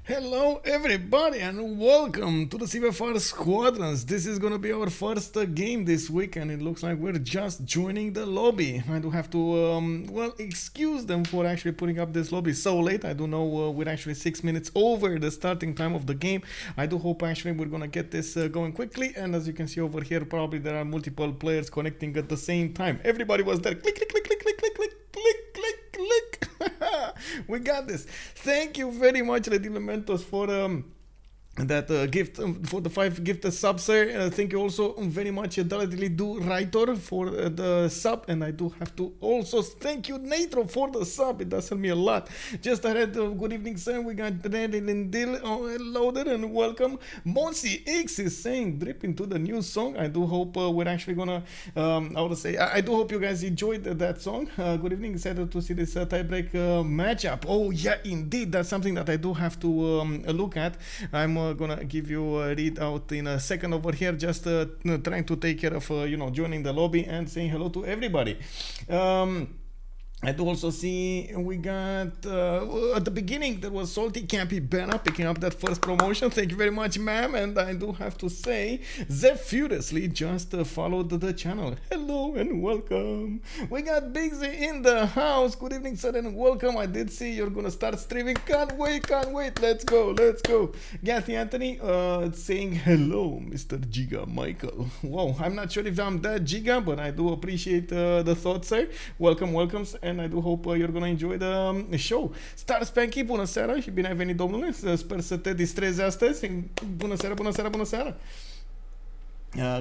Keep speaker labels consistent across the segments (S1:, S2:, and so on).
S1: Hello everybody and welcome to the CivFR Squadrons. This is gonna be our first game this week and it looks like we're just joining the lobby. I do have to, well, excuse them for actually putting up this lobby so late. I do know we're actually 6 minutes over the starting time of the game. I do hope actually we're gonna get this going quickly, and as you can see over here, probably there are multiple players connecting at the same time. Everybody was there. Click, click, click, click, click, click, click, click, click, click. We got this. Thank you very much, Lendemain for that gift for the 5 gifted subs, sir. Thank you also very much, Deluxephilippe do writer for the sub, and I do have to also thank you, Natro, for the sub. It does help me a lot. Just ahead, good evening, sir. We got Ready and Dill loaded and welcome. Monsi X is saying drip into the new song. I do hope we're actually gonna I would say I do hope you guys enjoyed that song. Good evening, excited to see this tiebreak matchup. Oh yeah, indeed, that's something that I do have to look at. I'm gonna give you a read out in a second over here, just trying to take care of joining the lobby and saying hello to everybody. I do also see we got at the beginning there was Salty Campy Banner picking up that first promotion. Thank you very much, ma'am. And I do have to say, Zep Furiously just followed the channel. Hello and welcome. We got Bigsy in the house. Good evening, sir, and welcome. I did see you're gonna start streaming. Can't wait, can't wait. Let's go, let's go. Gathy Anthony saying hello, Mr. Giga Michael. Wow, I'm not sure if I'm that Giga, but I do appreciate the thoughts, sir. Welcome, welcome. And I do hope you're gonna enjoy the show. Star Spanky, bună seara și bine ai venit, domnule. Sper să te distrezi astăzi. Bună seara, bună seara, bună seara.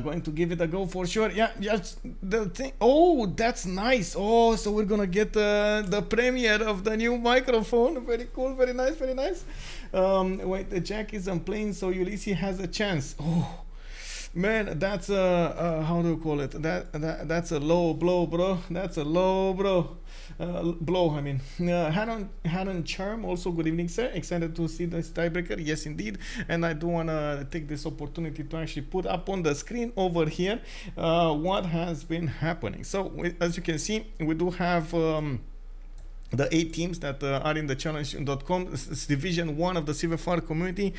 S1: Going to give it a go for sure. Yeah, just the thing. Oh, that's nice. Oh, so we're gonna get the premiere of the new microphone. Very cool, very nice, very nice. Wait, the Jack isn't playing, so Ulysse has a chance. Oh. Man, that's a how do you call it? That's a low blow, bro. That's a low blow. I mean, Hanan Charm. Also, good evening, sir. Excited to see this tiebreaker. Yes, indeed. And I do wanna take this opportunity to actually put up on the screen over here what has been happening. So, as you can see, we do have. The 8 teams that are in the challenge.com division 1 of the CivFR community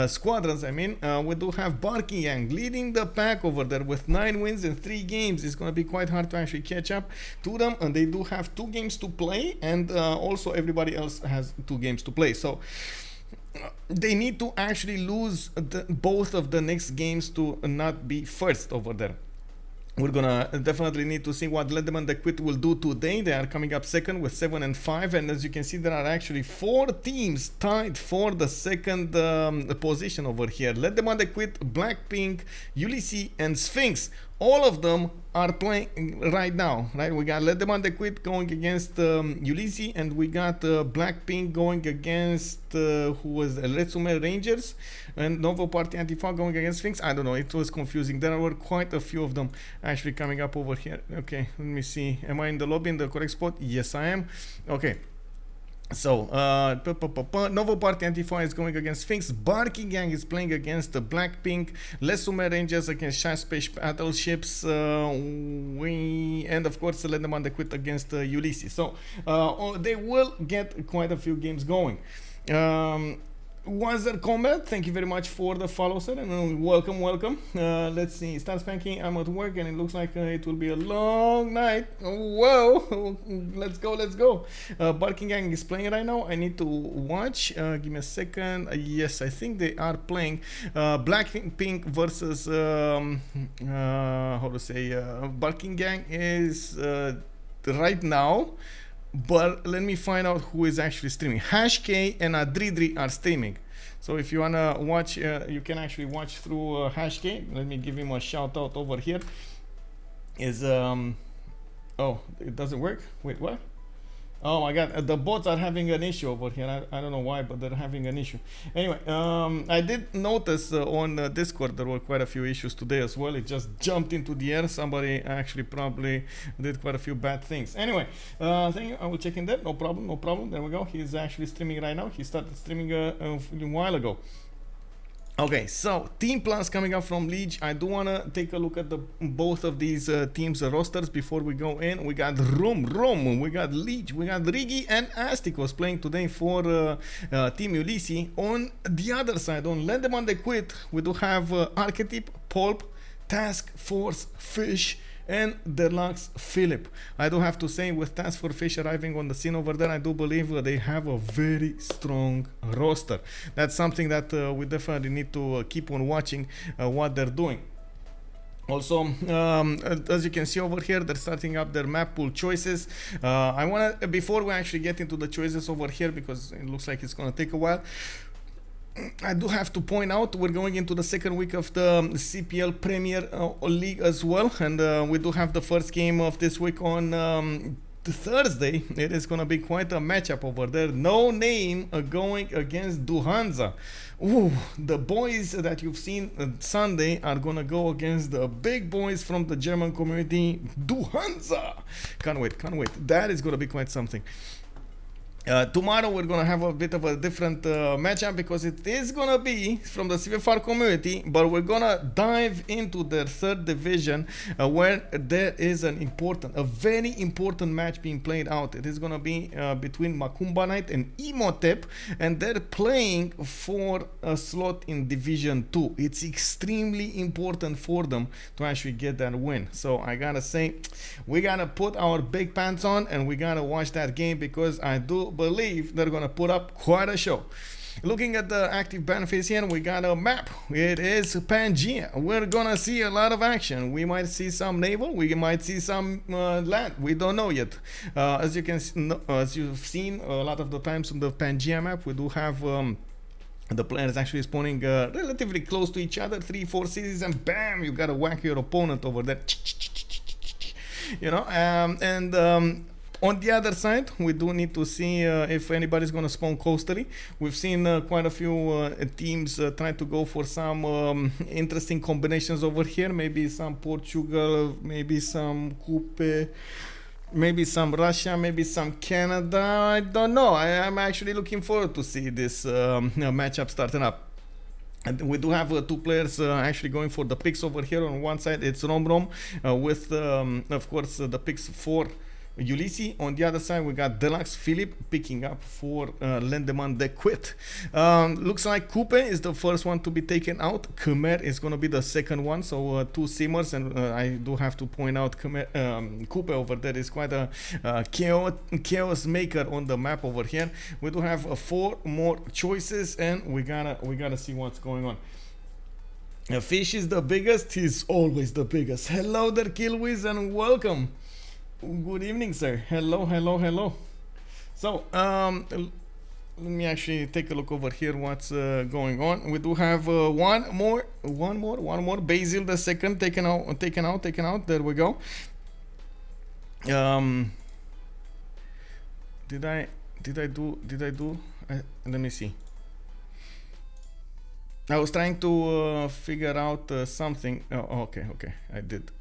S1: squadrons. I mean, we do have Barking Yang leading the pack over there with 9 wins in 3 games. It's going to be quite hard to actually catch up to them, and they do have 2 games to play, and also everybody else has 2 games to play. So they need to actually lose both of the next games to not be first over there. We're gonna definitely need to see what Lendemain de Cuite will do today. They are coming up second with 7 and 5, and as you can see, there are actually 4 teams tied for the second position over here. Lendemain de Cuite, Blackpink, Ulysse, and Sphinx. All of them are playing right now, right? We got Lendemain de Cuite going against Ulysse, and we got Blackpink going against who was Resume Rangers, and Novo Party Antifa going against Sphinx. I don't know, it was confusing. There were quite a few of them actually coming up over here. Okay, let me see. Am I in the lobby in the correct spot? Yes, I am. Okay. So, Novo Party Antifa is going against Sphinx, Barking Gang is playing against the Blackpink, Lesume Rangers against Shy Space Battleships, and of course Lendemain de Cuite against Ulysse. So, they will get quite a few games going. Was there combat? Thank you very much for the follow, sir, and welcome, welcome. Let's see. Start spanking. I'm at work, and it looks like it will be a long night. Whoa! Let's go, let's go. Barking Gang is playing right now. I need to watch. Give me a second. Yes, I think they are playing. Blackpink versus how to say? Barking Gang is right now. But let me find out who is actually streaming. HashK and Adridri are streaming. So if you wanna watch, you can actually watch through HashK. Let me give him a shout out over here. Is oh, it doesn't work. Wait, what? Oh my god, the bots are having an issue over here. I don't know why, but they're having an issue. Anyway, I did notice on Discord there were quite a few issues today as well. It just jumped into the air. Somebody actually probably did quite a few bad things. Anyway, thank you. I will check in that. No problem, no problem. There we go. He's actually streaming right now. He started streaming a while ago. Okay, so Team Plus coming up from Lege. I do want to take a look at the both of these teams' rosters before we go in. We got Romrom, we got Lege, we got Riggy and Astikos playing today for Team Ulysse. On the other side, on Lendemain de Cuite, we do have Arketip, Poolp, TaskForceFish, and Deluxephilippe. I do have to say, with TaskForceFish arriving on the scene over there, I do believe they have a very strong roster. That's something that we definitely need to keep on watching what they're doing. Also, as you can see over here, they're starting up their map pool choices. I want to, before we actually get into the choices over here, because it looks like it's going to take a while, I do have to point out we're going into the second week of the CPL Premier League as well, and we do have the first game of this week on Thursday. It is going to be quite a matchup over there. No Name going against Duhanza. Ooh, the boys that you've seen Sunday are going to go against the big boys from the German community, Duhanza. Can't wait, can't wait. That is going to be quite something. Tomorrow we're gonna have a bit of a different matchup, because it is gonna be from the CivFR community, but we're gonna dive into their third division where there is a very important match being played out. It is gonna be between Macumba Knight and Imhotep, and they're playing for a slot in Division 2. It's extremely important for them to actually get that win. So I gotta say, we gotta put our big pants on and we gotta watch that game, because I do believe they're gonna put up quite a show. Looking at the active benefits here, we got a map. It is Pangea. We're gonna see a lot of action. We might see some naval, we might see some land. We don't know yet. As you've seen a lot of the times on the Pangea map, we do have the players actually spawning relatively close to each other, 3-4 cities, and bam, you gotta whack your opponent over there. You know, on the other side, we do need to see if anybody's going to spawn coastally. We've seen quite a few teams try to go for some interesting combinations over here. Maybe some Portugal, maybe some Coupe, maybe some Russia, maybe some Canada. I don't know. I'm actually looking forward to see this matchup starting up. And we do have two players actually going for the picks over here. On one side, it's Romrom with, of course, the picks for Ulysse. On the other side, we got Deluxephilippe picking up for Lendemain de Cuite. Looks like Coupe is the first one to be taken out. Khmer is going to be the second one. So two simmers, and I do have to point out Coupe over there is quite a chaos maker on the map over here. We do have 4 more choices, and we gotta see what's going on. Fish is the biggest. He's always the biggest. Hello there, Killwiz, and welcome. Good evening, sir. Hello, hello, hello. So, let me actually take a look over here what's going on. We do have one more. Basil the second taken out. There we go. Did I do? Let me see. I was trying to figure out something. Oh, okay. I did.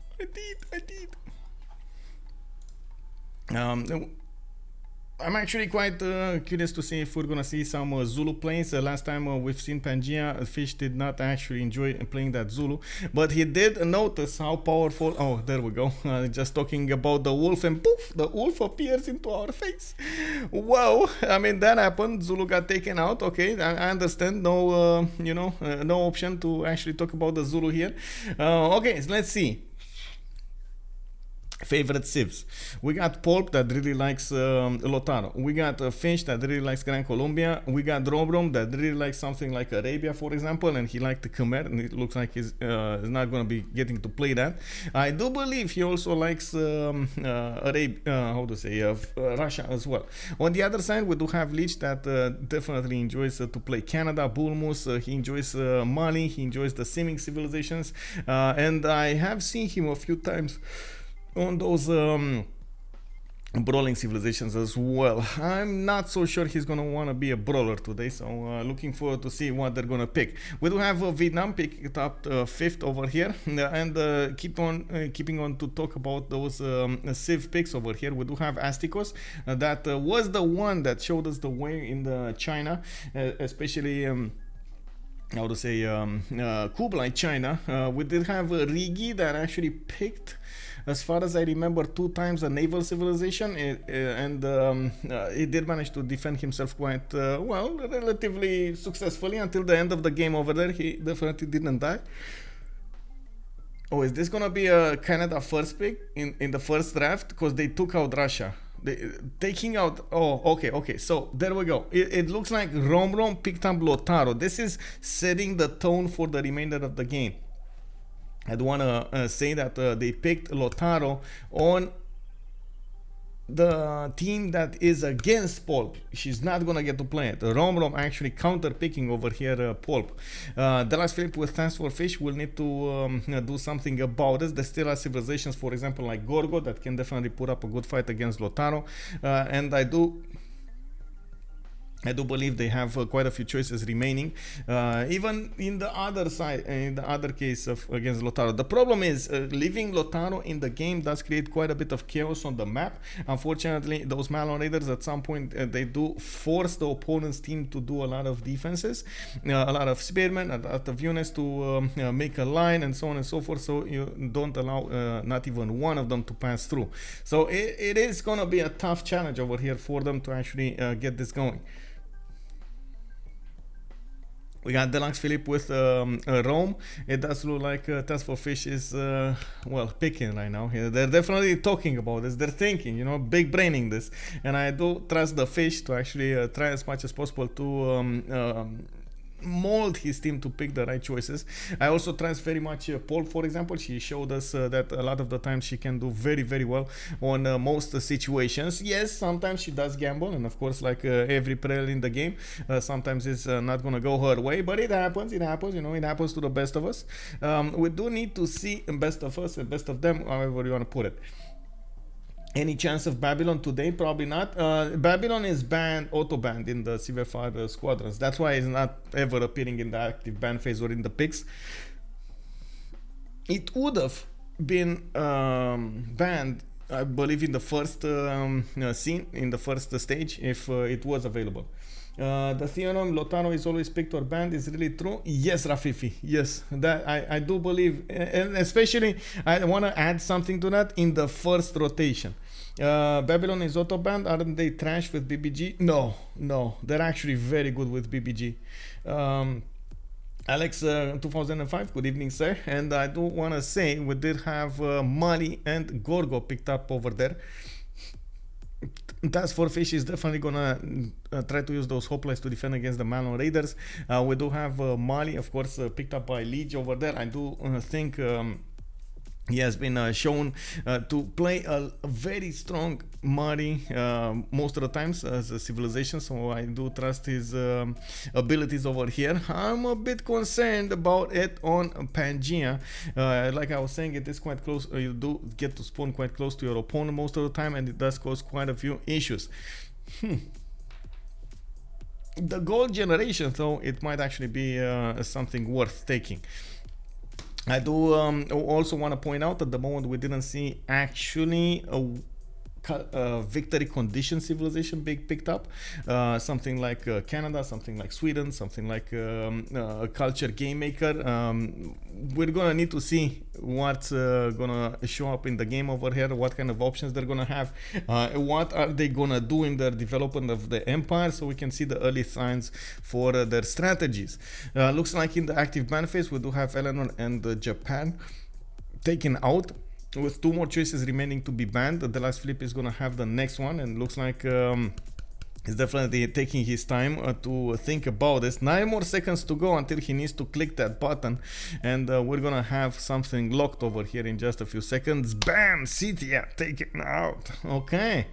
S1: I'm actually quite curious to see if we're gonna see some Zulu planes. Last time we've seen Pangea, Fish did not actually enjoy playing that Zulu, but he did notice how powerful. Oh, there we go. Just talking about the wolf, and poof, the wolf appears into our face. Wow, I mean, that happened. Zulu got taken out. Okay, I understand. No, no option to actually talk about the Zulu here. Okay, so let's see. Favorite civs. We got Poolp that really likes Lotaro. We got Finch that really likes Gran Colombia. We got Romrom that really likes something like Arabia, for example, and he liked the Khmer, and it looks like he's not going to be getting to play that. I do believe he also likes Russia as well. On the other side, we do have Lege that definitely enjoys to play Canada, Bulmus. He enjoys Mali. He enjoys the seeming civilizations, and I have seen him a few times on those brawling civilizations as well. I'm not so sure he's gonna want to be a brawler today, so looking forward to see what they're gonna pick. We do have Vietnam picked up 5th over here, and keeping on to talk about those Civ picks over here. We do have Astikos that was the one that showed us the way in the China, especially how to say, Kublai, China. We did have Riggy that actually picked, as far as I remember, 2 times a naval civilization, and he did manage to defend himself quite well, relatively successfully until the end of the game over there. He definitely didn't die. Oh, is this gonna be a Canada first pick in the first draft? Because they took out Russia. Taking out, oh, okay, so there we go. It looks like Romrom picked up Lotaro. This is setting the tone for the remainder of the game. I do want to say that they picked Lotaro on the team that is against Poolp. She's not gonna get to play it. Romrom actually counter picking over here Poolp. Deluxephilippe with TaskForceFish will need to do something about this. There still are civilizations, for example, like Gorgo, that can definitely put up a good fight against Lotaro, and I do believe they have quite a few choices remaining, even in the other side, in the other case of against Lotaro. The problem is leaving Lotaro in the game does create quite a bit of chaos on the map. Unfortunately, those Malon Raiders at some point they do force the opponent's team to do a lot of defenses, a lot of spearmen, a lot of units to make a line and so on and so forth, so you don't allow not even one of them to pass through. So it is going to be a tough challenge over here for them to actually get this going. We got Deluxephilippe with Rome. It does look like TaskForceFish is, well, picking right now. They're definitely talking about this. They're thinking, you know, big braining this. And I do trust the fish to actually try as much as possible to mold his team to pick the right choices. I also trust very much Poolp, for example. She showed us that a lot of the time she can do very, very well on most situations. Yes, sometimes she does gamble, and of course, like every player in the game, sometimes it's not gonna go her way, but it happens, you know, it happens to the best of us. We do need to see best of us and best of them, however you want to put it. Any chance of Babylon today? Probably not. Babylon is banned, auto-banned in the CivFR Squadrons. That's why it's not ever appearing in the active ban phase or in the picks. It would have been banned, I believe, in the first scene, in the first stage, if it was available. The theorem Lotaro is always picked or banned is really true. Yes, Rafifi, yes, that I do believe, and especially I want to add something to that. In the first rotation, Babylon is auto banned. Aren't they trash with BBG? No, they're actually very good with BBG. Alex 2005, good evening, sir. And I do want to say we did have Mali and Gorgo picked up over there. TaskForceFish is definitely gonna try to use those hoplites to defend against the Malon Raiders. We do have Mali, of course, picked up by Lege over there. I do think he has been shown to play a very strong Mali most of the times as a civilization, so I do trust his abilities over here. I'm a bit concerned about it on Pangea. Like I was saying, it is quite close. You do get to spawn quite close to your opponent most of the time, and it does cause quite a few issues. The gold generation, though, it might actually be something worth taking. I do also want to point out at the moment we didn't see actually a victory condition civilization being picked up. Something like Canada, something like Sweden, something like a culture game maker. We're gonna need to see what's gonna show up in the game over here, what kind of options they're gonna have, what are they gonna do in their development of the empire, so we can see the early signs for their strategies. Looks like in the active ban phase we do have Eleanor and Japan taken out, with 2 more choices remaining to be banned. The Deluxephilippe is gonna have the next one, and looks like he's definitely taking his time to think about this. 9 more seconds to go until he needs to click that button, and we're gonna have something locked over here in just a few seconds. Bam! Scythia taken out. Okay,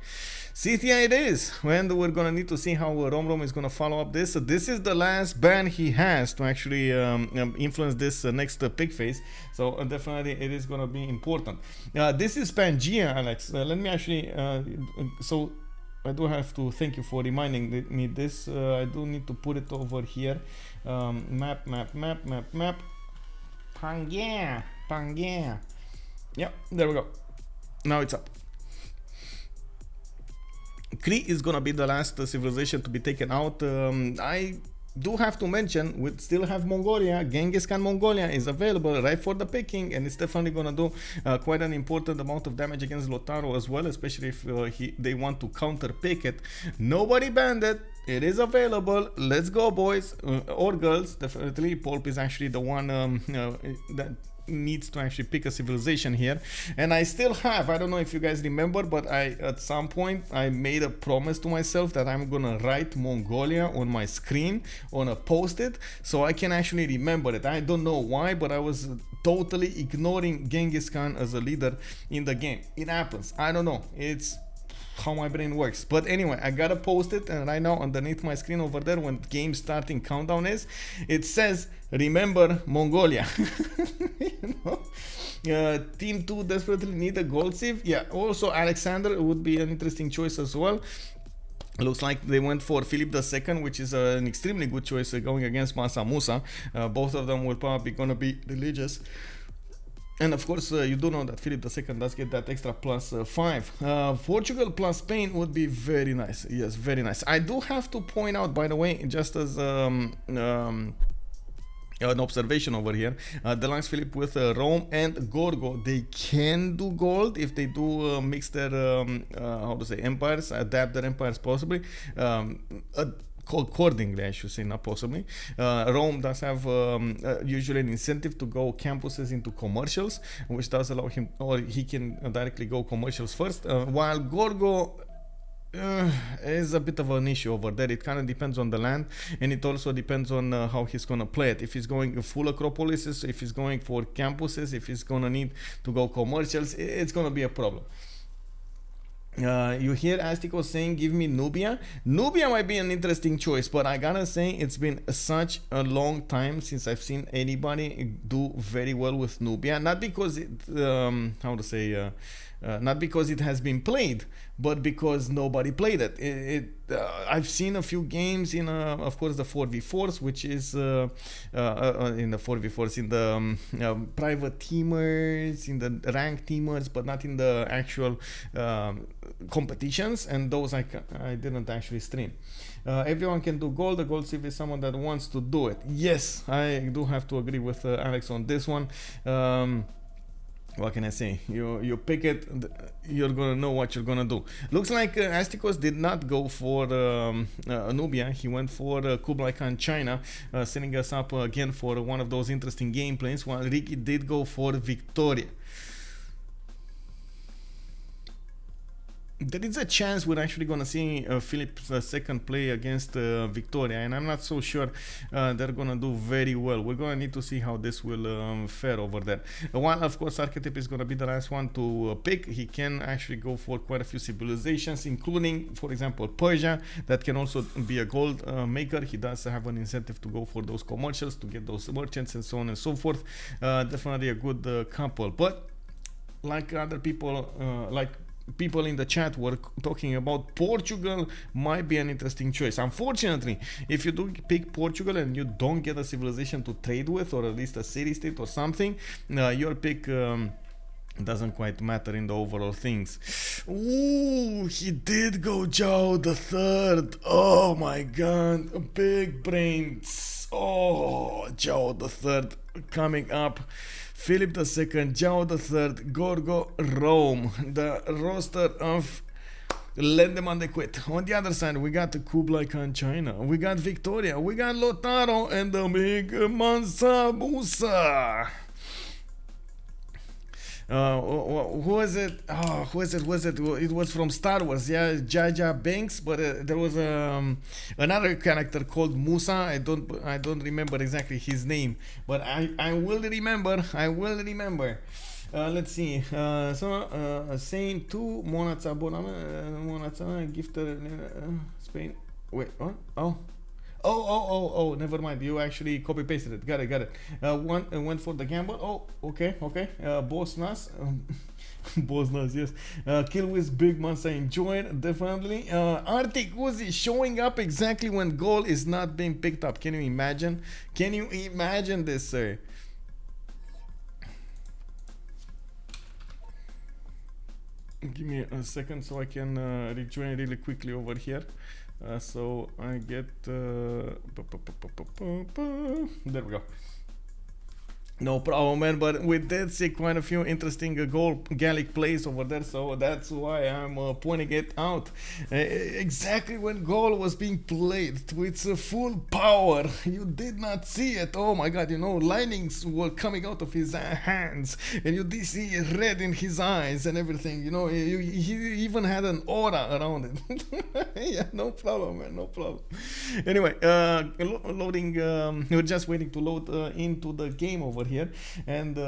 S1: Scythia it is, and we're gonna need to see how Romrom is gonna follow up this. This is the last ban he has to actually influence this next pick phase, so definitely it is gonna be important. This is Pangea, Alex. Let me actually so I do have to thank you for reminding me this. I do need to put it over here. Map. Pangea. Yep, there we go. Now it's up. Cree is gonna be the last civilization to be taken out. I do have to mention, we still have Mongolia. Genghis Khan Mongolia is available right for the picking, and it's definitely gonna do quite an important amount of damage against Lotaro as well, especially if they want to counter pick it. Nobody banned it. It is available. Let's go, boys or girls. Definitely, Poolp is actually the one that needs to actually pick a civilization here. And I still have, I don't know if you guys remember, but at some point I made a promise to myself that I'm gonna write Mongolia on my screen on a post-it so I can actually remember it. I don't know why, but I was totally ignoring Genghis Khan as a leader in the game. It happens. I don't know. It's how my brain works. But anyway, I gotta post it, and right now underneath my screen over there, when game starting countdown is, it says remember Mongolia. You know? Team 2 desperately need a gold civ. Yeah, also Alexander would be an interesting choice as well. Looks like they went for Philip II, which is an extremely good choice going against Mansa Musa. Both of them will probably gonna be religious. And of course, you do know that Philip II does get that extra +5. Portugal plus Spain would be very nice. Yes, very nice. I do have to point out, by the way, just as an observation over here, Deluxephilippe with Rome and Gorgo, they can do gold if they do mix their, how to say, empires, adapt their empires possibly. Accordingly, I should say, not possibly. Rome does have usually an incentive to go campuses into commercials, which does allow him, or he can directly go commercials first, while Gorgo is a bit of an issue over there. It kind of depends on the land, and it also depends on how he's gonna play it. If he's going full Acropolises, if he's going for campuses, if he's gonna need to go commercials, it's gonna be a problem. You hear Astikos saying give me Nubia. Nubia might be an interesting choice, but I gotta say it's been such a long time since I've seen anybody do very well with Nubia. Not because it, how to say, not because it has been played, but because nobody played it. I've seen a few games in, of course, the 4v4s, which is in the 4v4s, in the private teamers, in the ranked teamers, but not in the actual competitions, and those I didn't actually stream. Everyone can do gold. The gold civ is someone that wants to do it. Yes, I do have to agree with Alex on this one. What can I say? You pick it, you're gonna know what you're gonna do. Looks like Astikos did not go for Nubia. He went for Kublai Khan China, setting us up again for one of those interesting gameplays, while Riggy did go for Victoria. There is a chance we're actually going to see Philip II play against Victoria, and I'm not so sure they're going to do very well. We're going to need to see how this will fare over there. While, of course, Arketip is going to be the last one to pick, he can actually go for quite a few civilizations, including, for example, Persia. That can also be a gold maker. He does have an incentive to go for those commercials, to get those merchants, and so on and so forth. Definitely a good couple. But like other people, like people in the chat were talking about, Portugal might be an interesting choice. Unfortunately, if you do pick Portugal and you don't get a civilization to trade with, or at least a city-state or something, your pick doesn't quite matter in the overall things. Ooh, he did go Zhao the Third. Oh my god, big brains. Oh, Zhao the Third coming up. Philip II, Zhao III, Gorgo, Rome, the roster of Lendemain de Cuite. On the other side, we got Kublai Khan China, we got Victoria, we got Lotaro, and the big Mansa Musa. Who is it? Oh, who is it? It was from Star Wars, yeah, Jaja Banks. But there was another character called Musa. I don't remember exactly his name, but I will remember. Let's see. Saying to Monața Monața gifter Spain. Wait, what? Oh, never mind. You actually copy pasted it. Got it. Went for the gamble. Oh, okay. Boss Nas. Boss Nas, yes. Kill with Big Mansa, enjoy it, definitely. Arctic Uzi showing up exactly when goal is not being picked up. Can you imagine? Can you imagine this, sir? Give me a second so I can rejoin really quickly over here. So I get there we go. No problem, man, but we did see quite a few interesting Gallic plays over there, so that's why I'm pointing it out. Exactly when goal was being played to its full power, you did not see it. Oh my god, you know, lightnings were coming out of his hands, and you did see red in his eyes and everything, you know, he even had an aura around it. Yeah, no problem, man, no problem. Anyway, loading, we're just waiting to load into the game over here, and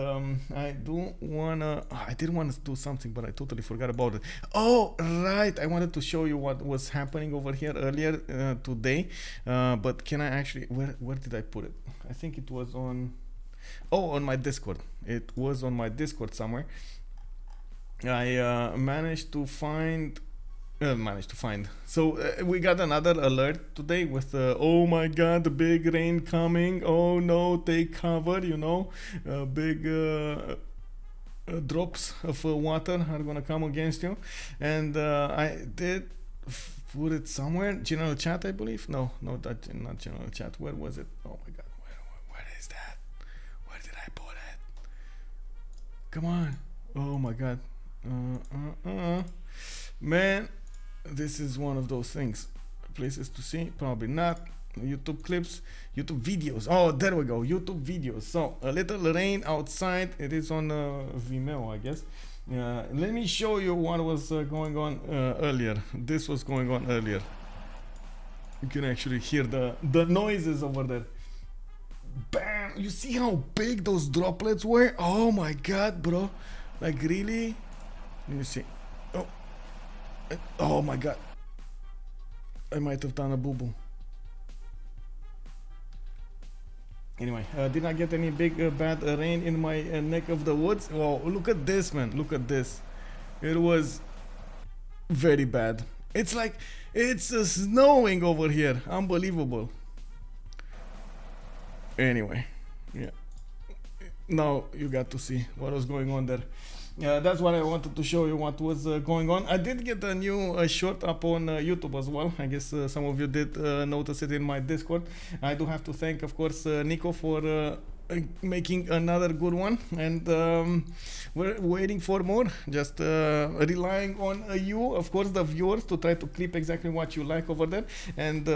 S1: I did want to do something, but I totally forgot about it. Oh right, I wanted to show you what was happening over here earlier today, but can I actually, where did I put it? I think it was on my Discord. It was on my Discord somewhere. I managed to find. So we got another alert today with oh my god, the big rain coming, oh no, take cover, you know, big drops of water are gonna come against you. And I did put it somewhere, general chat, I believe. No, not general chat. Where was it? Oh my god, where is that? Where did I put it? Come on. Oh my god. Man, this is one of those things. Places to see, probably not. YouTube clips, YouTube videos. Oh, there we go. YouTube videos. So a little rain outside. It is on Vimeo, I guess. Let me show you what was going on earlier. This was going on earlier. You can actually hear the noises over there. Bam! You see how big those droplets were? Oh my god, bro. Like really? Let me see. Oh my god. I might have done a boo-boo. Anyway, did not get any big bad rain in my neck of the woods. Oh, look at this, man. Look at this. It was very bad. It's like it's snowing over here. Unbelievable. Anyway, yeah. Now you got to see what was going on there. That's what I wanted to show you, what was going on. I did get a new short up on YouTube as well. I guess some of you did notice it in my Discord. I do have to thank, of course, Nico for making another good one, and we're waiting for more. Just relying on you, of course, the viewers, to try to clip exactly what you like over there. And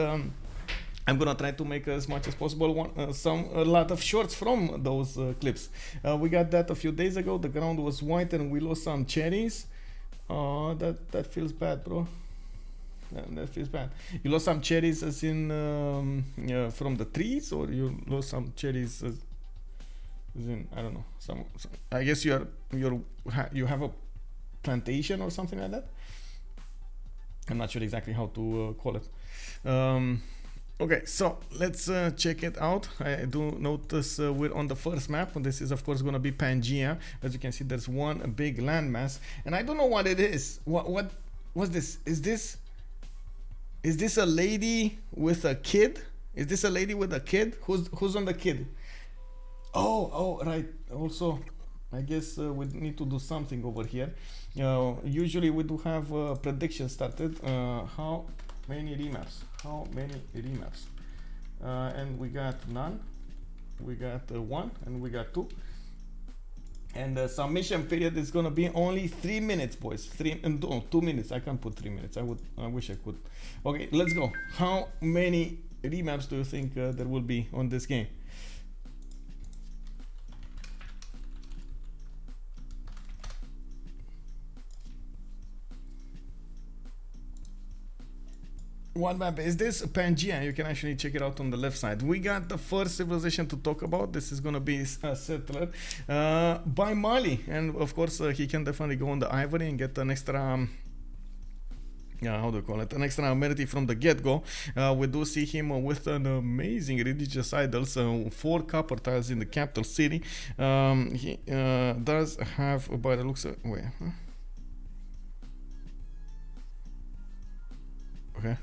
S1: I'm gonna try to make as much as possible a lot of shorts from those clips. We got that a few days ago. The ground was white and we lost some cherries. That feels bad, bro. That feels bad. You lost some cherries as in from the trees, or you lost some cherries as in, I don't know. Some I guess you have a plantation or something like that. I'm not sure exactly how to call it. Okay, so let's check it out. I do notice we're on the first map, and this is of course going to be Pangea. As you can see, there's one big landmass, and I don't know what it is. What's this? Is this a lady with a kid? Is this a lady with a kid? Who's on the kid? Oh, right. Also, I guess we need to do something over here. Usually we do have predictions started. How many remaps? And we got none, we got 1, and we got 2. And the submission period is gonna be only 3 minutes, boys. 2 minutes. I can't put 3 minutes. I wish I could. Okay, let's go. How many remaps do you think there will be on this game? What map is this? Pangea. You can actually check it out on the left side. We got the first civilization to talk about. This is gonna be a settler by Mali, and of course he can definitely go on the ivory and get an extra how do you call it, an extra amenity from the get-go. We do see him with an amazing religious idols, 4 copper tiles in the capital city. He does have, by the looks of, wait, huh? Okay.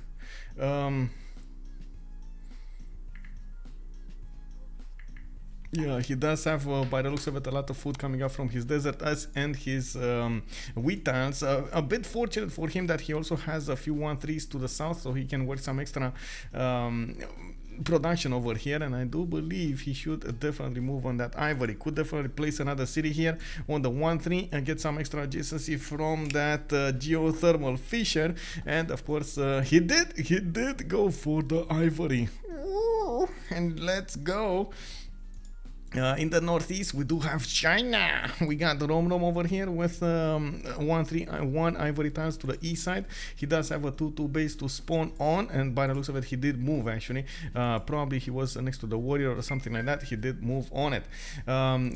S1: Yeah, he does have, by the looks of it, a lot of food coming up from his desert and his wheat tiles. A bit fortunate for him that he also has a few 1-3s to the south, so he can work some extra production over here. And I do believe he should definitely move on that ivory. Could definitely place another city here on the 1-3 and get some extra adjacency from that geothermal fissure. And of course, he did go for the ivory. Ooh, and let's go. In the northeast, we do have China. We got the Romrom over here with 1 ivory tiles to the east side. He does have a 2-2 base to spawn on, and by the looks of it, he did move actually. Probably he was next to the warrior or something like that. He did move on it.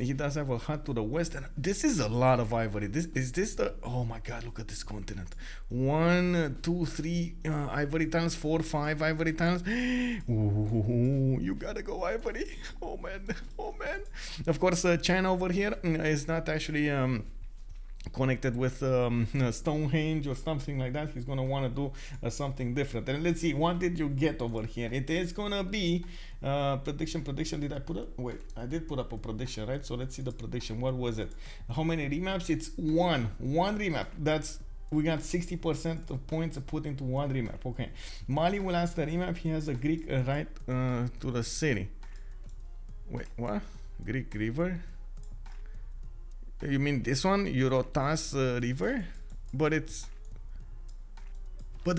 S1: He does have a hut to the west, and this is a lot of ivory. Is this the? Oh my God! Look at this continent. 1, 2, 3 ivory tiles, 4, 5 ivory tiles. Ooh, you gotta go ivory. Oh man. Oh man. Of course, China over here is not actually connected with Stonehenge or something like that. He's gonna want to do something different. And let's see, what did you get over here? It is gonna be prediction. Did I put up? Wait, I did put up a prediction, right? So let's see the prediction. What was it? How many remaps? It's one remap. That's, we got 60% of points put into one remap. Okay, Mali will ask the remap. He has a Greek right to the city. Wait, what? Greek river? You mean this one? Eurotas river? But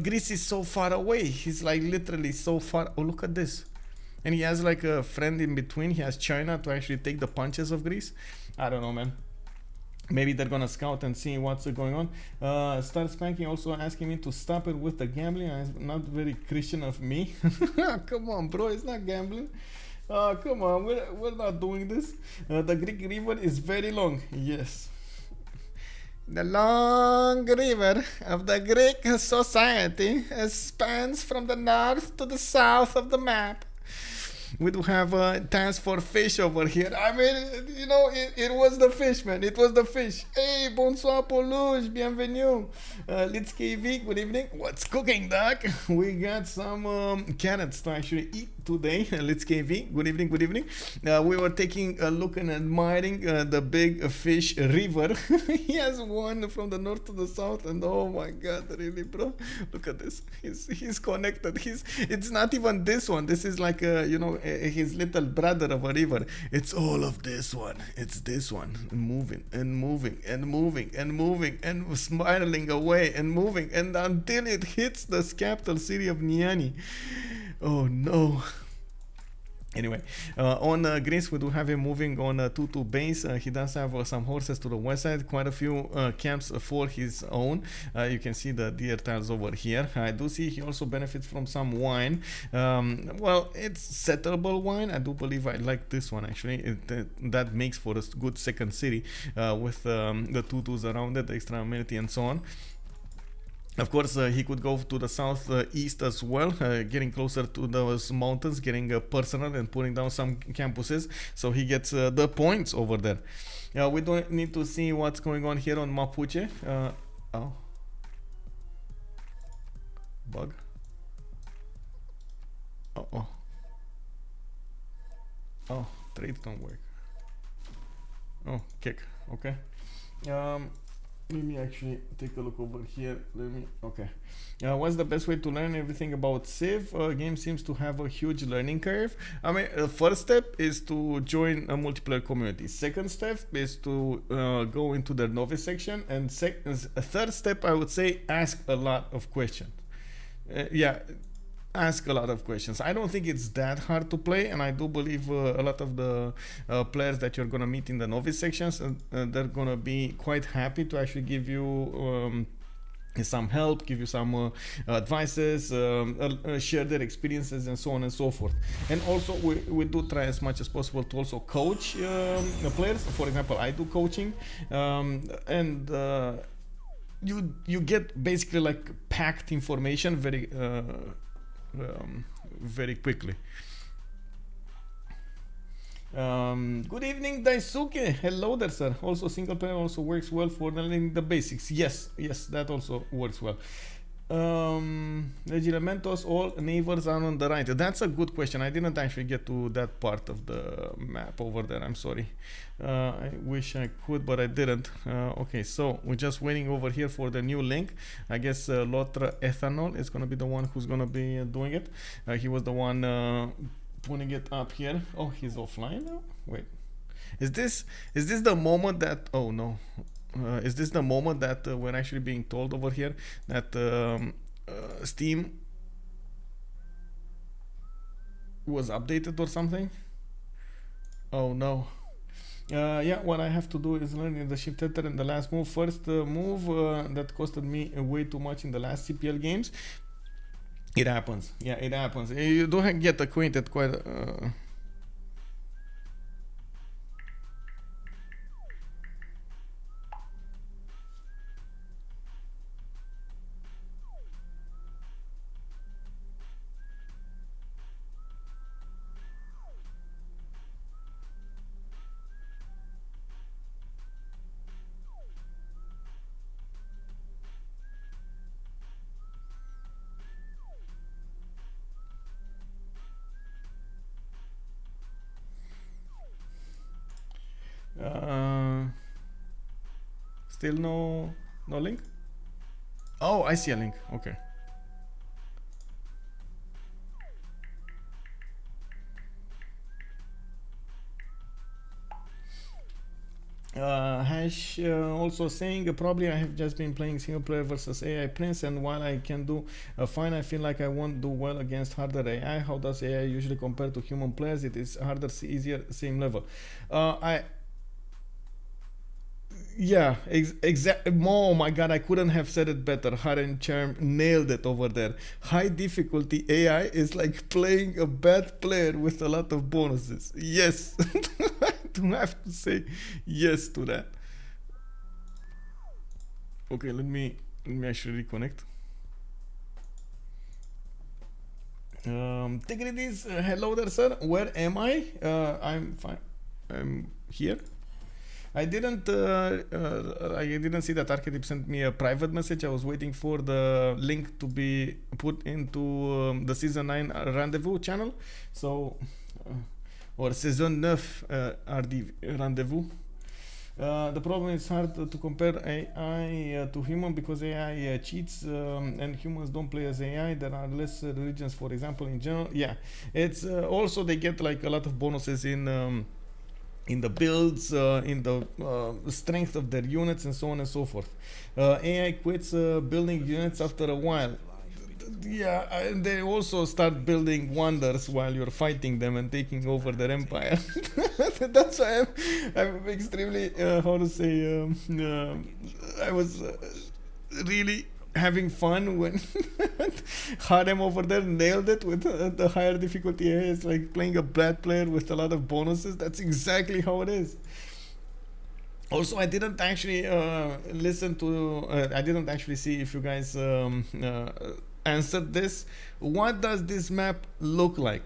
S1: Greece is so far away. He's like literally so far. Oh, look at this. And he has like a friend in between. He has China to actually take the punches of Greece. I don't know, man. Maybe they're gonna scout and see what's going on. Start spanking, also asking me to stop it with the gambling. It's not very Christian of me. Come on, bro, it's not gambling. Come on, we're not doing this. The Greek river is very long. Yes. The long river of the Greek society spans from the north to the south of the map. We do have TaskForceFish over here. I mean, you know, it was the fish, man. It was the fish. Hey, bonsoir, Polush. Bienvenue. Let's KV, good evening. What's cooking, Doc? We got some carrots to actually eat today. Let's KV, good evening, good evening. We were taking a look and admiring the big fish river. He has one from the north to the south, and oh my God, really, bro. Look at this. He's connected. It's not even this one. This is like you know, his little brother of a river. It's all of this one. It's this one, moving and moving and moving and moving and spiraling away and moving, and until it hits the capital city of Niani. Oh no. Anyway, on Greece, we do have him moving on a 2-2 base. He does have some horses to the west side, quite a few camps for his own. You can see the deer tiles over here. I do see he also benefits from some wine. Well, it's settleable wine. I do believe I like this one actually. That makes for a good second city with the 2-2s around it, extra amenity and so on. Of course, he could go to the southeast as well, getting closer to those mountains, getting personal and putting down some campuses, so he gets the points over there. We don't need to see what's going on here on Mapuche. Oh. Bug. Uh-oh. Oh, trades don't work. Oh, kick. Okay. Let me actually take a look over here. Okay. What's the best way to learn everything about Civ? Game seems to have a huge learning curve. I mean, first step is to join a multiplayer community. Second step is to go into the novice section. And third step, I would say, ask a lot of questions. Yeah. Ask a lot of questions. I don't think it's that hard to play, and I do believe a lot of the players that you're gonna meet in the novice sections, they're gonna be quite happy to actually give you some help, give you some advices, share their experiences and so on and so forth. And also we do try as much as possible to also coach players. For example, I do coaching, and you get basically like packed information very quickly. Good evening, Daisuke. Hello there, sir. Also, single player also works well for learning the basics. Yes, that also works well. Regimentos, all neighbors are on the right. That's a good question. I didn't actually get to that part of the map over there. I'm sorry. I wish I could, but I didn't. Okay, so we're just waiting over here for the new link. I guess Lotra Ethanol is gonna be the one who's gonna be doing it. He was the one putting it up here. Oh, he's offline now. Wait, is this the moment that? Oh no. Is this the moment that we're actually being told over here that Steam was updated or something? Oh no. Yeah, what I have to do is learn in the shift enter in the last move. First move that costed me way too much in the last CPL games. It happens. Yeah, it happens. You do get acquainted quite... still no link? Oh, I see a link. Okay. Hash also saying probably I have just been playing single player versus AI Prince, and while I can do fine, I feel like I won't do well against harder AI. How does AI usually compare to human players? It is harder, easier, same level. Yeah, exactly. Oh my god, I couldn't have said it better. Harem Charm nailed it over there. High difficulty AI is like playing a bad player with a lot of bonuses. Yes. I do have to say yes to that. Okay, let me actually reconnect. Tigridis, hello there, sir. Where am I? I'm fine. I'm here. I didn't see that Arketip sent me a private message. I was waiting for the link to be put into the season 9 rendezvous channel. So, or saison 9 RD rendezvous. The problem is hard to compare AI to human because AI cheats and humans don't play as AI. There are less religions, for example, in general. Yeah, it's also they get like a lot of bonuses in the builds, in the strength of their units, and so on and so forth. AI quits building units after a while. Yeah, and they also start building wonders while you're fighting them and taking over their empire. That's why I'm extremely, how to say, I was really having fun when Harem over there nailed it with the higher difficulty. It's like playing a bad player with a lot of bonuses. That's exactly how it is. Also, I didn't actually listen to, I didn't actually see if you guys answered this. What does this map look like?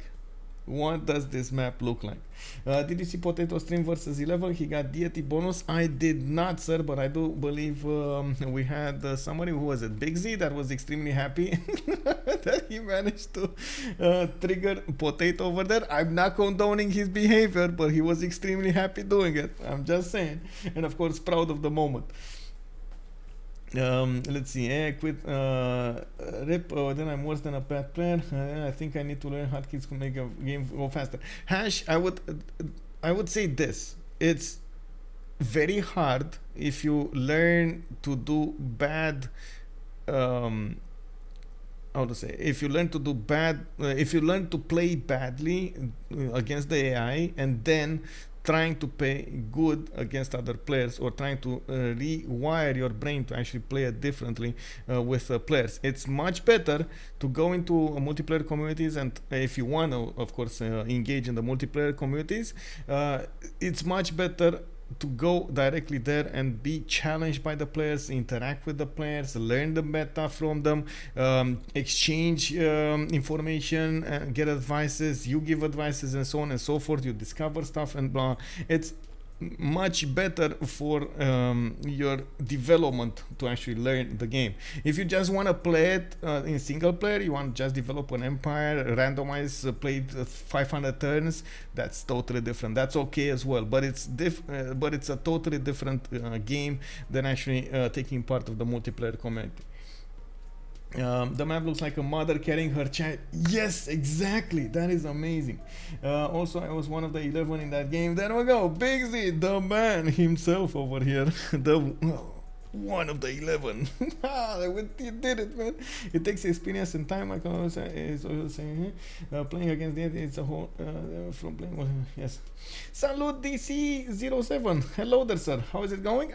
S1: What does this map look like? Did you see Potato Stream versus 11? He got deity bonus. I did not, sir, but I do believe we had somebody who was at Big Z that was extremely happy that he managed to trigger Potato over there. I'm not condoning his behavior, but he was extremely happy doing it. I'm just saying. And of course, proud of the moment. Let's see. I quit rip. Then I'm worse than a bad player. I think I need to learn hotkeys to make a game go faster. Hash. I would say this. It's very hard if you learn to do bad. How to say? If you learn to do bad. If you learn to play badly against the AI and then trying to play good against other players, or trying to rewire your brain to actually play it differently with players. It's much better to go into multiplayer communities, and if you want to, of course, engage in the multiplayer communities, it's much better to go directly there and be challenged by the players, interact with the players, learn the meta from them, exchange information, get advices, you give advices, and so on and so forth. You discover stuff and blah. It's much better for your development to actually learn the game. If you just want to play it in single player, you want to just develop an empire, randomize, play 500 turns, that's totally different. That's okay as well, but it's a totally different game than actually taking part of the multiplayer community. The map looks like a mother carrying her child. Yes, exactly. That is amazing. Also, I was one of the 11 in that game. There we go. Bigsy, the man himself over here. One of the 11. You did it, man. It takes experience and time. I can always say, it's always saying, playing against the it's a whole from playing. Yes. Salute DC07. Hello there, sir. How is it going?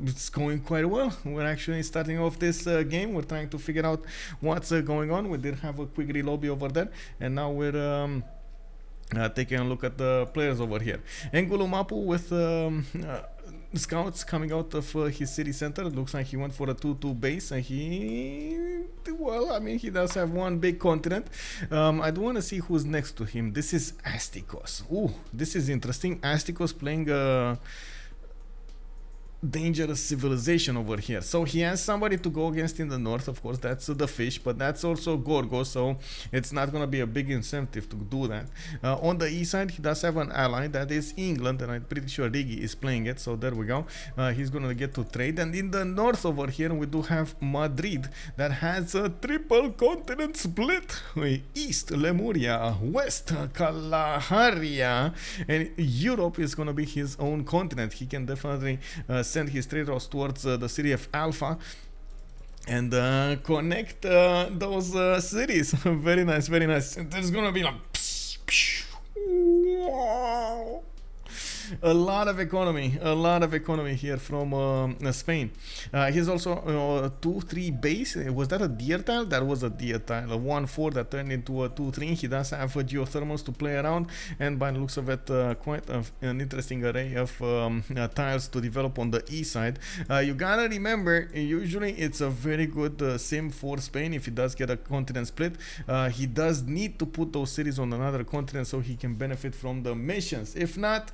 S1: It's going quite well. We're actually starting off this game. We're trying to figure out what's going on. We did have a quick relobby over there, and now we're taking a look at the players over here. Engulumapu with scouts coming out of his city center. It looks like he went for a 2-2 base, and he does have one big continent. I do want to see who's next to him. This is Astikos. Ooh, this is interesting. Astikos playing dangerous civilization over here. So he has somebody to go against in the north, of course. That's the fish, but that's also Gorgo, so it's not going to be a big incentive to do that. On the east side, he does have an ally, that is England, and I'm pretty sure Riggy is playing it, so there we go. He's going to get to trade. And in the north over here, we do have Madrid, that has a triple continent split. East Lemuria, west Kalahari, and Europe is going to be his own continent. He can definitely send his trade routes towards the city of Alpha and connect those cities. Very nice, very nice. There's gonna be like wow. A lot of economy here from Spain. He's also 2-3 base. Was that a deer tile? That was a deer tile. A 1-4 that turned into a 2-3. He does have geothermals to play around, and by the looks of it, quite an interesting array of tiles to develop on the east side. You gotta remember, usually it's a very good sim for Spain. If he does get a continent split, he does need to put those cities on another continent so he can benefit from the missions. If not,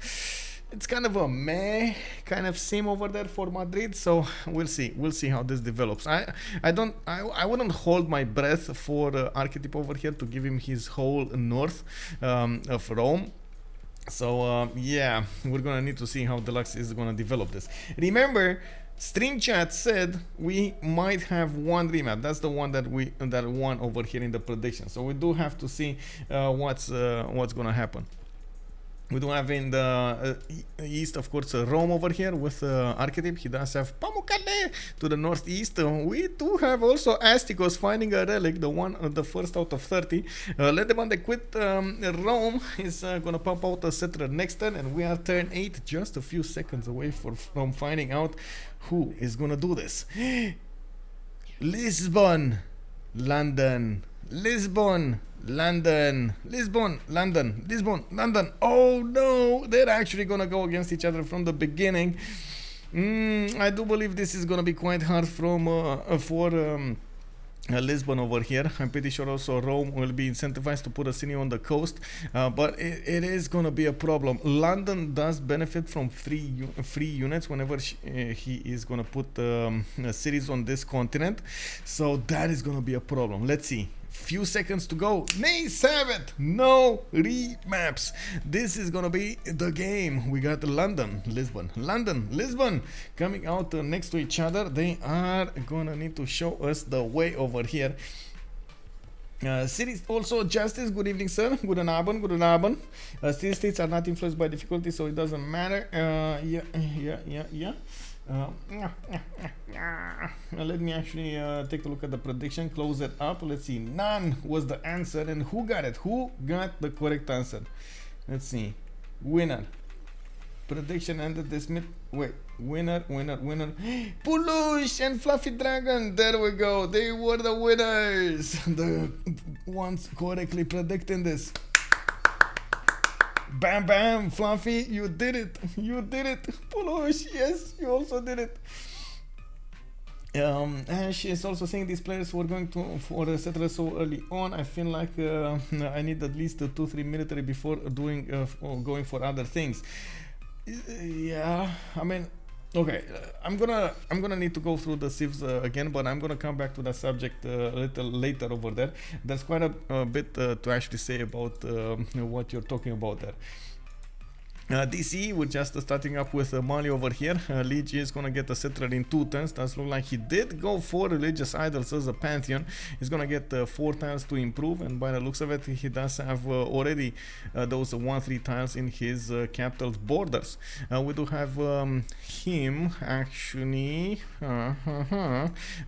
S1: it's kind of a meh kind of sim over there for Madrid, so we'll see how this develops. I wouldn't hold my breath for Arketip over here to give him his whole north of Rome. So yeah, we're gonna need to see how Deluxe is gonna develop this. Remember, Stream Chat said we might have one remap. That's the one that won over here in the prediction. So we do have to see what's gonna happen. We do have in the east, of course, Rome over here with Arketip. He does have Pamukkale to the northeast. We do have also Astikos finding a relic, the first out of 30. Lendemain de Cuite, Rome is gonna pop out a settler next turn, and we are turn 8, just a few seconds away from finding out who is gonna do this. Lisbon, London. Lisbon, London, Lisbon, London, Lisbon, London. Oh no, they're actually gonna go against each other from the beginning. I do believe this is gonna be quite hard for Lisbon over here. I'm pretty sure also Rome will be incentivized to put a city on the coast, but it is gonna be a problem. London does benefit from free units whenever he is gonna put cities on this continent, so that is gonna be a problem. Let's see. Few seconds to go. May 7th, no remaps. This is gonna be the game. We got London, Lisbon, London, Lisbon coming out next to each other. They are gonna need to show us the way over here. Cities also justice. Good evening, sir. Guten Abend, guten Abend. City states are not influenced by difficulty, so it doesn't matter. Yeah. Let me actually take a look at the prediction, close it up. Let's see. None was the answer, and who got it? Who got the correct answer? Let's see. Winner. Prediction ended this winner. Pulush and Fluffy Dragon. There we go. They were the winners. The ones correctly predicting this. Bam, bam, Fluffy, you did it. Pulush, yes, you also did it. And she is also saying these players were going for a settler so early on. I feel like I need at least 2-3 military before going for other things. Yeah, I mean, okay, I'm gonna need to go through the civs again, but I'm gonna come back to that subject a little later over there. There's quite a bit to actually say about what you're talking about there. DC, we're just starting up with Mali over here. Lege is gonna get a settler in 2 turns. Does look like he did go for religious idols as a pantheon. He's gonna get 4 tiles to improve, and by the looks of it, he does have already those 1-3 tiles in his capital's borders. We do have him actually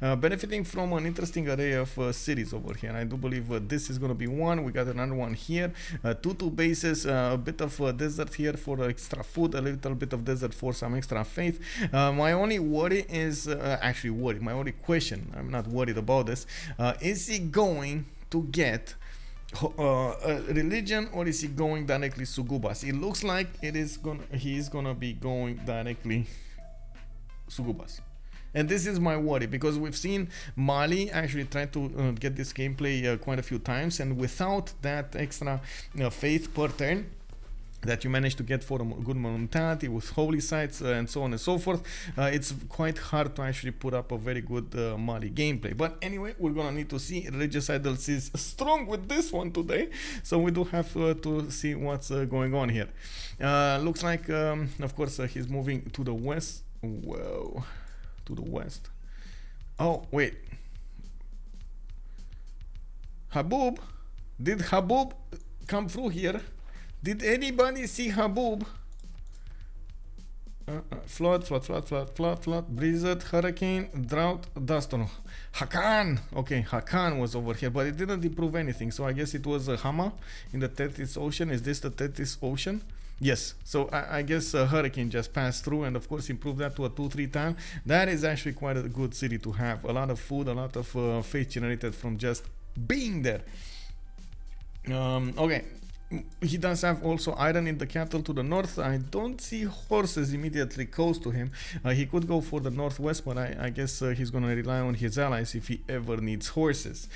S1: benefiting from an interesting array of cities over here. I do believe this is gonna be one. We got another one here. 2 bases, a bit of desert here for extra food, a little bit of desert for some extra faith. My only worry is my only question, I'm not worried about this, is he going to get a religion, or is he going directly Sugubas? It looks like he is gonna be going directly Sugubas. And this is my worry, because we've seen Mali actually try to get this gameplay quite a few times, and without that extra faith per turn that you manage to get for a good monumentality with holy sites and so on and so forth, it's quite hard to actually put up a very good Mali gameplay. But anyway, we're gonna need to see. Religious idols is strong with this one today, so we do have to see what's going on here. Looks like of course he's moving to the west. Whoa, to the west. Oh wait, Habub, did Habub come through here? Did anybody see Habub? Flood, blizzard, hurricane, drought, dust storm. Hakan! Okay, Hakan was over here, but it didn't improve anything. So I guess it was Hama in the Tethys Ocean. Is this the Tethys Ocean? Yes. So I guess a hurricane just passed through, and of course improved that to a 2-3 time. That is actually quite a good city to have. A lot of food, a lot of faith generated from just being there. Okay. He does have also iron in the capital to the north. I don't see horses immediately close to him. He could go for the northwest, but I guess he's going to rely on his allies if he ever needs horses.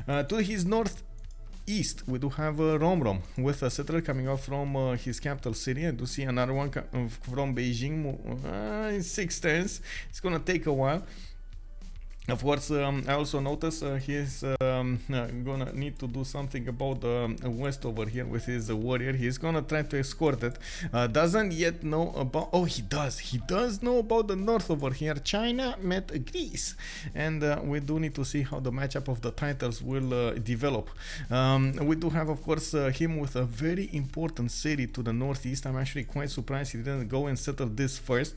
S1: To his northeast, we do have Romrom with a settler coming out from his capital city. I do see another one from Beijing in 6 turns. It's going to take a while. Of course, I also notice he's gonna need to do something about the west over here with his warrior. He's gonna try to escort it. Doesn't yet know about. Oh, he does. He does know about the north over here. China met Greece, and we do need to see how the matchup of the titles will develop. We do have, of course, him with a very important city to the northeast. I'm actually quite surprised he didn't go and settle this first.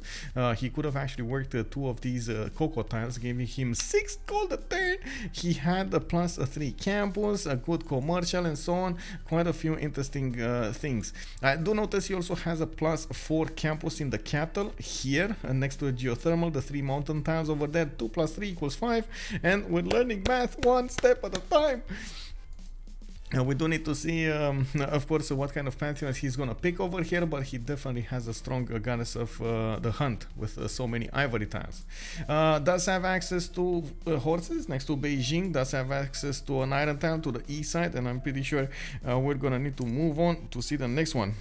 S1: He could have actually worked 2 of these cocoa tiles, giving him 6 gold a turn. He had a +3 campus, a good commercial, and so on. Quite a few interesting things. I do notice he also has a +4 campus in the capital here, next to a geothermal, the 3 mountain tiles over there. 2 + 3 = 5, and we're learning math 1 step at a time. We do need to see, of course, what kind of pantheon he's gonna pick over here, but he definitely has a strong goddess of the hunt with so many ivory tiles. Does have access to horses next to Beijing, does have access to an iron tile to the east side, and I'm pretty sure we're gonna need to move on to see the next one.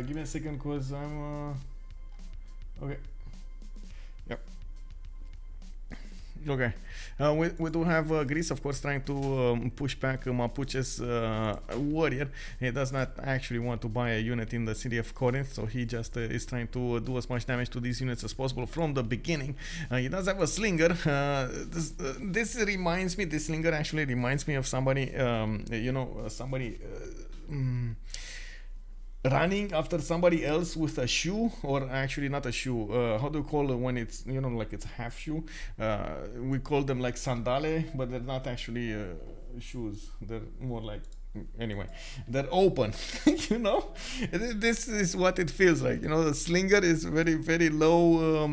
S1: Give me a second, cause I'm okay. Yep. Okay. We do have Greece, of course, trying to push back Mapuche's warrior. He does not actually want to buy a unit in the city of Corinth, so he just is trying to do as much damage to these units as possible from the beginning. He does have a slinger. This slinger actually reminds me of somebody, somebody running after somebody else with a shoe, or actually not a shoe. How do you call it when it's, like it's a half shoe? We call them like sandale, but they're not actually shoes. They're more like anyway, they're open. You know, this is what it feels like. You know, the slinger is very low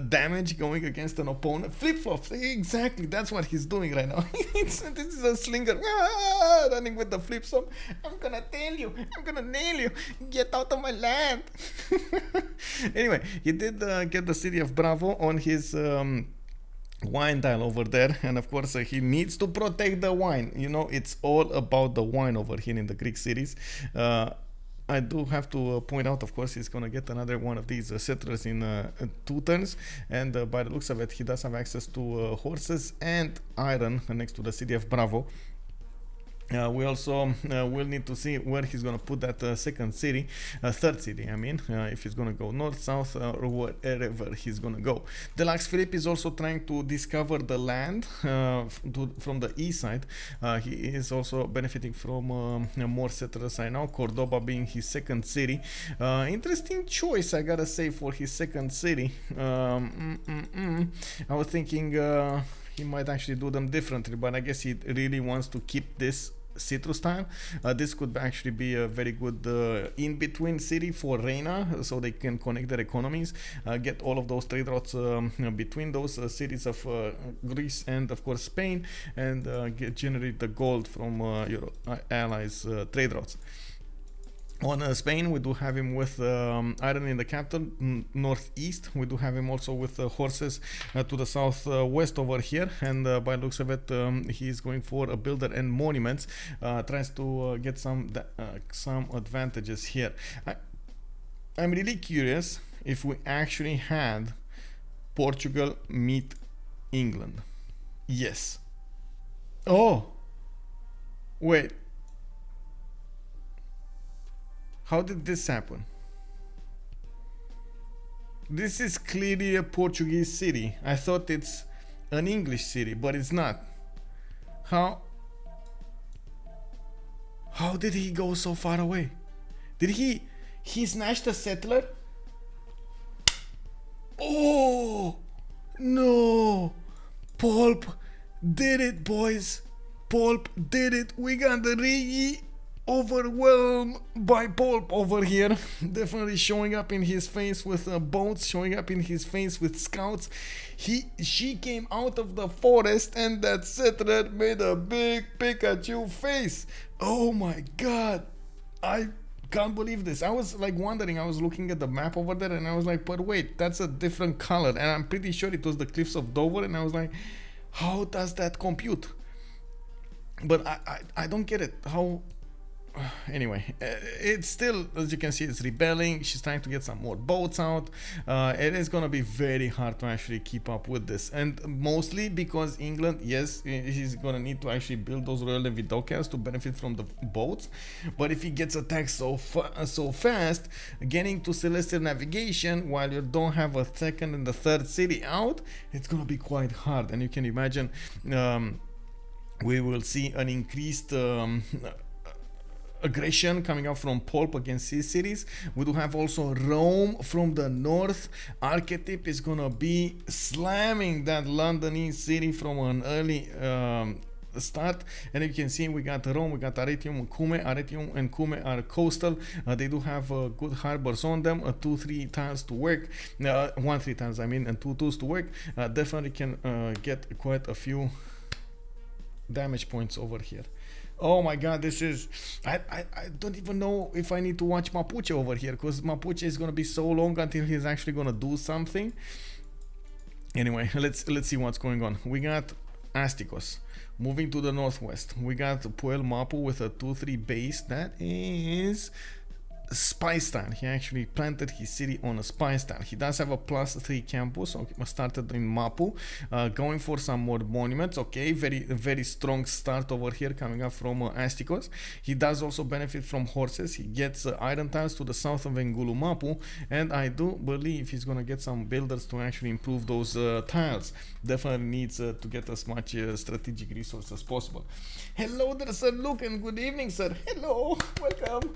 S1: damage going against an opponent. Flip flops, exactly. That's what he's doing right now. This is a slinger running with the flip flop. I'm gonna tell you. I'm gonna nail you. Get out of my land. Anyway, he did get the city of Bravo on his wine tile over there, and of course he needs to protect the wine. You know, it's all about the wine over here in the Greek cities. I do have to point out, of course, he's gonna get another one of these settlers in 2 turns, and by the looks of it, he does have access to horses and iron next to the city of Bravo. We also will need to see where he's going to put that second city, third city, I mean, if he's going to go north, south, or wherever he's going to go. Deluxephilippe is also trying to discover the land from the east side. He is also benefiting from more settlers right now, Cordoba being his second city. Interesting choice, I gotta say, for his second city. I was thinking he might actually do them differently, but I guess he really wants to keep this citrus tile. This could actually be a very good in-between city for Reina, so they can connect their economies, get all of those trade routes between those cities of Greece and of course Spain, and generate the gold from your allies' trade routes. On Spain, we do have him with iron in the capital, northeast. We do have him also with horses to the southwest over here. And by looks of it, he's going for a builder and monuments. Tries to get some advantages here. I'm really curious if we actually had Portugal meet England. Yes. Oh. Wait. How did this happen? This is clearly a Portuguese city. I thought it's an English city, but it's not. How did he go so far away? Did he snatched a settler? Oh no! Poolp did it, boys. Poolp did it. We got the Riggy overwhelmed by Poolp over here. Definitely showing up in his face with boats, showing up in his face with scouts. She came out of the forest and that settler made a big Pikachu face. Oh my god, I can't believe this. I was like wondering, I was looking at the map over there and I was like, but wait, that's a different color, and I'm pretty sure it was the cliffs of Dover, and I was like, how does that compute? But I don't get it. How? Anyway, it's still, as you can see, it's rebelling. She's trying to get some more boats out. It is gonna be very hard to actually keep up with this, and mostly because England, yes, he's gonna need to actually build those Royal Navy dockyards to benefit from the boats, but if he gets attacked so fast, getting to celestial navigation while you don't have a second and the third city out, it's gonna be quite hard. And you can imagine we will see an increased aggression coming out from Poolp against his cities. We do have also Rome from the north. Arketip is gonna be slamming that Londonese city from an early start, and you can see we got Rome, we got Arretium and Cume. Arretium and Cume are coastal. They do have good harbors on them, 2-3 tiles to work, 1-3 tiles I mean, and 2-2s to work. Definitely can get quite a few damage points over here. Oh my god, this is... I don't even know if I need to watch Mapuche over here, because Mapuche is going to be so long until he's actually going to do something. Anyway, let's see what's going on. We got Astikos moving to the northwest. We got Puel Mapu with a 2-3 base. That is spy style. He actually planted his city on a spy style. He does have a +3 campus, so he started in Mapu, going for some more monuments. Okay, very strong start over here coming up from Astikos. He does also benefit from horses. He gets iron tiles to the south of Engulu Mapu, and I do believe he's gonna get some builders to actually improve those tiles. Definitely needs to get as much strategic resource as possible. Hello there, Sir Luke, and good evening, sir. Hello, welcome.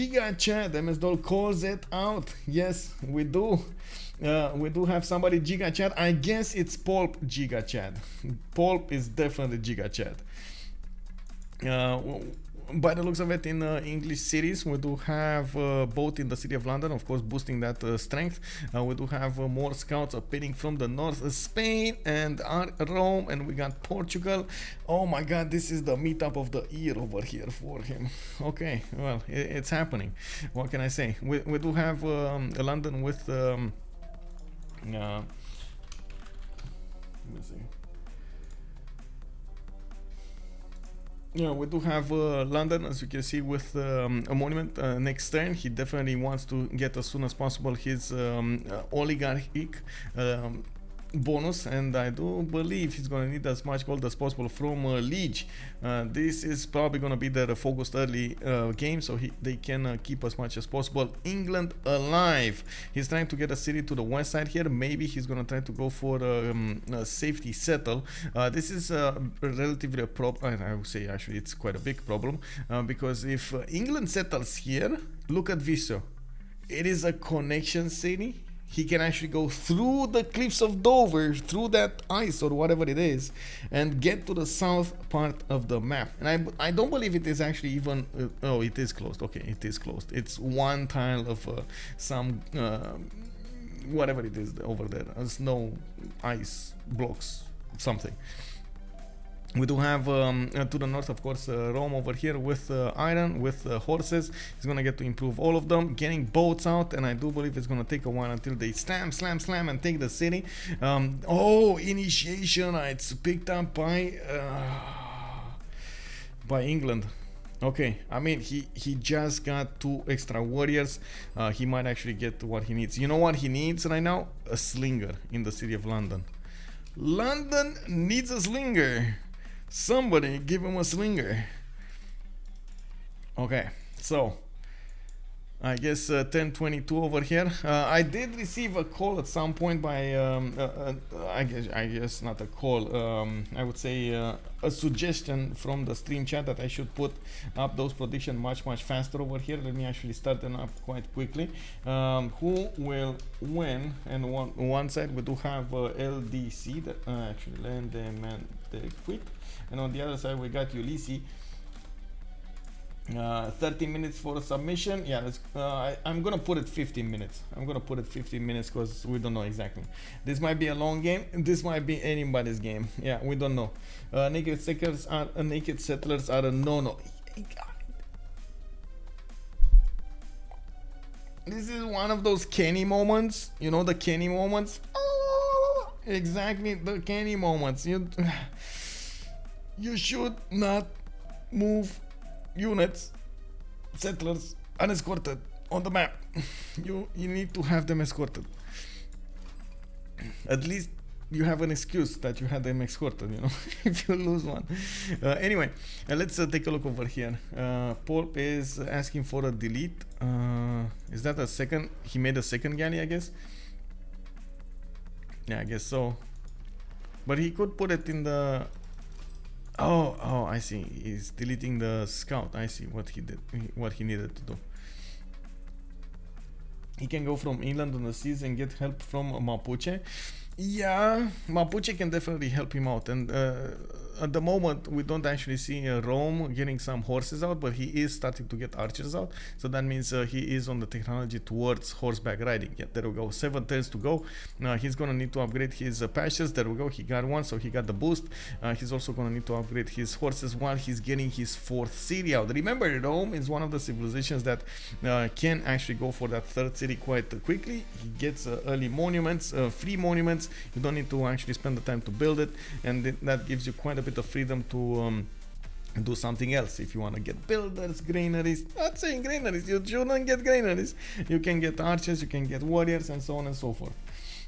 S1: Giga Chad, MS calls it out. Yes, we do. We do have somebody Giga Chad. I guess it's Poolp Giga Chad. Poolp is definitely Giga Chad. By the looks of it, in English cities, we do have both in the city of London, of course, boosting that strength. We do have more scouts appearing from the north, Spain and Rome, and we got Portugal. Oh my God, this is the meetup of the year over here for him. Okay, well, it's happening. What can I say? We do have London with. Let me see. Yeah, we do have London, as you can see, with a monument next turn. He definitely wants to get as soon as possible his oligarchic bonus, and I do believe he's going to need as much gold as possible from Lege. This is probably going to be their focused early game, so they can keep as much as possible England alive. He's trying to get a city to the west side here. Maybe he's going to try to go for a safety settle. This is relatively a problem. I would say actually it's quite a big problem, because if England settles here, look at Viso. It is a connection city. He can actually go through the cliffs of Dover, through that ice or whatever it is, and get to the south part of the map. And I don't believe it is actually even... oh, it is closed. Okay, it is closed. It's one tile of some... whatever it is over there. Snow, ice, blocks, something. We do have to the north, of course, Rome over here with iron, with horses. He's gonna get to improve all of them, getting boats out, and I do believe it's gonna take a while until they slam and take the city. Oh, initiation! It's picked up by England. Okay, I mean he just got 2 extra warriors. He might actually get what he needs. You know what he needs right now? A slinger in the city of London. London needs a slinger. Somebody give him a slinger. Okay, so I guess 1022 over here. I did receive a call at some point by I guess not a call. I would say a suggestion from the stream chat that I should put up those predictions much faster over here. Let me actually start them up quite quickly. Who will win? And on one side we do have LDC, that actually Lendemain de Cuite, and on the other side we got Ulysse. 30 minutes for a submission. Yeah, I'm gonna put it 15 minutes. I'm gonna put it 15 minutes because we don't know exactly. This might be a long game. This might be anybody's game. Yeah, we don't know. Naked settlers are a no-no. This is one of those Kenny moments. You know the Kenny moments? Oh, exactly, the Kenny moments. You should not move units, settlers, unescorted on the map. You need to have them escorted. At least you have an excuse that you had them escorted, you know, if you lose one. Anyway, let's take a look over here. Poolp is asking for a delete. Is that a second? He made a second galley, I guess. Yeah, I guess so. But he could put it in the... Oh, I see. He's deleting the scout. I see what he did, what he needed to do. He can go from England on the seas and get help from Mapuche. Yeah, Mapuche can definitely help him out. And at the moment, we don't actually see Rome getting some horses out, but he is starting to get archers out. So that means he is on the technology towards horseback riding. Yeah, there we go. 7 turns to go. He's going to need to upgrade his pastures. There we go. He got one, so he got the boost. He's also going to need to upgrade his horses while he's getting his 4th city out. Remember, Rome is one of the civilizations that can actually go for that 3rd city quite quickly. He gets early monuments, free monuments. You don't need to actually spend the time to build it, and that gives you quite a bit of freedom to do something else. If you want to get builders, granaries, not saying granaries, you shouldn't get granaries. You can get archers, you can get warriors, and so on and so forth.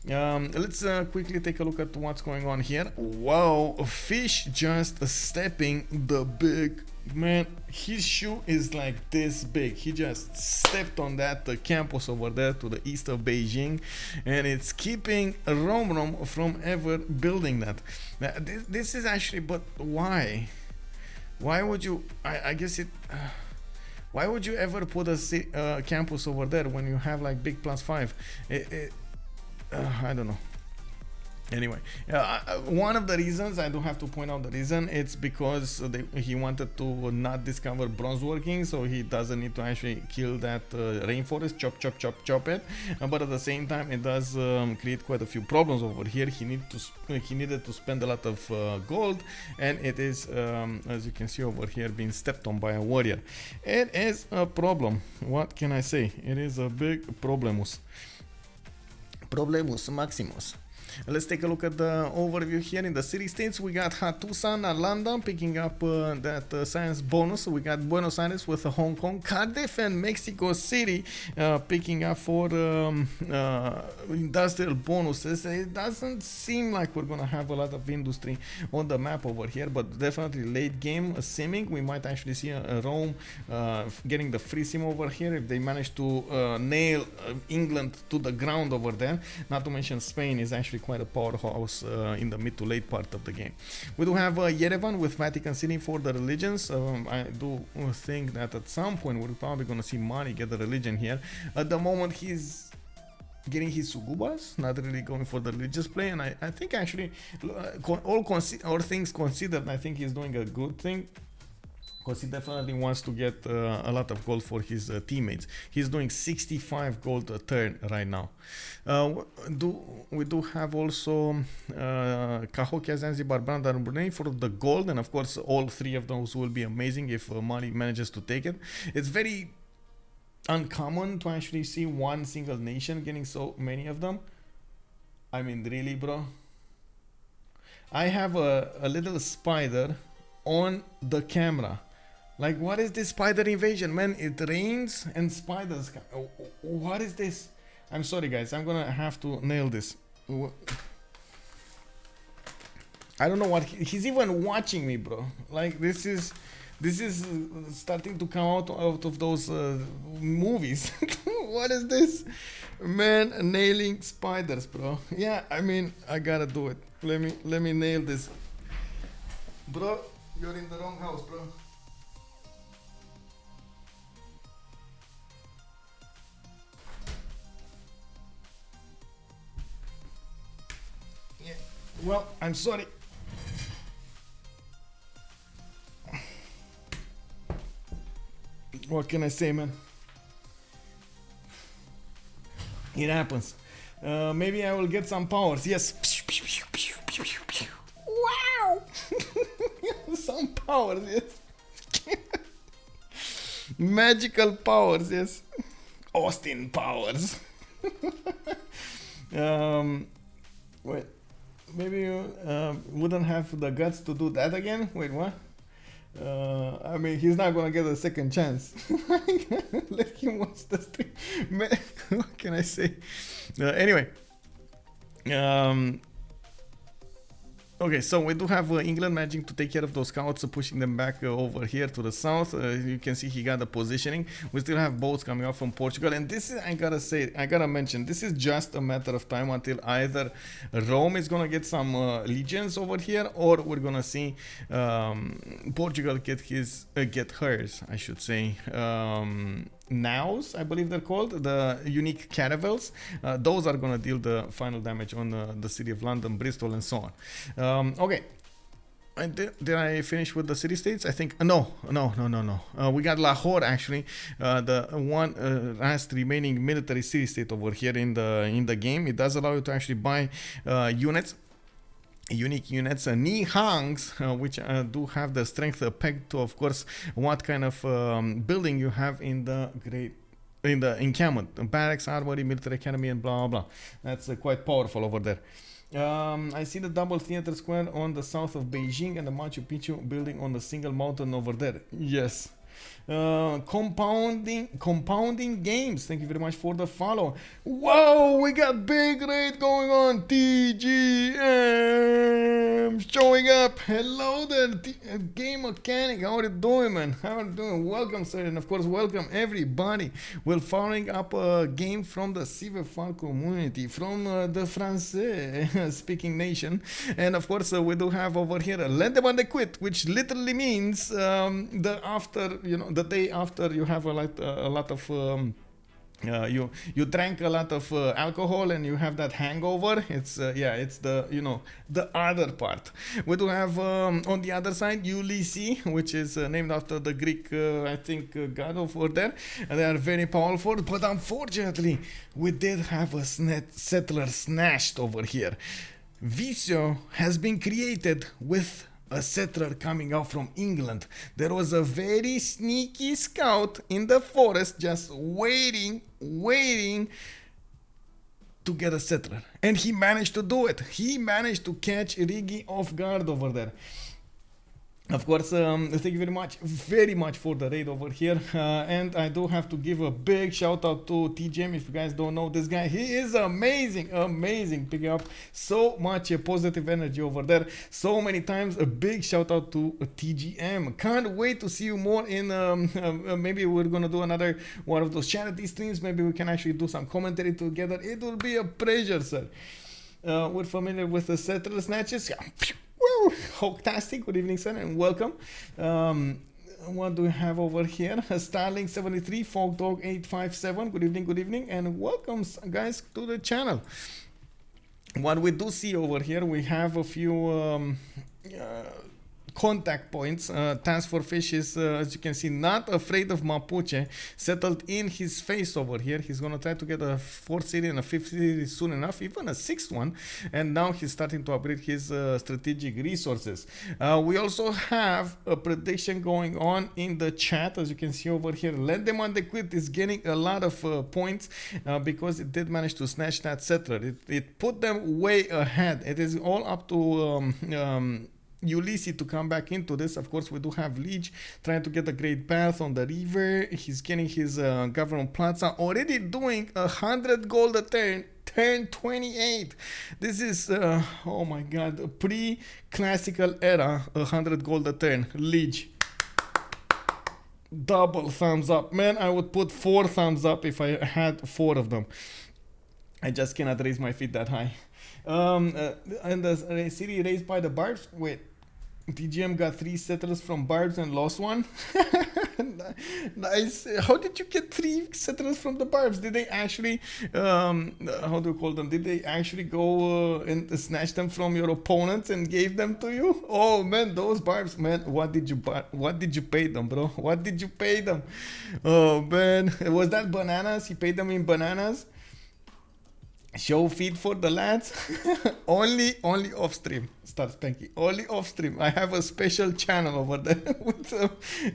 S1: Let's quickly take a look at what's going on here. Wow, fish just stepping the big man. His shoe is like this big. He just stepped on that campus over there to the east of Beijing, and it's keeping Romrom from ever building that. Now, this is actually, but why would you, I guess it why would you ever put a campus over there when you have like big +5? I don't know. Anyway, one of the reasons, I do have to point out the reason, it's because he wanted to not discover bronze working, so he doesn't need to actually kill that rainforest, chop it. But at the same time, it does create quite a few problems over here. He needed to spend a lot of gold, and it is, as you can see over here, being stepped on by a warrior. It is a problem. What can I say? It is a big problemus maximus. Let's take a look at the overview here. In the city states, we got Hattusa and London picking up that science bonus. We got Buenos Aires with Hong Kong, Cardiff and Mexico City picking up for industrial bonuses. It doesn't seem like we're gonna have a lot of industry on the map over here, but definitely late game simming. We might actually see Rome getting the free sim over here if they manage to nail England to the ground over there. Not to mention Spain is actually quite a powerhouse in the mid to late part of the game. We do have Yerevan with Vatican City for the religions. I do think that at some point we're probably going to see Mali get the religion here. At the moment he's getting his sugubas, not really going for the religious play, and I think actually all things considered, I think he's doing a good thing, because he definitely wants to get a lot of gold for his teammates. He's doing 65 gold a turn right now. We do have also Cahokia, Zanzibar, Branda and Brunei for the gold, and of course all three of those will be amazing if Mali manages to take it. It's very uncommon to actually see one single nation getting so many of them. I mean, really, bro. I have a little spider on the camera. Like, what is this spider invasion, man? It rains and spiders come. What is this? I'm sorry, guys. I'm gonna have to nail this. I don't know what he's even watching me, bro. Like, this is starting to come out of those movies. What is this, man? Nailing spiders, bro. Yeah, I mean, I gotta do it. Let me nail this, bro. You're in the wrong house, bro. Yeah. Well, I'm sorry. What can I say, man? It happens. Maybe I will get some powers. Yes. Wow. Some powers, yes. Magical powers, yes. Austin powers. Wait. Maybe you wouldn't have the guts to do that again? Wait, what? I mean, he's not gonna get a second chance. Let him watch the stream. What can I say? Anyway. Okay, so we do have England managing to take care of those scouts, pushing them back over here to the south. You can see he got the positioning. We still have boats coming up from Portugal, and this is, I gotta mention, this is just a matter of time until either Rome is gonna get some legions over here, or we're gonna see Portugal get hers, I should say. Nows, I believe they're called, the unique caravels. Those are gonna deal the final damage on the city of London, Bristol, and so on. Okay, did I finish with the city states? I think no. We got Lahore, actually, the one last remaining military city state over here in the game. It does allow you to actually buy units. Unique units, Nihangs, which do have the strength pegged to, of course, what kind of building you have in the encampment, barracks, armory, military academy, and blah blah blah. That's quite powerful over there. I see the double theater square on the south of Beijing and the Machu Picchu building on the single mountain over there. Yes. Compounding games, thank you very much for the follow. Whoa, we got big raid going on. TGM showing up. Hello there, Game Mechanic. How are you doing, man? How are you doing? Welcome, sir, and of course welcome everybody. We're following up a game from the CivFR community, from the Francais speaking nation, and of course we do have over here Lendemain de Cuite, which literally means the day after you have a lot of You drank a lot of alcohol and you have that hangover. It's it's the the other part. We do have on the other side Ulysse, which is named after the Greek I think god over there, and they are very powerful, but unfortunately we did have a settler snatched over here. Visio has been created with a settler coming out from England. There was a very sneaky scout in the forest just waiting to get a settler. And he managed to do it. He managed to catch Riggy off guard over there. Of course, thank you very much for the raid over here. And I do have to give a big shout out to TGM. If you guys don't know this guy, he is amazing, picking up so much positive energy over there so many times. A big shout out to TGM. Can't wait to see you more in maybe we're gonna do another one of those charity streams. Maybe we can actually do some commentary together. It will be a pleasure, sir. We're familiar with the settler snatches. Yeah. Woo! Fantastic. Good evening, sir, and welcome. What do we have over here? Starling 73, Folk Dog 857. Good evening, and welcome, guys, to the channel. What we do see over here, we have a few contact points. TaskForceFish is, as you can see, not afraid of Mapuche, settled in his face over here. He's gonna try to get a 4th city and a 5th city soon enough, even a 6th one, and now he's starting to upgrade his strategic resources. We also have a prediction going on in the chat, as you can see over here. Lendemain de Cuite is getting a lot of points because it did manage to snatch that settler. It put them way ahead. It is all up to Ulysse to come back into this. Of course, we do have Lege trying to get a great path on the river. He's getting his government plaza, already doing 100 gold a turn. Turn 28. This is oh my god, pre-classical era, 100 gold a turn. Lege, double thumbs up, man. I would put 4 thumbs up if I had 4 of them. I just cannot raise my feet that high. And the city raised by the barbs. Wait, TGM got 3 settlers from barbs and lost 1. Nice. How did you get 3 settlers from the barbs? Did they actually how do you call them? Did they actually go and snatch them from your opponents and gave them to you? Oh man, those barbs, man. What did you pay them, bro? What did you pay them? Oh man, was that bananas? You paid them in bananas? Show feed for the lads. only off stream. Start Spanky. Only off stream. I have a special channel over there.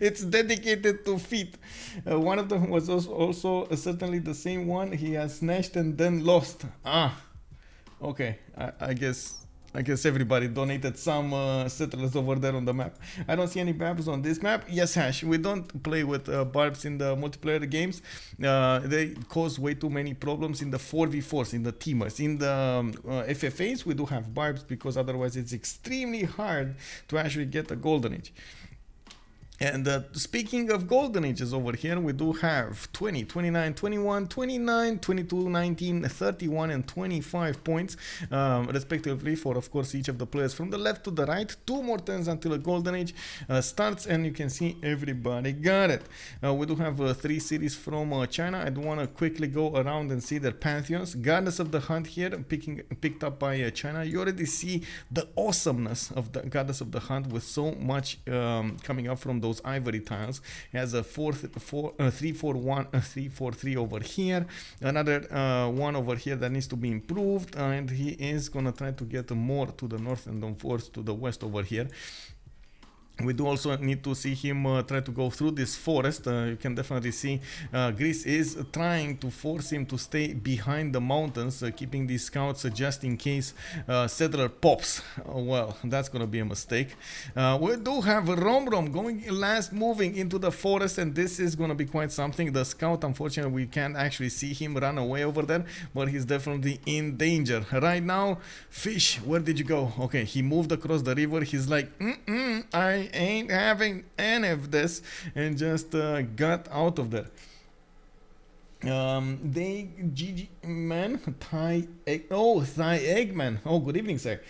S1: It's dedicated to feet. One of them was also certainly the same one. He has snatched and then lost. Okay. I guess everybody donated some settlers over there on the map. I don't see any barbs on this map. Yes, Hash, we don't play with barbs in the multiplayer games. They cause way too many problems in the 4v4s, in the teamers. In the FFAs, we do have barbs because otherwise it's extremely hard to actually get a golden age. And speaking of golden ages over here, we do have 20, 29, 21, 29, 22, 19, 31 and 25 points respectively for, of course, each of the players from the left to the right. 2 more turns until a golden age starts, and you can see everybody got it. We do have 3 cities from China. I do want to quickly go around and see their pantheons. Goddess of the Hunt here, picked up by China. You already see the awesomeness of the Goddess of the Hunt with so much coming up from those ivory tiles. He has a 341 343 over here, another one over here that needs to be improved, and he is gonna try to get more to the north and of course to the west over here. We do also need to see him try to go through this forest. You can definitely see Greece is trying to force him to stay behind the mountains, keeping these scouts just in case settler pops. Well, that's gonna be a mistake. We do have Romrom going last, moving into the forest, and this is gonna be quite something. The scout, unfortunately, we can't actually see him run away over there, but he's definitely in danger right now. Fish, where did you go? Okay, he moved across the river. He's like, I ain't having any of this, and just got out of there. They GG man, Thai Eggman. Oh, good evening, sir.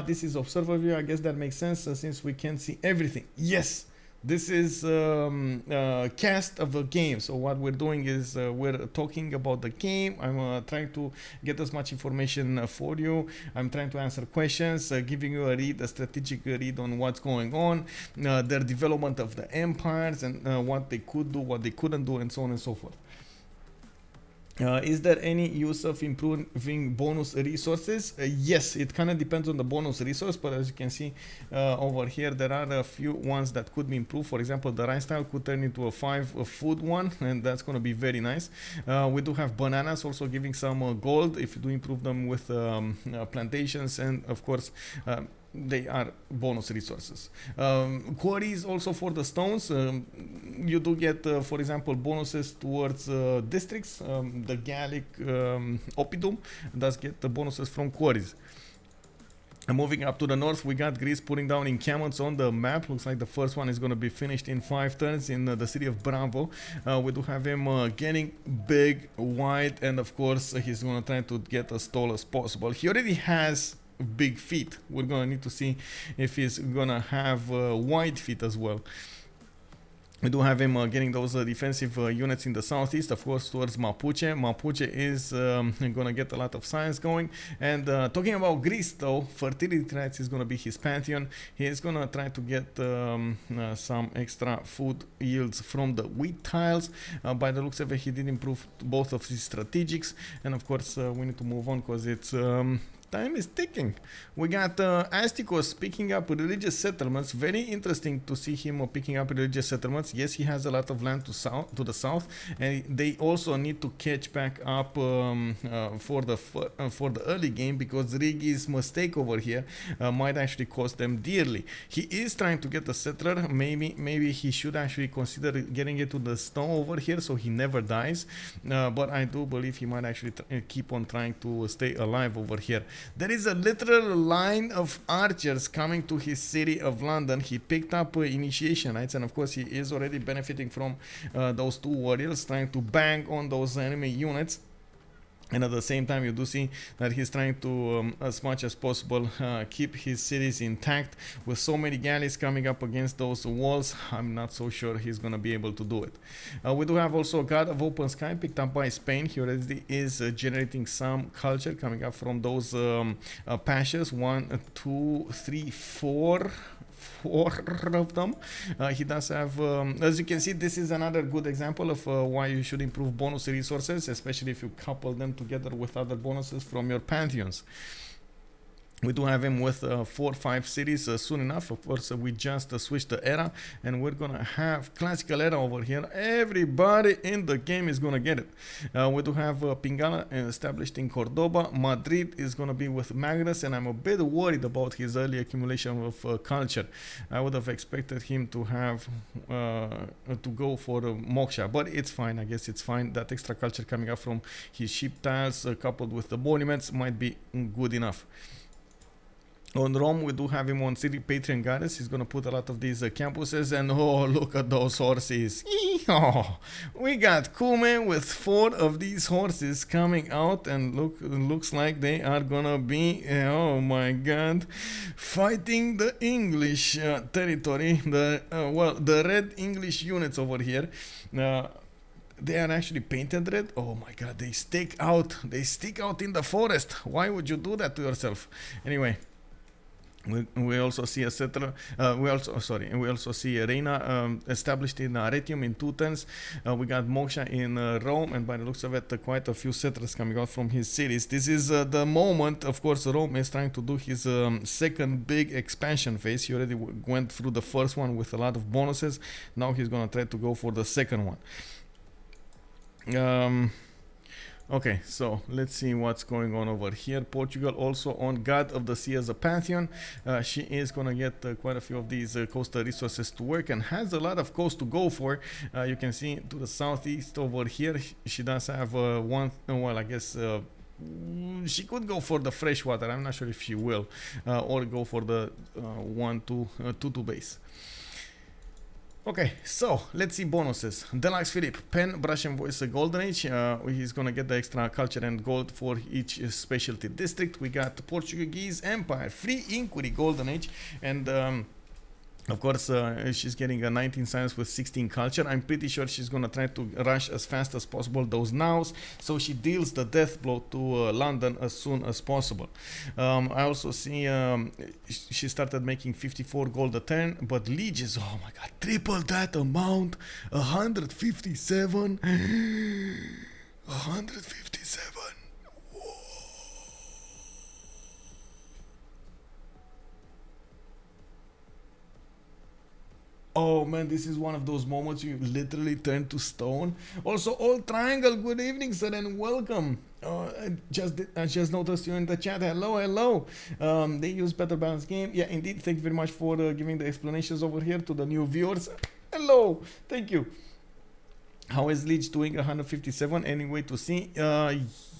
S1: This is observer view. I guess that makes sense since we can see everything. Yes, This is cast of the game. So what we're doing is we're talking about the game. I'm trying to get as much information for you. I'm trying to answer questions, giving you a strategic read on what's going on, their development of the empires, and what they could do, what they couldn't do, and so on and so forth. Is there any use of improving bonus resources? Yes, it kind of depends on the bonus resource, but as you can see over here, there are a few ones that could be improved. For example, the rice tile could turn into a 5 food one, and that's going to be very nice. We do have bananas also giving some gold if you do improve them with plantations, and of course they are bonus resources. Quarries also for the stones. You do get, for example, bonuses towards districts. The Gallic Oppidum does get the bonuses from quarries. Moving up to the north, we got Greece putting down encampments on the map. Looks like the first one is going to be finished in 5 turns in the city of Bravo. We do have him getting big, wide, and of course he's going to try to get as tall as possible. He already has big feet. We're gonna need to see if he's gonna have wide feet as well. We do have him getting those defensive units in the southeast, of course, towards Mapuche. Mapuche is gonna get a lot of science going. And talking about Greece, though, fertility rates is gonna be his pantheon. He is gonna try to get some extra food yields from the wheat tiles. By the looks of it, he did improve both of his strategics, and of course, we need to move on because it's time is ticking. We got Astikos picking up religious settlements. Very interesting to see him picking up religious settlements. Yes, he has a lot of land to the south, and they also need to catch back up for the early game, because Riggy's mistake over here might actually cost them dearly. He is trying to get a settler. Maybe he should actually consider getting it to the snow over here so he never dies. But I do believe he might actually keep on trying to stay alive over here. There is a literal line of archers coming to his city of London. He picked up initiation rights, and of course he is already benefiting from those 2 warriors trying to bang on those enemy units. And at the same time, you do see that he's trying to, as much as possible, keep his cities intact. With so many galleys coming up against those walls, I'm not so sure he's going to be able to do it. We do have also God of Open Sky picked up by Spain. He already is generating some culture coming up from those pashas. 1, 2, 3, 4 of them. He does have, as you can see, this is another good example of why you should improve bonus resources, especially if you couple them together with other bonuses from your pantheons. We do have him with 4-5 cities soon enough. Of course, we just switched the era, and we're gonna have classical era over here. Everybody in the game is gonna get it. We do have Pingala established in Cordoba. Madrid is gonna be with Magnus, and I'm a bit worried about his early accumulation of culture. I would have expected him to have to go for Moksha, but it's fine. I guess it's fine. That extra culture coming up from his ship tiles coupled with the monuments might be good enough. On Rome, we do have him on City Patron Goddess. He's going to put a lot of these campuses, and oh, look at those horses. Oh, we got Kume with 4 of these horses coming out, and looks like they are going to be, oh my god, fighting the English territory, the red English units over here. They are actually painted red. Oh my god, they stick out in the forest. Why would you do that to yourself? Anyway, we also see a settler. We also see a Reina established in Arretium in 2 turns. We got Moksha in Rome, and by the looks of it, quite a few settlers coming out from his cities. This is the moment. Of course, Rome is trying to do his second big expansion phase. He already went through the first one with a lot of bonuses. Now he's gonna try to go for the second one. Okay, so let's see what's going on over here. Portugal also on God of the Sea as a pantheon. She is going to get quite a few of these coastal resources to work, and has a lot of coast to go for. You can see to the southeast over here, she does have one, well, I guess she could go for the freshwater. I'm not sure if she will, or go for the 1-2 base. Okay, so let's see bonuses. Deluxephilippe, pen, brush and voice, golden age. He's gonna get the extra culture and gold for each specialty district. We got Portuguese Empire, free inquiry, golden age, and Of course, she's getting a 19 science with 16 culture. I'm pretty sure she's gonna try to rush as fast as possible those nows, so she deals the death blow to London as soon as possible. I also see she started making 54 gold a turn, but Lege is, oh my god, triple that amount, 157, 157. Oh man, this is one of those moments you literally turn to stone. Also, Old Triangle, good evening, sir, and welcome. I just noticed you in the chat. Hello, hello. They use better balanced game. Yeah, indeed. Thank you very much for giving the explanations over here to the new viewers. Hello, thank you. How is Lege doing? 157. Anyway, to see.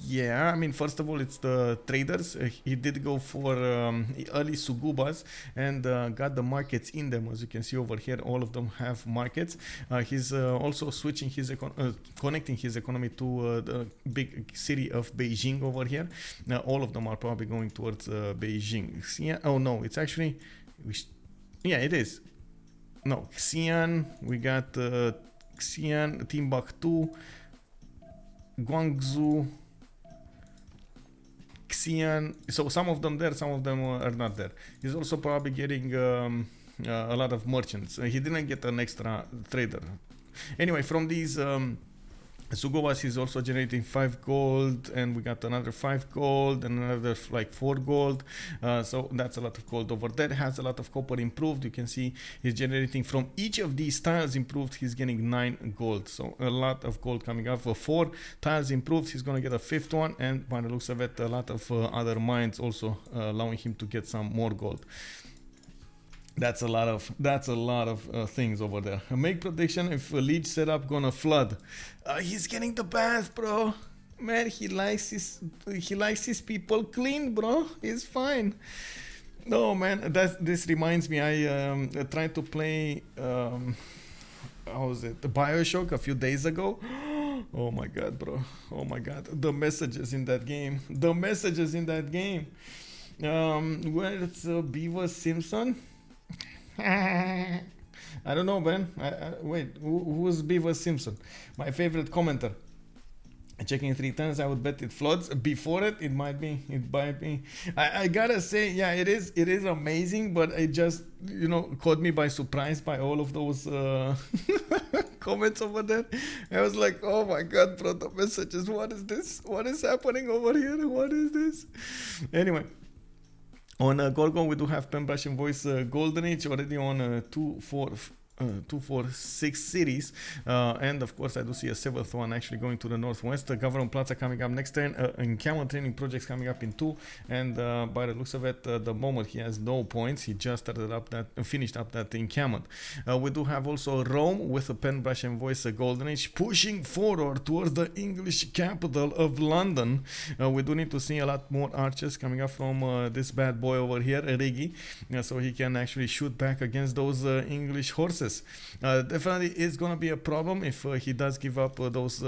S1: Yeah, I mean, first of all, it's the traders. He did go for early sugubas and got the markets in them. As you can see over here, all of them have markets. He's also switching his connecting his economy to the big city of Beijing over here. Now, all of them are probably going towards Beijing. Yeah. Oh no, it's actually, yeah, it is. No, Xi'an. We got. Xi'an, Timbuktu, Guangzhou, Xi'an. So some of them there, some of them are not there. He's also probably getting a lot of merchants. He didn't get an extra trader. Anyway, from these Sugubas, he's also generating 5 gold, and we got another 5 gold and another like 4 gold. So that's a lot of gold over there. Has a lot of copper improved. You can see he's generating from each of these tiles improved. He's getting 9 gold. So a lot of gold coming out. For 4 tiles improved, he's gonna get a 5th one, and by the looks of it, a lot of other mines also allowing him to get some more gold. That's a lot of things over there. Make prediction if Lege setup gonna flood. He's getting the bath, bro. Man, he likes his people clean, bro. He's fine. No, man, this reminds me. I tried to play how was it? BioShock a few days ago. Oh my god, bro. Oh my god. The messages in that game. The messages in that game. Where's Beaver Simpson? I don't know, man. Wait, who's Beaver Simpson? My favorite commenter. Checking 3 times, I would bet it floods. Before it might be. It might be. I gotta say, yeah, it is amazing, but it just, you know, caught me by surprise by all of those comments over there. I was like, oh my god, bro, the messages. What is this? What is happening over here? What is this? Anyway. On Gorgo, we do have Pen Brush and Voice Golden Age already on 246 cities, and of course I do see a 7th one actually going to the northwest. Government Plaza coming up next turn, encampment training projects coming up in 2, and by the looks of it, the moment he has no points, he just started up that finished up that encampment. We do have also Rome with a Pen Brush and Voice Golden Age pushing forward towards the English capital of London. We do need to see a lot more archers coming up from this bad boy over here, Riggy, so he can actually shoot back against those English horses. Definitely is going to be a problem if he does give up those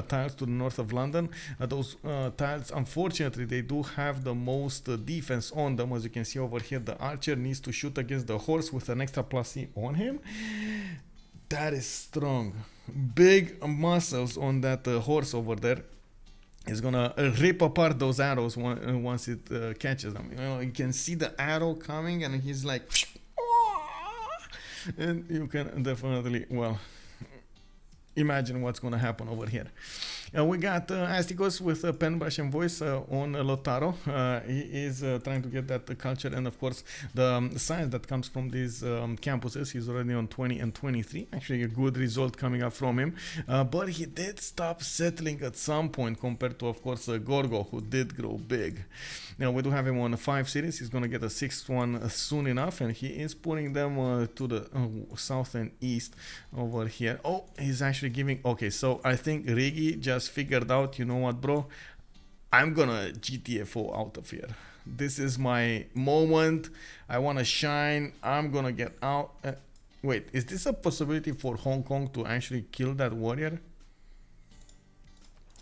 S1: tiles to the north of London. Those tiles, unfortunately, they do have the most defense on them. As you can see over here, the archer needs to shoot against the horse with an extra +C on him. That is strong. Big muscles on that horse over there. Is gonna rip apart those arrows once it catches them. You know, you can see the arrow coming, and he's like, and you can definitely, well, imagine what's gonna happen over here. We got Astikos with Pen Brush and Voice on Lotaro. He is trying to get that culture, and of course the science that comes from these campuses. He's already on 20 and 23. Actually a good result coming up from him, but he did stop settling at some point compared to, of course, Gorgo, who did grow big. Now we do have him on 5 cities. He's gonna get a 6th one soon enough, and he is putting them to the south and east over here. Oh, he's actually giving, okay, so I think Riggy just figured out, you know what, bro, I'm gonna GTFO out of here. This is my moment. I want to shine. I'm gonna get out. Wait, is this a possibility for Hong Kong to actually kill that warrior?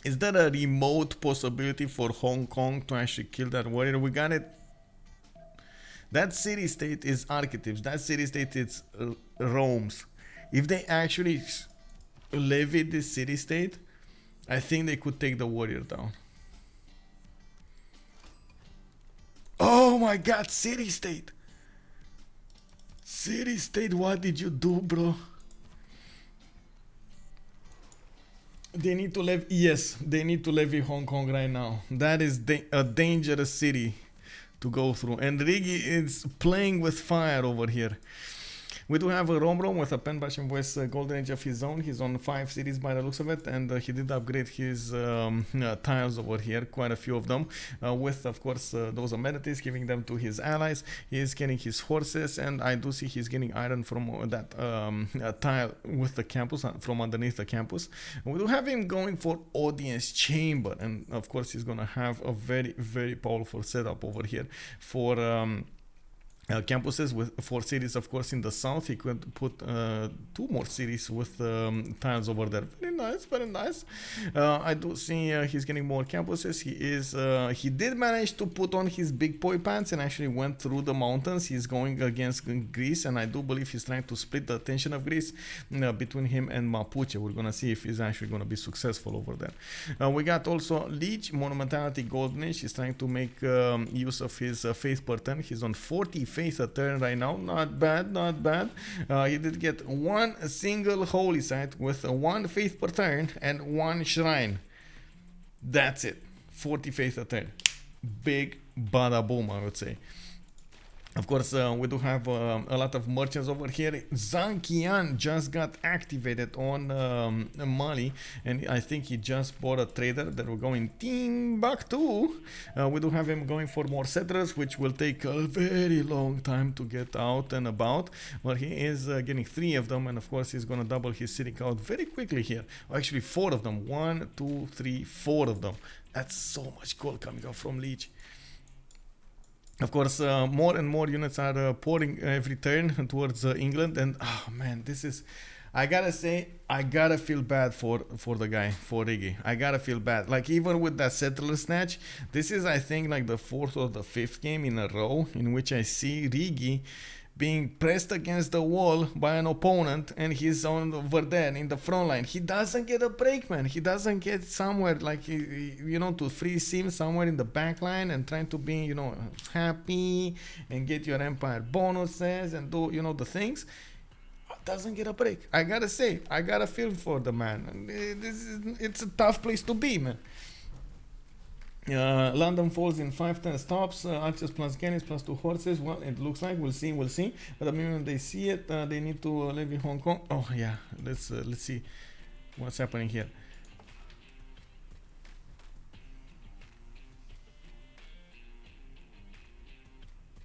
S1: Is that a remote possibility for Hong Kong to actually kill that warrior? We got it. That city state is Arketips. That city state is Rome's. If they actually levy this city state, I think they could take the warrior down. Oh my god, city state! City state, what did you do, bro? They need to levy, yes, they need to levy Hong Kong right now. That is a dangerous city to go through. And Riggy is playing with fire over here. We do have a Romrom with a pen bash and voice golden age of his own. He's on 5 cities by the looks of it, and he did upgrade his tiles over here, quite a few of them, with of course those amenities, giving them to his allies. He is getting his horses, and I do see he's getting iron from that tile with the campus, from underneath the campus. We do have him going for audience chamber, and of course he's gonna have a very, very powerful setup over here for campuses with 4 cities, of course, in the south. He could put 2 more cities with tiles over there. Very nice, very nice. I do see he's getting more campuses. He did manage to put on his big boy pants and actually went through the mountains. He's going against Greece, and I do believe he's trying to split the attention of Greece between him and Mapuche. We're gonna see if he's actually gonna be successful over there. We got also Lege, Monumentality Golden Age. He's trying to make use of his faith per turn. He's on 40 faith a turn right now. Not bad, not bad. He did get 1 single holy site with 1 faith per turn and 1 shrine. That's it. 40 faith a turn. Big bada boom, I would say. Of course, we do have a lot of merchants over here. Zankian just got activated on Mali, and I think he just bought a trader that will go in Timbuktu. We do have him going for more settlers, which will take a very long time to get out and about, but he is getting 3 of them, and of course he's going to double his city count very quickly here. Actually 4 of them. 1, 2, 3, 4 of them. That's so much gold coming out from Lege. Of course, more and more units are pouring every turn towards England, and oh man, this is, I gotta say, I gotta feel bad for the guy, for Riggy. I gotta feel bad. Like, even with that settler snatch, this is, I think, like the 4th or the 5th game in a row in which I see Riggy being pressed against the wall by an opponent, and he's on over there in the front line. He doesn't get a break, man. He doesn't get somewhere, like, you know, to freeze him somewhere in the back line and trying to be, you know, happy and get your empire bonuses and do, you know, the things. Doesn't get a break. I gotta say, I gotta feel for the man. It's a tough place to be, man. London falls in 5-10 stops, archers plus cannons plus 2 horses. Well, it looks like, we'll see. But the moment they see it, they need to levy Hong Kong. Oh yeah, let's see what's happening here.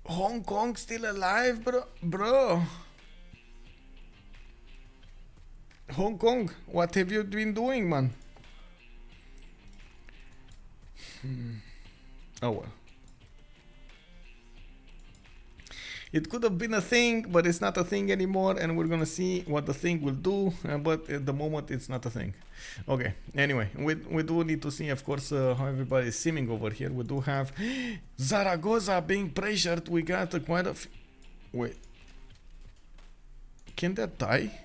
S1: Hong Kong still alive, bro. Hong Kong, what have you been doing, man? Oh well. It could have been a thing, but it's not a thing anymore, and we're gonna see what the thing will do, but at the moment it's not a thing. Okay, anyway, we do need to see, of course, how everybody is simming over here. We do have Zaragoza being pressured. We got quite a wait, can that die?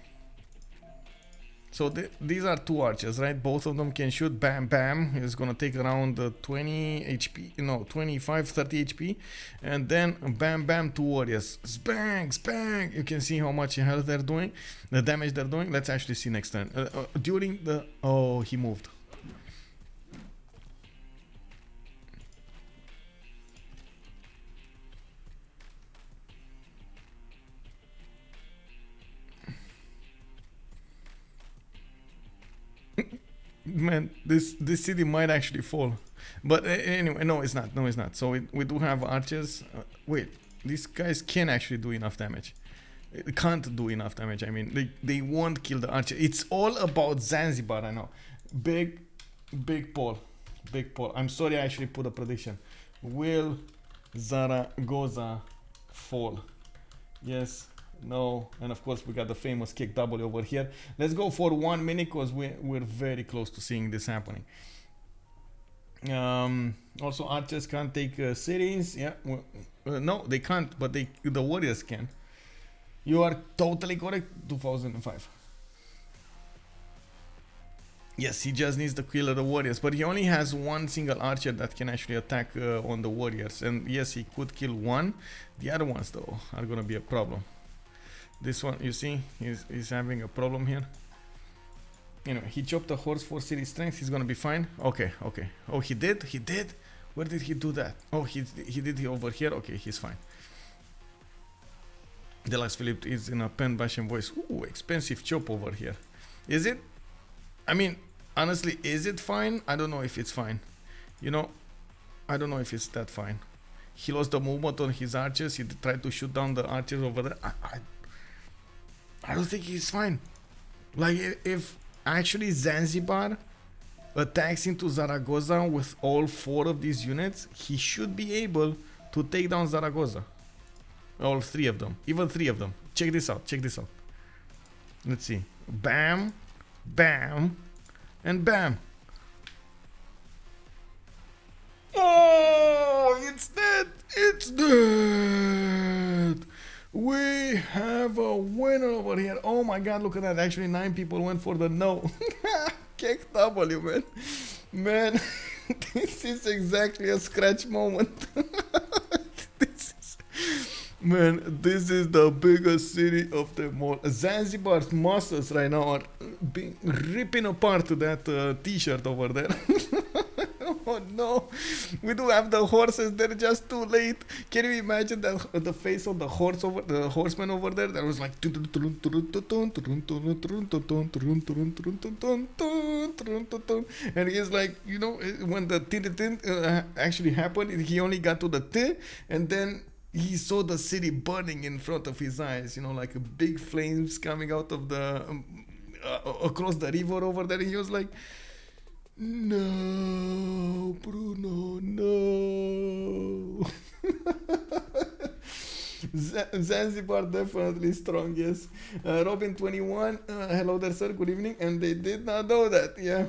S1: So these are 2 archers, right? Both of them can shoot. Bam, bam. It's gonna take around 20 HP, no, 25, 30 HP, and then bam, bam, 2 warriors. Spang, spang. You can see how much health they're doing, the damage they're doing. Let's actually see next turn. During the, oh, he moved. Man, this city might actually fall, but anyway, no, it's not. So we do have archers. Wait, these guys can actually do enough damage. They can't do enough damage. I mean, they won't kill the archer. It's all about Zanzibar. I know. Big Paul. I'm sorry, I actually put a prediction. Will Zaragoza fall? Yes. No, and of course we got the famous kick W over here. Let's go for 1 minute because we're very close to seeing this happening. Also, archers can't take cities. Yeah, No, they can't, but the warriors can. You are totally correct. 2005. Yes, he just needs to kill the warriors, but he only has one single archer that can actually attack on the warriors. And yes, he could kill one. The other ones, though, are gonna be a problem. This one, you see, he's having a problem here. Anyway, he chopped a horse for city strength. He's gonna be fine. Okay, okay. Oh, he did? He did? Where did he do that? Oh, he did it over here. Okay, he's fine. Deluxephilippe is in a pen bashing voice. Ooh, expensive chop over here. Is it? I mean, honestly, is it fine? I don't know if it's fine. You know, I don't know if it's that fine. He lost the movement on his archers. He tried to shoot down the archers over there. I don't think he's fine. Like, if actually Zanzibar attacks into Zaragoza with all 4 of these units, he should be able to take down Zaragoza. All 3 of them. Even 3 of them. Check this out. Check this out. Let's see. Bam. Bam. And bam. Oh, it's dead. It's dead. We have a winner over here. Oh my god, look at that. Actually, 9 people went for the no. Kick W, man. Man, this is exactly a scratch moment. Man, this is the biggest city of them all. Zanzibar's muscles right now are ripping apart to that t-shirt over there. Oh no, we do have the horses. They're just too late. Can you imagine that the face of the horseman over there? That was like, and he's like, you know, when the tin actually happened, he only got to the tin, and then he saw the city burning in front of his eyes. You know, like big flames coming out of the across the river over there. And he was like, no, Bruno, no. Zanzibar definitely strong, yes. Robin21, hello there, sir, good evening. And they did not know that, yeah.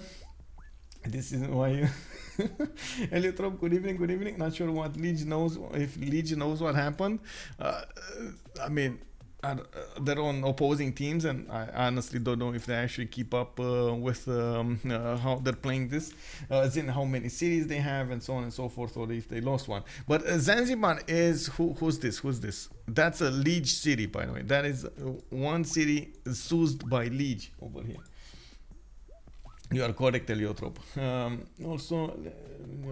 S1: This is why. Eliotrop, good evening, good evening. Not sure what Lege knows, if Lege knows what happened. I mean, they're on opposing teams, and I honestly don't know if they actually keep up with how they're playing this, as in how many cities they have and so on and so forth, or if they lost one. But Zanzibar is, who's this? That's a Lege city, by the way. That is one city soothed by Lege over here. You are correct, Eliotrop. Also,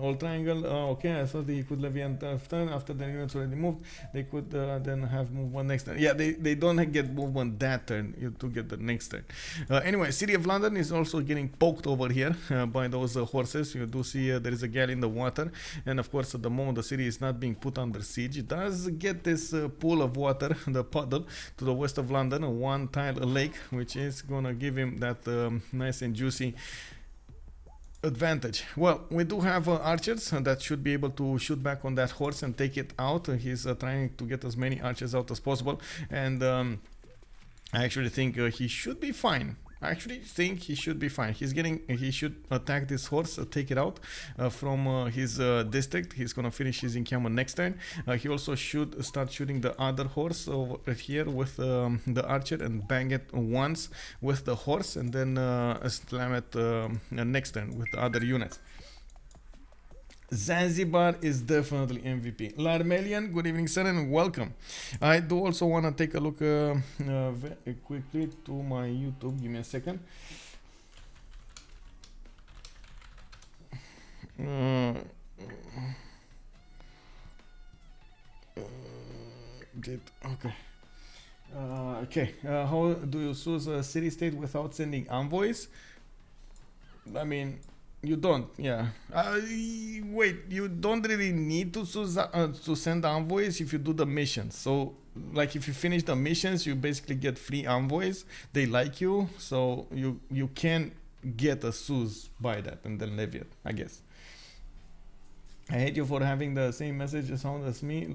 S1: old triangle. Okay, I thought they could levy and turn after the units already moved. They could then have movement next turn. Yeah, they don't get movement that turn. You to get the next turn. Anyway, City of London is also getting poked over here by those horses. You do see there is a galley in the water, and of course, at the moment the city is not being put under siege. It does get this pool of water, the puddle, to the west of London, a one-tile lake, which is gonna give him that nice and juicy advantage. Well, we do have archers that should be able to shoot back on that horse and take it out. He's trying to get as many archers out as possible, and I actually think he should be fine. He should attack this horse, take it out from his district. He's gonna finish his encampment next turn. He also should start shooting the other horse over here with the archer and bang it once with the horse, and then slam it next turn with the other units. Zanzibar is definitely MVP. Larmelian, good evening, sir, and welcome. I do also want to take a look very quickly to my YouTube. Give me a second. Okay. How do you choose a city-state without sending envoys? I mean, you don't, yeah. Wait, you don't really need to send envoys if you do the missions. So, like, if you finish the missions, you basically get free envoys. They like you, so you can get a Suz by that and then levy it, I guess. I hate you for having the same message sound as me.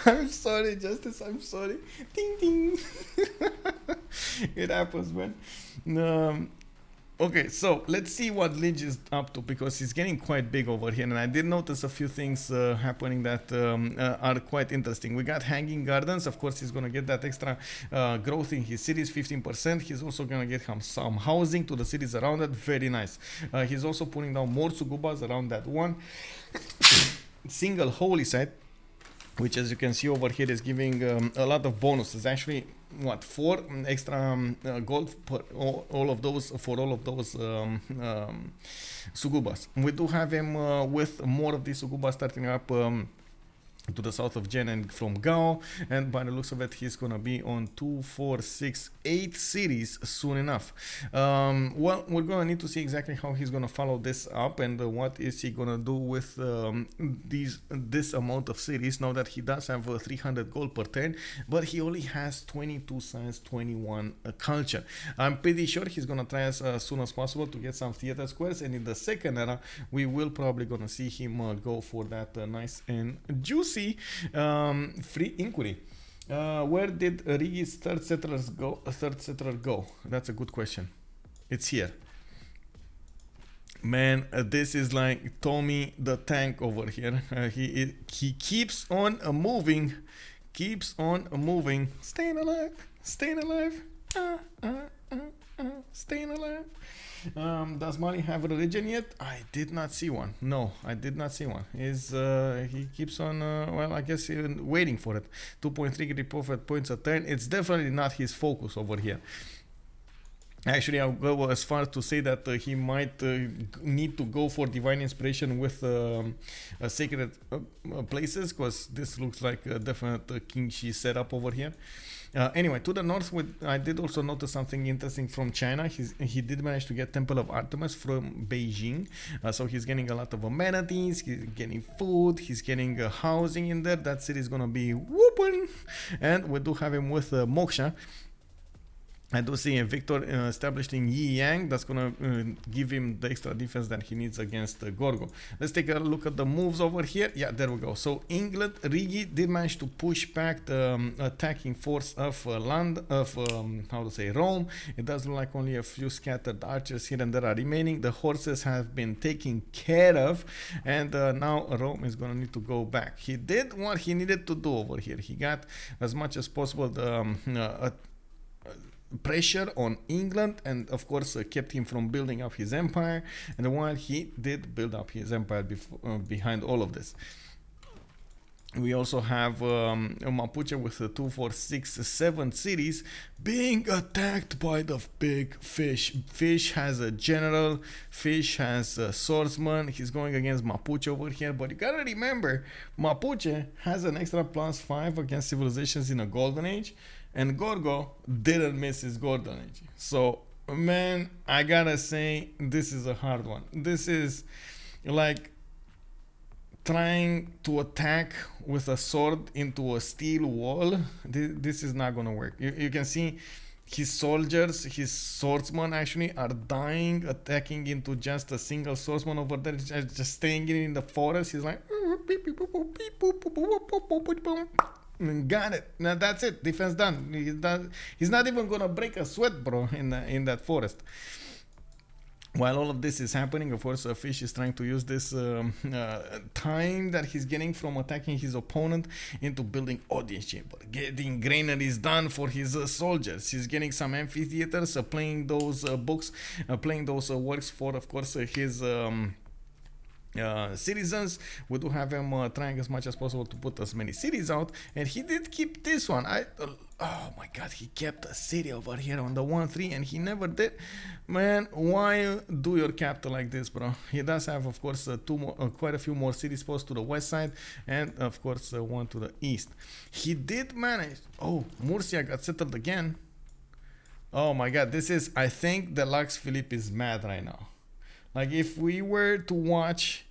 S1: I'm sorry, Justice. I'm sorry. Ding ding. It happens, man. Okay, so let's see what Lege is up to, because he's getting quite big over here, and I did notice a few things happening that are quite interesting. We got hanging gardens. Of course, he's gonna get that extra growth in his cities, 15%. He's also gonna get some housing to the cities around it. Very nice. He's also putting down more sugubas around that one single holy site, which, as you can see over here, is giving a lot of bonuses. Actually, what, 4 extra gold for all of those sugubas. We do have him with more of these sugubas starting up to the south of Jen and from Gao, and by the looks of it, he's gonna be on 2, 4, 6, 8 cities soon enough. Well, we're gonna need to see exactly how he's gonna follow this up, and what is he gonna do with this amount of cities, now that he does have 300 gold per turn, but he only has 22 science, 21 culture. I'm pretty sure he's gonna try as soon as possible to get some theater squares, and in the second era, we will probably gonna see him go for that nice and juicy free inquiry. Where did Riggy's third settler go? That's a good question. It's here. Man, this is like Tommy the Tank over here. He keeps on moving, staying alive, staying alive. Does Mali have a religion yet? I did not see one. No, I did not see one. He keeps on, well, I guess waiting for it. 2.3 grid profit points a turn. It's definitely not his focus over here. Actually, I'll go as far to say that he might need to go for divine inspiration with sacred places, because this looks like a definite King Shi setup over here. Anyway, to the north, I did also notice something interesting from China. He did manage to get Temple of Artemis from Beijing. So he's getting a lot of amenities, he's getting food, he's getting housing in there. That city is going to be whooping. And we do have him with Moksha. I do see a Victor established in Yi Yang. That's going to give him the extra defense that he needs against Gorgo. Let's take a look at the moves over here. Yeah, there we go. So England, Riggy did manage to push back the attacking force of Rome. It does look like only a few scattered archers here and there are remaining. The horses have been taken care of, and now Rome is going to need to go back. He did what he needed to do over here. He got as much as possible the pressure on England, and of course kept him from building up his empire, and while he did build up his empire behind all of this. We also have Mapuche with 2, 4, 6, 7 cities being attacked by the big fish. Fish has a general, Fish has a swordsman. He's going against Mapuche over here, but you gotta remember, Mapuche has an extra +5 against civilizations in a golden age, and Gorgo didn't miss his golden age. So, man, I gotta say, this is a hard one. This is like trying to attack with a sword into a steel wall. This is not gonna work. You can see his soldiers, his swordsmen actually are dying, attacking into just a single swordsman over there, just staying in the forest. He's like, got it. Now that's it. Defense done. He's not even gonna break a sweat, bro, in that forest. While all of this is happening, of course, Fish is trying to use this time that he's getting from attacking his opponent into building audience chamber, getting granaries done for his soldiers. He's getting some amphitheaters, playing those books, playing those works for, of course, his citizens. We do have him trying as much as possible to put as many cities out, and he did keep this one. Oh my god, he kept a city over here on the 1-3, and he never did. Man, why do your capital like this, bro? He does have, of course, quite a few more cities posted to the west side, and of course one to the east. He did manage. Oh, Murcia got settled again. Oh my god, this is, I think Deluxephilippe is mad right now. Like, if we were to watch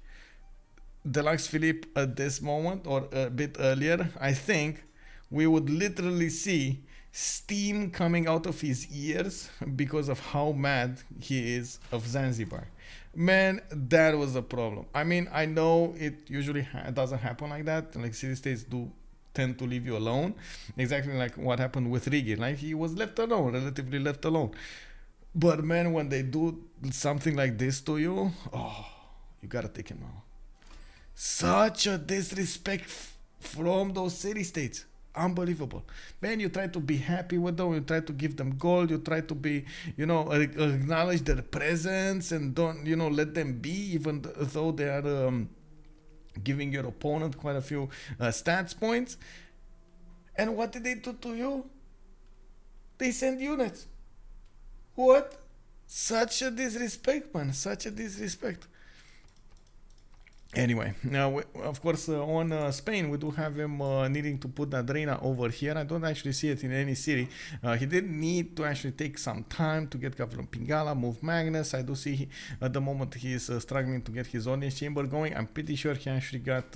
S1: Deluxephilippe at this moment or a bit earlier, I think we would literally see steam coming out of his ears because of how mad he is of Zanzibar. Man, that was a problem. I mean, I know it usually doesn't happen like that. Like, city-states do tend to leave you alone. Exactly like what happened with Riggy. Like, he was left alone, relatively left alone. But man, when they do something like this to you, oh, you gotta take him out. Such a disrespect from those city states. Unbelievable. Man, you try to be happy with them, you try to give them gold, you try to be, acknowledge their presence and don't, let them be, even though they are giving your opponent quite a few stats points. And what did they do to you? They send units. What? Such a disrespect, man. Such a disrespect. Anyway, now of course on Spain we do have him needing to put that Reina over here. I don't actually see it in any city. He did need to actually take some time to get from Pingala, move Magnus. I do see at the moment he is struggling to get his audience chamber going. I'm pretty sure he actually got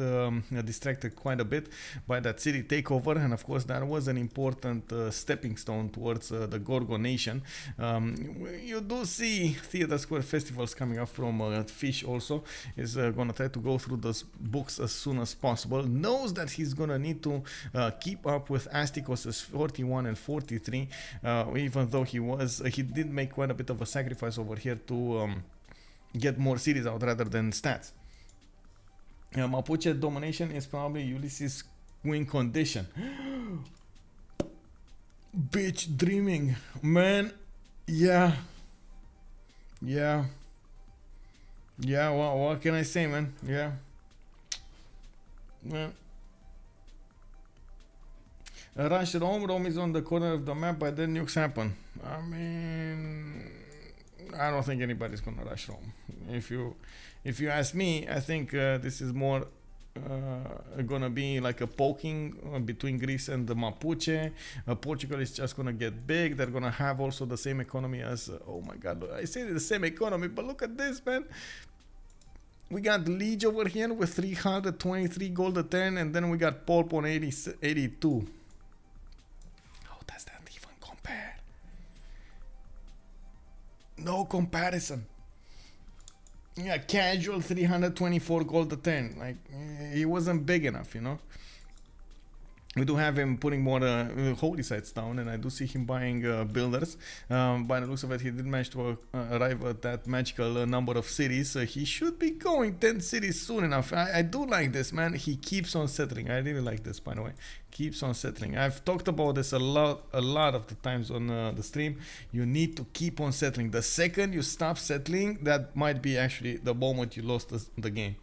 S1: distracted quite a bit by that city takeover, and of course that was an important stepping stone towards the Gorgo nation. You do see Theater Square festivals coming up from Fish also. Is gonna try to go through those books as soon as possible. Knows that he's gonna need to keep up with Astikos' 41 and 43, even though he did make quite a bit of a sacrifice over here to get more cities out rather than stats. Mapuche domination is probably Ulysses' win condition. Bitch dreaming, man. Yeah, well, what can I say, man? Yeah. Rush Rome is on the corner of the map, but then nukes happen. I mean, I don't think anybody's gonna rush Rome. If you ask me, I think this is more gonna be like a poking between Greece and the Mapuche. Portugal is just gonna get big. They're gonna have also the same economy as oh my god, I say the same economy, but look at this, man. We got Lege over here with 323 gold a turn, and then we got Poolp on 82. How does that even compare? No comparison. Yeah, casual 324 gold a turn. Like, he wasn't big enough, We do have him putting more holy sites down, and I do see him buying builders. By the looks of it, he did manage to arrive at that magical number of cities. He should be going 10 cities soon enough. I do like this, man. He keeps on settling. I really like this, by the way. Keeps on settling. I've talked about this a lot of the times on the stream. You need to keep on settling. The second you stop settling, that might be actually the moment you lost the game.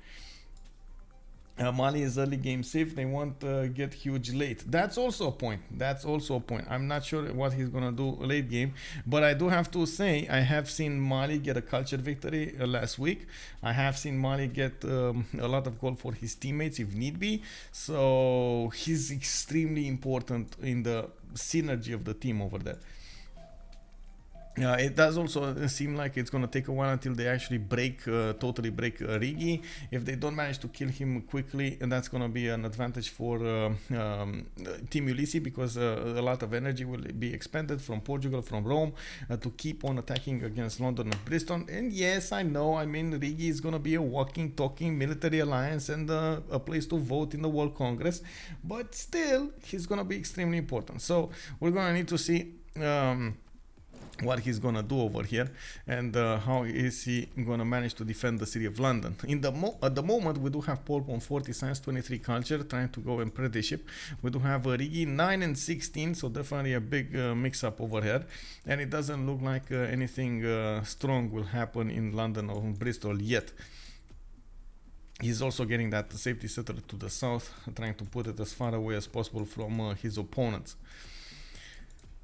S1: Mali is early game safe. They won't get huge late. That's also a point. I'm not sure what he's gonna do late game, but I do have to say I have seen Mali get a culture victory last week. I have seen Mali get a lot of gold for his teammates if need be. So he's extremely important in the synergy of the team over there. It does also seem like it's going to take a while until they actually totally break Riggy. If they don't manage to kill him quickly, and that's going to be an advantage for Team Ulysse, because a lot of energy will be expended from Portugal, from Rome, to keep on attacking against London and Bristol. And yes, I know, I mean, Riggy is going to be a walking, talking military alliance and a place to vote in the World Congress, but still, he's going to be extremely important. So we're going to need to see what he's gonna do over here, and how is he gonna manage to defend the city of London. At the moment, we do have Poolp on 40 science, 23 culture, trying to go and apprenticeship. We do have Riggy 9 and 16, so definitely a big mix-up over here, and it doesn't look like anything strong will happen in London or in Bristol yet. He's also getting that safety settler to the south, trying to put it as far away as possible from his opponents.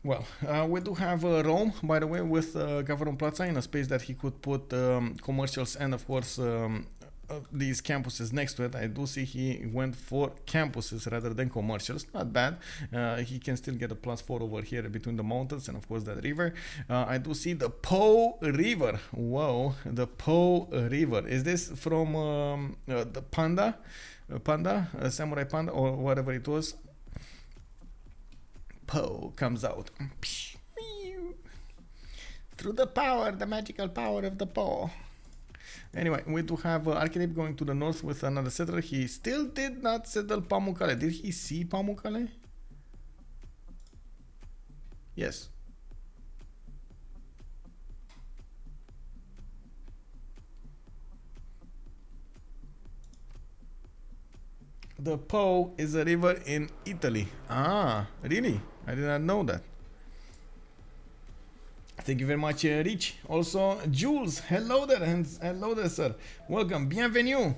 S1: Well, we do have Rome, by the way, with Gavron Plaza in a space that he could put commercials and, of course, these campuses next to it. I do see he went for campuses rather than commercials. Not bad. He can still get a +4 over here between the mountains and, of course, that river. I do see the Po River. Whoa, the Po River. Is this from the Panda, Samurai Panda, or whatever it was? Po comes out through the magical power of the Po. Anyway, we do have Arketip going to the north with another settler. He still did not settle Pamukkale. Did he see Pamukkale? Yes. The Po is a river in Italy. Ah, really? I did not know that. Thank you very much, Rich. Also, Jules, hello there, and hello there, sir. Welcome, bienvenue.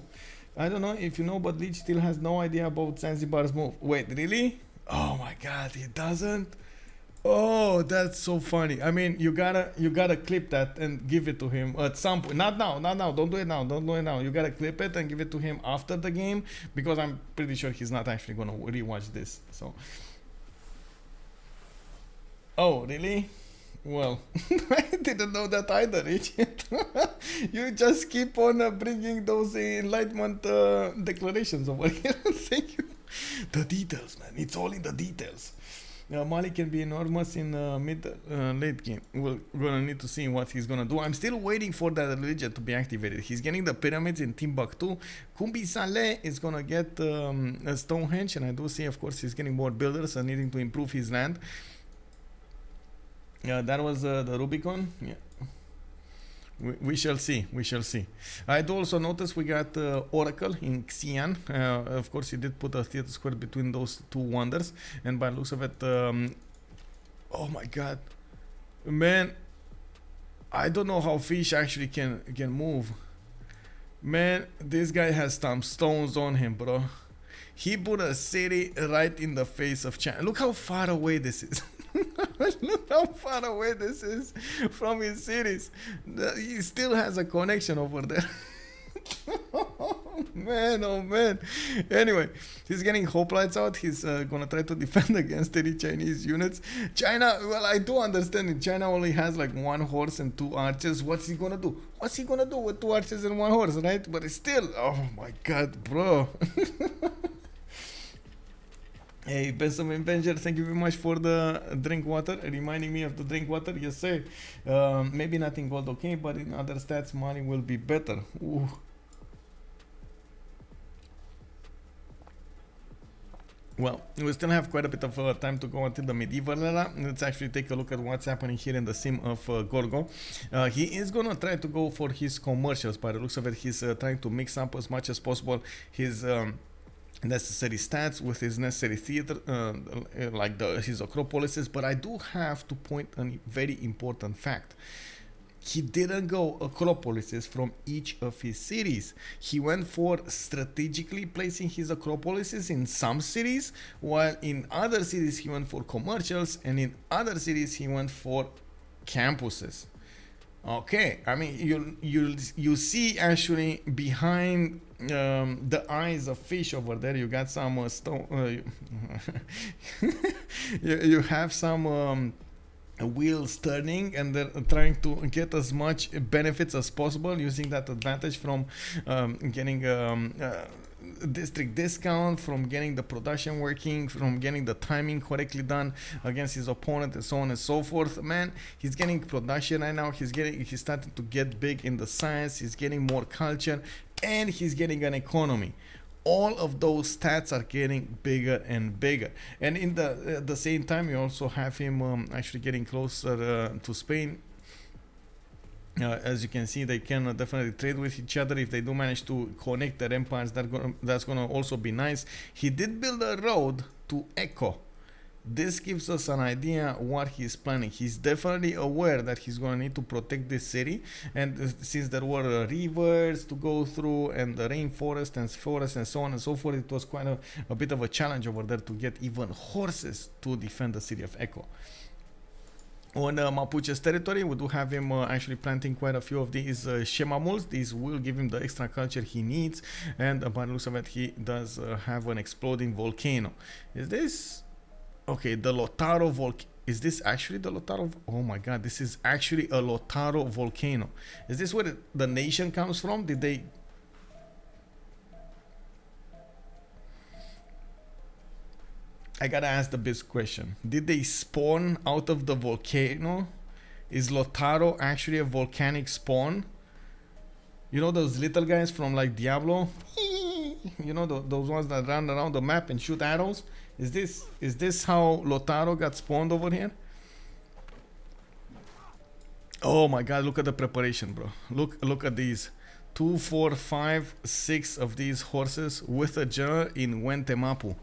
S1: I don't know if you know, but Rich still has no idea about Zanzibar's move. Wait, really? Oh my God, he doesn't? Oh, that's so funny. I mean, you gotta clip that and give it to him at some point. Not now, not now. Don't do it now. Don't do it now. You gotta clip it and give it to him after the game, because I'm pretty sure he's not actually gonna rewatch this. So, oh, really? Well, I didn't know that either, Richard. You just keep on bringing those enlightenment declarations over here. Thank you. The details, man. It's all in the details. Mali can be enormous in late game. We're gonna need to see what he's gonna do. I'm still waiting for that Lege to be activated. He's getting the pyramids in Timbuktu. Kumbi Saleh is gonna get a Stonehenge, and I do see, of course, he's getting more builders and needing to improve his land. Yeah, that was the Rubicon. Yeah, we shall see. We shall see. I do also notice we got Oracle in Xi'an. Of course, he did put a theater square between those two wonders, and by the looks of it, oh my God, man, I don't know how fish actually can move. Man, this guy has some stones on him, bro. He put a city right in the face of China. Look how far away this is. Look how far away this is from his cities. He still has a connection over there. Oh man, oh man. Anyway, he's getting hoplites out. He's gonna try to defend against any Chinese units. China, well, I do understand it. China only has like 1 horse and 2 archers. What's he gonna do? What's he gonna do with 2 archers and 1 horse, right? But it's still, oh my God, bro. Hey, Best of Avenger, thank you very much for the drink water, reminding me of the drink water. Yes, sir. Maybe not in gold, okay, but in other stats, money will be better. Ooh. Well, we still have quite a bit of time to go until the medieval era. Let's actually take a look at what's happening here in the sim of Gorgo. He is gonna try to go for his commercials. By the looks of it, he's trying to mix up as much as possible his necessary stats with his necessary theater, like his acropolises. But I do have to point a very important fact. He didn't go acropolises from each of his cities. He went for strategically placing his acropolises in some cities, while in other cities he went for commercials, and in other cities he went for campuses. Okay, I mean, you see actually behind the eyes of fish over there, you got some stone. You have some wheels turning, and they're trying to get as much benefits as possible using that advantage from getting district discount, from getting the production working, from getting the timing correctly done against his opponent, and so on and so forth. Man, he's getting production right now. He's starting to get big in the science. He's getting more culture, and he's getting an economy. All of those stats are getting bigger and bigger, and in the same time, you also have him actually getting closer to Spain. As you can see, they can definitely trade with each other if they do manage to connect their empires. That's gonna also be nice. He did build a road to Echo. This gives us an idea what he's planning. He's definitely aware that he's going to need to protect this city, and since there were rivers to go through and the rainforest and forest and so on and so forth, it was quite a bit of a challenge over there to get even horses to defend the city of Echo. On Mapuche's territory, we do have him actually planting quite a few of these shemamuls. These will give him the extra culture he needs, and by the looks of it, he does have an exploding volcano. Is this... Okay, the Lotaro volcano. Is this actually the Lotaro? Oh my God, this is actually a Lotaro volcano. Is this where the nation comes from? Did they... I gotta ask the big question. Did they spawn out of the volcano? Is Lotaro actually a volcanic spawn? You know those little guys from like Diablo? You know those ones that run around the map and shoot arrows? Is this how Lotaro got spawned over here? Oh my God, look at the preparation, bro. Look at these. 2, 4, 5, 6 of these horses with a general in Mapu.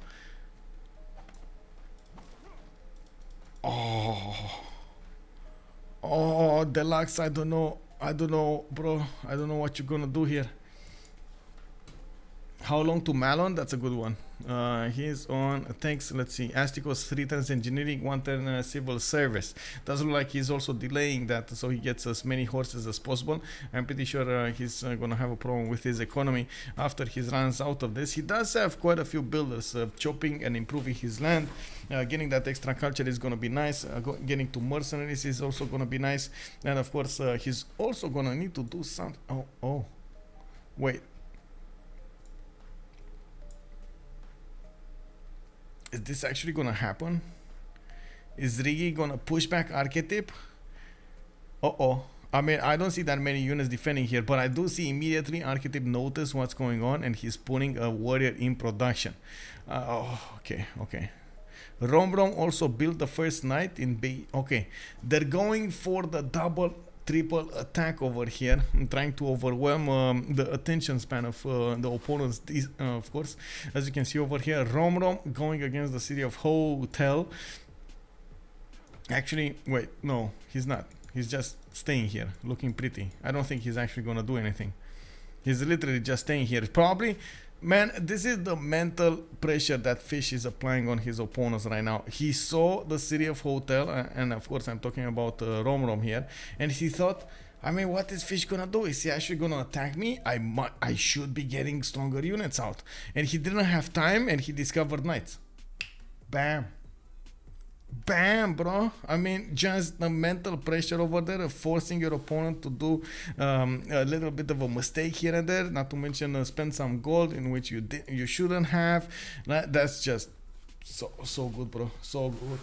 S1: Oh, Deluxe, I don't know, bro. I don't know what you're gonna do here. How long to Malon? That's a good one. He's on, thanks, let's see, Astikos 3 turns engineering, 1 turn civil service. Does look like he's also delaying that so he gets as many horses as possible. I'm pretty sure he's gonna have a problem with his economy after he runs out of this. He does have quite a few builders chopping and improving his land. Getting that extra culture is gonna be nice. Getting to mercenaries is also gonna be nice. And of course he's also gonna need to do something. Oh, wait. Is this actually gonna happen? Is Riggy gonna push back Arketip? I mean, I don't see that many units defending here, but I do see immediately Arketip notice what's going on and he's putting a warrior in production. Okay. Romrom also built the first knight in Bay. Okay, they're going for the double triple attack over here, trying to overwhelm the attention span of the opponents. Of course, as you can see over here, Romrom going against the city of Hotel. Actually, wait, no, he's not. He's just staying here, looking pretty. I don't think he's actually gonna do anything. He's literally just staying here. Probably, man, this is the mental pressure that Fish is applying on his opponents right now. He saw the city of Hotel, and of course I'm talking about Romrom here, and he thought, I mean, what is Fish gonna do? Is he actually gonna attack me? I should be getting stronger units out. And he didn't have time, and he discovered knights. Bam, bro. I mean, just the mental pressure over there of forcing your opponent to do a little bit of a mistake here and there, not to mention spend some gold in which you shouldn't have. That's just so good, bro. So good.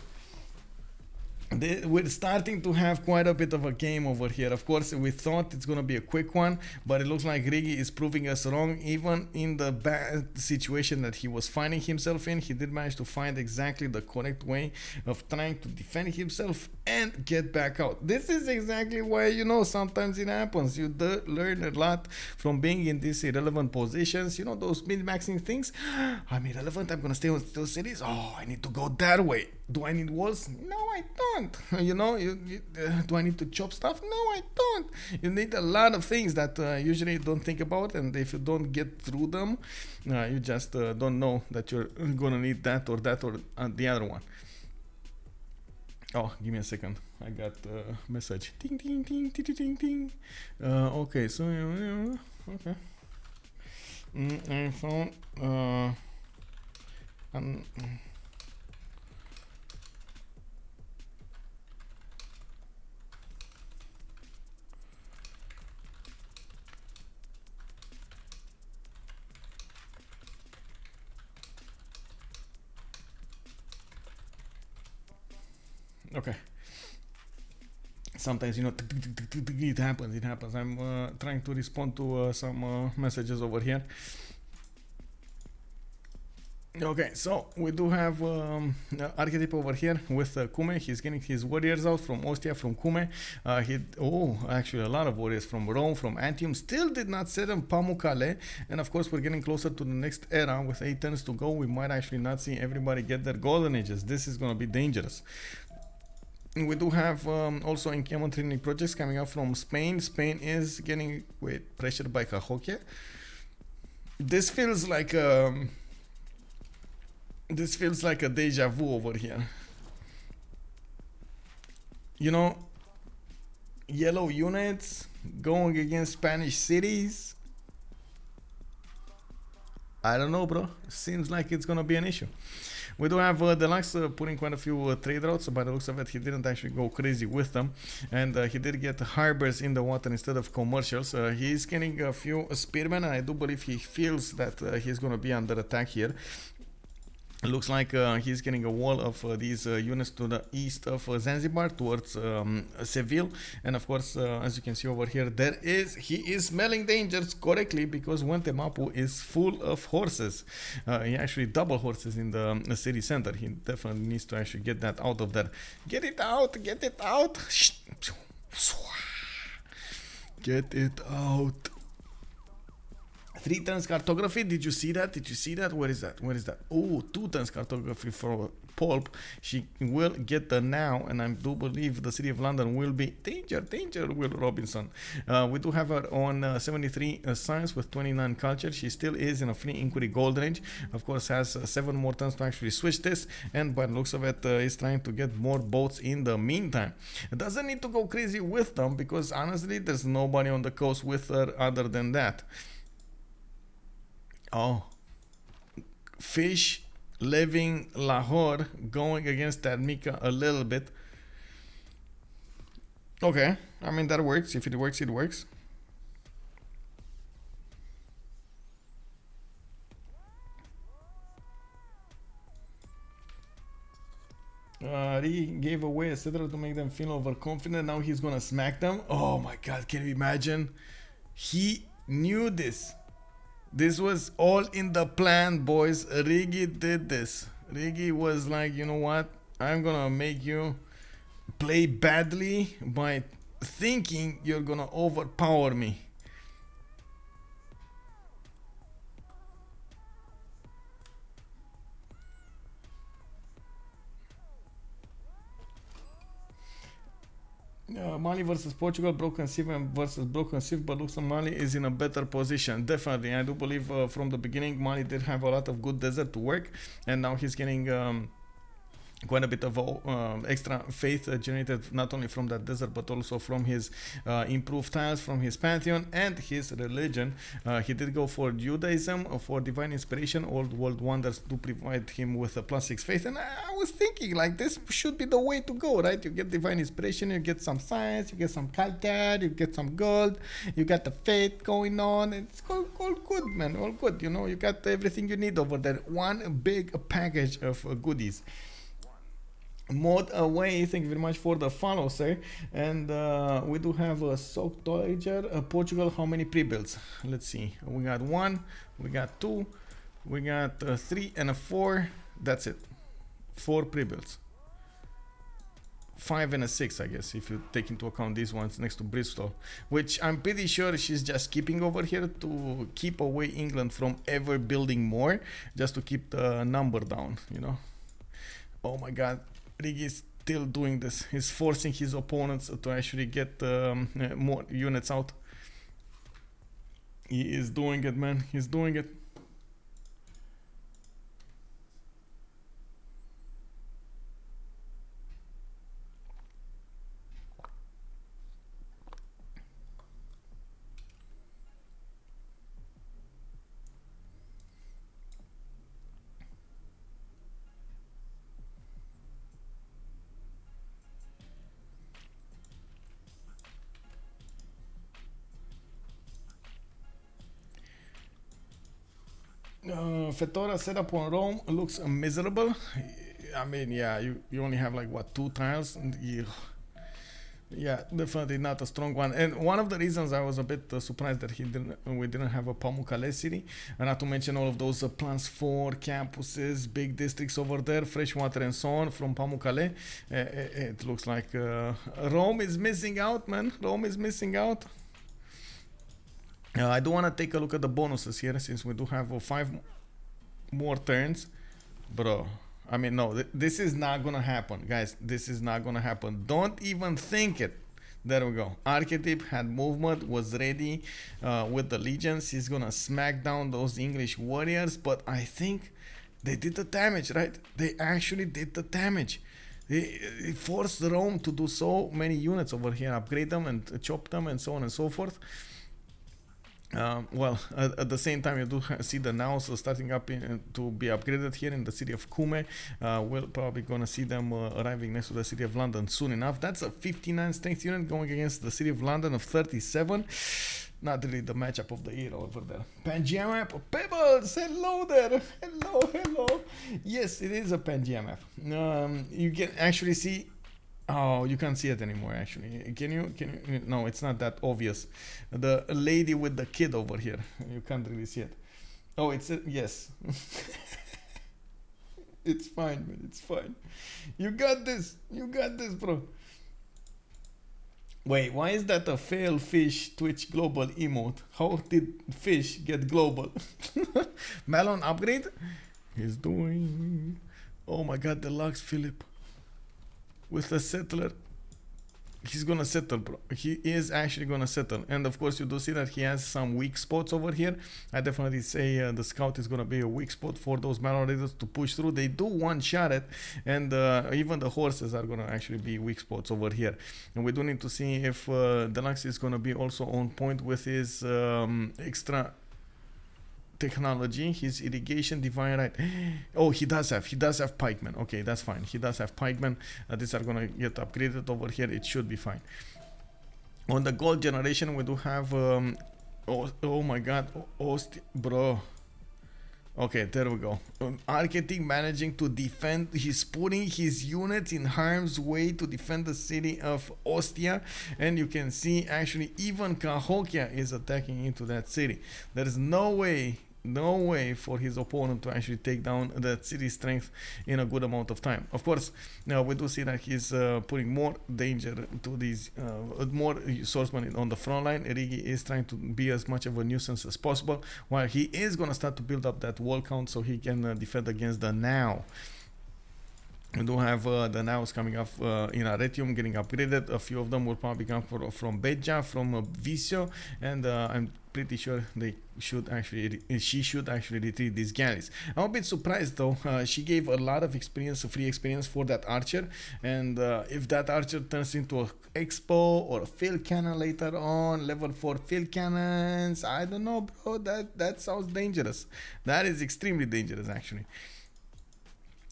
S1: We're starting to have quite a bit of a game over here. Of course, we thought it's going to be a quick one, but it looks like Riggy is proving us wrong. Even in the bad situation that he was finding himself in, he did manage to find exactly the correct way of trying to defend himself and get back out. This is exactly why, you know, sometimes it happens. You learn a lot from being in these irrelevant positions. You know, those min-maxing things. I'm irrelevant. I'm going to stay with those cities. Oh, I need to go that way. Do I need walls? No, I don't. You know, do I need to chop stuff? No, I don't. You need a lot of things that usually you don't think about, and if you don't get through them, you just don't know that you're gonna need that or the other one. Oh, give me a second. I got a message. Ding, ding, ding, ding, ding, ding. Okay, so okay. I found okay. Sometimes, you know, it happens. I'm trying to respond to some messages over here. Okay, so we do have Arketip over here with Kume. He's getting his warriors out from Ostia, from Kume. Actually a lot of warriors from Rome, from Antium. Still did not set them Pamukkale. And of course we're getting closer to the next era with 8 turns to go. We might actually not see everybody get their golden ages. This is going to be dangerous. We do have also encampment training projects coming up from Spain. Spain is getting pressured by Cahokia. This feels like a deja vu over here. You know, yellow units going against Spanish cities. I don't know, bro. Seems like it's gonna be an issue. We do have Deluxe putting quite a few trade routes. By the looks of it, he didn't actually go crazy with them. And he did get harbors in the water instead of commercials. He's getting a few spearmen, and I do believe he feels that he's going to be under attack here. It looks like he's getting a wall of these units to the east of Zanzibar towards Seville, and of course as you can see over here, he is smelling dangers correctly, because Mapu is full of horses. He actually double horses in the city center. He definitely needs to actually get that out of there. Get it out, get it out, get it out. 3 turns cartography. Did you see that? Did you see that? Where is that? Where is that? Oh, 2 turns cartography for Poolp. She will get the now, and I do believe the city of London will be danger, Will Robinson. We do have her on 73 science with 29 culture. She still is in a free inquiry gold range. Of course, has 7 more turns to actually switch this, and by the looks of it, is trying to get more boats in the meantime. It doesn't need to go crazy with them because honestly, there's nobody on the coast with her other than that. Oh, Fish leaving Lahore, going against that Mika a little bit. Okay, I mean that works. If it works, it works. He gave away etc. to make them feel overconfident. Now he's gonna smack them. Oh my god, can you imagine? He knew this. This was all in the plan, boys. Riggy did this. Riggy was like, you know what? I'm gonna make you play badly by thinking you're gonna overpower me. Mali versus Portugal, broken sieve versus broken sieve, but looks like Mali is in a better position. Definitely, I do believe from the beginning Mali did have a lot of good desert to work, and now he's getting quite a bit of extra faith generated not only from that desert but also from his improved tiles, from his pantheon and his religion. He did go for Judaism, for divine inspiration. Old world wonders do provide him with a +6 faith, and I was thinking like this should be the way to go, right? You get divine inspiration, you get some science, you get some culture, you get some gold, you got the faith going on. It's all good, man, all good. You know, you got everything you need over there. One big package of goodies. Mod away, thank you very much for the follow, sir. And we do have a soak Dodger. Portugal, how many pre-builds? Let's see. We got 1, we got 2, we got 3 and a 4. That's it. 4 pre-builds. 5 and a 6, I guess, if you take into account these ones next to Bristol, which I'm pretty sure she's just keeping over here to keep away England from ever building more, just to keep the number down, you know. Oh my god. Riggy is still doing this. He's forcing his opponents to actually get more units out. He is doing it, man. He's doing it. Fedora setup on Rome looks miserable. I mean, yeah, you only have like what, 2 tiles? Yeah, definitely not a strong one. And one of the reasons I was a bit surprised that we didn't have a Pamukkale city, and not to mention all of those plans for campuses, big districts over there, freshwater and so on from Pamukkale. It looks like Rome is missing out, man. Rome is missing out. I do want to take a look at the bonuses here since we do have 5 more turns. Bro, I mean, no, this is not gonna happen, guys. This is not gonna happen. Don't even think it. There we go. Arketip had movement, was ready with the legions. He's gonna smack down those English warriors, but I think they did the damage, right? They actually did the damage. It forced Rome to do so many units over here, upgrade them and chop them and so on and so forth. Well, at the same time, you do see the nows starting up to be upgraded here in the city of Kume. We're probably gonna see them arriving next to the city of London soon enough. That's a 59 strength unit going against the city of London of 37. Not really the matchup of the year over there. Pangea map, Pebbles, hello there, hello. Yes, it is a Pangea map. You can actually see. Oh, you can't see it anymore, actually. Can you? No, it's not that obvious. The lady with the kid over here. You can't really see it. Oh, it's yes. It's fine, man. It's fine. You got this. You got this, bro. Wait, why is that a fail fish Twitch global emote? How did fish get global? Melon upgrade? He's doing... Oh my god, Deluxephilippe. With the settler. He's gonna settle, bro. He is actually gonna settle. And of course, you do see that he has some weak spots over here. I definitely say the scout is gonna be a weak spot for those Malon Raiders to push through. They do one-shot it, and even the horses are gonna actually be weak spots over here. And we do need to see if Deluxe is gonna be also on point with his extra technology, his irrigation divine right. Oh, he does have pikemen. Okay, that's fine. He does have pikemen. These are gonna get upgraded over here. It should be fine. On the gold generation, we do have oh my god, bro. Okay, there we go. Arketip managing to defend. He's putting his units in harm's way to defend the city of Ostia, and you can see actually even Cahokia is attacking into that city. There is no way for his opponent to actually take down that city strength in a good amount of time. Of course, now we do see that he's putting more danger to these more swordsmen on the front line. Riggy is trying to be as much of a nuisance as possible, while he is going to start to build up that wall count so he can defend against the now. We do have the nows coming up in Aretium getting upgraded. A few of them will probably come from Beja, from Visio, and I'm pretty sure she should actually retrieve these galleys. I'm a bit surprised though. She gave a lot of experience, free experience for that archer, and if that archer turns into an expo or a field cannon later on, level 4 field cannons, I don't know, bro. That sounds dangerous. That is extremely dangerous actually.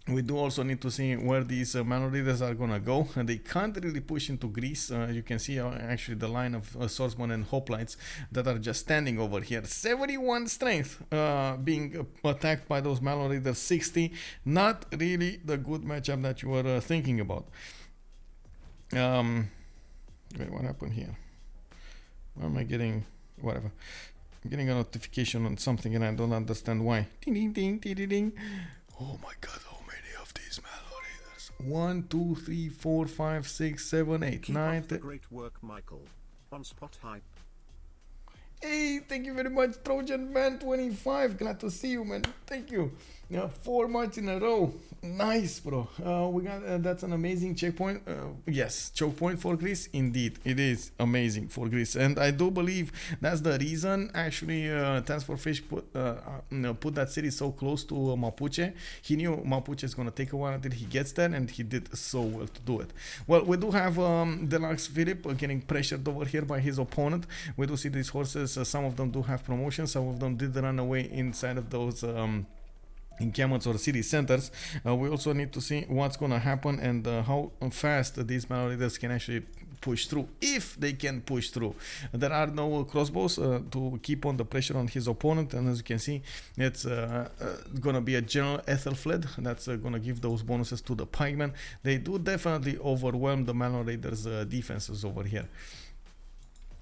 S1: We do also need to see where these Malon Raiders are gonna go, and they can't really push into Greece. You can see actually the line of swordsmen and hoplites that are just standing over here. 71 strength being attacked by those Malon Raiders. 60, not really the good matchup that you were thinking about. Wait, what happened here? Why am I getting whatever? I'm getting a notification on something and I don't understand why. Ding ding ding ding ding ding. Oh my god, how many of these Malon Raiders? 1, 2, 3, 4, 5, 6, 7, 8, 9, 10.
S2: Great work, Michael. On spot hype.
S1: Hey, thank you very much, Trojan Man 25. Glad to see you, man. Thank you. 4 months in a row. Nice, bro. We got that's an amazing checkpoint. Yes, choke point for Greece. Indeed, it is amazing for Greece, and I do believe that's the reason actually TaskForceFish put that city so close to Mapuche. He knew Mapuche is gonna take a while until he gets there, and he did so well to do it. Well, we do have Deluxephilippe getting pressured over here by his opponent. We do see these horses. Some of them do have promotion. Some of them did run away inside of those encampments or city centers. We also need to see what's gonna happen and how fast these Malon Raiders can actually push through, if they can push through. There are no crossbows to keep on the pressure on his opponent, and as you can see, it's gonna be a general Ethelfled that's gonna give those bonuses to the pikemen. They do definitely overwhelm the Malon Raiders defenses over here.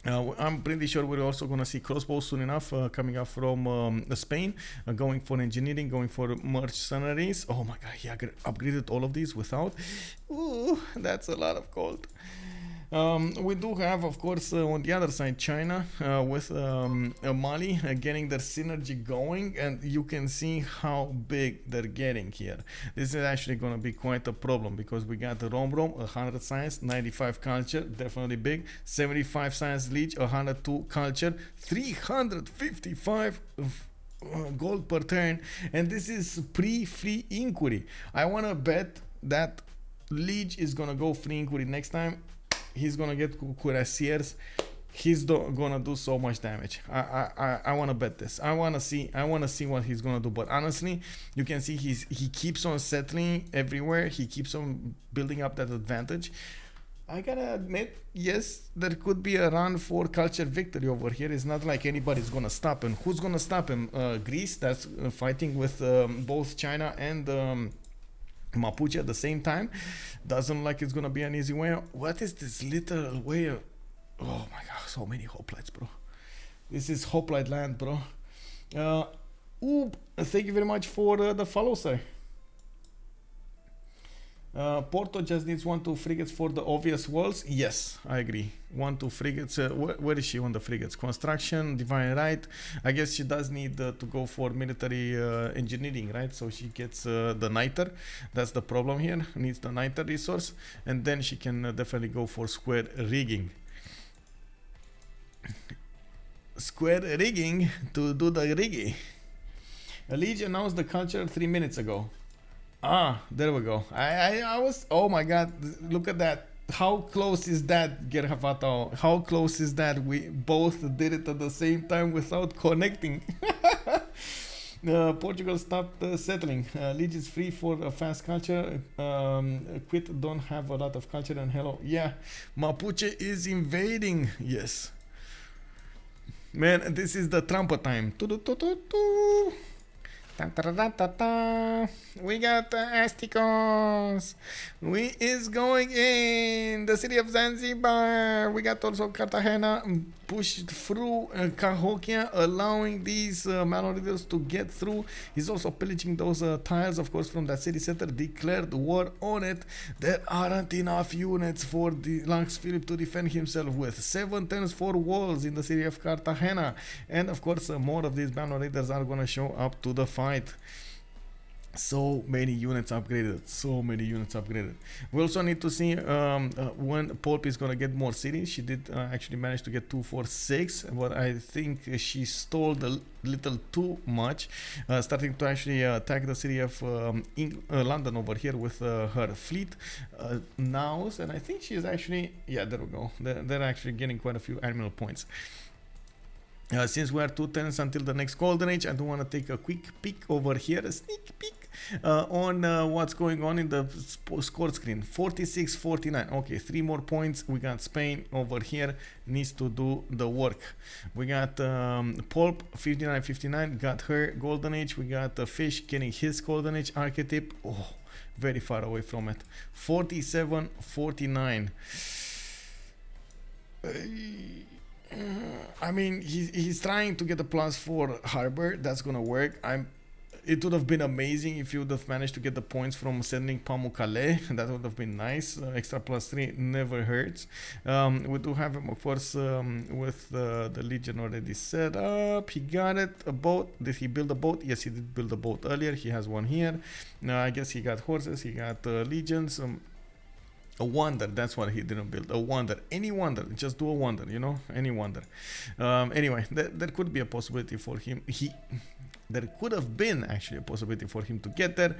S1: I'm pretty sure we're also going to see crossbows soon enough coming up from Spain, going for engineering, going for mercenaries. Oh my god, he upgraded all of these without. Ooh, that's a lot of gold. We do have, of course, on the other side, China with Mali getting their synergy going, and you can see how big they're getting here. This is actually going to be quite a problem because we got the Romrom, 100 science, 95 culture, definitely big, 75 science leech, 102 culture, 355 gold per turn, and this is pre-free inquiry. I want to bet that Lege is going to go free inquiry next time. He's gonna get cuirassiers. He's gonna do so much damage. I wanna bet this. I wanna see what he's gonna do. But honestly, you can see he keeps on settling everywhere. He keeps on building up that advantage. I gotta admit, yes, there could be a run for culture victory over here. It's not like anybody's gonna stop him. Who's gonna stop him? Greece, that's fighting with both China and Mapuche at the same time. Doesn't look like it's gonna be an easy way. What is this little way of... Oh my god, so many hoplites, bro. This is hoplite land, bro. Thank you very much for the follow, sir. Porto just needs 1-2 frigates for the obvious walls. Yes, I agree. 1-2 frigates. Where is she on the frigates? Construction, divine right. I guess she does need to go for military engineering, right? So she gets the niter. That's the problem here. Needs the niter resource, and then she can definitely go for square rigging. Square rigging to do the Riggy. Lege announced the culture 3 minutes ago. Ah, there we go. I was, oh my god, look at that. How close is that, Gerhavato? How close is that? We both did it at the same time without connecting. Portugal stopped settling. Lege is free for a fast culture. Quit don't have a lot of culture, and hello. Yeah, Mapuche is invading. Yes. Man, this is the Trump time. We got Astikos. We is going in the city of Zanzibar. We got also Cartagena pushed through Cahokia, allowing these malnourishers to get through. He's also pillaging those tiles, of course, from that city center. Declared war on it. There aren't enough units for the Deluxephilippe to defend himself with. 7 turns, 4 walls in the city of Cartagena. And of course, more of these malnourishers are gonna show up to the fight. So many units upgraded. So many units upgraded. We also need to see when Poolp is gonna get more cities. She did actually manage to get 2, 4, 6, but I think she stole a little too much, starting to actually attack the city of London over here with her fleet now. And I think she's actually, yeah, there we go. They're actually getting quite a few admiral points. Since we are 2 turns until the next golden age, I do want to take a quick peek over here, a sneak peek on what's going on in the score screen. 46-49. Okay, 3 more points. We got Spain over here, needs to do the work. We got Poolp 59-59, got her golden age. We got Fish getting his golden age. Arketip, oh, very far away from it. 47-49. I mean, he's trying to get a +4 harbor. That's gonna work. It would have been amazing if you would have managed to get the points from sending Pamukkale. That would have been nice. Extra +3 never hurts. We do have him, of course, with the Legion already set up. He got it. A boat. Did he build a boat? Yes, he did build a boat earlier. He has one here. I guess he got horses. He got legions. A wonder, that's what he didn't build. A wonder, any wonder, just do a wonder, you know, any wonder. Anyway, there could be a possibility for him. There could have been actually a possibility for him to get there.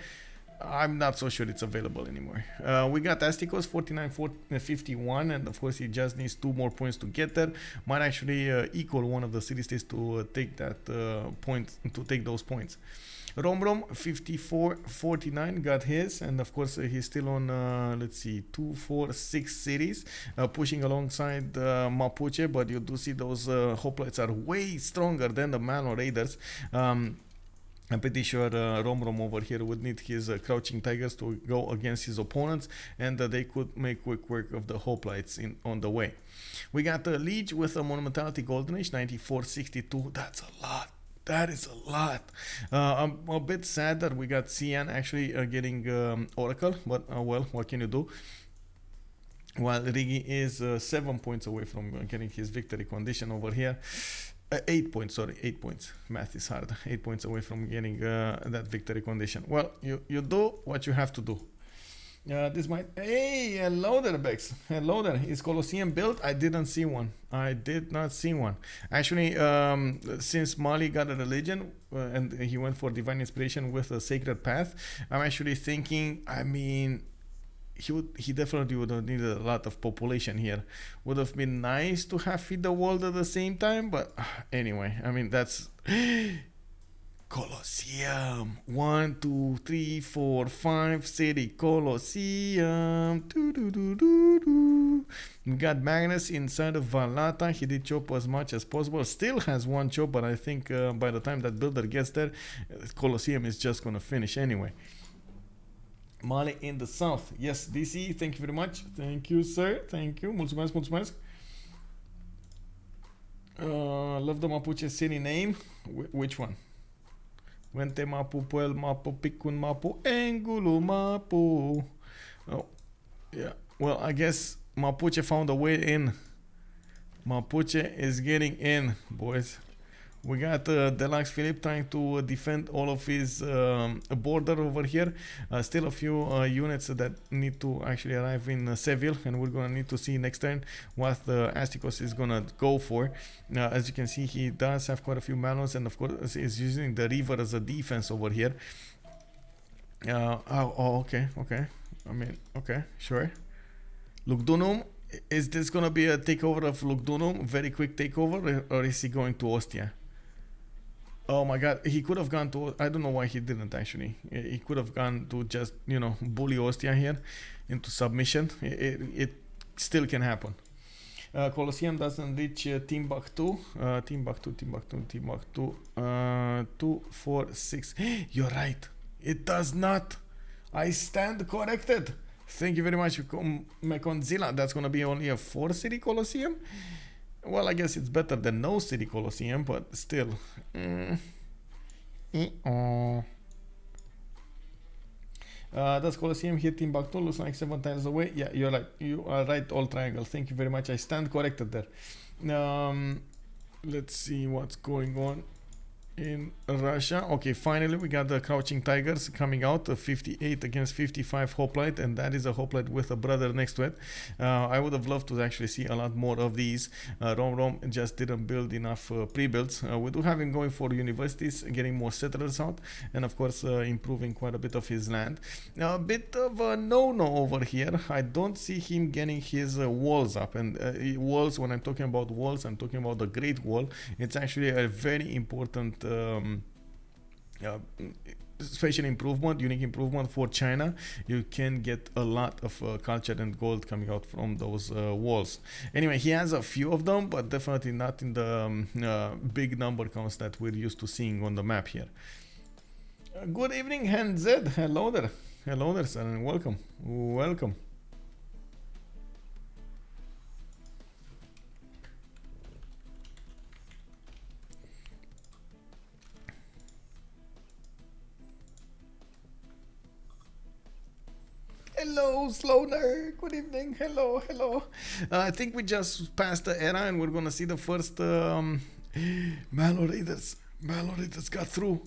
S1: I'm not so sure it's available anymore. We got Astikos 49-51, and of course he just needs 2 more points to get there. Might actually equal one of the city states to take that to take those points. Romrom 54-49 got his, and of course he's still on let's see, 2, 4, 6 cities, pushing alongside Mapuche, but you do see those hoplites are way stronger than the Mano Raiders. I'm pretty sure Romrom over here would need his crouching tigers to go against his opponents, and they could make quick work of the hoplites on the way. We got the Lege with a monumentality golden age 94-62. That's a lot. That is a lot. I'm a bit sad that we got Cian actually getting Oracle, but well, what can you do? While Riggy is 7 points away from getting his victory condition over here. 8 points, sorry, 8 points. Math is hard. 8 points away from getting that victory condition. Well, you do what you have to do. This might... Hey, hello there, Bex. Hello there. Is Colosseum built? I didn't see one. I did not see one. Actually, since Mali got a religion and he went for divine inspiration with a sacred path, I'm actually thinking, I mean, he definitely would have needed a lot of population here. Would have been nice to have feed the world at the same time, but anyway, I mean, that's... Colosseum 1, 2, 3, 4, 5 city Colosseum. We got Magnus inside of Vallata. He did chop as much as possible. Still has 1 chop, but I think by the time that builder gets there, Colosseum is just gonna finish anyway. Mali in the south. Yes, DC, thank you very much. Thank you, sir. Thank you. Mulțumesc, mulțumesc. Love the Mapuche city name. Which one? Wente mapu puel mapu picun mapu engulu mapu. Oh, yeah. Well, I guess Mapuche found a way in. Mapuche is getting in, boys. We got Deluxephilippe trying to defend all of his border over here. Still a few units that need to actually arrive in Seville, and we're gonna need to see next turn what Astikos is gonna go for. As you can see, he does have quite a few malons, and of course is using the river as a defense over here. Okay. I mean, okay, sure. Lugdunum, is this gonna be a takeover of Lugdunum? Very quick takeover, or is he going to Ostia? Oh my god, he could have gone to, I don't know why he didn't actually. He could have gone to just, you know, bully Ostia here into submission. It still can happen. Colosseum doesn't reach Timbuktu. Timbuktu. 2, 4, 6. You're right. It does not. I stand corrected. Thank you very much, Mekonzilla. That's gonna be only a 4-city Colosseum. Well, I guess it's better than no city Colosseum, but still. Does Colosseum hit Timbuktu? Looks like 7 times away. Yeah, you're right. You are right, all triangle. Thank you very much. I stand corrected there. Let's see what's going on in Russia. Okay, finally we got the Crouching Tigers coming out, 58 against 55 Hoplite, and that is a Hoplite with a brother next to it. I would have loved to actually see a lot more of these. Romrom just didn't build enough pre-builds. We do have him going for universities, getting more settlers out, and of course improving quite a bit of his land. A bit of a no-no over here. I don't see him getting his walls up, and walls, when I'm talking about walls, I'm talking about the Great Wall. It's actually a very important special improvement, unique improvement for China. You can get a lot of culture and gold coming out from those walls. Anyway, he has a few of them, but definitely not in the big number counts that we're used to seeing on the map here. Good evening, Hand Z. Hello there, sir, and welcome. Hello, Sloaner. Good evening. Hello. I think we just passed the era, and we're gonna see the first Malo Raiders. Malo Raiders got through.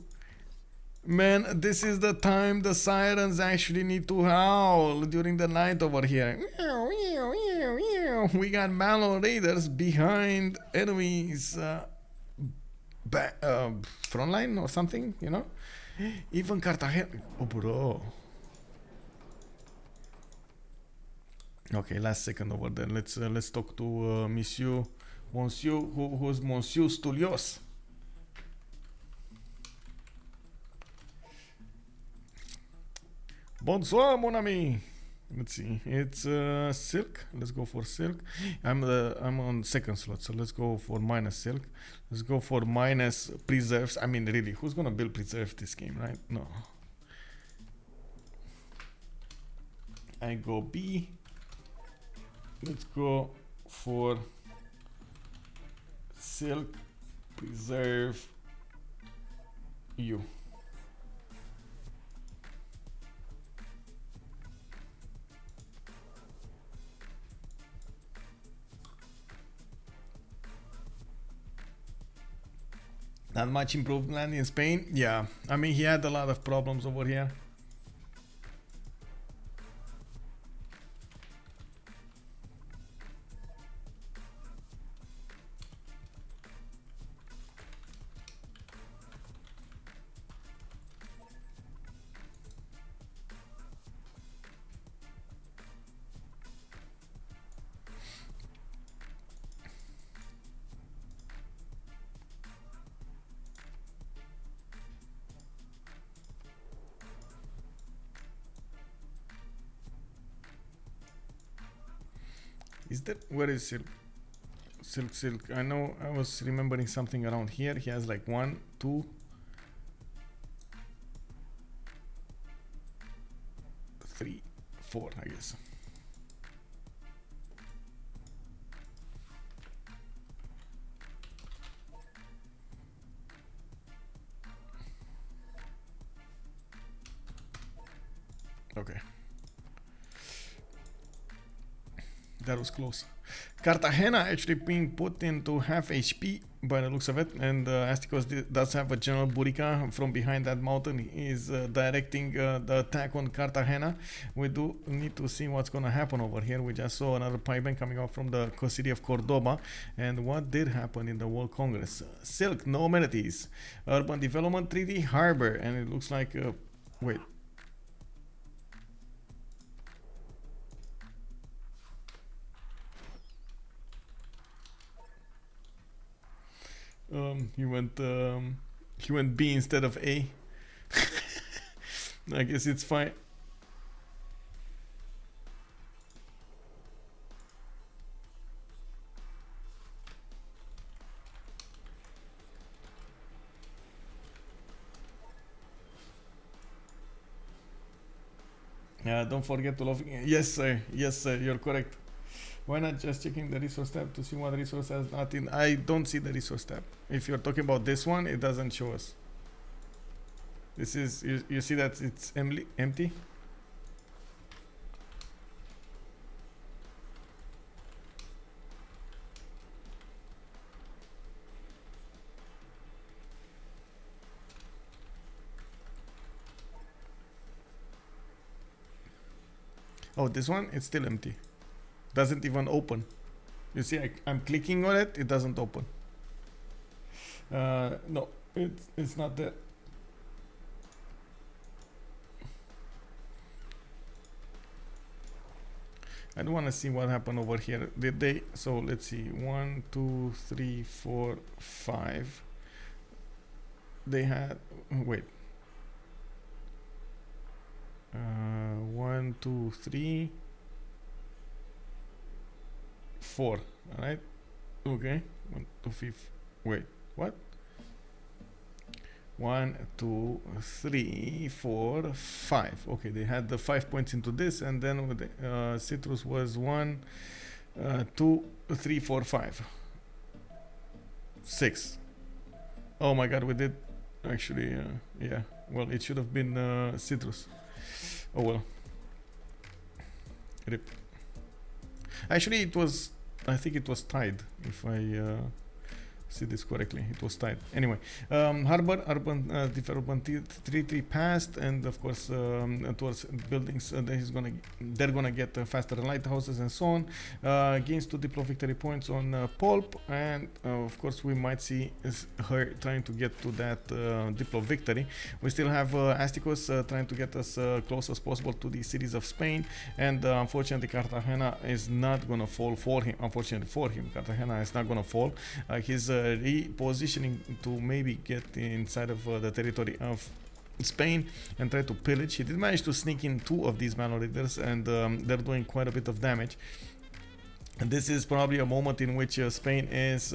S1: Man, this is the time the sirens actually need to howl during the night over here. We got Malo Raiders behind enemies' front line or something, you know? Even Cartagena. Oh, bro. Okay, last second over there. Let's talk to Monsieur, who's Monsieur Stulios. Bonsoir, mon ami. Let's see. It's silk. Let's go for silk. I'm on second slot, so let's go for minus silk. Let's go for minus preserves. I mean, really, who's gonna build preserve this game, right? No. I go B. Let's go for silk preserve U. Not much improved land in Spain. Yeah, I mean, he had a lot of problems over here. Is that, where is silk? Silk. I know, I was remembering something around here. He has like 1, 2, 3, 4, I guess. Okay. That was close. Cartagena actually being put into half HP by the looks of it, and Astikos does have a General Burica from behind that mountain. He is directing the attack on Cartagena. We do need to see what's going to happen over here. We just saw another pipeline coming out from the city of Cordoba. And what did happen in the World Congress? Silk, no amenities. Urban Development Treaty, Harbor, and it looks like... wait. He went B instead of A. I guess it's fine. Don't forget to love. Yes, sir. Yes, sir. You're correct. Why not just checking the resource tab to see what resource has not in? I don't see the resource tab. If you're talking about this one, it doesn't show us. This is, you see that it's empty? Oh, this one, it's still empty. Doesn't even open. You see, I'm clicking on it, it doesn't open. No, it's not there. I don't want to see what happened over here. Did they? So let's see. 1, 2, 3, 4, 5. They had. Wait. 1, 2, 3, 4. All right. Okay. 1, 2, 5. Wait. What? 1, 2, 3, 4, 5. Okay, they had the 5 points into this, and then with the, citrus was 1, 2, 3, 4, 5, 6. Oh my God, we did actually. Yeah. Well, it should have been citrus. Oh well. Rip. Actually, it was. I think it was tied. If I see this correctly, it was tied. Anyway, harbor, urban development treaty passed, and of course towards buildings they're gonna get faster lighthouses and so on. Gains 2 diplo victory points on Poolp, and of course we might see her trying to get to that diplo victory. We still have Astikos trying to get us close as possible to the cities of Spain, and unfortunately Cartagena is not gonna fall for him. Unfortunately for him, Cartagena is not gonna fall. He's repositioning to maybe get inside of the territory of Spain and try to pillage. He did manage to sneak in 2 of these Manor Raiders, and they're doing quite a bit of damage. And this is probably a moment in which Spain is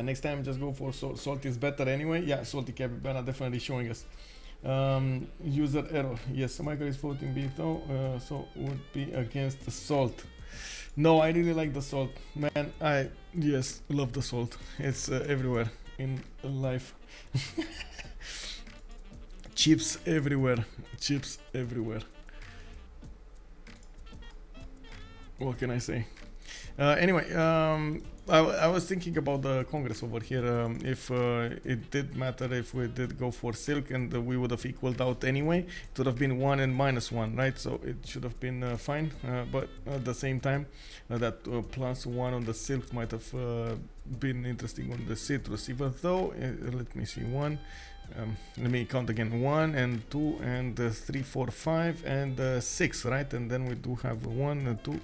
S1: next time just go for salt is better anyway. Yeah, salty capybara definitely showing us. User error. Yes, Michael is voting veto, so would be against the salt. No, I really like the salt, man. I love the salt. It's everywhere in life. Chips everywhere. Chips everywhere. What can I say? Anyway, I was thinking about the Congress over here. If it did matter if we did go for silk, and we would have equaled out anyway, it would have been 1 and -1, right? So it should have been fine. But at the same time, that +1 on the silk might have been interesting on the citrus. Even though, let me see, 1. Let me count again. 1 and 2 and 3, 4, 5 and 6, right? And then we do have 1 and 2.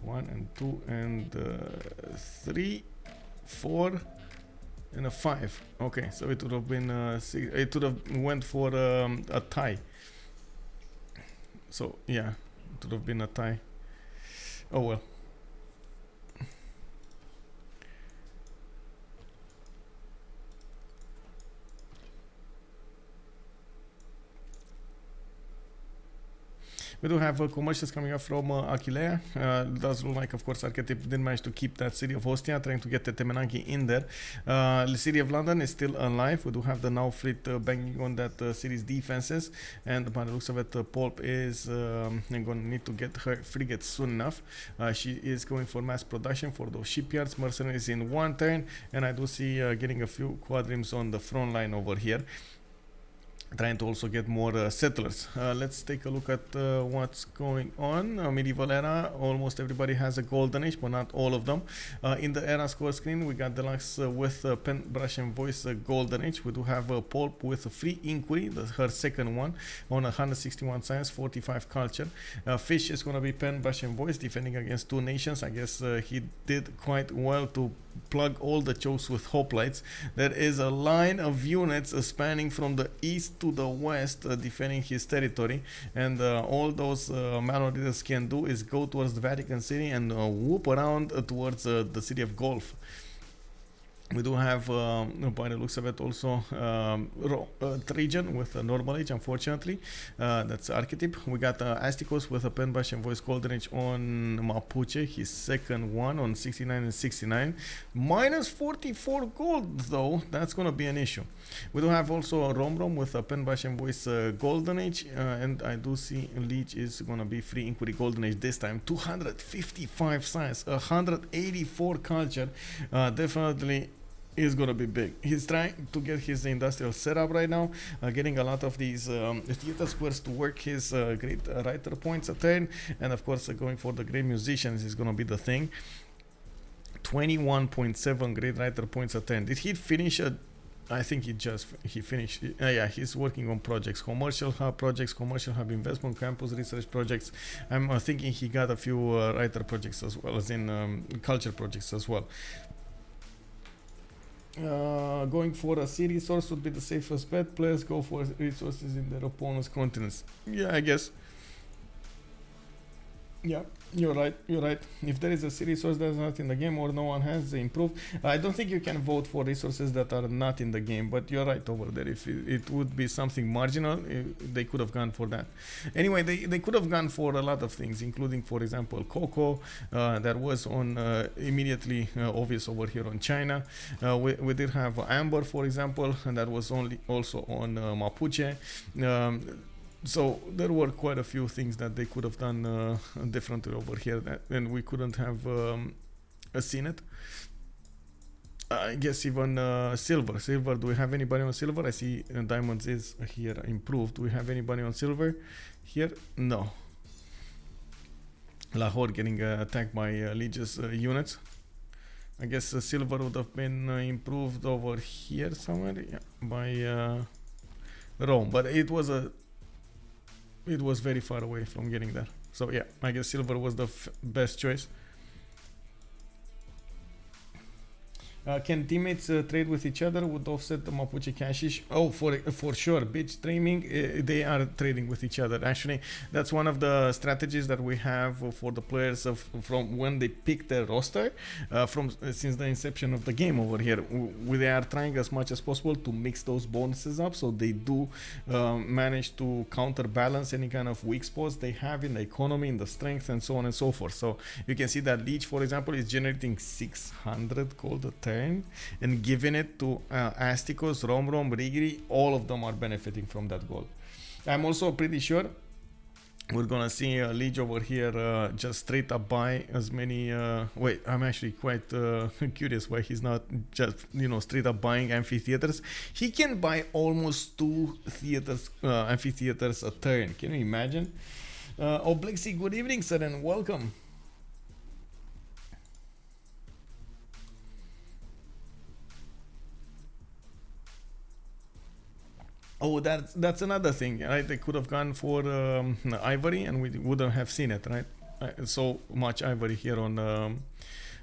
S1: 1 and 2 and 3, 4 and a 5. Okay, so it would have been 6. It would have went for a tie. So yeah, it would have been a tie. Oh well. We do have commercials coming up from Achillea. Does look like, of course, Arketip didn't manage to keep that city of Ostia, trying to get the Temenaki in there. The city of London is still alive. We do have the now fleet banging on that city's defenses, and by the looks of it, Poolp is going to need to get her frigate soon enough. She is going for mass production for those shipyards. Mercenaries in one turn, and I do see getting a few quadrims on the front line over here, trying to also get more settlers. Let's take a look at what's going on. Medieval era, almost everybody has a golden age, but not all of them. In the era score screen, we got Deluxe with pen, brush and voice golden age. We do have Poolp with a free inquiry, her second one, on 161 science, 45 culture. Fish is going to be pen, brush and voice, defending against two nations. I guess he did quite well to plug all the chokes with hoplites. There is a line of units spanning from the east to the west, defending his territory, and all those malnoriters can do is go towards the Vatican City and whoop around towards the city of Gulf. We do have, by the looks of it, also Trajan with a normal age, unfortunately. That's Arketip. We got Astikos with a pen, brush, and voice golden age on Mapuche, his second one on 69 and 69. Minus 44 gold, though. That's going to be an issue. We do have also Romrom with a pen, brush, and voice golden age. And I do see Lege is going to be free inquiry golden age this time. 255 science, 184 culture. Definitely is going to be big. He's trying to get his industrial setup right now, getting a lot of these theater squares to work his great writer points a turn, and of course going for the great musicians is going to be the thing. 21.7 great writer points a turn. Did he finish I think he finished. Yeah, he's working on projects, commercial hub projects, commercial hub investment, campus research projects. I'm thinking he got a few writer projects as well as in culture projects as well. Going for a sea resource would be the safest bet. Players go for resources in their opponent's continents. Yeah, I guess. Yeah, you're right. If there is a sea resource that's not in the game or no one has, improved. I don't think you can vote for resources that are not in the game, but you're right over there. If it would be something marginal, they could have gone for that. Anyway, they could have gone for a lot of things, including, for example, cocoa, that was on immediately obvious over here on China. We did have amber, for example, and that was also on Mapuche. So there were quite a few things that they could have done differently over here, and we couldn't have seen it. I guess even silver. Do we have anybody on silver? I see diamonds is here improved. Do we have anybody on silver here? No. Lahore getting attacked by Lege's units. I guess silver would have been improved over here somewhere, yeah, by Rome, but it was very far away from getting there. So yeah, I guess silver was the best choice. Can teammates trade with each other? Would offset the Mapuche cashish? Oh, for sure. Bitch streaming, they are trading with each other. Actually, that's one of the strategies that we have for the players from when they pick their roster, since the inception of the game over here. They are trying as much as possible to mix those bonuses up, so they do manage to counterbalance any kind of weak spots they have in the economy, in the strength, and so on and so forth. So you can see that Lege, for example, is generating 600 gold a turn and giving it to Astikos, Romrom, Riggy. All of them are benefiting from that gold. I'm also pretty sure we're gonna see Lege over here just straight up buy as many. Wait, I'm actually quite curious why he's not just straight up buying amphitheaters. He can buy almost 2 amphitheaters a turn. Can you imagine? Oblixi, good evening, sir, and welcome. Oh, that's another thing, right? They could have gone for ivory, and we wouldn't have seen it, right? So much ivory here on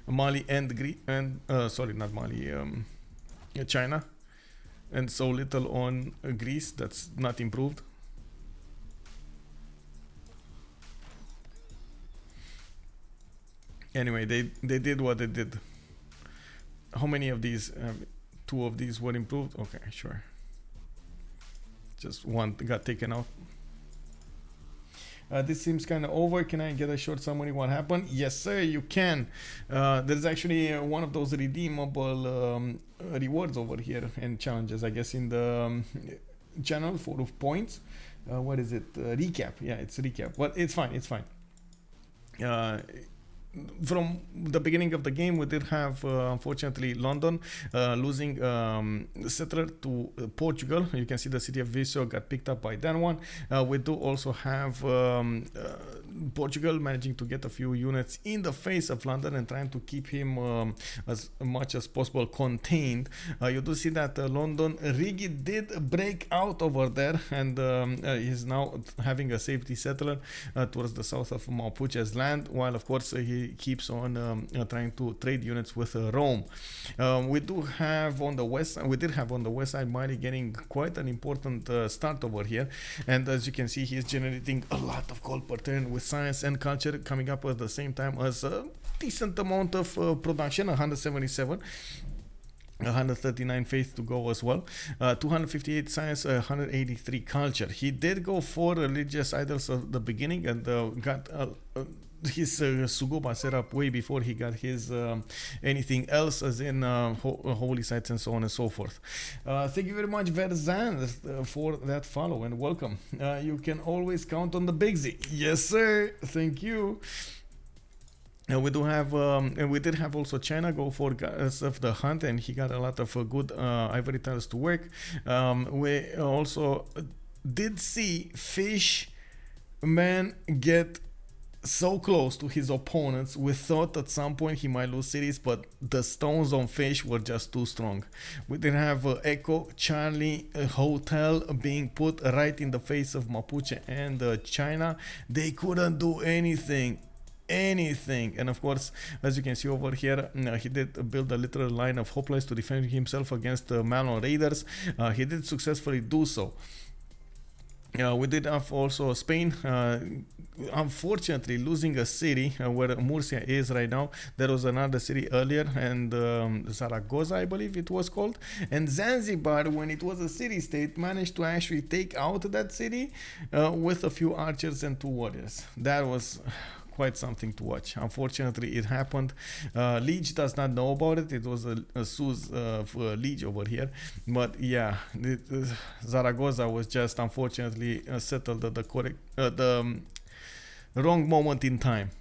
S1: Mali and sorry, not Mali, China, and so little on Greece. That's not improved. Anyway, they did what they did. How many of these? Two of these were improved. Okay, sure. Just one got taken out. This seems kind of over. Can I get a short summary what happened? Yes, sir, you can. There's actually one of those redeemable rewards over here and challenges, I guess, in the channel for points. What is it? Recap. Yeah, it's recap. But it's fine. It's fine. From the beginning of the game, we did have, unfortunately, London losing settler to Portugal. You can see the city of Viseu got picked up by that one. We do also have Portugal managing to get a few units in the face of London and trying to keep him as much as possible contained. You do see that London, Riggy did break out over there, and he's now having a safety settler towards the south of Mapuche's land, while of course he keeps on trying to trade units with Rome. We do have on the west side, we did have on the west side Mali getting quite an important start over here, and as you can see, he's generating a lot of gold per turn with science and culture coming up at the same time as a decent amount of production, 177. 139 faith to go as well, 258 science, 183 culture. He did go for religious idols at the beginning and got his Sugoba set up way before he got his anything else, as in holy sites and so on and so forth. Thank you very much, Verzan, for that follow and welcome. You can always count on the Big Z. Yes, sir. Thank you. We do have, and we did have also China go for Goddess of the Hunt, and he got a lot of good ivory tiles to work. We also did see Fish Man get so close to his opponents. We thought at some point he might lose cities, but the stones on Fish were just too strong. We did have Echo, Charlie, Hotel being put right in the face of Mapuche and China. They couldn't do anything. And of course, as you can see over here, he did build a literal line of hoplites to defend himself against Malon raiders. He did successfully do so. We did have also Spain, unfortunately losing a city where Murcia is right now. There was another city earlier, and Zaragoza, I believe it was called. And Zanzibar, when it was a city-state, managed to actually take out that city with a few archers and 2 warriors. That was quite something to watch. Unfortunately, it happened. Lege does not know about it. It was a Sue's Lege over here. But yeah, Zaragoza was just unfortunately settled at the wrong moment in time.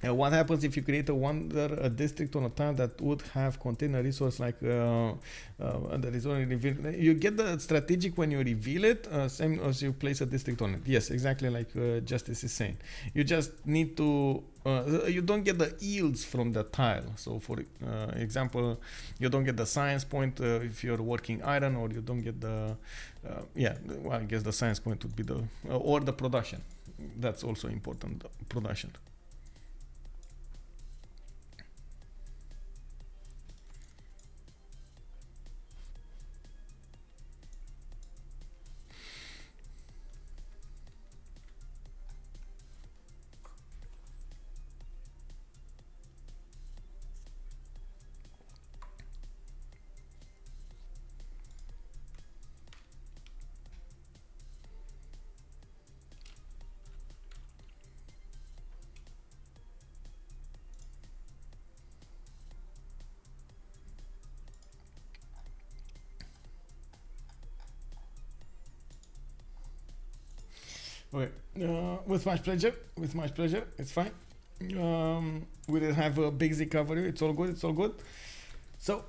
S1: What happens if you create a district on a tile that would have contained a resource like the resource reveal? You get the strategic when you reveal it, same as you place a district on it. Yes, exactly like Justice is saying. You just need to you don't get the yields from the tile. So for example, you don't get the science point if you're working iron, or you don't get the well, I guess the science point would be the or the production. That's also important, production. Okay, with much pleasure, it's fine. We didn't have a big Z cover here, it's all good. So,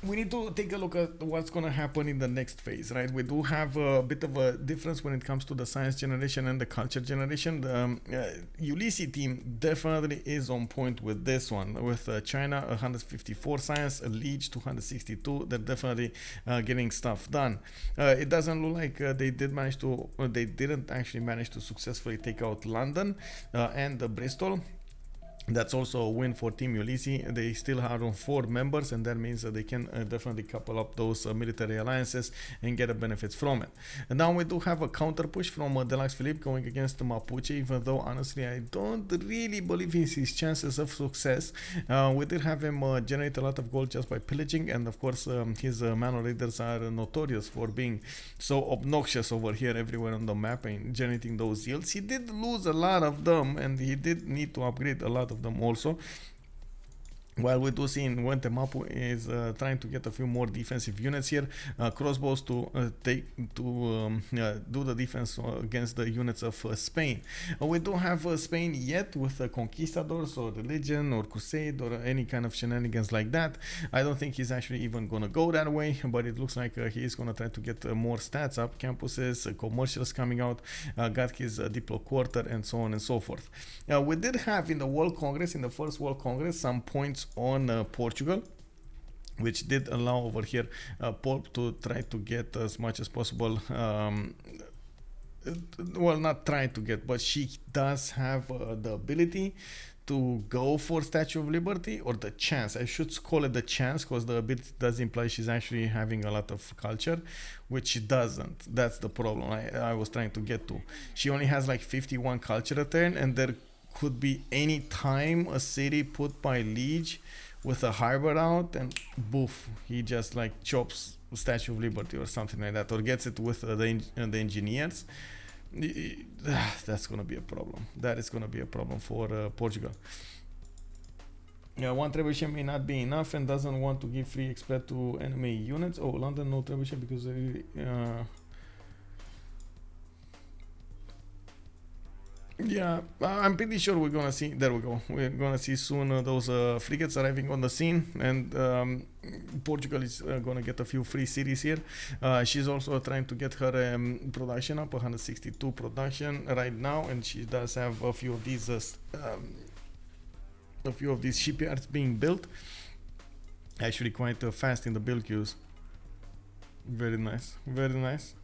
S1: we need to take a look at what's going to happen in the next phase, right? We do have a bit of a difference when it comes to the science generation and the culture generation. The Ulysse team definitely is on point with this one. With China, 154 science, Lege 262. They're definitely getting stuff done. It doesn't look like they didn't actually manage to successfully take out London and Bristol. That's also a win for Team Ulysse. They still have on 4 members, and that means that they can definitely couple up those military alliances and get the benefits from it. And now we do have a counter push from Deluxephilippe going against the Mapuche, even though honestly I don't really believe in his chances of success. We did have him generate a lot of gold just by pillaging, and of course his manual raiders are notorious for being so obnoxious over here everywhere on the map and generating those yields. He did lose a lot of them, and he did need to upgrade a lot of them also. While we do see in Mapu is trying to get a few more defensive units here, crossbows to do the defense against the units of Spain. We don't have Spain yet with conquistadors or religion or crusade or any kind of shenanigans like that. I don't think he's actually even gonna go that way, but it looks like he is gonna try to get more stats up, campuses, commercials coming out, got his Diplo quarter, and so on and so forth. We did have in the World Congress, in the first World Congress, some points on Portugal, which did allow over here Poolp to try to get as much as possible. Well, not trying to get, but she does have the ability to go for Statue of Liberty, or the chance. I should call it the chance, because the ability does imply she's actually having a lot of culture, which she doesn't. That's the problem I was trying to get to. She only has like 51 culture a turn, and there could be any time a city put by Lege with a harbor out, and boof, he just like chops Statue of Liberty or something like that, or gets it with the engineers. That's gonna be a problem. That is gonna be a problem for Portugal. One trebuchet may not be enough and doesn't want to give free expat to enemy units. Oh, London no trebuchet because yeah, I'm pretty sure we're gonna see. There we go. We're gonna see soon those frigates arriving on the scene, and Portugal is gonna get a few free cities here. She's also trying to get her production up, 162 production right now, and she does have a few of these shipyards being built. Actually, quite fast in the build queues. Very nice. Very nice.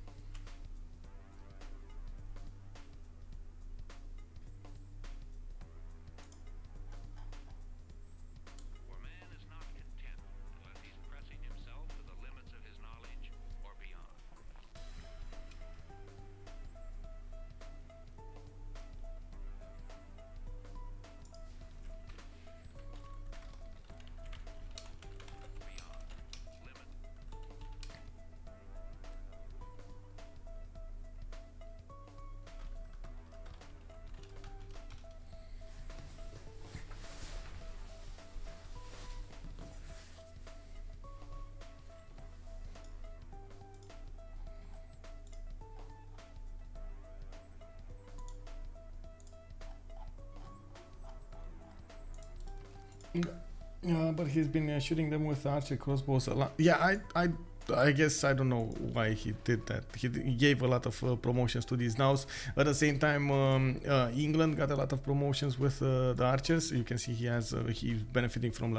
S1: But he's been shooting them with archer crossbows a lot. Yeah, I guess I don't know why he did that. He gave a lot of promotions to these nows. At the same time, England got a lot of promotions with the archers. You can see he's benefiting from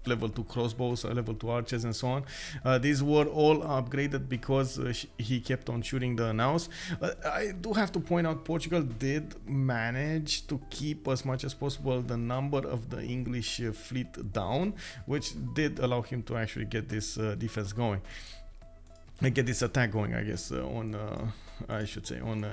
S1: level 2 crossbows, level 2 archers, and so on. These were all upgraded because he kept on shooting the nows. I do have to point out Portugal did manage to keep as much as possible the number of the English fleet down, which did allow him to actually get this defense going. Get this attack going, I guess, on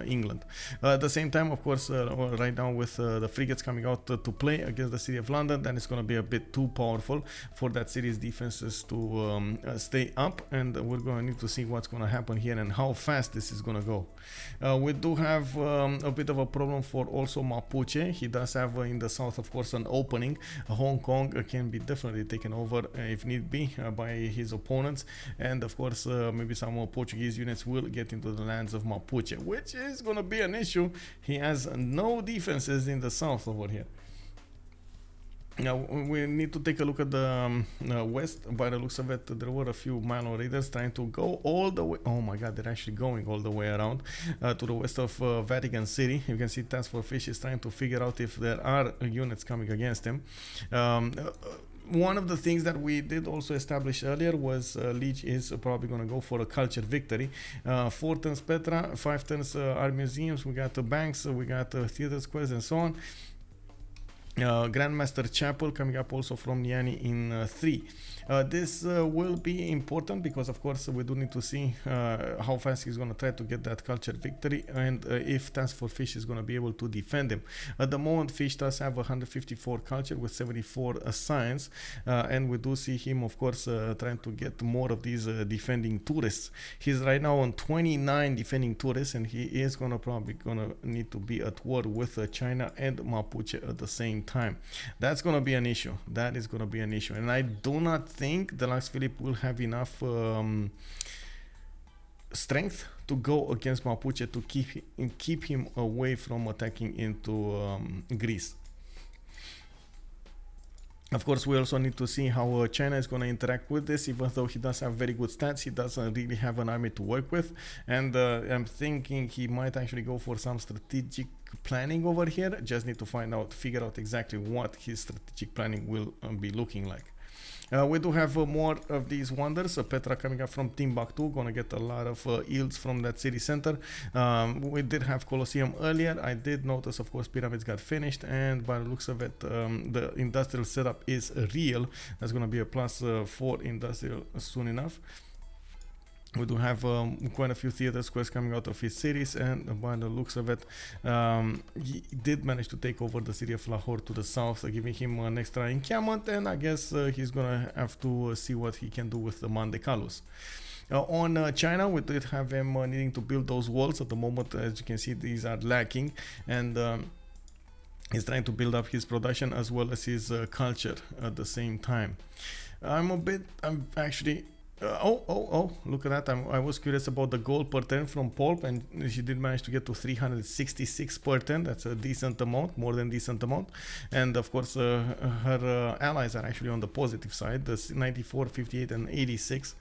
S1: England. At the same time, of course, right now with the frigates coming out to play against the city of London, then it's going to be a bit too powerful for that city's defenses to stay up, and we're going to need to see what's going to happen here and how fast this is going to go. We do have a bit of a problem for also Mapuche. He does have in the south, of course, an opening. Hong Kong can be definitely taken over if need be by his opponents, and of course maybe some Portuguese units will get into the lands of Mapuche, which is going to be an issue. He has no defenses in the south over here. Now we need to take a look at the west. By the looks of it, there were a few Milo raiders trying to go all the way. Oh my god, they're actually going all the way around to the west of Vatican City. You can see TaskForceFish is trying to figure out if there are units coming against him. One of the things that we did also establish earlier was Lege is probably going to go for a culture victory. 4 turns Petra, 5 turns art museums, we got the banks, we got theater squares, and so on. Grandmaster Chapel coming up also from Niani in 3. This will be important because of course we do need to see how fast he's going to try to get that culture victory, and if TaskForceFish is going to be able to defend him. At the moment Fish does have 154 culture with 74 science, and we do see him of course trying to get more of these defending tourists. He's right now on 29 defending tourists, and he is probably gonna need to be at war with China and Mapuche at the same time. That's gonna be an issue. That is gonna be an issue, and I do not think Deluxephilippe will have enough strength to go against Mapuche to keep him away from attacking into Greece. Of course, we also need to see how China is going to interact with this. Even though he does have very good stats, he doesn't really have an army to work with. And I'm thinking he might actually go for some strategic planning over here. Just need to figure out exactly what his strategic planning will be looking like. We do have more of these wonders. Petra coming up from Timbuktu, gonna get a lot of yields from that city center. We did have Colosseum earlier. I did notice, of course, pyramids got finished, and by the looks of it, the industrial setup is real. That's gonna be a +4 industrial soon enough. We do have quite a few theater squares coming out of his cities, and by the looks of it, he did manage to take over the city of Lahore to the south, giving him an extra encampment, and I guess he's gonna have to see what he can do with the Mandekalus. On China, we did have him needing to build those walls. At the moment, as you can see, these are lacking, and he's trying to build up his production as well as his culture at the same time. I'm actually... look at that. I was curious about the gold per turn from Poolp, and she did manage to get to 366 per turn. That's a decent amount, more than decent amount. And of course, her allies are actually on the positive side, the 94, 58, and 86.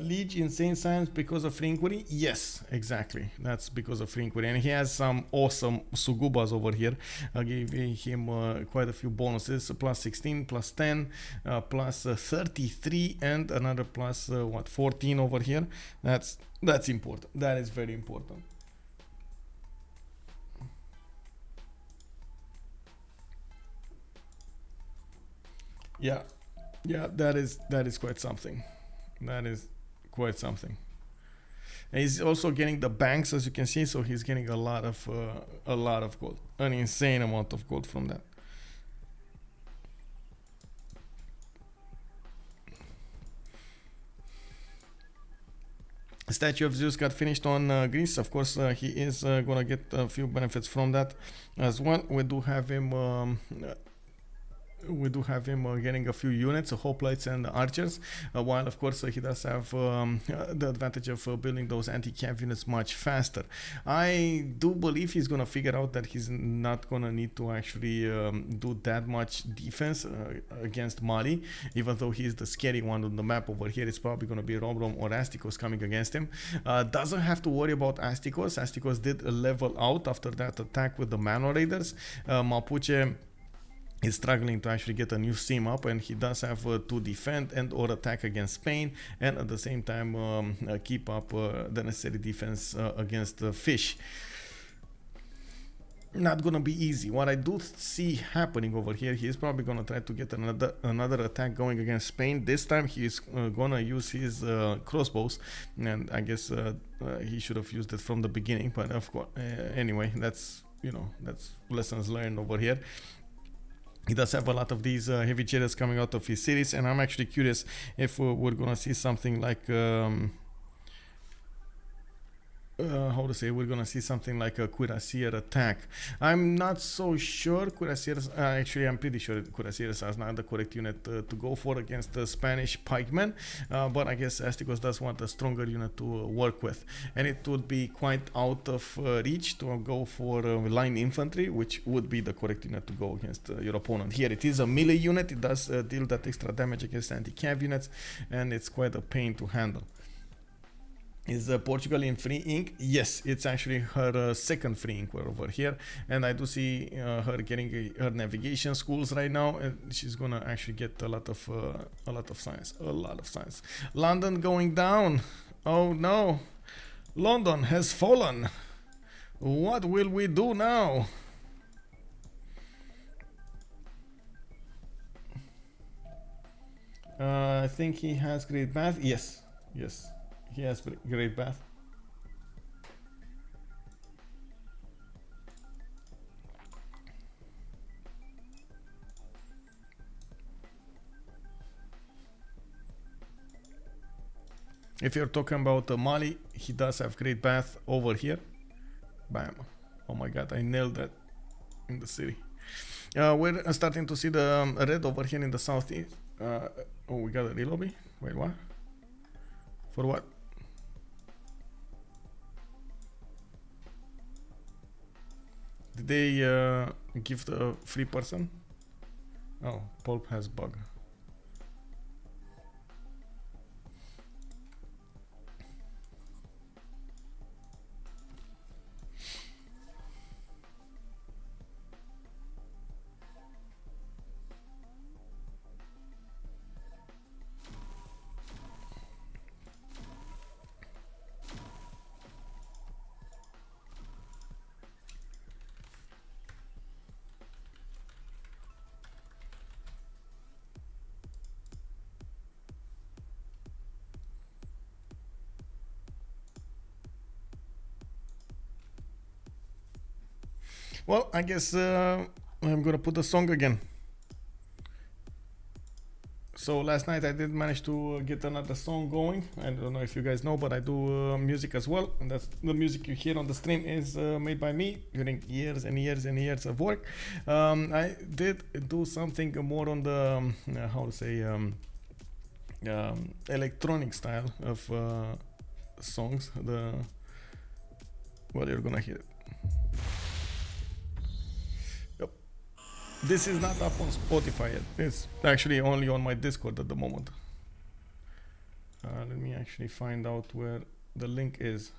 S1: Lege insane science because of free inquiry? Yes, exactly. That's because of free inquiry. And he has some awesome sugubas over here. I gave him quite a few bonuses. +16, +10, +33, and another +14 over here. That's important. That is very important. Yeah, that is quite something. That is quite something. And he's also getting the banks, as you can see, so he's getting a lot of gold, an insane amount of gold from that. Statue of Zeus got finished on Greece. Of course, he is gonna get a few benefits from that as well. We do have him getting a few units, hoplites and archers, while of course he does have the advantage of building those anti-cav units much faster. I do believe he's gonna figure out that he's not gonna need to actually do that much defense against Mali, even though he's the scary one on the map over here. It's probably gonna be Romrom or Astikos coming against him. Doesn't have to worry about Astikos. Astikos did level out after that attack with the Mano Raiders. Mapuche is struggling to actually get a new sim up, and he does have to defend and or attack against Spain, and at the same time keep up the necessary defense against Fish. Not gonna be easy. What I do see happening over here, he is probably gonna try to get another attack going against Spain. This time he is gonna use his crossbows, and I guess he should have used it from the beginning, but of course anyway, that's lessons learned over here. He does have a lot of these heavy chariots coming out of his cities, and I'm actually curious if we're gonna see something like we're gonna see something like a cuirassier attack. I'm not so sure. Cuirassiers, actually I'm pretty sure cuirassiers are not the correct unit to go for against the Spanish pikemen, but I guess Astikos does want a stronger unit to work with, and it would be quite out of reach to go for line infantry, which would be the correct unit to go against your opponent. Here it is a melee unit. It does deal that extra damage against anti-cav units, and it's quite a pain to handle. Is Portugal in free ink? Yes, it's actually her second free ink over here, and I do see her getting her navigation schools right now, and she's gonna actually get a lot of science, London going down. Oh no, London has fallen. What will we do now? I think he has great bath. Yes, yes. He has great bath. If you're talking about Mali, he does have great bath over here. Bam. Oh my god, I nailed that in the city. We're starting to see the red over here in the southeast. Oh, we got a relobby? Wait, what? For what? Did they give the free person? Oh, Poolp has bug. Well, I guess I'm gonna put the song again. So last night I did manage to get another song going. I don't know if you guys know, but I do music as well, and that's the music you hear on the stream is made by me during years and years and years of work. I did do something more on the how to say electronic style of songs. Well, you're gonna hear it. This is not up on Spotify yet. It's actually only on my Discord at the moment. Let me actually find out where the link is.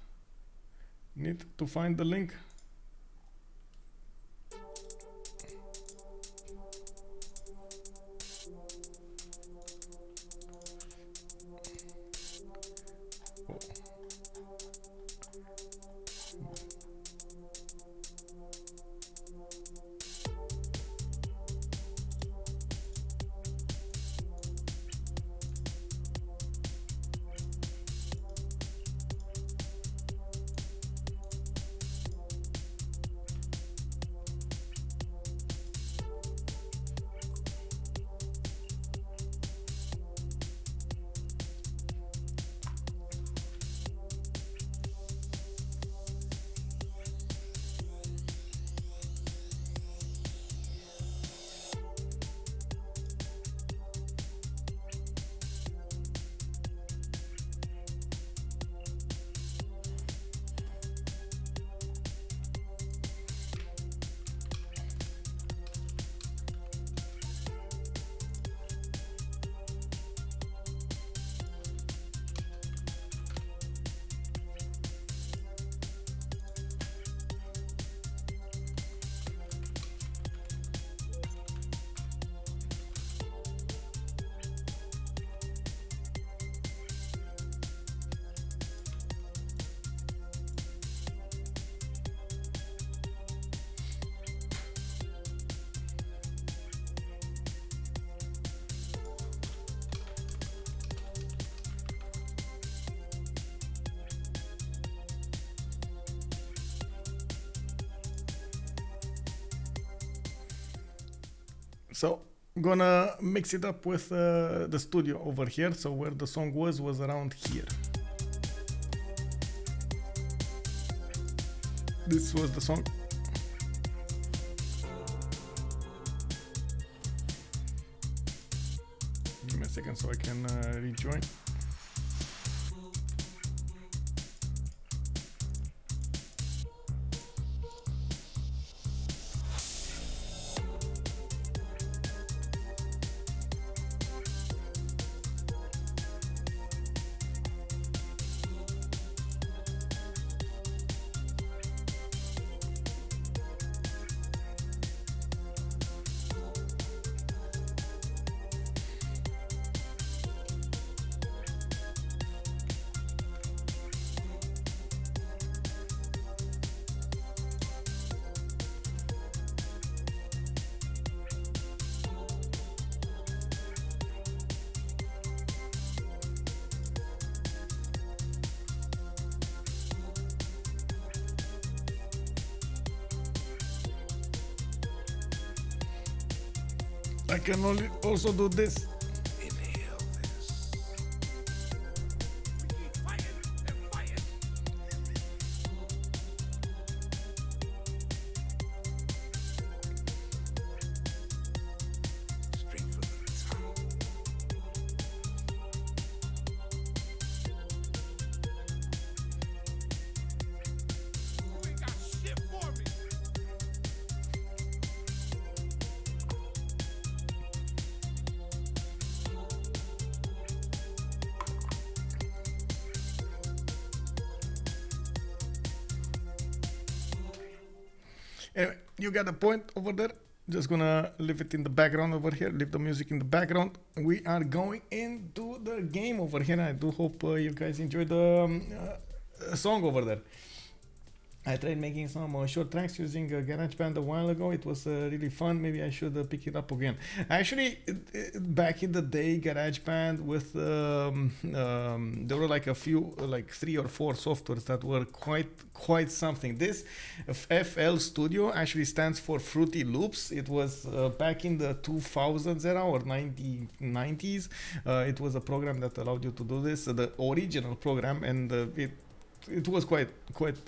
S1: Need to find the link. So I'm gonna mix it up with the studio over here. So where the song was around here. This was the song. Give me a second so I can rejoin. I can only also do this. Anyway, you got a point over there. Just gonna leave it in the background over here. Leave the music in the background. We are going into the game over here. I do hope you guys enjoyed the song over there. I tried making some short tracks using GarageBand a while ago. It was really fun. Maybe I should pick it up again. Actually, back in the day, GarageBand with there were like a few, like 3 or 4 softwares that were quite something. This FL Studio actually stands for Fruity Loops. It was back in the 2000s era or 90s. It was a program that allowed you to do this, the original program, and it was quite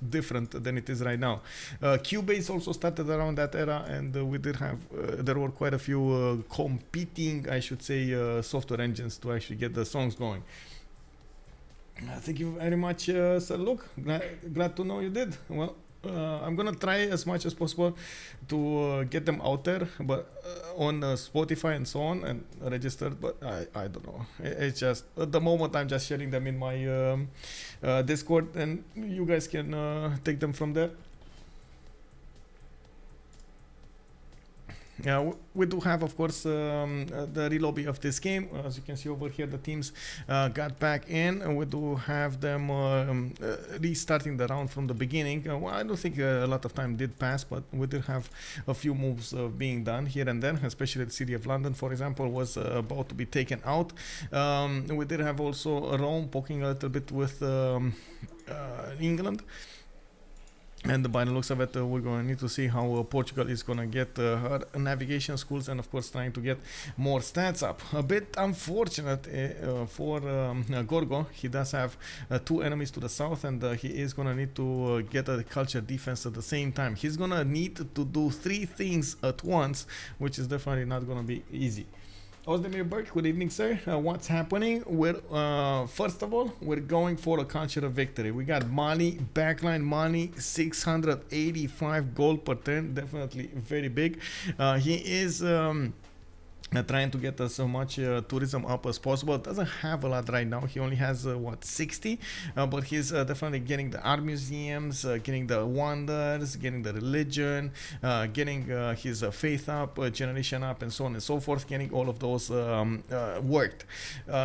S1: different than it is right now. Cubase also started around that era, and we did have there were quite a few competing, I should say, software engines to actually get the songs going. Thank you very much, Sir Luke. Glad to know you did. Well, I'm gonna try as much as possible to get them out there, but on Spotify and so on, and registered. But I don't know. It's just at the moment I'm just sharing them in my Discord, and you guys can take them from there. We do have, of course, the relobby of this game. As you can see over here, the teams got back in, and we do have them restarting the round from the beginning. Well, I don't think a lot of time did pass, but we did have a few moves being done here and there, especially the city of London, for example, was about to be taken out. We did have also Rome poking a little bit with England. And by the looks of it, we're going to need to see how Portugal is going to get her navigation schools, and of course trying to get more stats up. A bit unfortunate for Gorgo. He does have 2 enemies to the south, and he is going to need to get a culture defense at the same time. He's going to need to do 3 things at once, which is definitely not going to be easy. Ozdemir Berk, good evening, sir. What's happening? We're first of all, we're going for a culture of victory. We got Mali, backline Mali, 685 gold per turn, definitely very big. He is trying to get as much tourism up as possible. Doesn't have a lot right now. He only has 60, but he's definitely getting the art museums, getting the wonders, getting the religion, getting his faith up, generation up, and so on and so forth, getting all of those worked.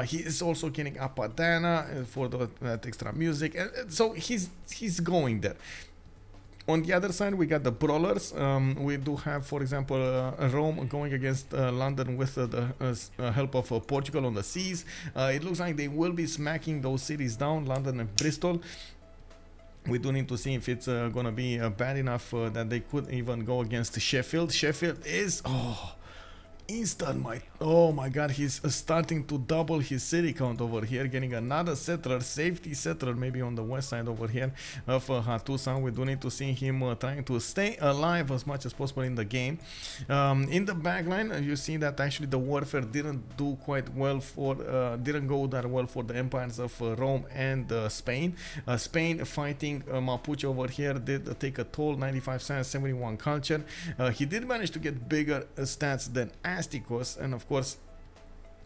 S1: He is also getting Apadana for that extra music, and so he's going there. On the other side, we got the brawlers. We do have, for example, Rome going against London with the help of Portugal on the seas. It looks like they will be smacking those cities down, London and Bristol. We do need to see if it's going to be bad enough that they could even go against Sheffield. Sheffield is... instant might. Oh my god, he's starting to double his city count over here, getting another settler, safety settler, maybe on the west side over here of Hattusa. We do need to see him trying to stay alive as much as possible in the game. In the backline, you see that actually the warfare didn't do quite well for, didn't go that well for the empires of Rome and Spain. Spain fighting Mapuche over here did take a toll, 95 science, 71 culture. He did manage to get bigger stats than Astikos, and of course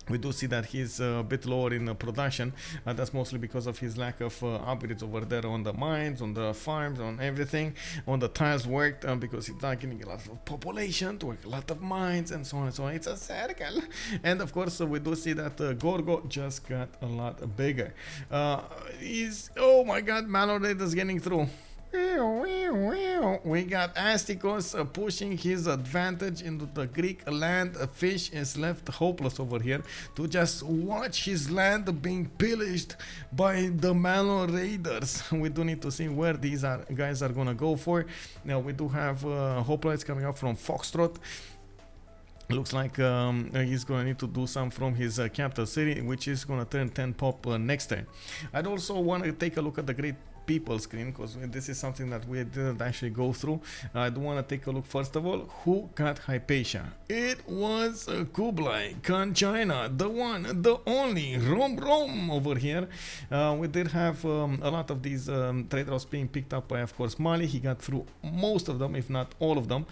S1: we do see that he's a bit lower in production. That's mostly because of his lack of upgrades over there on the mines, on the farms, on everything. On the tiles worked because he's not getting a lot of population to work a lot of mines and so on and so on. It's a circle. And of course we do see that Gorgo just got a lot bigger. Oh my god, Malorate is getting through. We got Astikos pushing his advantage into the Greek land. A fish is left hopeless over here to just watch his land being pillaged by the Malo Raiders. We do need to see where these guys are gonna go for. Now we do have hoplites coming up from Foxtrot. Looks like he's going to need to do some from his capital city, which is going to turn 10 pop next turn. I'd also want to take a look at the great people screen, because this is something that we didn't actually go through. I do want to take a look first of all who got Hypatia. It was Kublai, Khan China, the one, the only Romrom over here. We did have a lot of these trade routes being picked up by, of course, Mali. He got through most of them, if not all of them.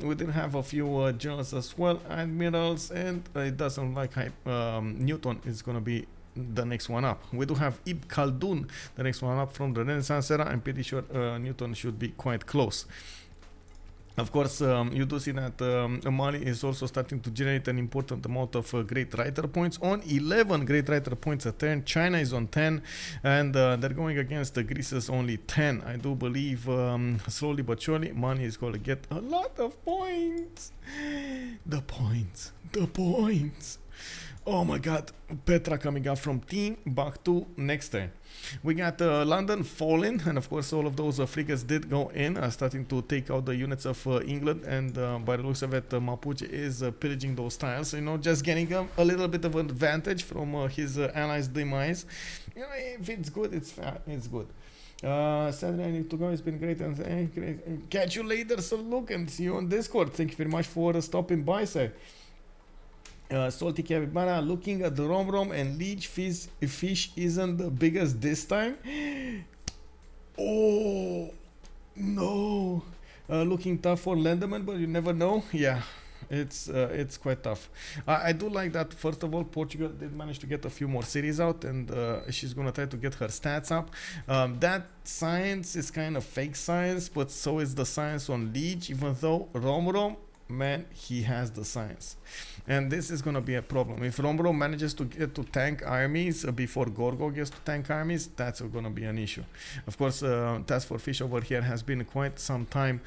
S1: We did have a few generals as well, admirals, and it doesn't look like Newton is going to be the next one up. We do have Ibn Khaldun, the next one up from the Renaissance era. I'm pretty sure Newton should be quite close. Of course, you do see that Mali is also starting to generate an important amount of great writer points. On 11 great writer points a turn. China is on 10, and they're going against the Greece's only 10. I do believe slowly but surely Mali is going to get a lot of points. The points. Oh my god, Petra coming up from team back to next turn. We got London falling, and of course all of those frigates did go in, starting to take out the units of England, and by the looks of it, Mapuche is pillaging those tiles, you know, just getting a little bit of advantage from his allies' demise. You know, if it's good, it's good. Saturday I need to go. It's been great, and catch you later. So look, and see you on Discord. Thank you very much for stopping by, sir. Salty Capybara looking at the Romrom and Lege fish isn't the biggest this time. Oh no, looking tough for Lendemain, but you never know. Yeah, it's quite tough. I do like that. First of all, Portugal did manage to get a few more cities out, and she's gonna try to get her stats up. That science is kind of fake science, but so is the science on Lege, even though Romrom, man, he has the science, and this is gonna be a problem. If Romrom manages to get to tank armies before Gorgo gets to tank armies, that's gonna be an issue. Of course, TaskForceFish over here has been quite some time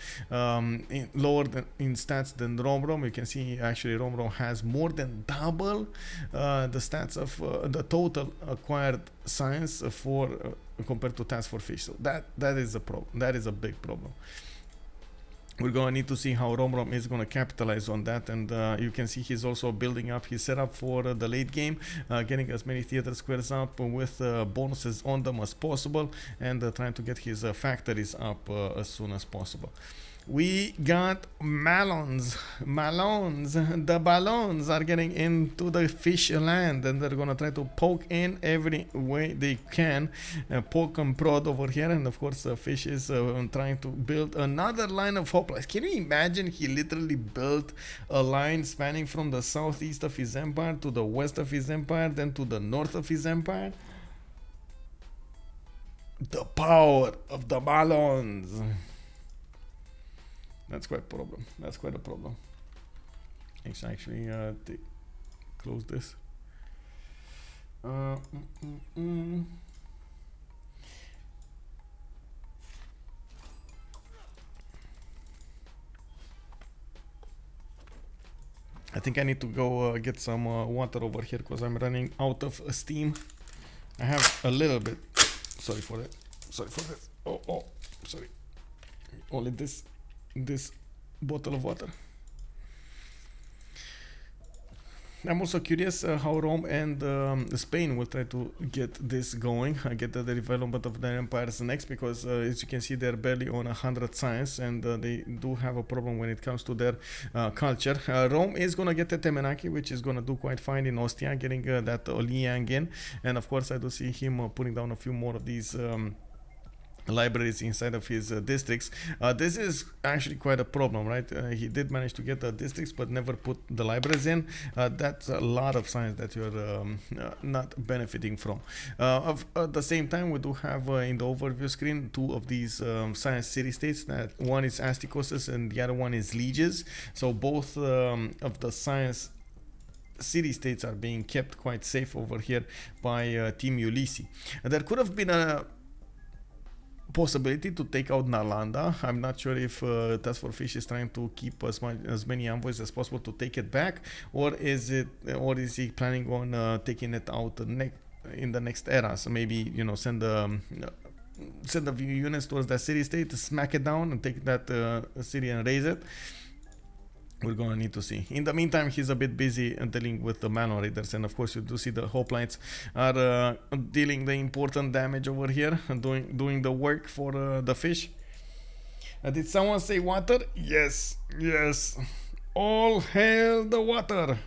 S1: lower in stats than Romrom. You can see actually Romrom has more than double the stats of the total acquired science for compared to TaskForceFish. So that is a problem. That is a big problem. We're going to need to see how Romrom is going to capitalize on that, and you can see he's also building up his setup for the late game, getting as many theater squares up with bonuses on them as possible, and trying to get his factories up as soon as possible. We got Malons. The Ballons are getting into the fish land, and they're gonna try to poke in every way they can. Poke and prod over here, and of course Fish is trying to build another line of hoplites. Can you imagine? He literally built a line spanning from the southeast of his empire to the west of his empire, then to the north of his empire. The power of the Ballons. That's quite a problem. That's quite a problem. Let's actually close this. I think I need to go get some water over here because I'm running out of steam. I have a little bit. Sorry for that. Sorry for that. Oh, sorry. Only this bottle of water. I'm also curious how Rome and Spain will try to get this going, get the development of their empires next, because as you can see, they're barely on 100 science, and they do have a problem when it comes to their culture. Rome is gonna get a Temenaki, which is gonna do quite fine in Ostia, getting that Liang in, and of course I do see him putting down a few more of these libraries inside of his districts. This is actually quite a problem, right? He did manage to get the districts but never put the libraries in. That's a lot of science that you're not benefiting from. At the same time, we do have in the overview screen two of these science city states. That one is Astikos and the other one is Leges. So both of the science city states are being kept quite safe over here by Team Ulysse. There could have been a possibility to take out Nalanda. I'm not sure if TaskForceFish is trying to keep as many envoys as possible to take it back, or is he planning on taking it out in the next era? So maybe, you know, send a few units towards that city state to smack it down and take that city and raise it. We're gonna need to see. In the meantime, he's a bit busy dealing with the manual raiders, and of course you do see the hoplites are dealing the important damage over here, doing the work for the fish. Did someone say water? Yes, yes. All hail the water.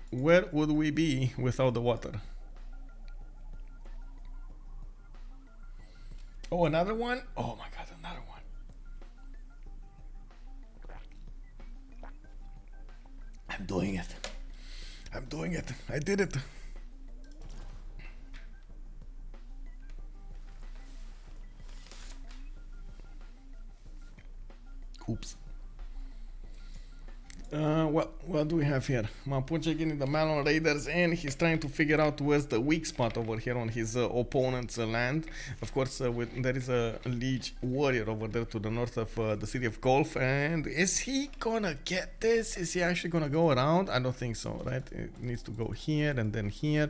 S1: Where would we be without the water? Oh, another one? Oh my god, another one. I'm doing it. I'm doing it. I did it. Oops. What do we have here? Mapuche getting the Malon Raiders, and he's trying to figure out where's the weak spot over here on his opponent's land. Of course, there is a Lege warrior over there to the north of the city of Gulf, and is he gonna get this? Is he actually gonna go around? I don't think so, right? It needs to go here and then here.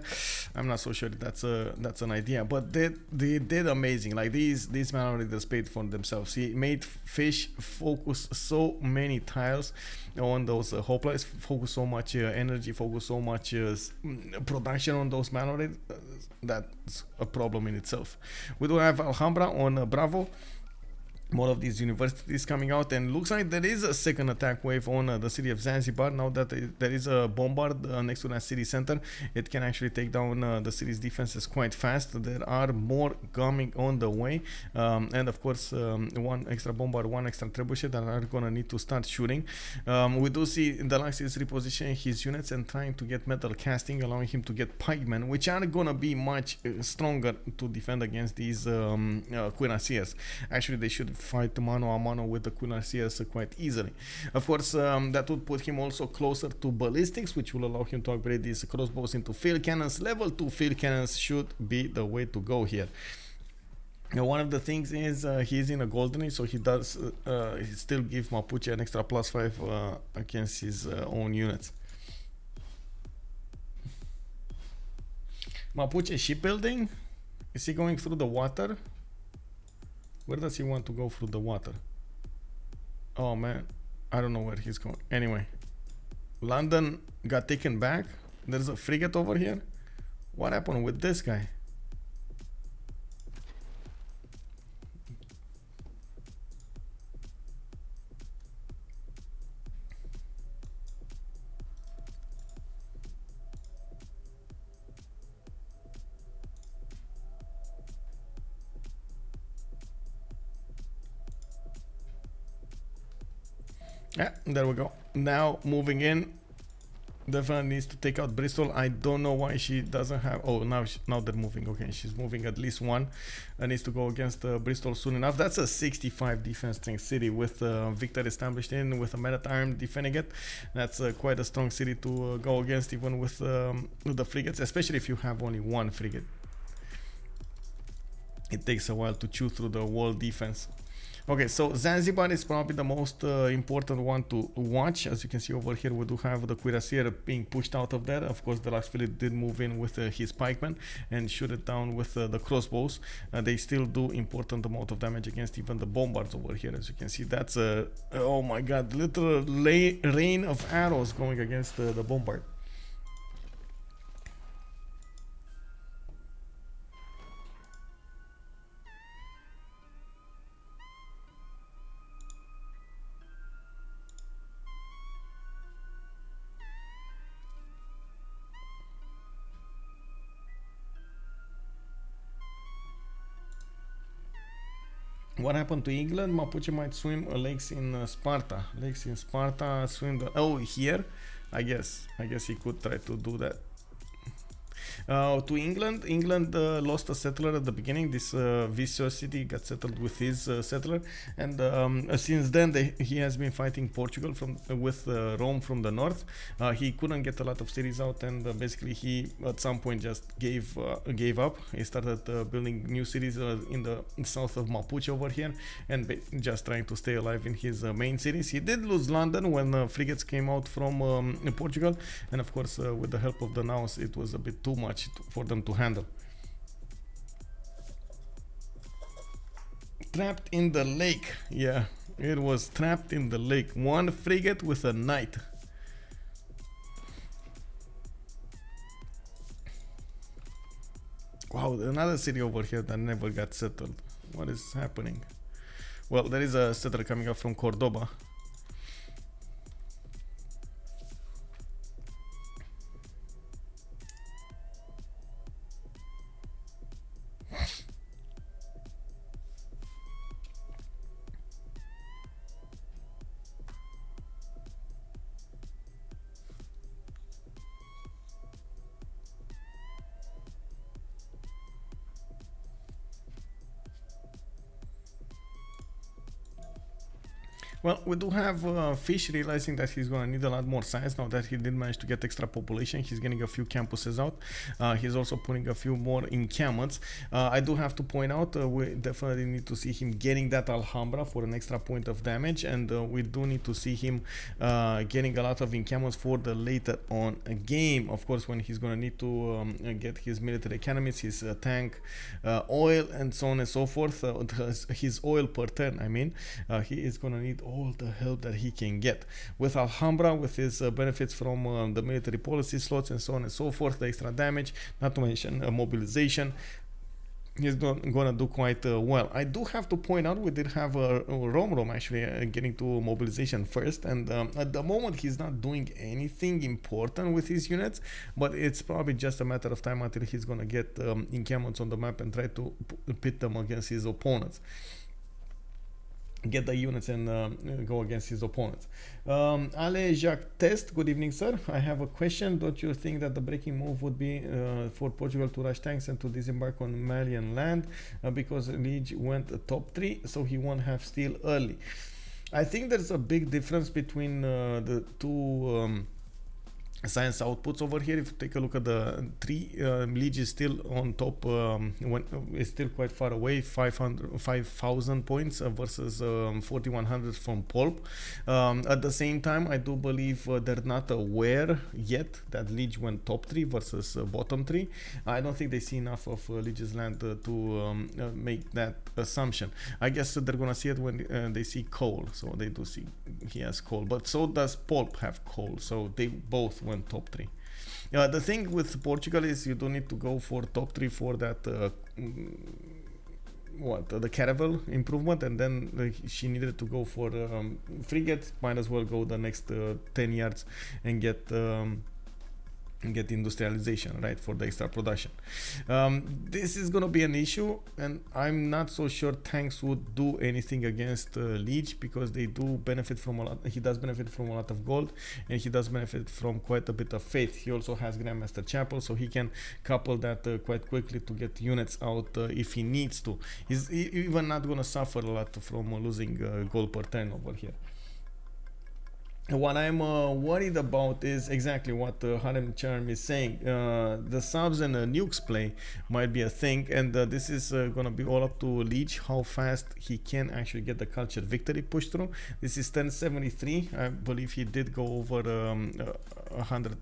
S1: I'm not so sure that's an idea, but they did amazing. Like these Malon Raiders paid for themselves. He made fish focus so many tiles on those hoplites, focus so much energy, focus so much production on those Malon. That's a problem in itself. We do have Alhambra on Bravo. More of these universities coming out, and looks like there is a second attack wave on the city of Zanzibar. Now that there is a bombard next to that city center, it can actually take down the city's defenses quite fast. There are more coming on the way, and of course one extra bombard, one extra trebuchet that are gonna need to start shooting. We do see Deluxe is repositioning his units and trying to get metal casting, allowing him to get pikemen, which are gonna be much stronger to defend against these cuirassiers. Actually, they should fight mano a mano with the cuirassiers quite easily. Of course, that would put him also closer to ballistics, which will allow him to upgrade these crossbows into field cannons. Level 2 field cannons should be the way to go here. Now, one of the things is he's in a golden age, so he does he still give Mapuche an extra +5 against his own units. Mapuche shipbuilding? Is he going through the water? Where does he want to go through the water? Oh man, I don't know where he's going. Anyway, London got taken back. There's a frigate over here. What happened with this guy? Yeah, there we go. Now moving in, definitely needs to take out Bristol. I don't know why she doesn't have. Oh, now they're moving. Okay, she's moving at least one. Needs to go against Bristol soon enough. That's a 65 defense strength city with Victor established in, with a man-at-arm defending it. That's quite a strong city to go against, even with the frigates, especially if you have only one frigate. It takes a while to chew through the wall defense. Okay, so Zanzibar is probably the most important one to watch. As you can see over here, we do have the cuirassier being pushed out of there. Of course, Deluxephilippe did move in with his pikemen and shoot it down with the crossbows. They still do important amount of damage against even the bombards over here. As you can see, that's a, oh my god, literal rain of arrows going against the bombard. What happened to England? Mapuche might swim lakes in Sparta. Lakes in Sparta, swim the... Oh, here? I guess he could try to do that. To England. England lost a settler at the beginning. This Viscosity got settled with his settler, and since then he has been fighting Portugal with Rome from the north. He couldn't get a lot of cities out, and basically he at some point just gave up. He started building new cities in the south of Mapuche over here, and just trying to stay alive in his main cities. He did lose London when frigates came out from Portugal, and of course with the help of the Naus it was a bit too much for them to handle. Trapped in the lake. Yeah, it was trapped in the lake. One frigate with a knight. Wow, another city over here that never got settled. What is happening? Well, there is a settler coming up from Cordoba. Well, we do have Fish realizing that he's going to need a lot more science now that he did manage to get extra population. He's getting a few campuses out. He's also putting a few more encampments. I do have to point out we definitely need to see him getting that Alhambra for an extra point of damage, and we do need to see him getting a lot of encampments for the later on game. Of course, when he's going to need to get his military economies, his tank, oil, and so on and so forth. His oil per turn, I mean, he is going to need all the help that he can get. With Alhambra, with his benefits from the military policy slots and so on and so forth, the extra damage, not to mention mobilization, he's gonna do quite well. I do have to point out we did have Romrom actually getting to mobilization first, and at the moment he's not doing anything important with his units, but it's probably just a matter of time until he's gonna get encampments on the map and try to pit them against his opponents. Get the units and go against his opponents. Ale Jacques Test, good evening, sir. I have a question. Don't you think that the breaking move would be for Portugal to rush tanks and to disembark on Malian land because Lege went top 3, so he won't have steel early? I think there's a big difference between the two science outputs over here. If you take a look at the 3, Lege is still on top, it's still quite far away, 5,000 points versus 4,100 from Poolp. At the same time, I do believe they're not aware yet that Lege went top 3 versus bottom 3. I don't think they see enough of Lege's land to make that assumption. I guess they're gonna see it when they see coal, so they do see he has coal, but so does Poolp have coal, so they both went top 3. The thing with Portugal is you don't need to go for top 3 for that the caravel improvement, and then she needed to go for frigate. Might as well go the next 10 yards and get industrialization, right, for the extra production. This is gonna be an issue, and I'm not so sure tanks would do anything against Lege, because they do benefit from a lot. He does benefit from a lot of gold, and he does benefit from quite a bit of faith. He also has Grandmaster Chapel, so he can couple that quite quickly to get units out if he needs to. He's even not gonna suffer a lot from losing gold per turn over here. What I'm worried about is exactly what Harem Charm is saying. The subs and nukes play might be a thing, and this is gonna be all up to Lege, how fast he can actually get the culture victory pushed through. This is 1073. I believe he did go over 100.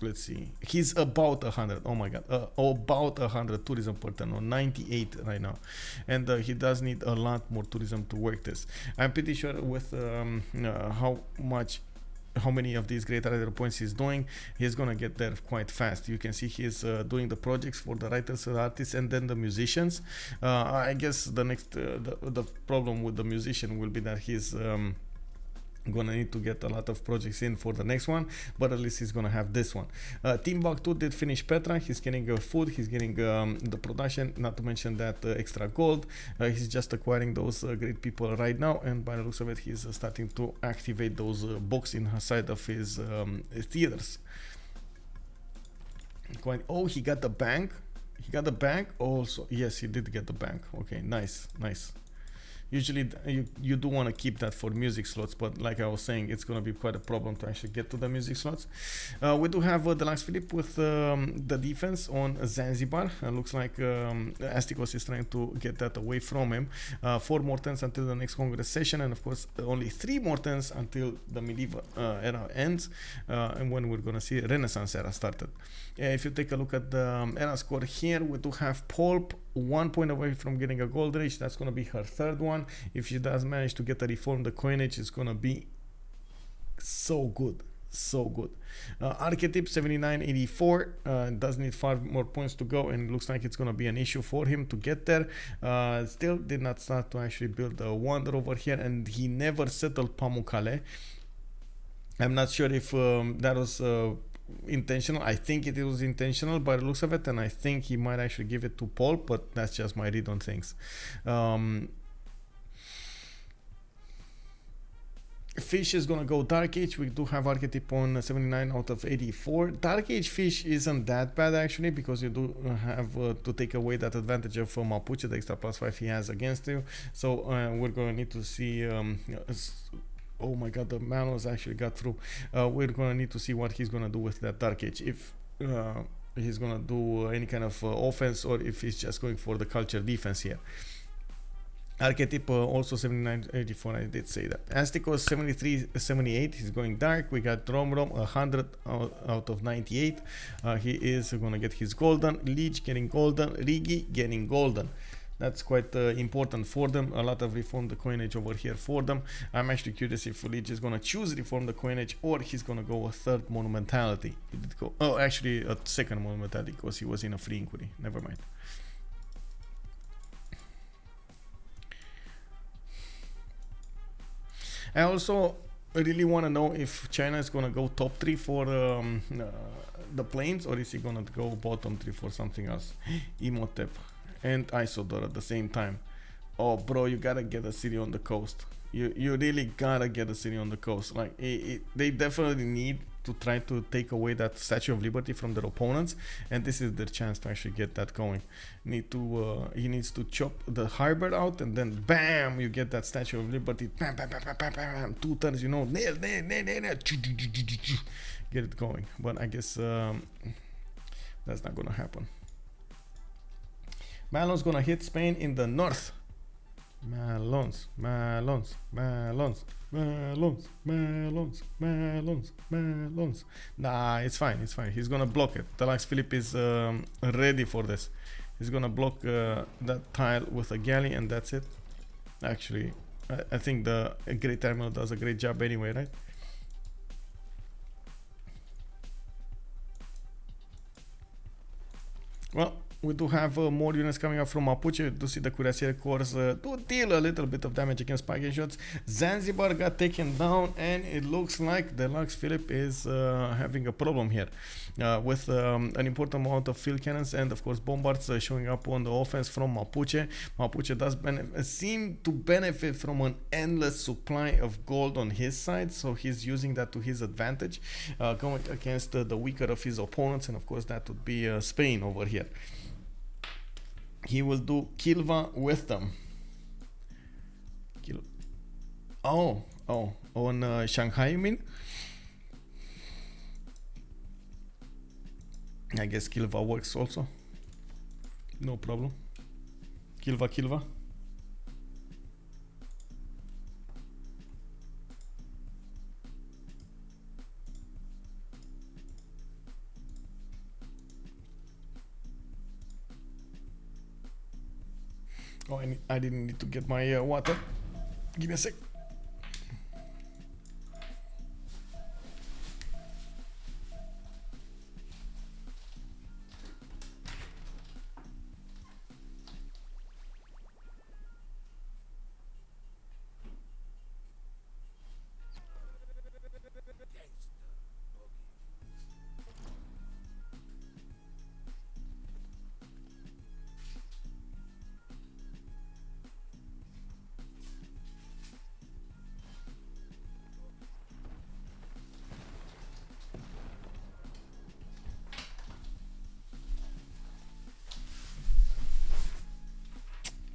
S1: Let's see, he's about 100. Oh my god, about 100 tourism per turn, or 98 right now, and he does need a lot more tourism to work this. I'm pretty sure with how many of these great rider points he's doing, he's gonna get there quite fast. You can see he's doing the projects for the writers, the artists, and then the musicians. I guess the next the problem with the musician will be that he's gonna need to get a lot of projects in for the next one, but at least he's gonna have this one. Timbuktu did finish Petra. He's getting food, he's getting the production, not to mention that extra gold. He's just acquiring those great people right now, and by the looks of it, he's starting to activate those books inside of his theaters. Quite. Oh, he got the bank. He got the bank also. Yes, he did get the bank. Okay, nice, nice. Usually you do want to keep that for music slots, but like I was saying, it's going to be quite a problem to actually get to the music slots. We do have Deluxephilippe with the defense on Zanzibar. Looks like Astikos is trying to get that away from him. 4 more turns until the next Congress session, and of course only 3 more turns until the medieval era ends, and when we're going to see Renaissance era started. If you take a look at the era score here, we do have Poolp 1 point away from getting a gold age. That's going to be her 3rd one. If she does manage to get a reform the coinage, it's going to be so good. So good. Arketip 79.84 does need 5 more points to go, and it looks like it's going to be an issue for him to get there. Still did not start to actually build a wonder over here, and he never settled Pamukkale. I'm not sure if that was intentional. I think it was intentional by the looks of it, and I think he might actually give it to Poolp, but that's just my read on things. Fish is gonna go Dark Age. We do have Arketip on 79 out of 84. Dark Age Fish isn't that bad actually, because you do have to take away that advantage of Mapuche, the extra +5 he has against you. So we're gonna need to see oh my god, the Manos actually got through. We're gonna need to see what he's gonna do with that Dark Age, if he's gonna do any kind of offense, or if he's just going for the culture defense here. Arketip also 79.84, I did say that. Astikos 73.78, he's going dark. We got Romrom 100 out of 98. He is gonna get his golden. Lege getting golden. Riggy getting golden. That's quite important for them. A lot of reform the coinage over here for them. I'm actually curious if Lege is gonna choose reform the coinage, or he's gonna go a 3rd monumentality. He did go, oh, actually a 2nd monumentality, because he was in a free inquiry. Never mind. I also really want to know if China is going to go top 3 for the planes, or is he going to go bottom 3 for something else. Imhotep and Isodor at the same time. Oh, bro, you gotta get a city on the coast. You really gotta get a city on the coast. Like they definitely need to try to take away that Statue of Liberty from their opponents, and this is their chance to actually get that going. He needs to chop the harbor out, and then bam, you get that Statue of Liberty. Bam, bam, bam, bam, bam, bam, 2 turns, you know, nail, get it going. But I guess that's not gonna happen. Malon's gonna hit Spain in the north. Malons. Nah, it's fine. He's gonna block it. Deluxephilippe is ready for this. He's gonna block that tile with a galley, and that's it. Actually, I think the Great Terminal does a great job anyway, right? Well, we do have more units coming up from Mapuche. We do see the Cuirassier Corps do deal a little bit of damage against spiking shots. Zanzibar got taken down, and it looks like Deluxephilippe is having a problem here with an important amount of field cannons, and of course bombards showing up on the offense from Mapuche. Mapuche does seem to benefit from an endless supply of gold on his side, so he's using that to his advantage, going against the weaker of his opponents, and of course that would be Spain over here. He will do Kilva with them. Oh, on Shanghai, you mean? I guess Kilva works also. No problem. Kilva. Oh, I didn't need to get my water. Give me a sec.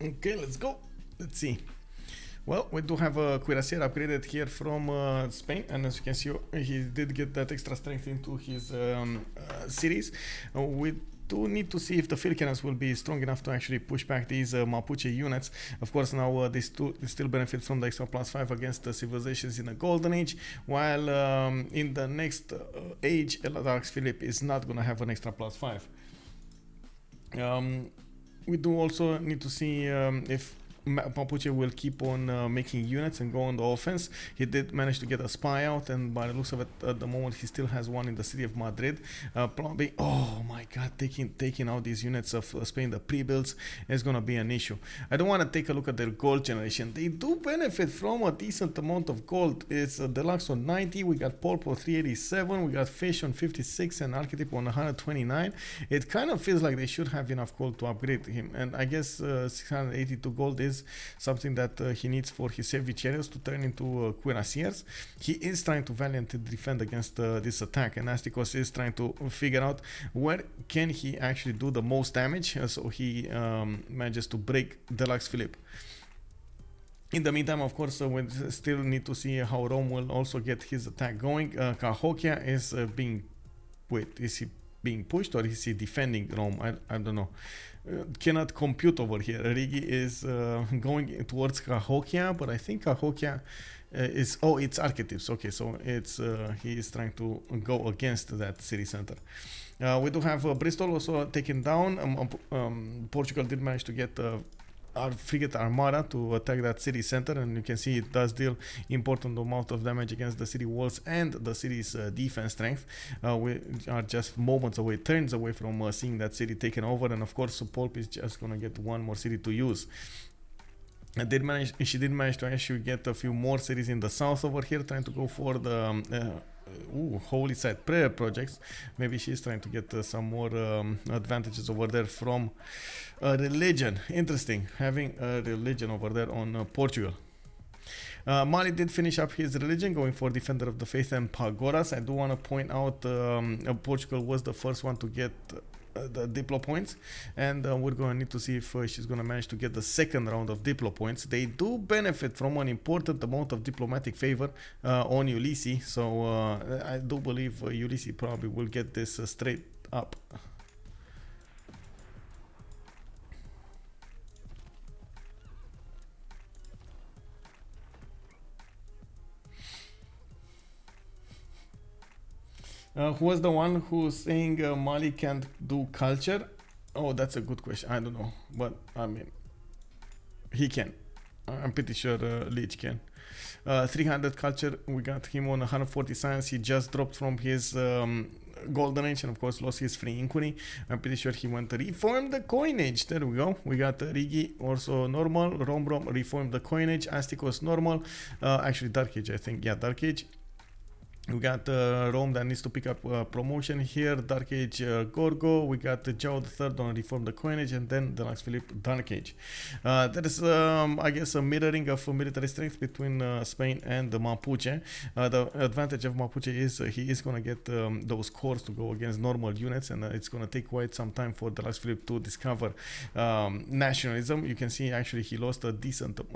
S1: Okay, let's go. Let's see. Well, we do have a cuirassier upgraded here from Spain, and as you can see, he did get that extra strength into his cities. We do need to see if the field cannons will be strong enough to actually push back these Mapuche units. Of course, now they still benefit from the extra +5 against the civilizations in the Golden Age, while in the next age, Deluxephilippe is not going to have an extra +5. We do also need to see if Mapuche will keep on making units and go on the offense. He did manage to get a spy out, and by the looks of it, at the moment he still has one in the city of Madrid. Probably, oh my god, taking out these units of Spain, the pre-builds, is gonna be an issue. I don't want to take a look at their gold generation. They do benefit from a decent amount of gold. It's Deluxe on 90, we got Poolp on 387, we got Fish on 56, and Arketip on 129. It kind of feels like they should have enough gold to upgrade him, and I guess 682 gold is something that he needs for his heavy chariots to turn into cuirassiers. He is trying to valiantly defend against this attack, and Astikos is trying to figure out where can he actually do the most damage, so he manages to break Deluxephilippe. In the meantime, of course, we still need to see how Rome will also get his attack going. Cahokia is being... Wait, is he being pushed or is he defending Rome? I don't know. Cannot compute over here. Riggy is going towards Cahokia, but I think Cahokia is... Oh, it's Arketips. Okay, so it's he is trying to go against that city center. We do have Bristol also taken down. Portugal did manage to get our frigate armada to attack that city center, and you can see it does deal important amount of damage against the city walls and the city's defense strength. We are just moments away, turns away from seeing that city taken over, and of course Poolp is just gonna get one more city to use. She did manage to actually get a few more cities in the south over here, trying to go for the holy site prayer projects. Maybe she's trying to get some more advantages over there from religion. Interesting, having a religion over there on Portugal. Mali did finish up his religion, going for Defender of the Faith and Pagodas. I do want to point out Portugal was the first one to get the Diplo points, and we're going to need to see if she's going to manage to get the second round of Diplo points. They do benefit from an important amount of diplomatic favor on Ulysse, so I do believe Ulysse probably will get this straight up. Who was the one who's saying Mali can't do culture? Oh, that's a good question. I don't know, but I mean, he can. I'm pretty sure Lege can. 300 culture, we got him on 140 science. He just dropped from his golden age and of course lost his free inquiry. I'm pretty sure he went to reform the coinage. There we go. We got Riggy also normal. Romrom reformed the coinage. Astikos normal. Actually Dark Age, I think. Yeah, Dark Age. We got Rome that needs to pick up promotion here. Dark Age Gorgo. We got Zhao the Third on Reform the Coinage, and then Deluxephilippe Dark Age. That is, I guess, a mirroring of military strength between Spain and the Mapuche. The advantage of Mapuche is he is going to get those cores to go against normal units, and it's going to take quite some time for Deluxephilippe to discover nationalism. You can see actually he lost a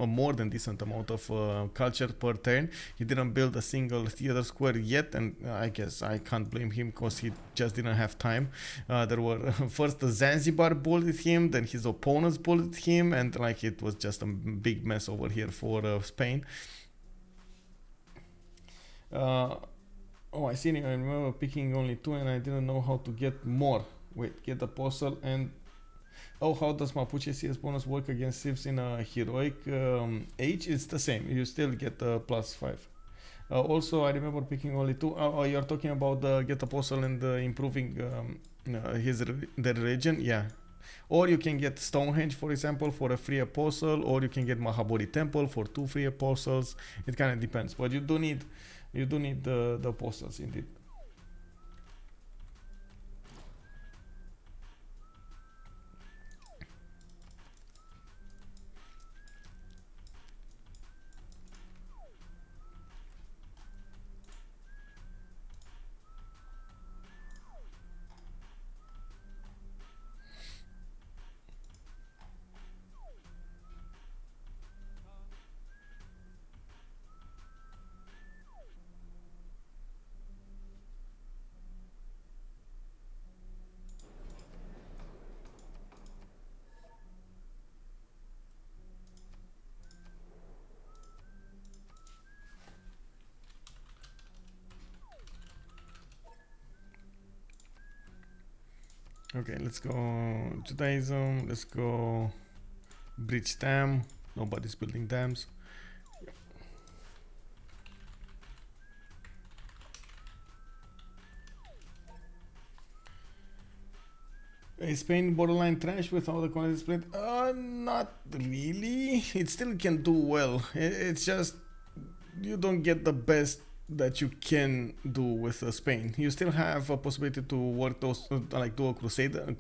S1: more than decent amount of culture per turn. He didn't build a single theater square yet, and I guess I can't blame him because he just didn't have time. There were first the Zanzibar bullied him, then his opponents bullied him, and like it was just a big mess over here for Spain. Oh, I see. I remember picking only 2 and I didn't know how to get more. Wait, get apostle and... Oh, how does Mapuche CS bonus work against civs in a heroic age? It's the same. You still get a +5. Also, I remember picking only 2. You're talking about the Get Apostle and improving the religion? Yeah. Or you can get Stonehenge, for example, for a free apostle, or you can get Mahabodhi Temple for 2 free apostles. It kind of depends, but you do need the apostles indeed. Okay, let's go Judaism. Let's go bridge dam. Nobody's building dams. Is Spain borderline trash without the quality split? Not really. It still can do well. It's just you don't get the best that you can do with Spain. You still have a possibility to work those like do a crusader,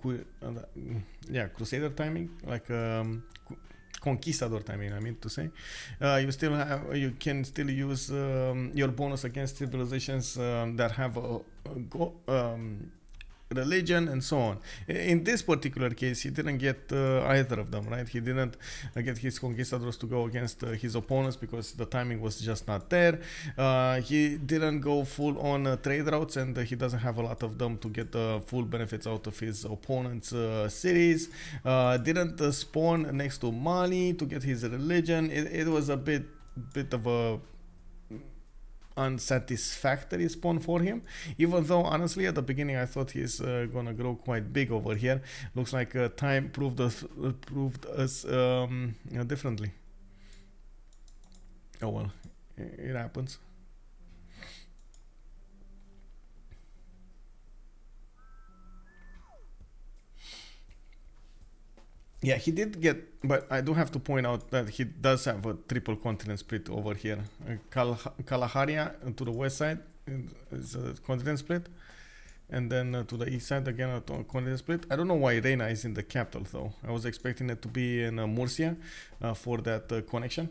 S1: crusader timing, like conquistador timing. I mean to say, you can still use your bonus against civilizations that have religion and so on. In this particular case, he didn't get either of them, right? He didn't get his conquistadors to go against his opponents because the timing was just not there. He didn't go full on trade routes, and he doesn't have a lot of them to get the full benefits out of his opponent's cities. Didn't spawn next to Mali to get his religion. It was a bit of a unsatisfactory spawn for him, even though honestly at the beginning I thought he's gonna grow quite big over here. Looks like time proved us differently. Oh well, it happens. Yeah, he did get, but I do have to point out that he does have a triple continent split over here. Kalahari to the west side is a continent split, and then to the east side again a continent split. I don't know why Reina is in the capital though. I was expecting it to be in Murcia for that connection.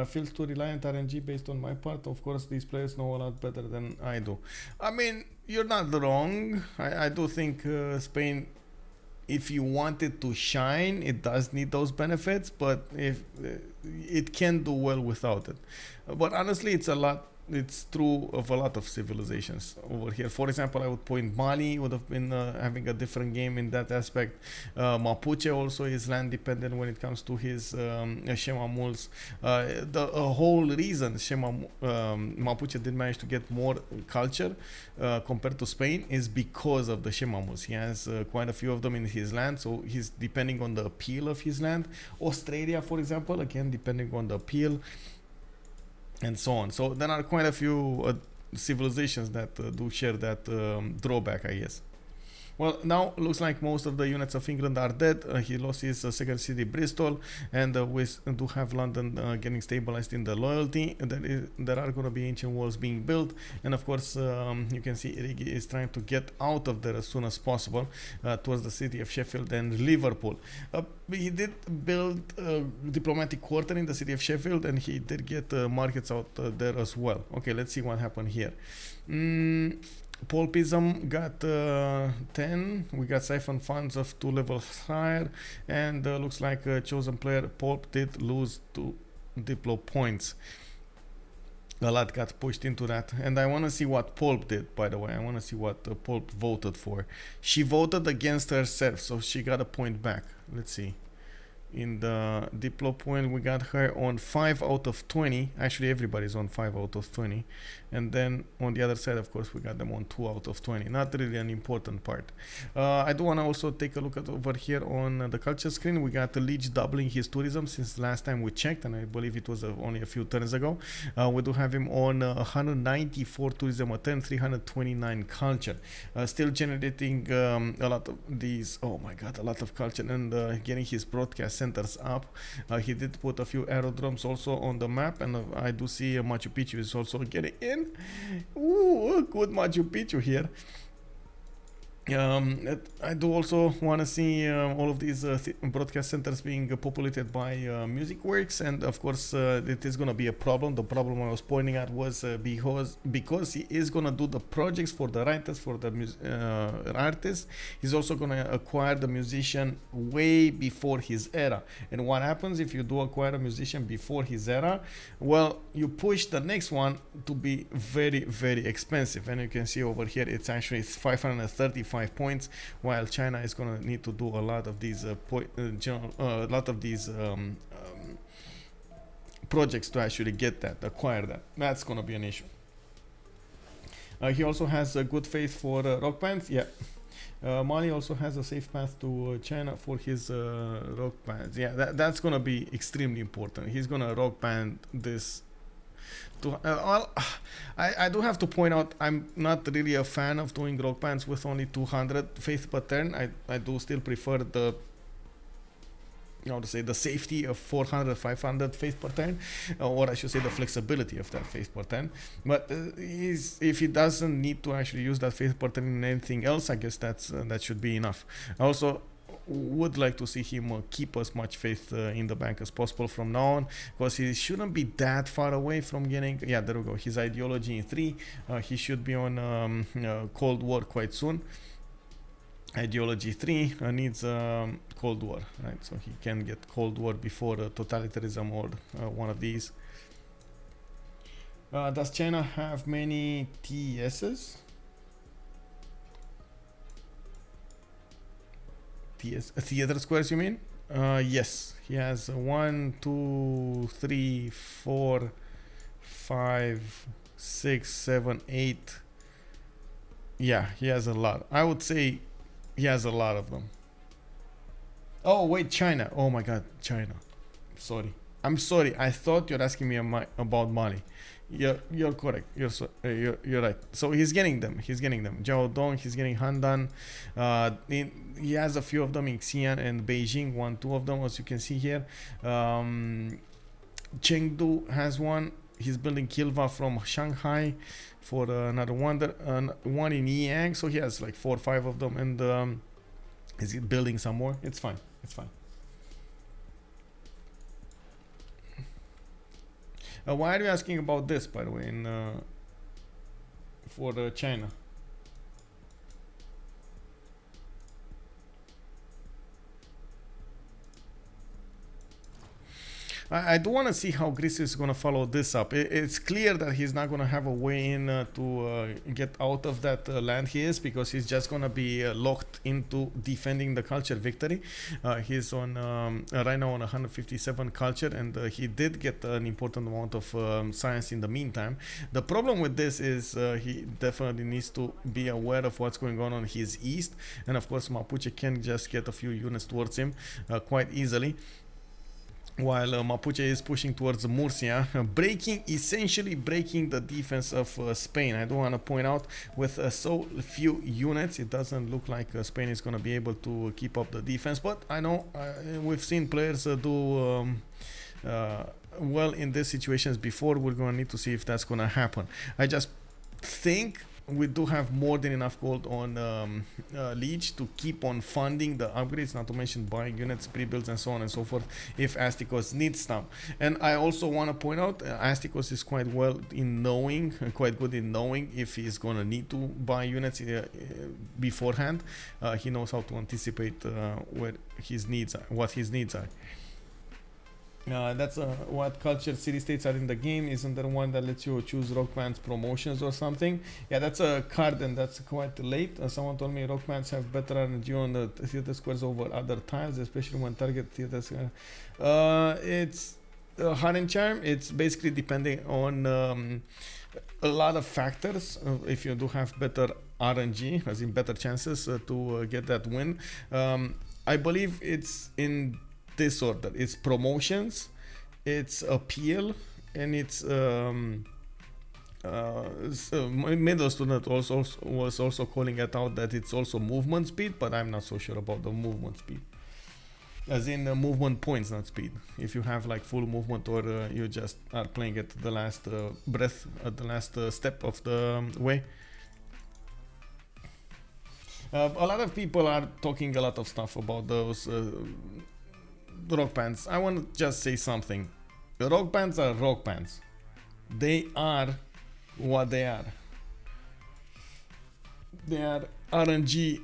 S1: Feels too reliant RNG based on my part. Of course, these players know a lot better than I do. I mean, you're not wrong. I do think Spain, if you want it to shine, it does need those benefits, but if it can do well without it. But honestly, it's true of a lot of civilizations over here. For example, I would point Mali would have been having a different game in that aspect. Mapuche also is land dependent when it comes to his Shema Muls. The whole reason Mapuche did manage to get more culture compared to Spain is because of the Shema Muls. He has quite a few of them in his land, so he's depending on the appeal of his land. Australia, for example, again depending on the appeal, and so on. So there are quite a few civilizations that do share that drawback, I guess. Well, now looks like most of the units of England are dead. He lost his second city, Bristol, and we do have London getting stabilized in the loyalty. There are going to be ancient walls being built, and of course you can see Riggy is trying to get out of there as soon as possible towards the city of Sheffield and Liverpool. He did build a diplomatic quarter in the city of Sheffield, and he did get markets out there as well. Okay, let's see what happened here. Poolpism got 10. We got siphon funds of 2 levels higher, and looks like chosen player Poolp did lose 2 diplo points. A lot got pushed into that, and I want to see what Poolp did, by the way. I want to see what Poolp voted for. She voted against herself, so she got a point back. Let's see. In the diplo point, we got her on 5 out of 20. Actually, everybody's on 5 out of 20. And then on the other side, of course, we got them on 2 out of 20. Not really an important part. I do want to also take a look at over here on the culture screen. We got the Lege doubling his tourism since last time we checked, and I believe it was only a few turns ago. We do have him on 194 tourism a turn, 329 culture. Still generating a lot of these, oh my god, a lot of culture, and getting his broadcast centers up. He did put a few aerodromes also on the map, and I do see Machu Picchu is also getting in. Ooh, good Machu Picchu here. I do also want to see all of these broadcast centers being populated by music works, and of course it is going to be a problem. The problem I was pointing at was because he is going to do the projects for the writers, for the artists. He's also going to acquire the musician way before his era. And what happens if you do acquire a musician before his era? Well, you push the next one to be very, very expensive, and you can see over here it's actually 535 points, while China is going to need to do a lot of these projects to actually acquire that. That's going to be an issue. He also has a good faith for rock bands. Yeah, Mali also has a safe path to China for his rock bands. Yeah, that's gonna be extremely important. He's gonna rock band this. I do have to point out I'm not really a fan of doing rock bands with only 200 faith per turn. I do still prefer the to say the safety of 400 500 faith per turn, or I should say the flexibility of that faith per turn. But if he doesn't need to actually use that faith per turn in anything else, I guess that should be enough. I also would like to see him keep as much faith in the bank as possible from now on, because he shouldn't be that far away from getting, yeah, there we go, his ideology in 3. He should be on Cold War quite soon. Ideology 3 needs Cold War, right? So he can get Cold War before totalitarianism or one of these. Does China have many TSs? Theater squares, you mean? Yes, he has 1, 2, 3, 4, 5, 6, 7, 8. Yeah, he has a lot. I would say he has a lot of them. Oh wait, China. Oh my God, China. I'm sorry. I thought you're asking me about Mali. You're correct. You're right. So he's getting them. Jiaodong. He's getting Handan. He has a few of them in Xi'an and Beijing. 1, 2 of them, as you can see here. Chengdu has one. He's building Kilva from Shanghai for another one in Yang. So he has like 4 or 5 of them, and he's building some more. It's fine. Why are you asking about this, by the way, for China? I do want to see how Greece is going to follow this up. It's clear that he's not going to have a way in to get out of that land he is, because he's just going to be locked into defending the culture victory. He's on right now on 157 culture, and he did get an important amount of science in the meantime. The problem with this is he definitely needs to be aware of what's going on his east, and of course Mapuche can just get a few units towards him quite easily, while Mapuche is pushing towards Murcia, essentially breaking the defense of Spain. I do want to point out, with so few units, it doesn't look like Spain is going to be able to keep up the defense. But I know we've seen players do well in these situations before. We're going to need to see if that's going to happen. I just think we do have more than enough gold on Lege to keep on funding the upgrades, not to mention buying units, pre-builds, and so on and so forth if Astikos needs them. And I also want to point out Astikos is quite good in knowing if he's going to need to buy units beforehand. He knows how to anticipate what his needs are. That's what culture city-states are in the game. Isn't there one that lets you choose rock bands promotions or something? Yeah, that's a card, and that's quite late. Someone told me rock bands have better RNG on the theater squares over other tiles, especially when target theater square. It's hard and charm. It's basically depending on a lot of factors. If you do have better RNG, as in better chances to get that win, I believe it's in this order. It's promotions, it's appeal, and it's middle student also was also calling it out that it's also movement speed, but I'm not so sure about the movement speed, as in movement points, not speed. If you have like full movement, or you just are playing at the last breath, at the last step of the way. A lot of people are talking a lot of stuff about those rock bands. I want to just say something. The rock bands are rock bands. They are what they are. They are RNG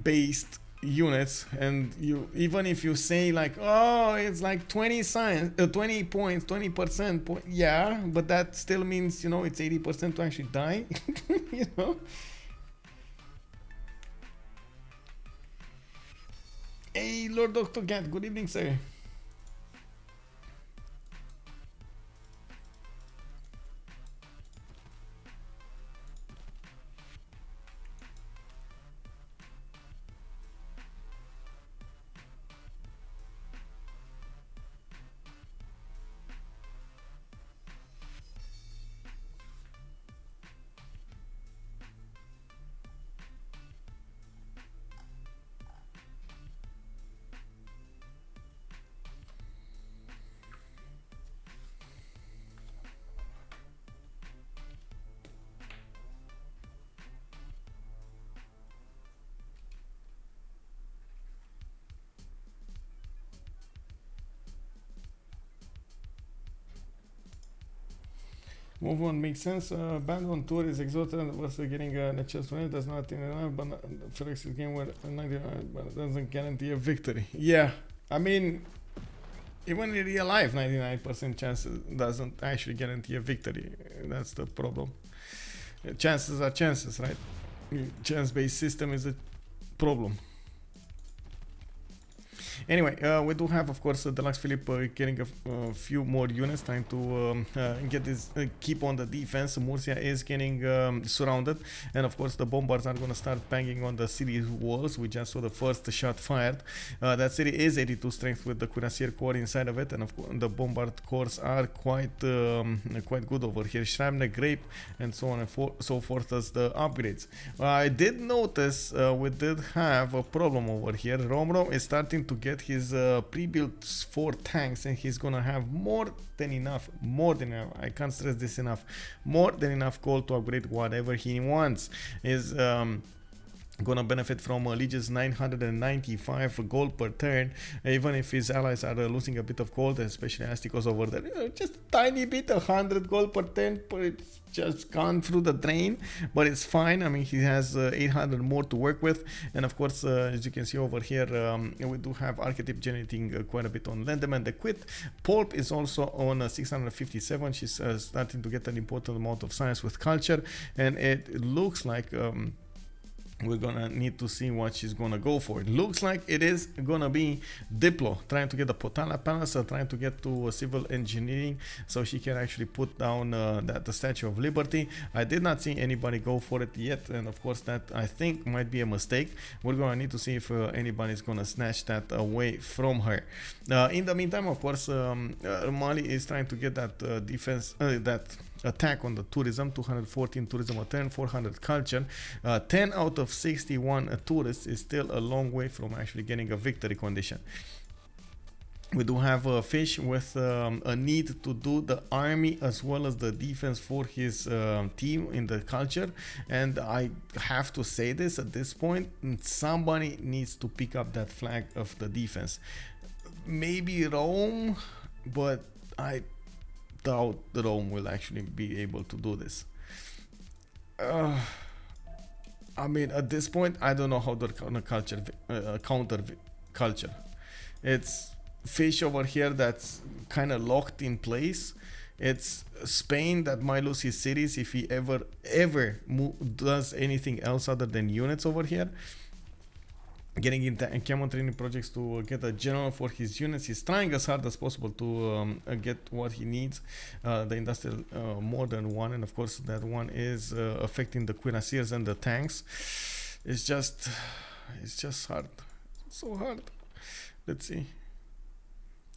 S1: based units, and you, even if you say like, oh, it's like 20 science, 20 points, 20%, yeah, but that still means, it's 80% to actually die. Hey, Lord Dr. Cat, good evening, sir. Move on makes sense. Band on tour is exhausted versus getting a chance to win. Does not in enough, but Felix is game where 99, but it doesn't guarantee a victory. Yeah, I mean, even in real life, 99% chance doesn't actually guarantee a victory. That's the problem. Chances are chances, right? Chance-based system is a problem. Anyway, we do have, of course, Deluxephilippe getting a few more units, trying to get this, keep on the defense. Murcia is getting surrounded, and of course the bombards are going to start banging on the city walls. We just saw the first shot fired. That city is 82 strength with the cuirassier core inside of it, and of course the bombard cores are quite good over here. Shrapnel, grape, and so on and so forth as the upgrades. I did notice we did have a problem over here. Romrom is starting to get his pre-built 4 tanks, and he's gonna have more than enough, I can't stress this enough, more than enough gold to upgrade whatever he wants. Is gonna benefit from Lege's 995 gold per turn, even if his allies are losing a bit of gold, especially Astikos over there. You know, just a tiny bit, 100 gold per turn, but it's just gone through the drain, but it's fine. I mean, he has 800 more to work with, and of course, as you can see over here, we do have Arketip generating quite a bit on Lendemain de Cuite. Poolp is also on 657. She's starting to get an important amount of science with culture, and it looks like we're gonna need to see what she's gonna go for. It looks like it is gonna be Diplo, trying to get the Potala Palace, trying to get to civil engineering so she can actually put down the Statue of Liberty. I did not see anybody go for it yet, and of course that I think might be a mistake. We're gonna need to see if anybody's gonna snatch that away from her. In the meantime, of course, Mali is trying to get that defense, that attack on the tourism. 214 tourism a turn, 400 culture. 10 out of 61 tourists is still a long way from actually getting a victory condition. We do have a fish with a need to do the army as well as the defense for his team in the culture, and I have to say this at this point, somebody needs to pick up that flag of the defense. Maybe Rome, but I doubt Rome will actually be able to do this. I mean, at this point, I don't know how they're gonna counter culture. It's fish over here that's kind of locked in place. It's Spain that might lose his cities if he ever does anything else other than units over here. Getting into encampment training projects to get a general for his units. He's trying as hard as possible to get what he needs. The industrial more than one, and of course that one is affecting the cuirassiers and the tanks. It's just hard, so hard. Let's see.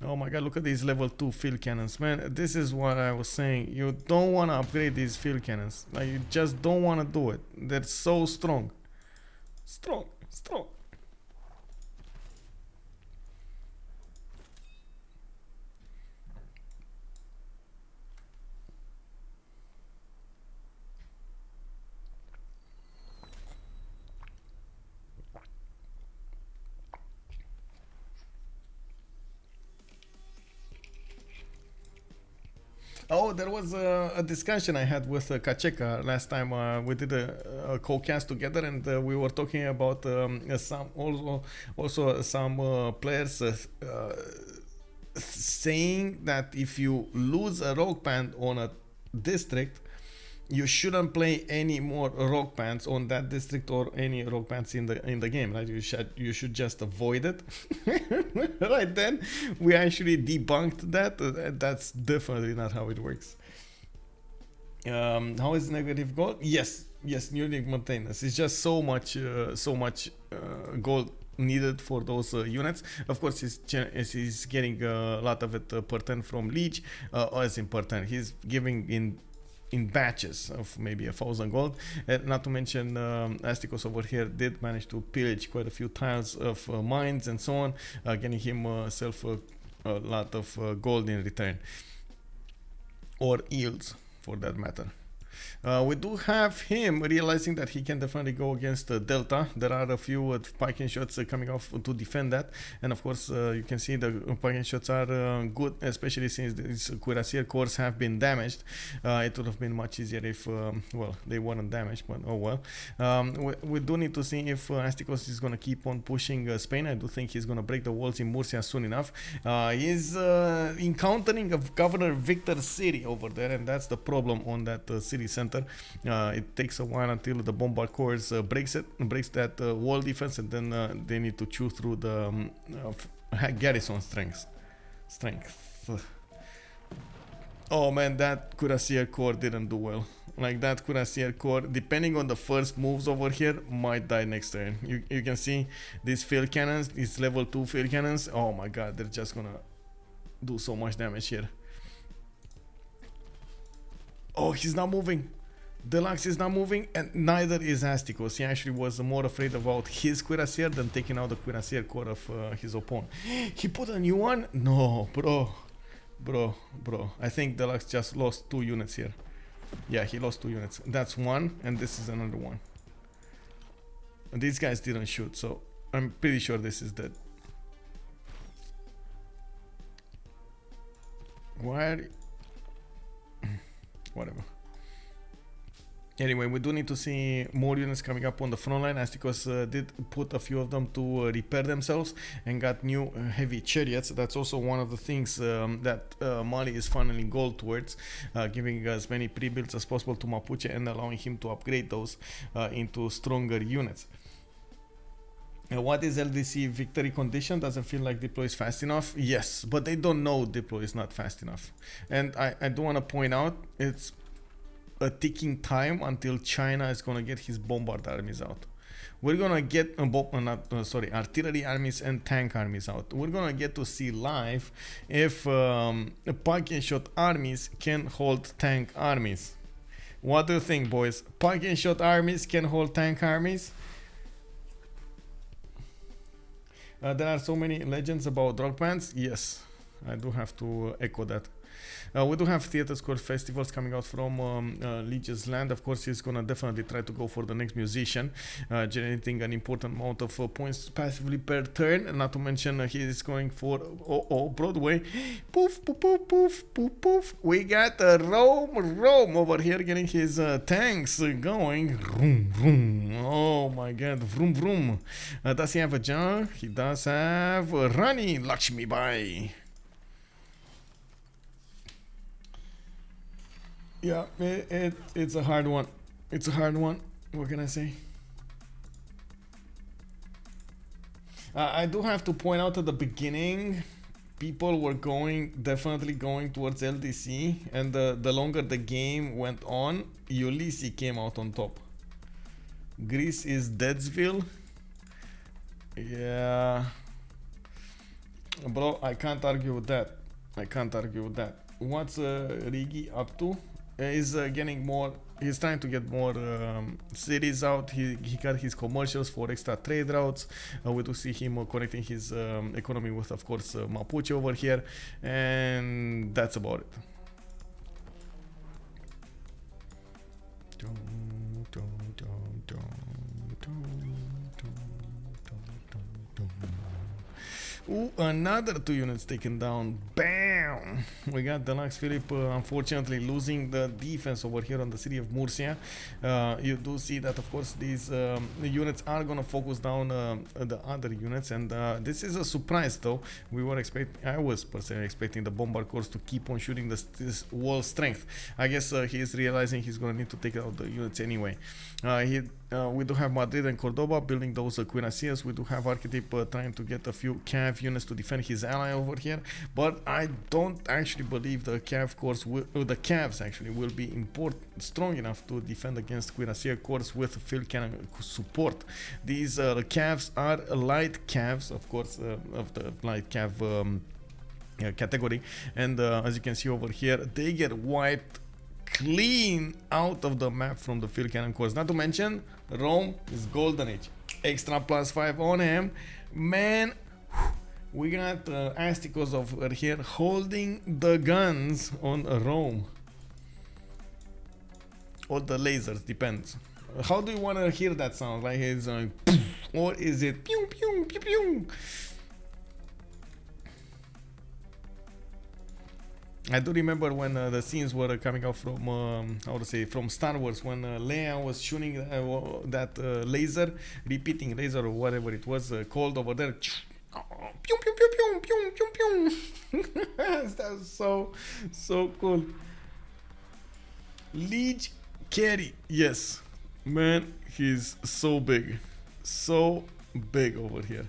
S1: Oh my god, look at these level 2 field cannons, man. This is what I was saying. You don't want to upgrade these field cannons. Like, you just don't want to do it. They're so strong. Strong. Oh, there was a discussion I had with Kacheka last time. We did a co-cast together, and we were talking about some players saying that if you lose a rogue band on a district, you shouldn't play any more rogue bands on that district or any rogue bands in the game, right? You should just avoid it. Right then, we actually debunked that. That's definitely not how it works. How is negative gold? Yes, unique maintenance. It's just so much gold needed for those units. Of course, he's getting a lot of it per turn from Lege, as in per turn. He's giving in batches of maybe 1,000 gold. Not to mention Astikos over here did manage to pillage quite a few tiles of mines and so on, getting himself a lot of gold in return, or yields for that matter. We do have him realizing that he can definitely go against Delta. There are a few pike shots coming off to defend that, and of course you can see the pike shots are good, especially since these cuirassier cores have been damaged. It would have been much easier if well, they weren't damaged, but oh well. We do need to see if Astikos is going to keep on pushing Spain. I do think he's going to break the walls in Murcia soon enough. He's encountering a Governor Victor city over there, and that's the problem on that city center. It takes a while until the bombard corps breaks that wall defense, and then they need to chew through the garrison strength. Oh man, that cuirassier corps didn't do well. Like, that cuirassier corps, depending on the first moves over here, might die next turn. You can see these field cannons, these level 2 field cannons. Oh my god, they're just gonna do so much damage here. Oh, he's not moving. Deluxe is not moving, and neither is Astikos. He actually was more afraid about his cuirassier than taking out the cuirassier corps of his opponent. He put a new one? No, bro. I think Deluxe just lost 2 units here. Yeah, he lost 2 units. That's one, and this is another one. And these guys didn't shoot, so I'm pretty sure this is dead. Why? Whatever. Anyway, we do need to see more units coming up on the front line. Astikos did put a few of them to repair themselves and got new heavy chariots. That's also one of the things that Mali is funneling gold towards, giving as many pre-builds as possible to Mapuche and allowing him to upgrade those into stronger units. What is LDC victory condition? Doesn't feel like deploy is fast enough. Yes, but they don't know deploy is not fast enough. And I do want to point out, it's a ticking time until China is going to get his bombard armies out. We're going to get artillery armies and tank armies out. We're going to get to see live if pike and shot armies can hold tank armies. What do you think, boys? Pike and shot armies can hold tank armies? There are so many legends about rock bands. Yes, I do have to echo that. We do have theater score festivals coming out from Lege's land. Of course, he's gonna definitely try to go for the next musician, generating an important amount of points passively per turn. Not to mention he is going for Broadway. Poof, poof, poof, poof, poof, poof. We got Romrom over here getting his tanks going. Vroom, vroom. Oh my god, vroom, vroom. Does he have a jar? He does have Rani Lakshmi Bai. Yeah, it's a hard one. It's a hard one. What can I say? I do have to point out at the beginning, people were definitely going towards LDC, and the longer the game went on, Ulysse came out on top. Greece is Deadsville. Yeah. Bro, I can't argue with that. What's Riggy up to? Is getting more. He's trying to get more cities out. He got his commercials for extra trade routes. We do see him connecting his economy with, of course, Mapuche over here, and that's about it. Ooh, another 2 units taken down. Bam! We got Deluxephilippe unfortunately losing the defense over here on the city of Murcia. You do see that, of course, these units are gonna focus down the other units, and this is a surprise though. I was personally expecting the bombard corps to keep on shooting this wall strength. I guess he is realizing he's gonna need to take out the units anyway. We do have Madrid and Cordoba building those cuirassiers. We do have Arketip trying to get a few cav units to defend his ally over here, but I don't actually believe the cav corps the cavs actually will be strong enough to defend against cuirassier corps with field cannon support. These cavs are light cavs, of course, of the light cav category, and as you can see over here, they get wiped clean out of the map from the field cannon corps. Not to mention, Rome is golden age. Extra +5 on him. Man, we got Astikos over here holding the guns on Rome. or the lasers, depends. How do you want to hear that sound? Like it's or is it pew pew pew pew? I do remember when the scenes were coming out from how to say, from Star Wars, when Leia was shooting that laser, repeating laser or whatever it was called over there. Pew pew pew pew pew pew pew. That was so cool. Lege carry, yes, man, he's so big over here.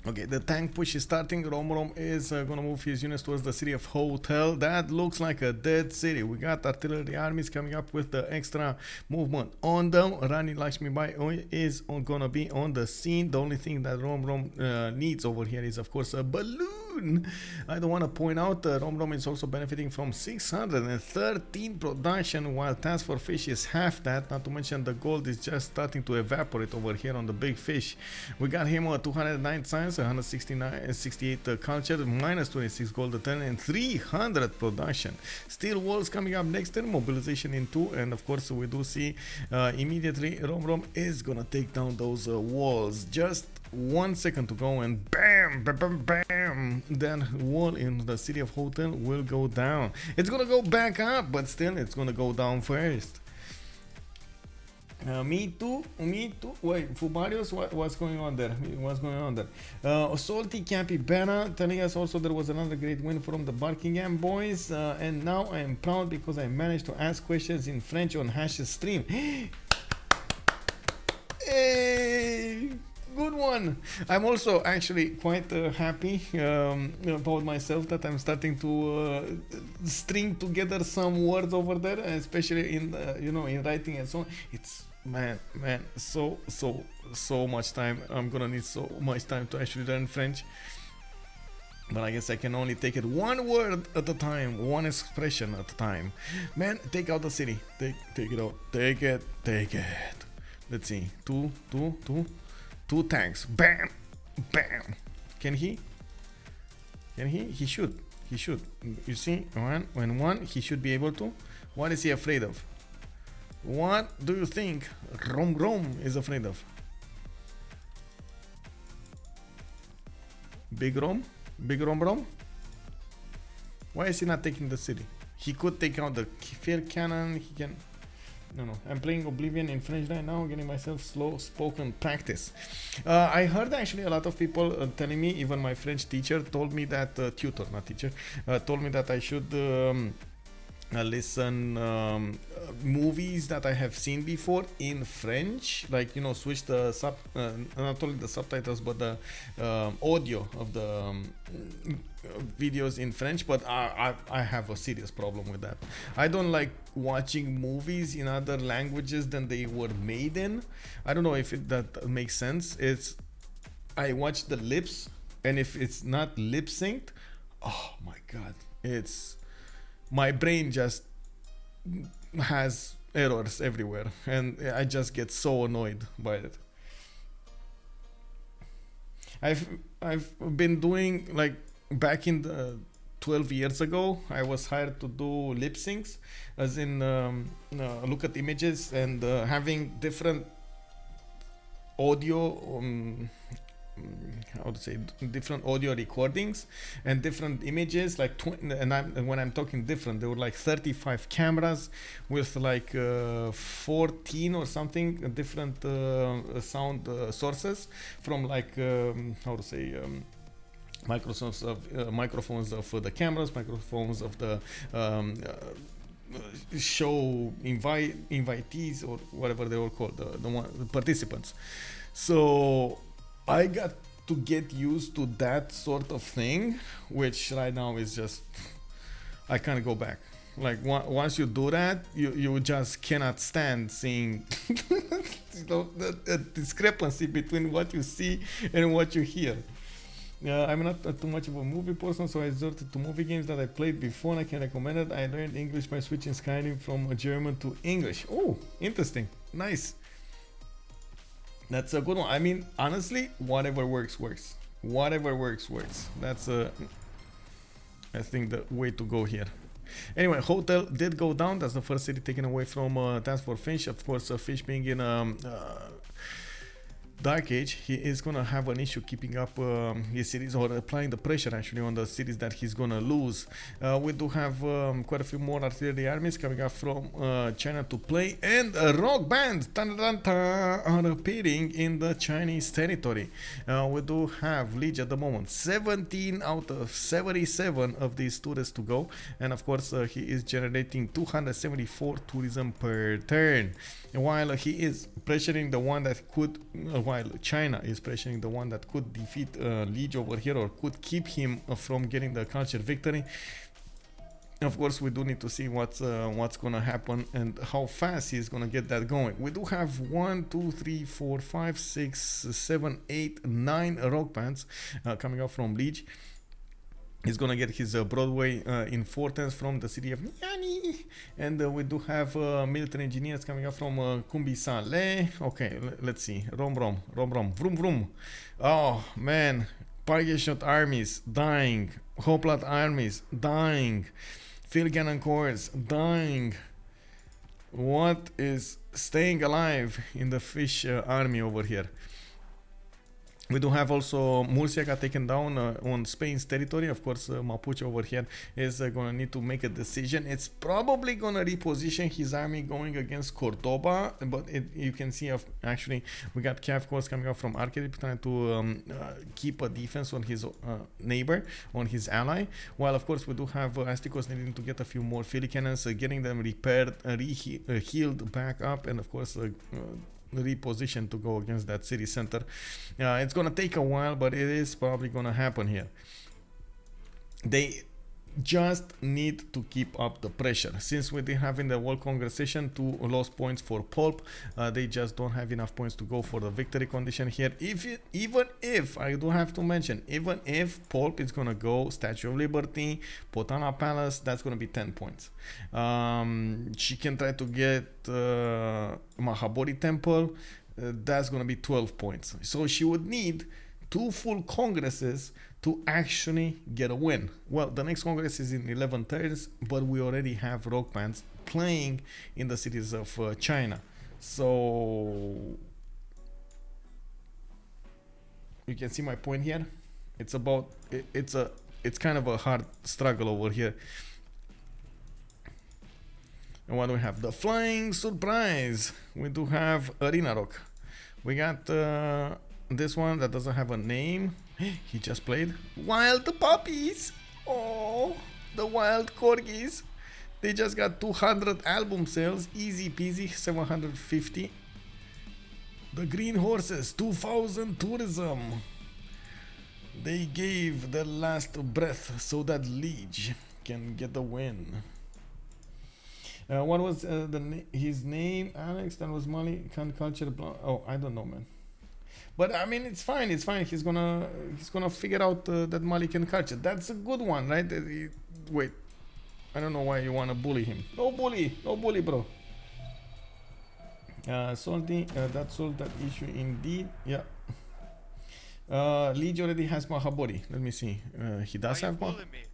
S1: Okay, the tank push is starting. Romrom is gonna move his units towards the city of Hotel. That looks like a dead city. We got artillery armies coming up with the extra movement on them. Rani Lakshmi Bai is gonna be on the scene. The only thing that Romrom needs over here is, of course, a balloon. I don't want to point out Romrom is also benefiting from 613 production, while TaskForceFish is half that. Not to mention the gold is just starting to evaporate over here on the big fish. We got him 209 science, 168 culture, minus 26 gold a turn, and 300 production. Steel walls coming up next turn, mobilization in 2, and of course we do see immediately Romrom is gonna take down those walls. Just 1 second to go, and bam, bam, bam, bam, that wall in the city of Hotel will go down. It's gonna go back up, but still it's gonna go down first. Me too. Wait, Fubarius, what's going on there? Salty Capybara telling us also there was another great win from the Buckingham boys, and now I am proud because I managed to ask questions in French on Hash's stream. Hey, good one. I'm also actually quite happy about myself that I'm starting to string together some words over there, especially in in writing and so on. It's man, so much time. I'm gonna need so much time to actually learn French, but I guess I can only take it one word at a time, one expression at a time. Man, take out the city. Take it out. Take it. Let's see. Two tanks. Bam, bam. Can he? He should. You see, one, he should be able to. What is he afraid of? What do you think Romrom is afraid of? Big Romrom? Why is he not taking the city? He could take out the fear cannon. He can. No. I'm playing Oblivion in French right now, getting myself slow spoken practice. I heard actually a lot of people telling me, even my French teacher told me that, tutor, not teacher, told me that I should listen movies that I have seen before in French, like switch the not only the subtitles but the audio of the videos in French. But I have a serious problem with that. I don't like watching movies in other languages than they were made in. I don't know if that makes sense. I watch the lips, and if it's not lip synced, oh my god, my brain just has errors everywhere, and I just get so annoyed by it. I've been doing, like, back in the 12 years ago. I was hired to do lip syncs, as in look at images and having different audio how to say, different audio recordings and different images, like and when I'm talking different, there were like 35 cameras with like 14 or something different sound sources from like how to say, microphones of the cameras, microphones of the show invitees or whatever they were called, the participants. So I got to get used to that sort of thing, which right now is just, I can't go back. Like once you do that, you just cannot stand seeing the discrepancy between what you see and what you hear. I'm not too much of a movie person, so I resorted to movie games that I played before and I can recommend it. I learned English by switching Skyrim from German to English. Oh, interesting. Nice. That's a good one. I mean, honestly, whatever works, works. Whatever works, works. That's I think the way to go here. Anyway, hotel did go down. That's the first city taken away from TaskForceFish. Of course, Fish being in Dark Age, he is gonna have an issue keeping up his cities, or applying the pressure actually on the cities that he's gonna lose. We do have quite a few more artillery armies coming up from China to play, and rock bands are appearing in the Chinese territory. We do have Lege at the moment, 17 out of 77 of these tourists to go, and of course he is generating 274 tourism per turn, while he is pressuring the one that could while China is pressuring the one that could defeat Lege over here, or could keep him from getting the culture victory. Of course, we do need to see what's gonna happen and how fast he's gonna get that going. We do have 1, 2, 3, 4, 5, 6, 7, 8, 9 rock bands coming up from Lege. He's gonna get his Broadway in 4 turns from the city of Miami, and we do have military engineers coming up from Kumbisale. Okay, let's see. Romrom, vroom vroom. Oh man, Pargeshot armies dying, Hoplat armies dying, field cannon corps dying. What is staying alive in the fish army over here? We do have also Murcia got taken down on Spain's territory. Of course, Mapuche over here is going to need to make a decision. It's probably going to reposition his army going against Cordoba, but you can see actually we got Cav Corps coming up from Arketip trying to keep a defense on his neighbor, on his ally, while of course we do have Astikos needing to get a few more field cannons, getting them repaired, healed back up, and of course reposition to go against that city center. It's gonna take a while, but it is probably gonna happen here. They just need to keep up the pressure. Since we did have in the World Congress session 2 lost points for Poolp, they just don't have enough points to go for the victory condition here. Even if I do have to mention, even if Poolp is gonna go Statue of Liberty, Potana Palace, that's gonna be 10 points. She can try to get Mahabodhi Temple, that's gonna be 12 points. So she would need 2 full congresses to actually get a win. Well, the next congress is in 11 turns, but we already have rock bands playing in the cities of China. So you can see my point here. It's about it's kind of a hard struggle over here. And what do we have? The flying surprise. We do have Arena Rock. We got this one that doesn't have a name. He just played Wild Puppies. Oh, the wild corgis. They just got 200 album sales, easy peasy. 750. The Green Horses, 2000 tourism. They gave their last breath so that Lege can get the win. What was his name? Alex, that was Mali, culture. Oh, I don't know, man. But I mean, it's fine. It's fine. He's gonna figure out that Malikan culture. That's a good one, right? Wait, I don't know why you wanna bully him. No bully, bro. Salty. That solved that issue indeed. Yeah. Lege already has Mahabodhi. Let me see. He does have Mahabodhi.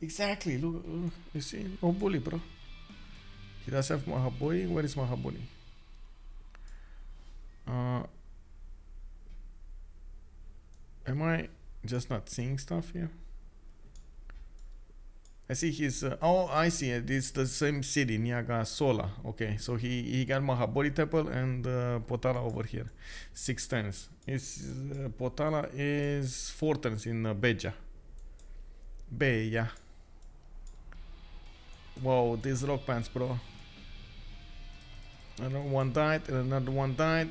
S1: Exactly. Look, you see, no bully, bro. He does have Mahabuli. Where is Mahabuli? Am I just not seeing stuff here? I see his. Oh, I see it. It's the same city, Niagasola. Okay, so he got Mahabuli Temple and Potala over here. 6 turns. Potala is 4 turns in Beja. Beja. Wow, these rock pants, bro. Another one died, and another one died.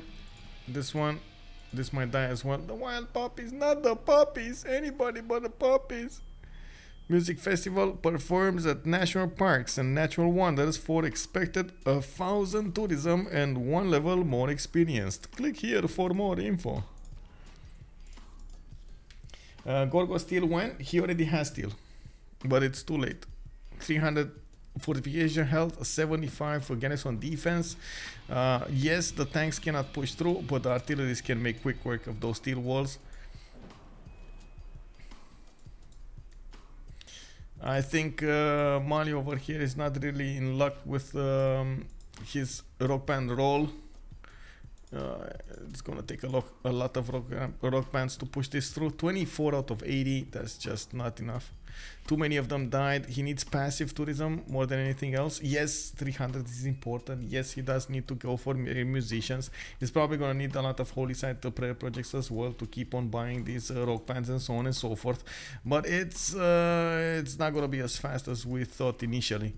S1: This might die as well. The wild puppies, not the puppies. Anybody but the puppies. Music festival performs at national parks and natural wonders for expected 1,000 tourism and 1 level more experienced. Click here for more info. Gorgo still went. He already has steel, but it's too late. 300 fortification health, 75 for garrison defense. Yes, the tanks cannot push through, but the artilleries can make quick work of those steel walls. I think Mali over here is not really in luck with his rock band roll. It's gonna take a lot of rock bands to push this through. 24 out of 80, that's just not enough. Too many of them died. He needs passive tourism more than anything else. Yes, 300 is important. Yes, he does need to go for musicians. He's probably gonna need a lot of holy site prayer projects as well to keep on buying these rock bands and so on and so forth. But it's not gonna be as fast as we thought initially.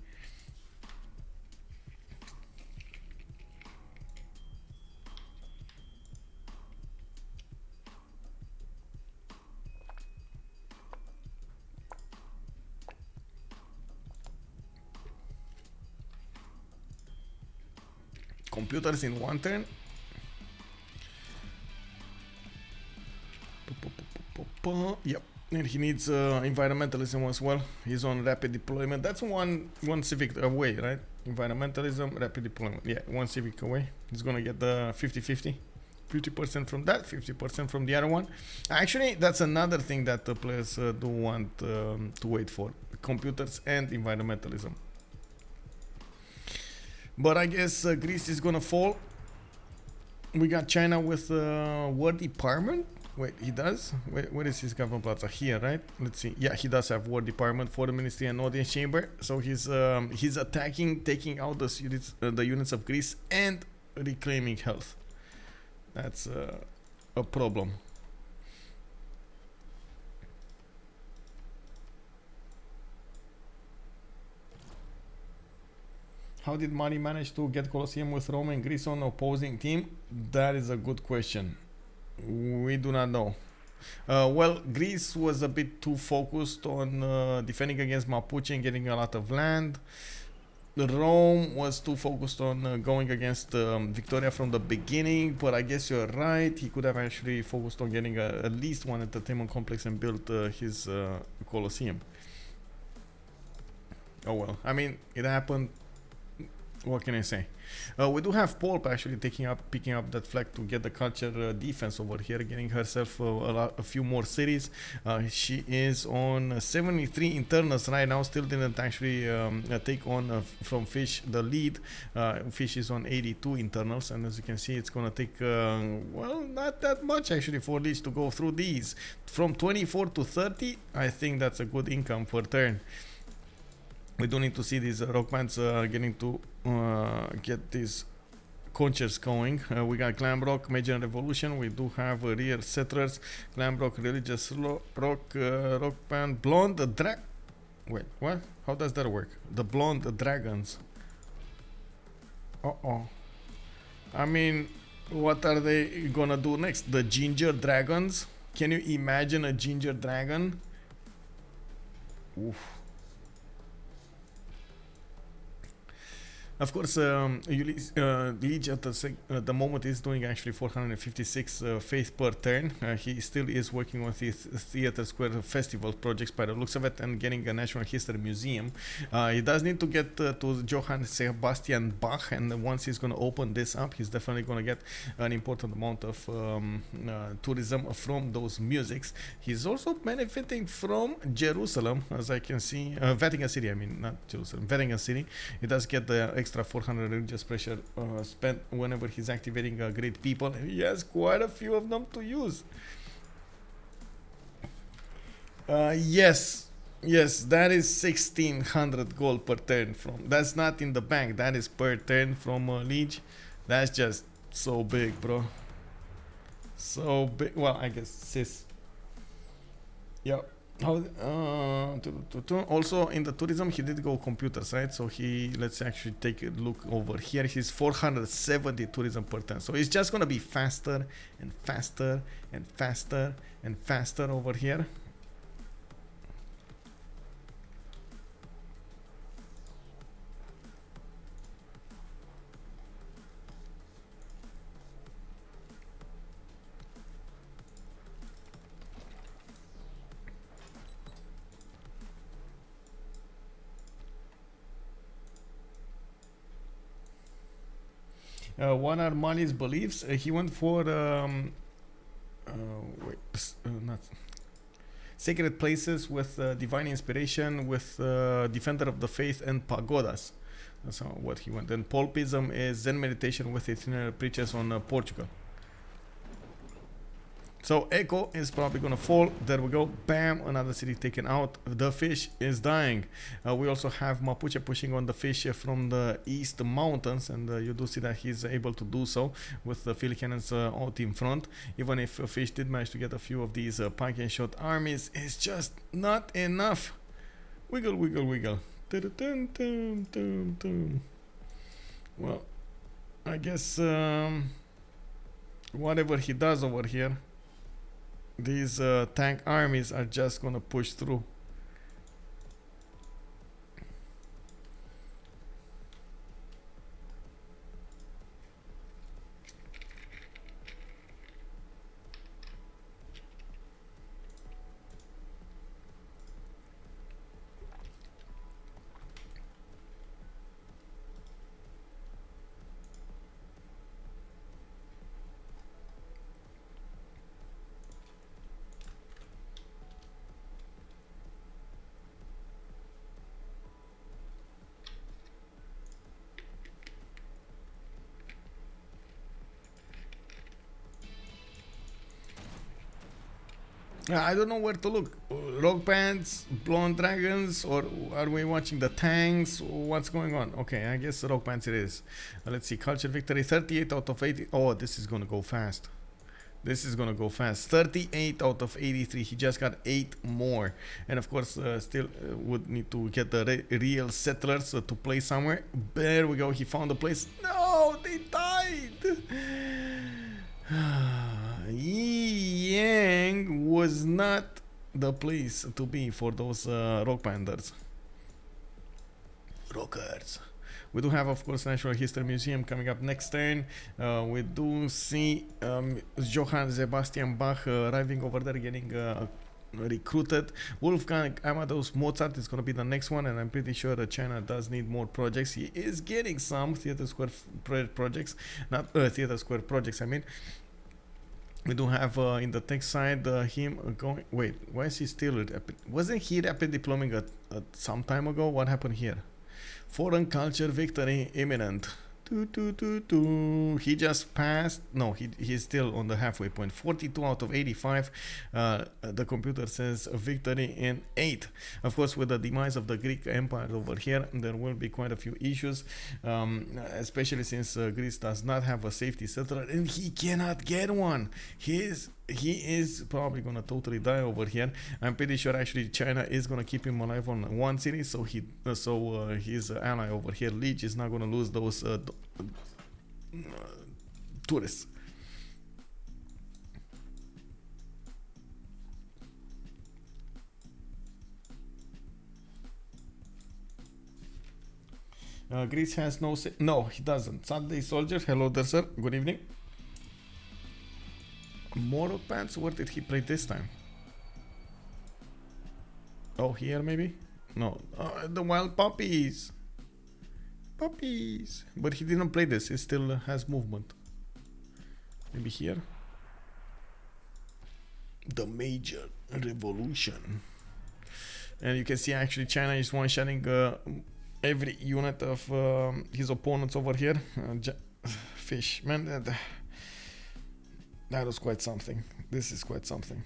S1: Computers in 1 turn. Yep, and he needs environmentalism as well. He's on rapid deployment. That's one civic away, right? Environmentalism, rapid deployment. Yeah, 1 civic away. He's gonna get the 50-50. 50% from that, 50% from the other one. Actually, that's another thing that the players do want to wait for. Computers and environmentalism. But I guess Greece is gonna fall. We got China with War Department. Wait, he does? Where is his government plaza? Here, right? Let's see. Yeah, he does have War Department, Foreign Ministry, and Audience Chamber. So he's attacking, taking out the units of Greece and reclaiming health. That's a problem. How did Mali manage to get Colosseum with Rome and Greece on opposing team? That is a good question. We do not know. Well, Greece was a bit too focused on defending against Mapuche and getting a lot of land. Rome was too focused on going against Victoria from the beginning, but I guess you're right. He could have actually focused on getting at least one entertainment complex and built his Colosseum. Oh well, I mean, it happened. What can I say? We do have Poolp actually picking up that flag to get the culture defense over here, getting herself a few more cities. She is on 73 internals right now, still didn't actually take on from Fish the lead. Fish is on 82 internals, and as you can see, it's gonna take well, not that much actually for Lege to go through these. From 24 to 30, I think that's a good income per turn. We do need to see these rock bands getting to get these concerts going. We got Glam Rock, Major Revolution. We do have rear settlers, Glam Rock, Religious Rock Band, Blonde Wait, what? How does that work? The Blonde Dragons. I mean, what are they gonna do next? The Ginger Dragons? Can you imagine a Ginger Dragon? Oof. Of course, Ulysse, Lege at the moment is doing actually 456 faith per turn. He still is working on his Theatre Square Festival projects by the looks of it and getting a National History Museum. He does need to get to Johann Sebastian Bach, and once he's going to open this up, he's definitely going to get an important amount of tourism from those musics. He's also benefiting from Jerusalem, as I can see. Vatican City, I mean, not Jerusalem, Vatican City. He does get the extra 400 religious pressure spent whenever he's activating great people, and he has quite a few of them to use. Yes, that is 1600 gold per turn. From that's not in the bank, that is per turn from Lege. That's just so big, bro. So big. Well, I guess sis. Yep. Also in the tourism he did go computers, right? So let's actually take a look over here. He's 470 tourism per turn, so it's just gonna be faster and faster and faster and faster over here. What are Mali's beliefs? He went for not sacred places with divine inspiration, with defender of the faith and pagodas. That's what he went. And Poolpism is Zen meditation with itinerant preachers on Portugal. So Echo is probably gonna fall. There we go. Bam! Another city taken out. The fish is dying. We also have Mapuche pushing on the fish from the east mountains, and you do see that he's able to do so with the field cannons out in front. Even if fish did manage to get a few of these pike and shot armies, it's just not enough. Wiggle, wiggle, wiggle. Well, I guess whatever he does over here, these tank armies are just gonna push through. I don't know where to look. Rock bands, blonde dragons, or are we watching the tanks? What's going on? Okay, I guess rock bands it is. Let's see. Culture victory 38 out of 80. Oh, this is gonna go fast. This is gonna go fast. 38 out of 83. He just got 8 more. And of course, still would need to get the real settlers to play somewhere. There we go. He found a place. No, they died. Yang was not the place to be for those rock banders. Rockers. We do have, of course, National History Museum coming up next turn. We do see Johann Sebastian Bach arriving over there, getting recruited. Wolfgang Amadeus Mozart is going to be the next one, and I'm pretty sure that China does need more projects. He is getting some Theatre Square projects, not Theatre Square projects, I mean. We do have in the tech side him going. Wait, why is he still? Wasn't he rapid deploying some time ago? What happened here? Foreign culture victory imminent. He just passed. No, he's still on the halfway point. 42 out of 85. The computer says a victory in 8. Of course, with the demise of the Greek Empire over here, there will be quite a few issues, especially since Greece does not have a safety settler, and he cannot get one. He is probably gonna totally die over here. I'm pretty sure actually China is gonna keep him alive on one city, so his ally over here, Lege, is not gonna lose those tourists. Greece has no say. No, he doesn't. Sunday Soldier, hello there, sir. Good evening. Moro Pants, where did he play this time? Oh, here maybe? No, the Wild Puppies. Puppies. But he didn't play this, he still has movement. Maybe here? The Major Revolution. And you can see actually China is one-shotting every unit of his opponents over here. Fish, man, that was quite something. This is quite something.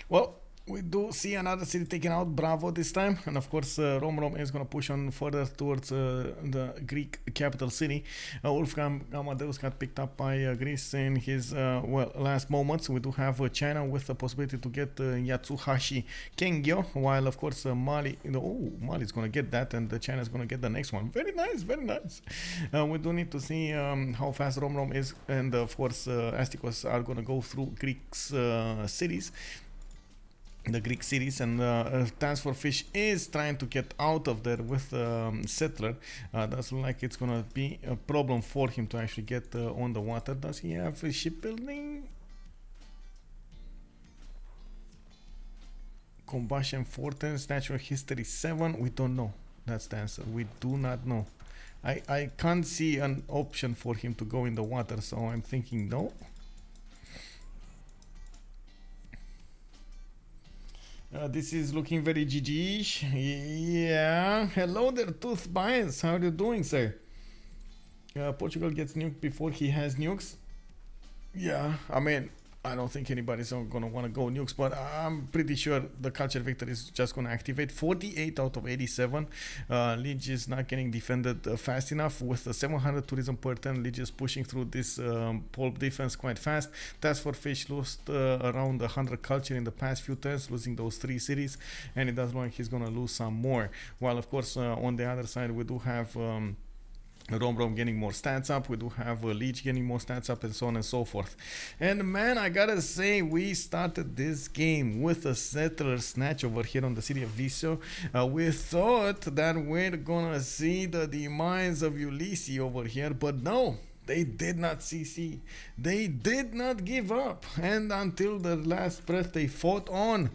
S1: Well, we do see another city taken out, Bravo this time, and of course Romrom is going to push on further towards the Greek capital city. Wolfgang Amadeus got picked up by Greece in his last moments. We do have China with the possibility to get Yatsuhashi Kengyo, while of course Mali, Mali is going to get that, and China is going to get the next one. Very nice, very nice. We do need to see how fast Romrom is, and of course Astikos are going to go through Greek's cities. The Greek cities, and TaskForceFish is trying to get out of there with Settler. Doesn't look like it's gonna be a problem for him to actually get on the water. Does he have a shipbuilding? Combustion 410, Natural History 7, we don't know. That's the answer, we do not know. I can't see an option for him to go in the water, so I'm thinking no. This is looking very GG-ish. Yeah. Hello there, Tooth Bias. How are you doing, sir? Portugal gets nuked before he has nukes. Yeah, I mean, I don't think anybody's gonna want to go nukes, but I'm pretty sure the culture victor is just gonna activate. 48 out of 87. Lege is not getting defended fast enough with the 700 tourism per turn. Lege is pushing through this Poolp defense quite fast. TaskForceFish lost around 100 culture in the past few turns, losing those 3 cities, and it does look like he's gonna lose some more. While of course on the other side we do have Romrom getting more stats up, we do have Lege getting more stats up, and so on and so forth. And man, I gotta say, we started this game with a settler snatch over here on the city of Viso. We thought that we're gonna see the demise of Ulysse over here, but no, they did not CC. They did not give up, and until the last breath they fought on.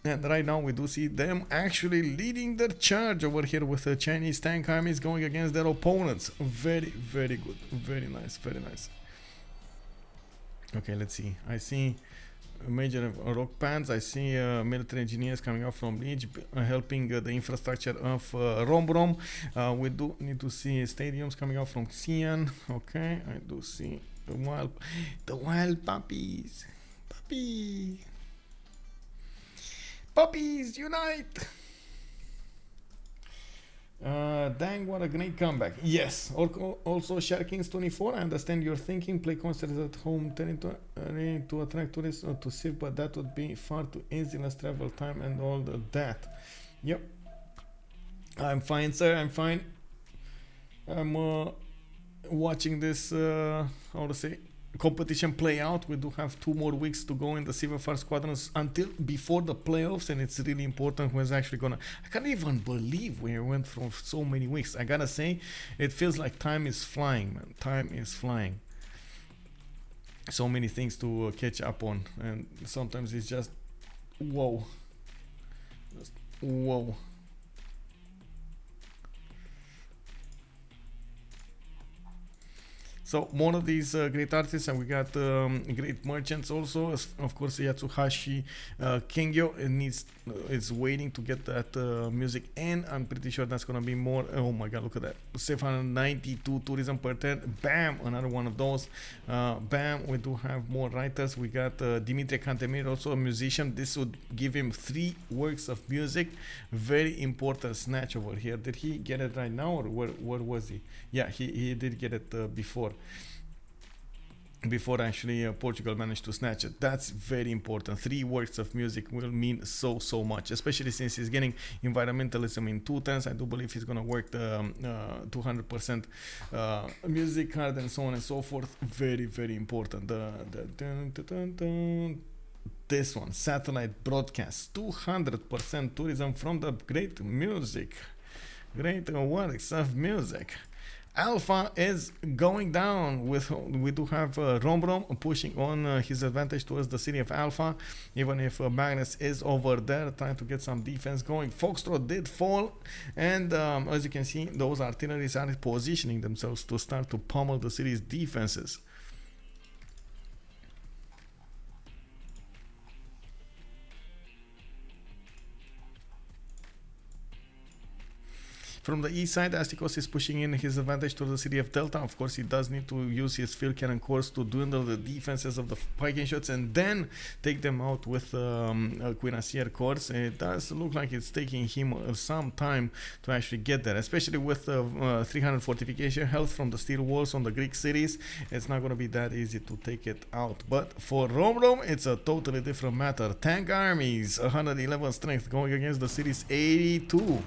S1: And right now we do see them actually leading their charge over here with the Chinese tank armies going against their opponents. Very, very good. Very nice, very nice. Okay, let's see. I see major rock pans. I see military engineers coming up from Lege, helping the infrastructure of Romrom. We do need to see stadiums coming out from Xi'an. Okay, I do see the wild puppies. Puppies unite! Dang, what a great comeback. Yes, also Sharkins24, I understand your thinking. Play concerts at home territory to attract tourists or to Civ, but that would be far too easy, less travel time and all that. Yep. I'm fine, sir, I'm fine. I'm watching this, how to say, competition play out. We do have 2 more weeks to go in the CivFR Squadrons until before the playoffs, and it's really important who's actually gonna. I can't even believe we went through so many weeks. I gotta say, it feels like time is flying, man. Time is flying. so many things to catch up on, and sometimes it's just whoa, just whoa. So more of these great artists, and we got great merchants also. Of course, Yatsuhashi Kengyo is waiting to get that music in. I'm pretty sure that's gonna be more. Oh my god, look at that! 792 tourism per turn. Bam, another one of those. Bam, we do have more writers. We got Dimitri Cantemir, also a musician. This would give him 3 works of music. Very important snatch over here. Did he get it right now, or where was he? Yeah, he did get it before actually Portugal managed to snatch it. That's very important. 3 works of music will mean so much, especially since he's getting environmentalism in 2 turns. I do believe he's gonna work the 200% music card and so on and so forth. Very important. This one, satellite broadcast, 200% tourism from the great music, great works of music. Alpha is going down. We do have Romrom pushing on his advantage towards the city of Alpha, even if Magnus is over there trying to get some defense going. Foxtrot did fall, and as you can see, those artilleries are positioning themselves to start to pummel the city's defenses. From the east side, Astikos is pushing in his advantage to the city of Delta. Of course, he does need to use his field cannon cores to dwindle the defenses of the piking shots and then take them out with cuirassier cores. It does look like it's taking him some time to actually get there, especially with 300 fortification health from the steel walls on the Greek cities. It's not going to be that easy to take it out. But for Romrom, it's a totally different matter. Tank armies, 111 strength going against the city's 82.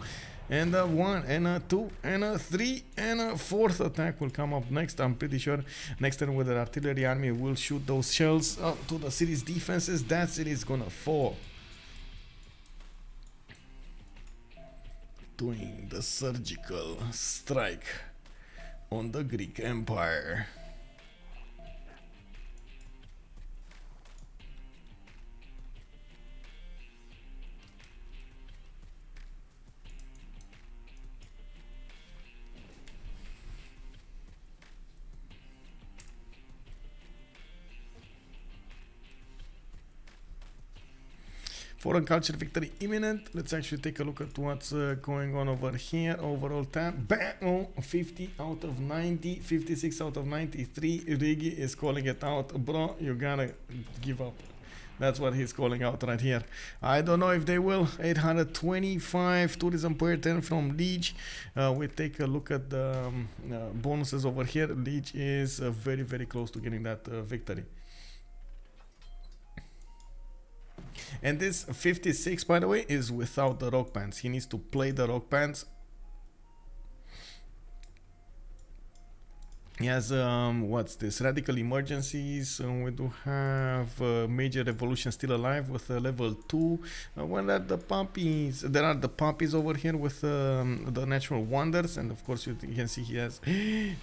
S1: And a 1 and a 2 and a 3 and a 4th attack will come up next. I'm pretty sure next turn with the artillery army will shoot those shells up to the city's defenses. That city is gonna fall. Doing the surgical strike on the Greek Empire. Foreign culture victory imminent. Let's actually take a look at what's going on over here. Overall tab, bam, 50 out of 90, 56 out of 93. Riggy is calling it out. Bro, you gotta give up. That's what he's calling out right here. I don't know if they will. 825 tourism per turn from Lege. We take a look at the bonuses over here. Lege is very close to getting that victory. And this 56, by the way, is without the rock bands. He needs to play the rock bands. He has what's this, radical emergencies. We do have major revolution still alive with level 2. What are the puppies? There are the puppies over here with the natural wonders, and of course you can see he has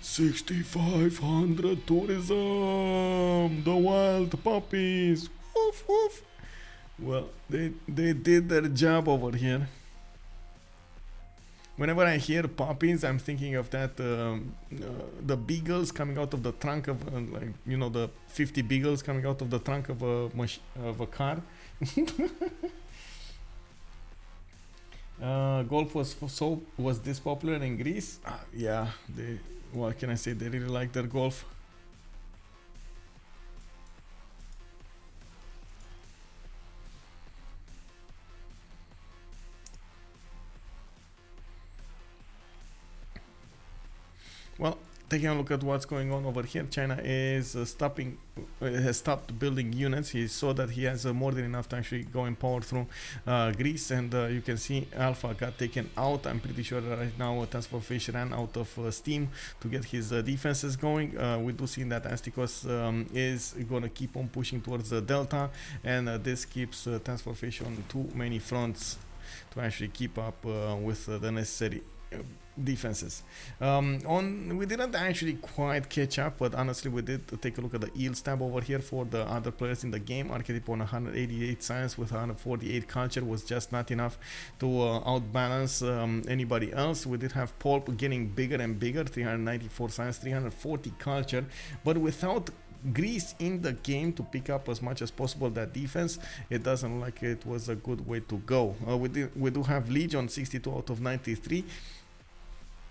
S1: 6,500 tourism. The wild puppies. Woof woof. Well, they did their job over here. Whenever I hear puppies, I'm thinking of that the beagles coming out of the trunk of like, you know, the 50 beagles coming out of the trunk of a car. Golf was this popular in Greece? Yeah, what can I say? They really like their golf. Well, taking a look at what's going on over here, China is has stopped building units. He saw that he has more than enough to actually go and power through Greece, and you can see Alpha got taken out. I'm pretty sure right now TaskForceFish ran out of steam to get his defenses going. We do see that Astikos is going to keep on pushing towards the Delta, and this keeps TaskForceFish on too many fronts to actually keep up with the necessary defenses. We didn't actually quite catch up, but honestly we did take a look at the yield tab over here for the other players in the game. Arketip on 188 science with 148 culture was just not enough to outbalance anybody else. We did have Poolp getting bigger and bigger, 394 science, 340 culture, but without Greece in the game to pick up as much as possible that defense, it doesn't look like it was a good way to go. We do have Lege on 62 out of 93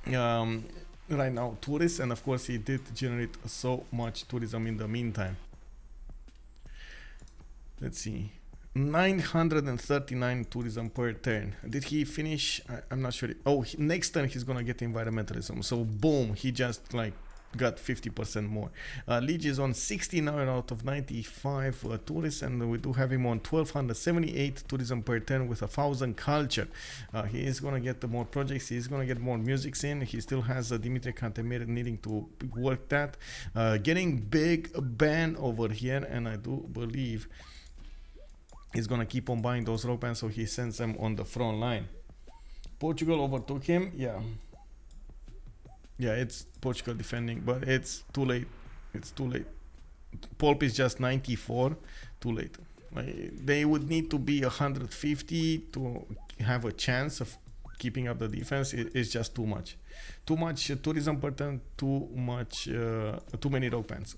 S1: right now, tourists, and of course he did generate so much tourism in the meantime. Let's see, 939 tourism per turn. Did he finish? I'm not sure. Oh, next turn he's gonna get environmentalism, so boom, he just like got 50% more. Lege is on 69 out of 95 tourists, and we do have him on 1278 tourism per turn with 1000 culture. He is gonna get more projects, he is gonna get more musics in. He still has Dimitri Cantemir needing to work that. Getting big ban over here, and I do believe he's gonna keep on buying those rock bands, so he sends them on the front line. Portugal overtook him, yeah, it's Portugal defending, but it's too late. It's too late. Poolp is just 94, too late. They would need to be 150 to have a chance of keeping up the defense. It's just too much. Too much tourism per turn, too many rock bands.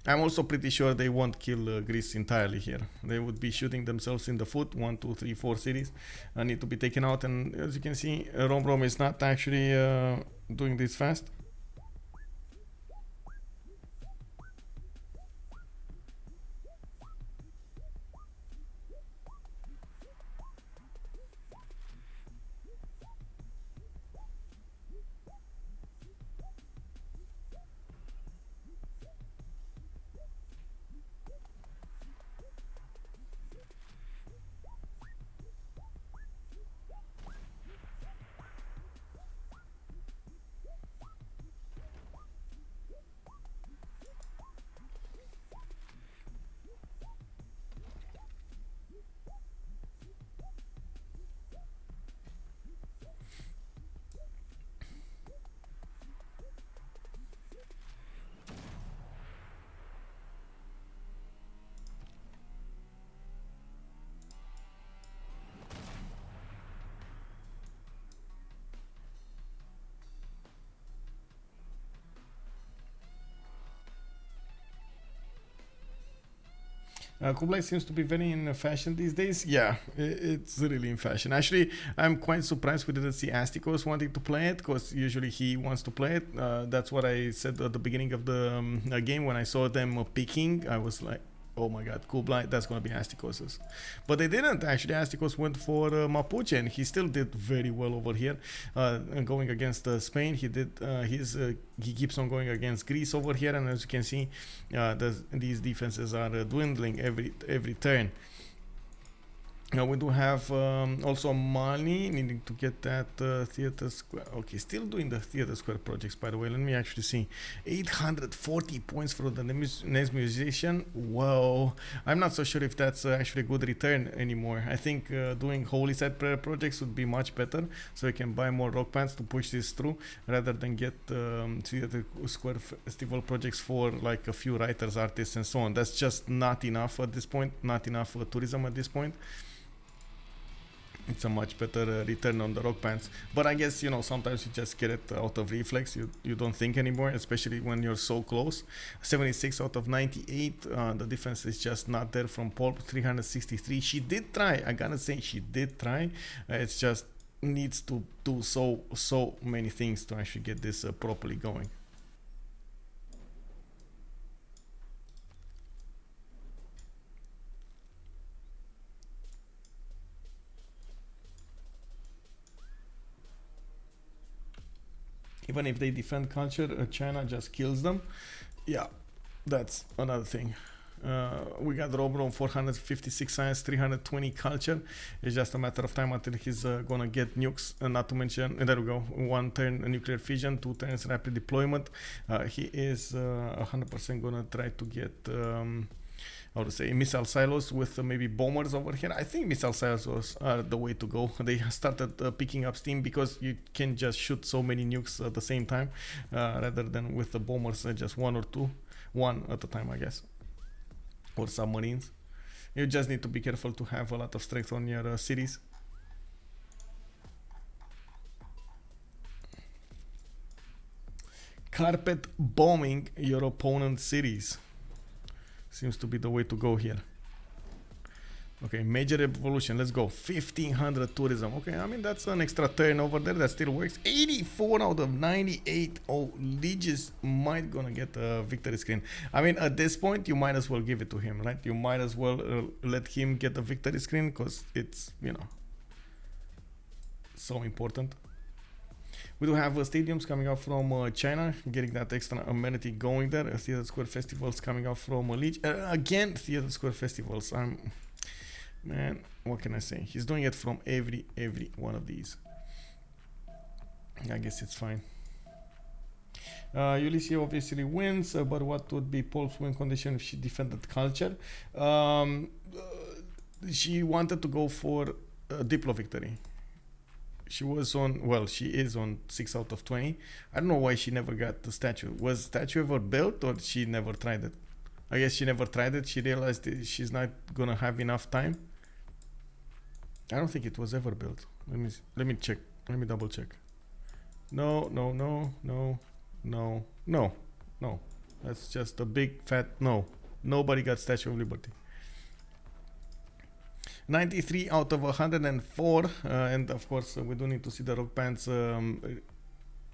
S1: I'm also pretty sure they won't kill Greece entirely here. They would be shooting themselves in the foot. 1, 2, 3, 4 cities need to be taken out, and as you can see, Romrom is not actually doing this fast. Kublai seems to be very in fashion these days. Yeah, it's really in fashion. Actually, I'm quite surprised we didn't see Astikos wanting to play it, because usually he wants to play it. That's what I said at the beginning of the game when I saw them picking. I was like, oh my god, Kublai, that's gonna be Astikos's. But they didn't. Actually, Astikos went for Mapuche, and he still did very well over here. Going against Spain, he did he keeps on going against Greece over here, and as you can see, these defenses are dwindling every turn. We do have also Mali needing to get that theater square. Okay, still doing the theater square projects, by the way. Let me actually see. 840 points for the next musician. Whoa, I'm not so sure if that's actually a good return anymore. I think doing holy set prayer projects would be much better, so you can buy more rock bands to push this through, rather than get theater square festival projects for like a few writers, artists, and so on. That's just not enough at this point. Not enough tourism at this point. It's a much better return on the rock bands, but I guess, you know, sometimes you just get it out of reflex. You don't think anymore, especially when you're so close. 76 out of 98. The defense is just not there from Poolp. 363. She did try. I gotta say, she did try. It's just needs to do so many things to actually get this properly going. Even if they defend culture, China just kills them. Yeah, that's another thing. We got Romrom 456 science, 320 culture. It's just a matter of time until he's gonna get nukes. Not to mention, there we go, 1 turn nuclear fission, 2 turns rapid deployment. He is 100% gonna try to get how to say, missile silos with maybe bombers over here. I think missile silos are the way to go. They started picking up steam because you can just shoot so many nukes at the same time, rather than with the bombers, just one or two, one at a time, I guess, or submarines. You just need to be careful to have a lot of strength on your cities. Carpet bombing your opponent's cities seems to be the way to go here. Okay, major evolution, let's go. 1500 tourism. Okay, I mean, that's an extra turn over there that still works. 84 out of 98. Oh, Leges might gonna get a victory screen. I mean, at this point, you might as well give it to him, right? You might as well let him get the victory screen, because it's, you know, so important. We do have stadiums coming out from China, getting that extra amenity going there. Theater Square festivals coming out from Lege. Again, Theater Square festivals. Man, what can I say? He's doing it from every one of these. I guess it's fine. Ulysse obviously wins, but what would be Poolp's win condition if she defended culture? She wanted to go for a Diplo victory. She was on, well, she is on 6 out of 20. I don't know why she never got the statue. Was statue ever built, or she never tried it? I guess she never tried it. She realized that she's not gonna have enough time. I don't think it was ever built. Let me check. Let me double check. No. That's just a big fat no. Nobody got Statue of Liberty. 93 out of 104, and of course we do need to see the rock bands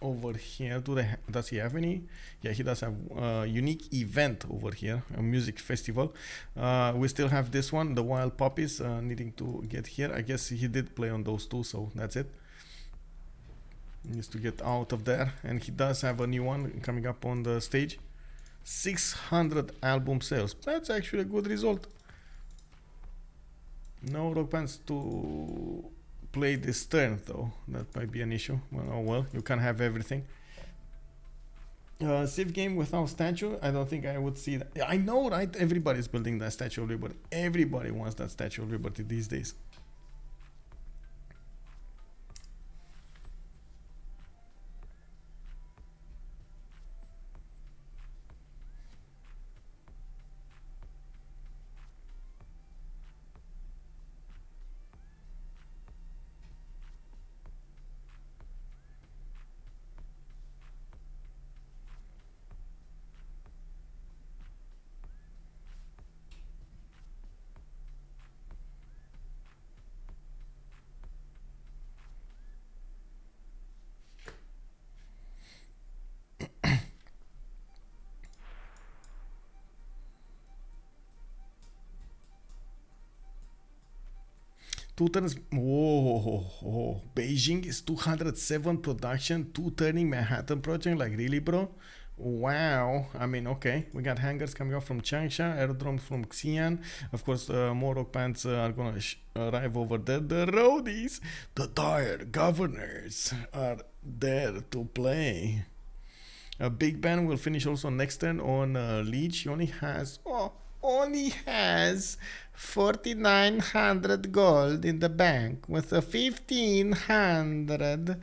S1: over here. Does he have any? Yeah, he does have a unique event over here, a music festival. We still have this one, the Wild Puppies, needing to get here. I guess he did play on those two, so that's it. He needs to get out of there, and he does have a new one coming up on the stage. 600 album sales. That's actually a good result. No rock bands to play this turn, though. That might be an issue. Well, oh well, you can't have everything. Civ game without statue, I don't think I would see that. I know, right? Everybody's building that Statue of Liberty. Everybody wants that Statue of Liberty these days. Two turns. Whoa. Beijing is 207 production, 2 turning Manhattan project. Like, really, bro? Wow. I mean, okay. We got hangars coming out from Changsha, aerodrome from Xi'an. Of course, more rock bands are gonna arrive over there. The roadies, the tired governors, are there to play. A big band will finish also next turn on Lege. He only has 4,900 gold in the bank with a 1,500.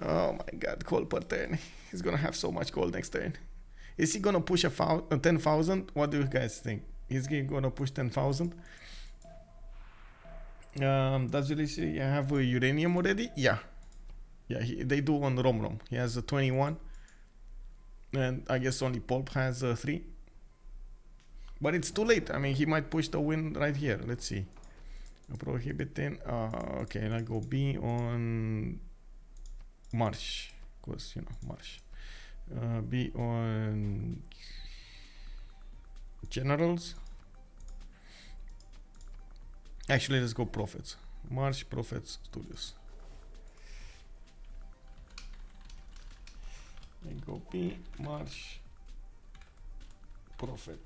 S1: Oh my god, gold per turn. He's gonna have so much gold next turn. Is he gonna push 10,000? What do you guys think? Is he gonna push 10,000? Does Ulysse have uranium already? Yeah, they do on Romrom. He has a 21, and I guess only Poolp has 3. But it's too late. I mean, he might push the win right here. Let's see. Prohibiting. Okay, and I go B on Marsh. Because, you know, Marsh. B on Generals. Actually, let's go Prophets. Marsh, Prophets, Studios. I go B, Marsh, Prophet.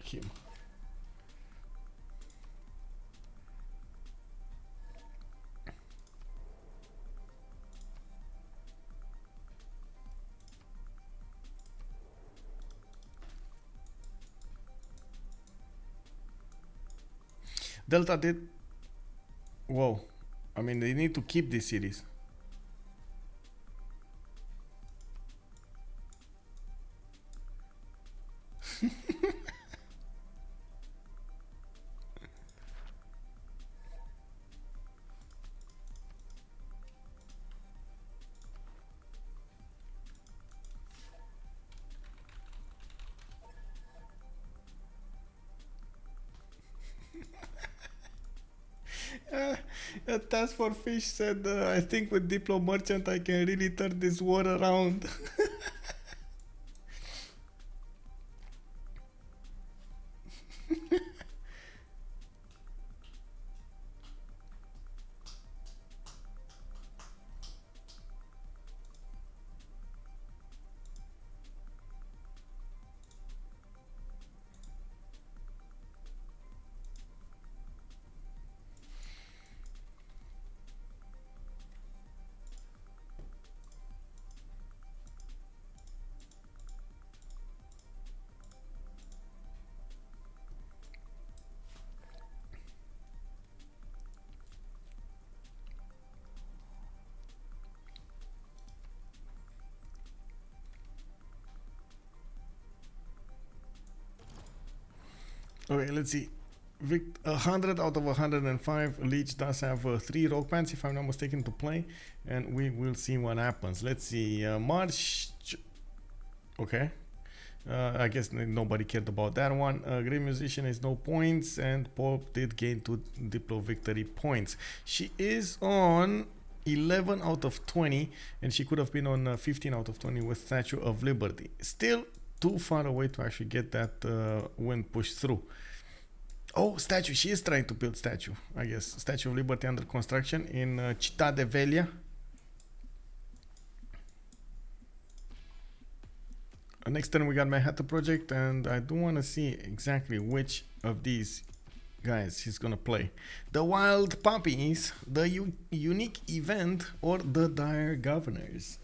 S1: Him. Delta did... Whoa. I mean, they need to keep this series. TaskForceFish said, I think with Diplo Merchant I can really turn this war around. Okay, let's see. 100 out of 105. Lege does have 3 rock bands, if I'm not mistaken, to play, and we will see what happens. Let's see. March. Okay. I guess nobody cared about that one. Great Musician is no points, and Poolp did gain 2 Diplo victory points. She is on 11 out of 20, and she could have been on 15 out of 20 with Statue of Liberty. Still too far away to actually get that win pushed through. Oh, statue. She is trying to build statue, I guess. Statue of Liberty under construction in Città de Velia. Next turn we got Manhattan Project, and I do want to see exactly which of these guys he's gonna play. The Wild Puppies, the Unique Event, or the Dire Governors.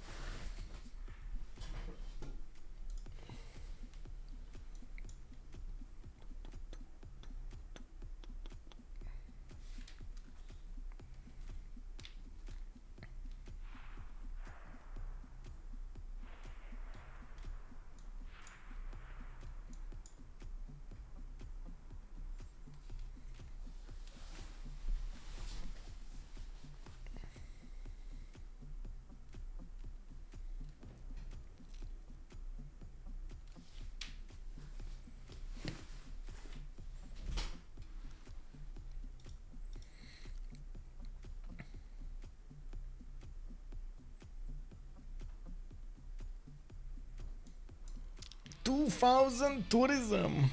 S1: 2,000 tourism.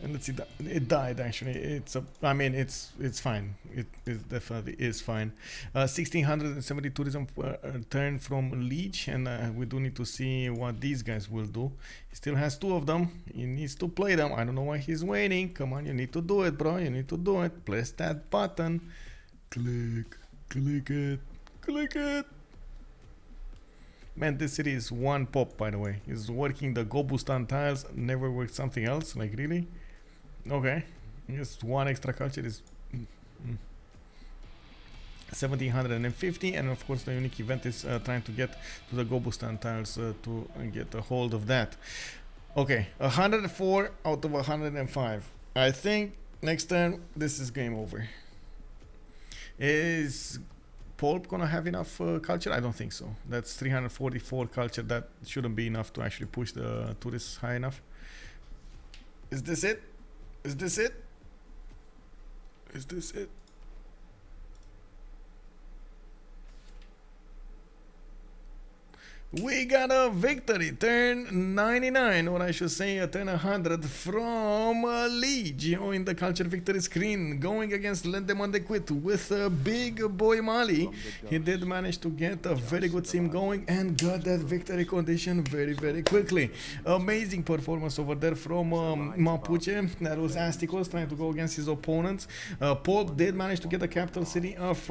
S1: And let's see, it died actually. I mean, it's fine. It definitely is fine. 1,670 tourism turn from Lege, and we do need to see what these guys will do. He still has 2 of them. He needs to play them. I don't know why he's waiting. Come on, you need to do it, bro. You need to do it. Press that button. Click it, click it. Man, this city is one pop, by the way. He's working the Gobustan tiles. Never worked something else. Like, really? Okay. Just 1 extra culture is 1,750. And of course, the unique event is trying to get to the Gobustan tiles to get a hold of that. Okay. 104 out of 105. I think next turn, this is game over. Is Poolp gonna have enough culture? I don't think so. That's 344 culture. That shouldn't be enough to actually push the tourists high enough. Is this it? Is this it? Is this it? We got a victory, turn 99, or I should say a turn 100 from Lege in the culture victory screen, going against Lendemain de Cuite with a big boy Mali. He did manage to get a very good sim going and got that victory condition very, very quickly. Amazing performance over there from Mapuche. That was Astikos trying to go against his opponents. Poolp did manage to get the capital city of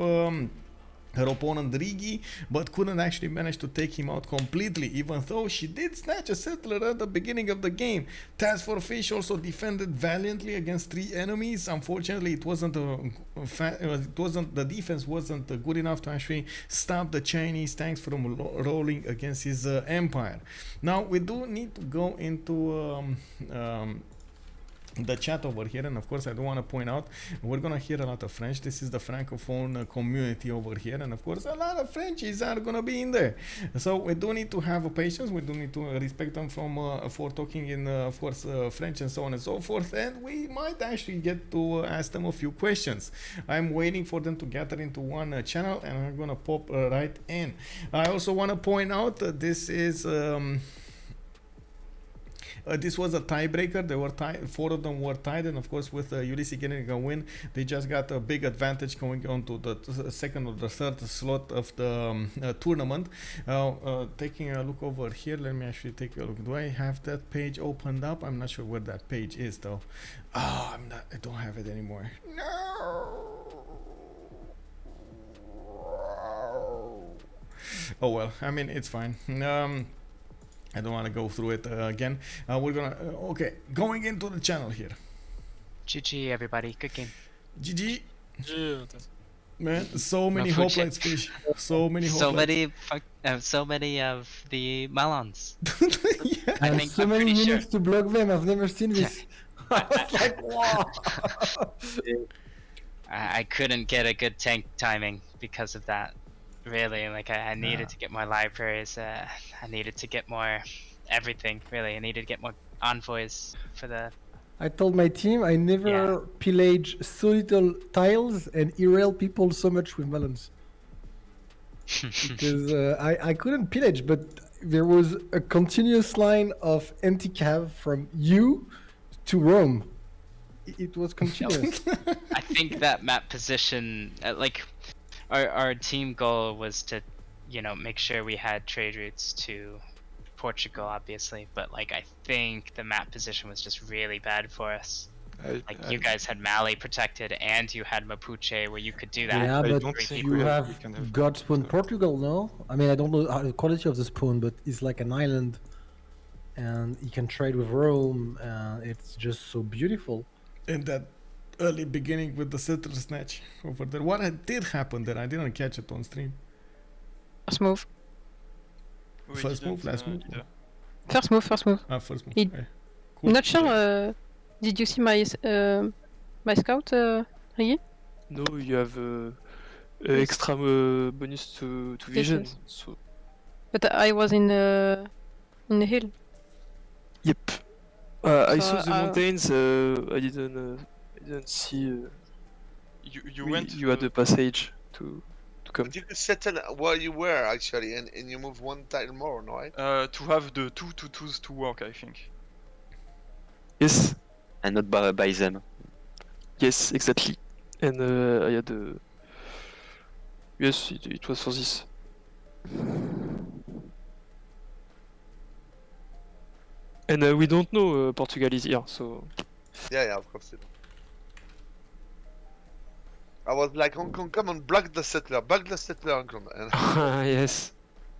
S1: her opponent Riggy, but couldn't actually manage to take him out completely, even though she did snatch a settler at the beginning of the game. TaskForceFish also defended valiantly against 3 enemies. Unfortunately, it wasn't the defense wasn't good enough to actually stop the Chinese tanks from rolling against his empire. Now we do need to go into the chat over here, and of course I do want to point out we're gonna hear a lot of French. This is the francophone community over here, and of course a lot of Frenchies are gonna be in there, so we do need to have patience. We do need to respect them from for talking in of course French and so on and so forth, and we might actually get to ask them a few questions. I'm waiting for them to gather into one channel, and I'm gonna pop right in. I also want to point out that this is this was a tiebreaker. They were tied. 4 of them were tied, and of course, with Ulysse getting a win, they just got a big advantage going on to the second or the third slot of the tournament. Taking a look over here, let me actually take a look. Do I have that page opened up? I'm not sure where that page is, though. Oh, I don't have it anymore. No. Oh well. I mean, it's fine. I don't want to go through it again. We're gonna okay, going into the channel here.
S3: GG everybody, good game.
S1: GG. Man, so many hoplites fish. So many hoplites.
S3: So many of the melons.
S1: Yeah.
S4: I think so many minutes to block them. I've never seen this. I was like, wow.
S3: I couldn't get a good tank timing because of that. Really, like I needed to get more libraries. I needed to get more everything. Really, I needed to get more envoys for the.
S4: I told my team I never pillage so little tiles and derail people so much with melons. Because I couldn't pillage, but there was a continuous line of anti-cav from you to Rome. It was continuous.
S3: I think that map position, like. Our team goal was to, make sure we had trade routes to Portugal, obviously, but like I think the map position was just really bad for us. You guys had Mali protected, and you had Mapuche where you could do that.
S4: Yeah, but you have God spawn Portugal, no? I mean, I don't know the quality of the spawn, but it's like an island, and you can trade with Rome, and it's just so beautiful.
S1: And that early beginning with the settler snatch over there. What did happen there? I didn't catch it on stream.
S5: First move.
S1: First move, last move?
S5: First move, first move.
S1: Ah, first move.
S5: Okay. Cool. Not sure, did you see my scout, Riggy?
S6: No, you have extra bonus to vision.
S5: Yes.
S6: So.
S5: But I was in the hill.
S6: Yep. I saw the mountains. I didn't see. You had a passage to come.
S7: Did you settle where you were actually, and you move one tile more, no? Right?
S8: To have the 2 2/2s to work, I think.
S6: Yes.
S9: And not by them.
S6: Yes, exactly. And I had a. Yes, it was for this. And we don't know Portugal is here, so.
S7: Yeah, of course. I was like, Hong Kong, come on, block the settler, Hong Kong.
S6: Yes,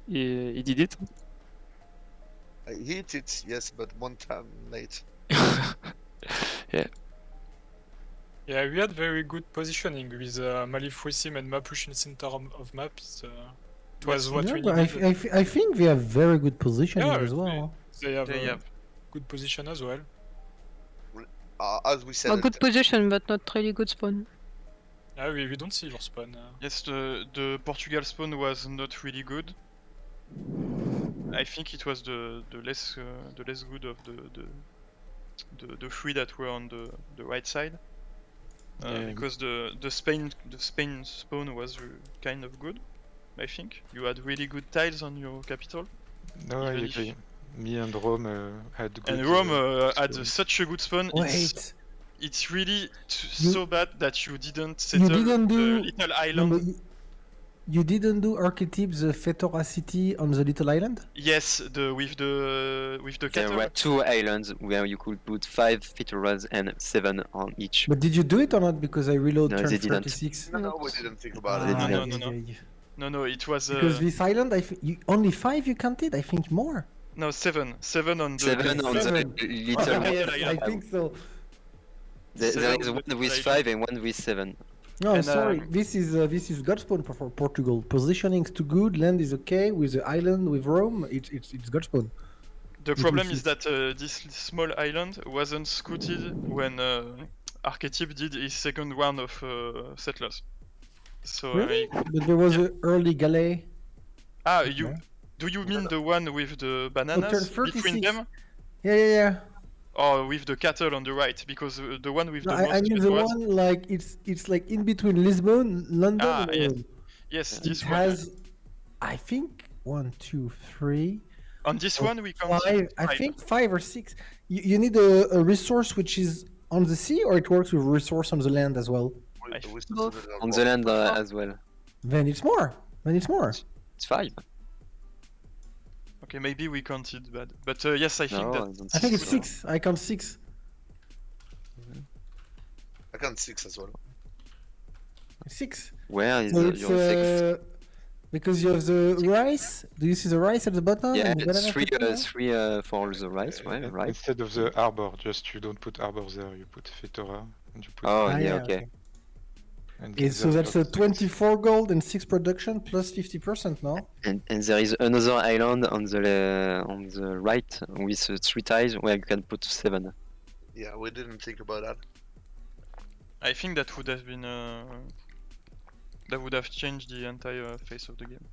S6: he did it.
S7: He hit it, yes, but one time late.
S6: Yeah.
S10: Yeah, we had very good positioning with Malifwisim and Mapuche in center of map. It was what we needed.
S4: I think they have very good positioning as well.
S10: They have good position as well.
S7: As we said.
S5: A good position, but not really good spawn.
S10: We don't see your spawn.
S8: Yes, the Portugal spawn was not really good. I think it was the less good of the 3 that were on the right side. Because the Spain spawn was kind of good. I think you had really good tiles on your capital.
S11: No, I agree. Me and Rome had good.
S8: And Rome had such a good spawn.
S4: Wait.
S8: It's really so bad that you didn't settle the little island.
S4: You didn't do Arketip, the Fetora city on the little island?
S8: Yes, with the
S9: There were 2 islands where you could put 5 Fetoras and 7 on each.
S4: But did you do it or not? Because I reload
S9: No,
S4: turn
S9: they didn't.
S4: 36.
S7: No, we didn't think about
S8: it.
S10: No.
S8: No, it was
S4: Because this island, only 5 you counted. I think more.
S8: no 7 on the
S9: 7 on the
S4: Seven.
S9: little.
S4: Yes, I
S8: island.
S4: think so.
S9: There
S8: Seven
S9: is
S8: on
S9: one
S8: the
S9: with
S8: island.
S9: 5 and one with 7.
S4: No,
S8: And,
S4: sorry. This is Godspawn for Portugal. Positioning's too good. Land is okay with the island with Rome. It's Godspawn.
S8: The
S4: It
S8: problem
S4: will
S8: is
S4: fit.
S8: that this small island wasn't scouted when Arketip did his second round of settlers. So
S4: Really? But there was an early Galais.
S8: do you mean the one with the bananas between
S4: 36.
S8: them,
S4: Yeah.
S8: or with the cattle on the right? Because the one with
S4: No,
S8: the most
S4: I mean the
S8: cattle
S4: one like it's like in between Lisbon, London, and Rome.
S8: yes,
S4: It
S8: this one.
S4: has, I think, 1, 2, 3.
S8: On this
S4: or
S8: one we count
S4: 5. I think 5 or 6. You need a resource which is on the sea, or it works with resource on the land as well.
S5: Both.
S9: On the land as well.
S4: Then it's more.
S9: It's 5.
S8: Okay, maybe we counted bad, but yes, I think
S9: No,
S8: that.
S9: I don't
S4: I think
S9: think
S4: it's
S9: so.
S4: 6. I count 6.
S7: I count 6 as well.
S4: 6.
S9: Where is
S4: So
S9: your
S4: it's
S9: 6th?
S4: because you have the rice. Do you see the rice at the bottom?
S9: Yeah,
S4: and the
S9: it's
S4: banana
S9: 3
S4: at the top?
S9: 3 for the rice, right?
S11: Instead of the harbor, just you don't put harbor there, you put Fetora. And you put
S9: Oh,
S4: Ah,
S9: yeah,
S4: yeah,
S9: okay.
S11: and
S4: Okay, so that's a 24 gold and 6 production plus 50%, no?
S9: And there is another island on the right with 3 tiles where you can put 7.
S7: Yeah, we didn't think about that.
S8: I think that would have been that would have changed the entire face of the game.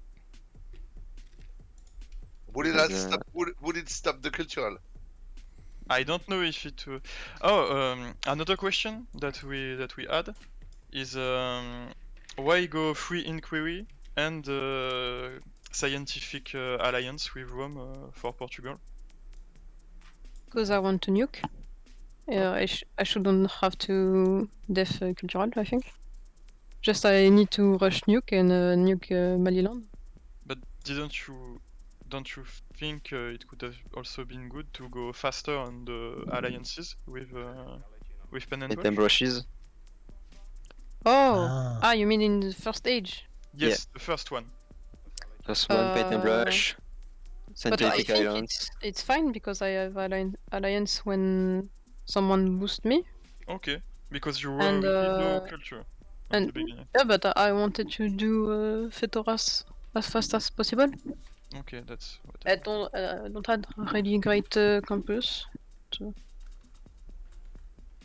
S7: Would it,
S9: Because,
S7: stop, would it stop the cultural?
S8: I don't know if it. Another question that we had is why go free inquiry and scientific alliance with Rome for Portugal?
S5: Because I want to nuke. I shouldn't have to def cultural, I think. Just I need to rush nuke and nuke Maliland.
S8: But don't you think it could have also been good to go faster on the alliances with Pen and Brush?
S9: Brushes.
S5: Oh, you mean in the first stage?
S8: Yes, the first one.
S9: Just one paint and brush.
S5: But I
S9: Scientific
S5: think
S9: islands.
S5: it's fine because I have alliance when someone boosts me.
S8: Okay, because you were
S5: And,
S8: with no culture at the beginning.
S5: Yeah, but I wanted to do Fetoras as fast as possible.
S8: Okay, that's what
S5: I don't have really great campus. So.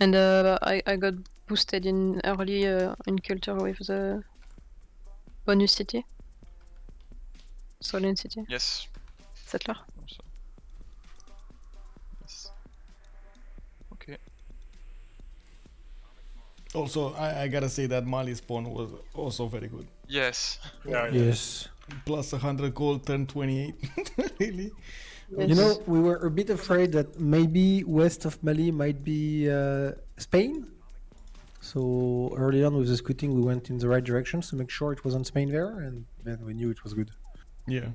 S5: And I got boosted in early in culture with the bonus city. Solent city.
S8: Yes.
S5: Settler.
S8: Yes. Okay.
S1: Also, I gotta say that Mali spawn was also very good.
S8: Yes.
S4: Yes.
S1: Plus 100 gold, turn 28. Really?
S4: You know, we were a bit afraid that maybe west of Mali might be Spain. So early on with the scouting, we went in the right direction to make sure it wasn't Spain there, and then we knew it was good.
S1: Yeah.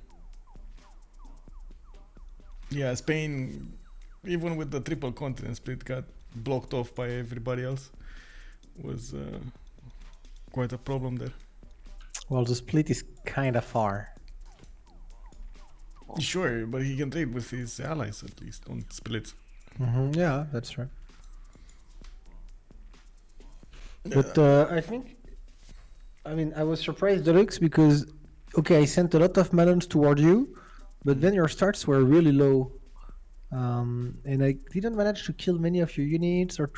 S1: Yeah, Spain, even with the triple continent split, got blocked off by everybody else. Was quite a problem there.
S4: Well, the split is kind of far.
S1: Sure, but he can trade with his allies at least on splits.
S4: Yeah, that's right. But I think, I mean, I was surprised, Deluxe, because, okay, I sent a lot of melons toward you, but then your starts were really low. And I didn't manage to kill many of your units, or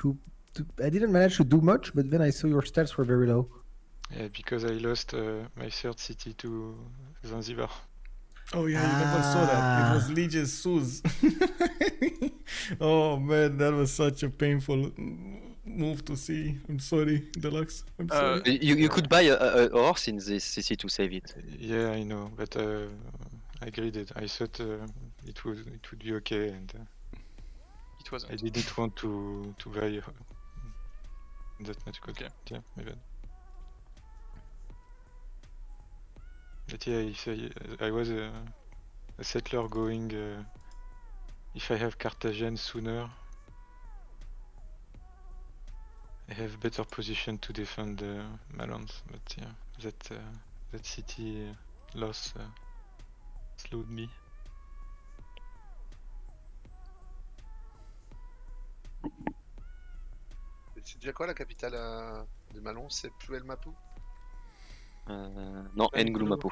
S4: I didn't manage to do much, but then I saw your stats were very low.
S11: Yeah, because I lost my third city to Zanzibar.
S1: Oh yeah, you never saw that. It was Lege's Suz. Oh man, that was such a painful move to see. I'm sorry, Deluxe. I'm sorry.
S9: You could buy a horse in this city to save it.
S11: Yeah, I know, but I greeded. I thought it would be okay, and
S8: it wasn't.
S11: I didn't want to buy that much gold.
S8: Okay.
S11: Yeah, my bad. But yeah, if I was a settler going, if I have Carthagena sooner, I have better position to defend my lands. But yeah, that city loss slowed me.
S7: C'est déjà quoi la capitale de Malon? C'est Puel Mapu?
S9: Non, Ngulumapu.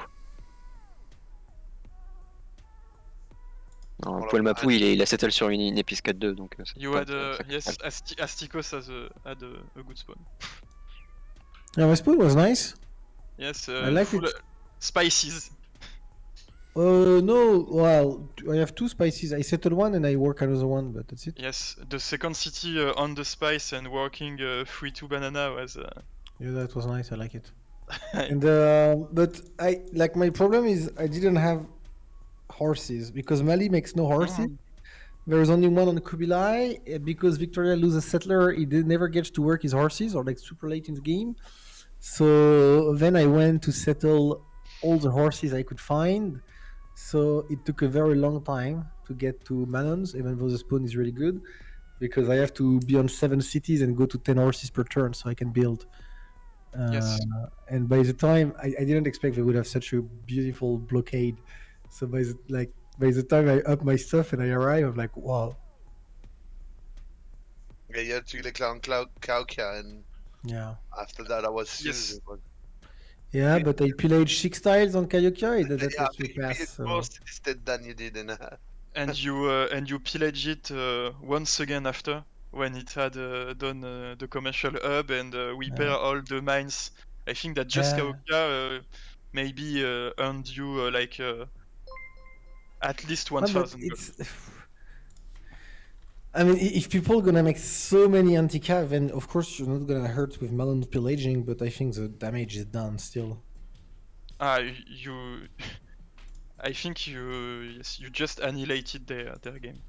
S9: Non,
S7: Voilà.
S9: Poolp Mapu, il a settle sur une épice 4-2, donc c'est
S8: You
S9: pas
S8: had
S9: sa
S8: yes,
S9: capitale.
S8: Astikos had a good spawn.
S4: Yeah, my spoon was nice.
S8: Yes,
S4: I liked
S8: full
S4: it.
S8: spices.
S4: No, well, I have 2 spices. I settled one and I work another one, but that's it.
S8: Yes, the second city on the spice and working 3-2 banana was.
S4: Yeah, that was nice. I like it. And but I like my problem is I didn't have horses because Mali makes no horses. There is only one on Kublai because Victoria loses settler. He never gets to work his horses or like super late in the game. So then I went to settle all the horses I could find. So it took a very long time to get to Manons, even though the spawn is really good, because I have to be on 7 cities and go to 10 horses per turn so I can build.
S8: Yes.
S4: And by the time I didn't expect they would have such a beautiful blockade. So by the time I up my stuff and I arrive, I'm like, wow.
S7: Yeah, you had to declare on Kaukia, and
S4: Yeah.
S7: after that I was
S8: Yes.
S4: Yeah, but I pillaged 6 tiles on Kayokia. That
S7: Yeah,
S4: was too fast. So.
S7: most instead than you did in
S8: And you pillage it once again after when it had done the commercial hub and we pair all the mines. I think that just Kaukia maybe earned you like at least 1,000 gold.
S4: I mean, if people are gonna make so many anti-cav, then of course you're not gonna hurt with Melon pillaging, but I think the damage is done still.
S8: I think you just annihilated their game.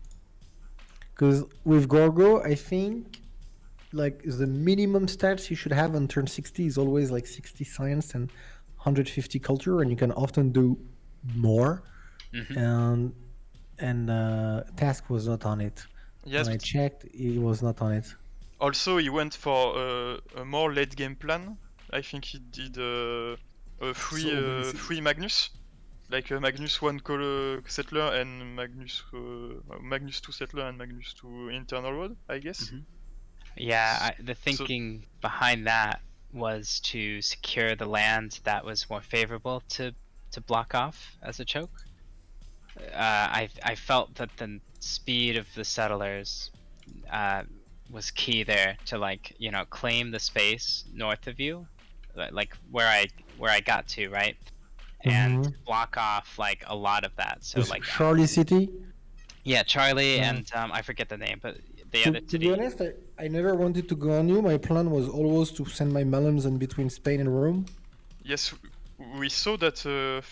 S4: Because with Gorgo, I think like the minimum stats you should have on turn 60 is always like 60 science and 150 culture, and you can often do more. And Task was not on it.
S8: Yes,
S4: when I checked, he was not on it.
S8: Also, he went for a more late game plan. I think he did a free Magnus, like Magnus 1 settler and Magnus 2 settler and Magnus 2 internal road, I guess.
S3: Yeah, the thinking behind that was to secure the land that was more favorable to block off as a choke. I felt that the speed of the settlers was key there to, like, you know, claim the space north of you, like where I got to, right, and block off like a lot of that. So like
S4: Charlie City.
S3: Yeah, Charlie and I forget the name, but the other
S4: To
S3: city.
S4: be honest, I never wanted to go on you. My plan was always to send my melons in between Spain and Rome.
S8: Yes, we saw that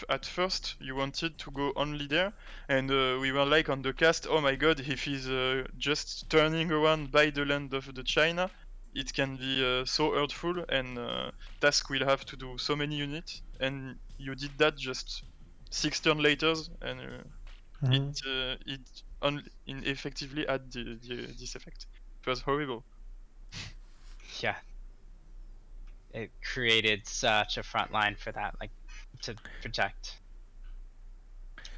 S8: at first you wanted to go only there, and we were like on the cast, oh my god, if he's just turning around by the land of the China, it can be so hurtful, and Task will have to do so many units, and you did that just 6 turns later, and it effectively had this effect. It was horrible.
S3: Yeah. It created such a front line for that, like, to protect.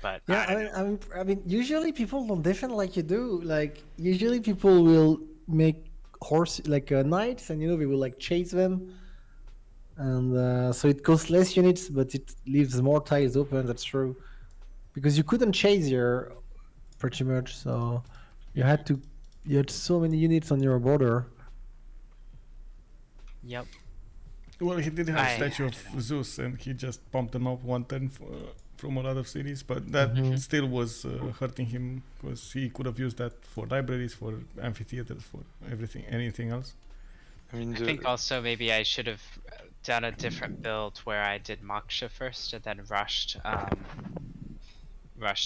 S3: But
S4: yeah, I mean, usually people don't defend like you do. Like, usually people will make knights, and they will like chase them, and so it costs less units, but it leaves more tiles open. That's true, because you couldn't chase here, pretty much. So you had so many units on your border.
S3: Yep.
S1: Well, he did have a statue of Zeus, and he just pumped them up 1 turn from a lot of cities, but that still was hurting him, because he could have used that for libraries, for amphitheaters, for anything else.
S3: I think also maybe I should have done a different build where I did Moksha first and then rushed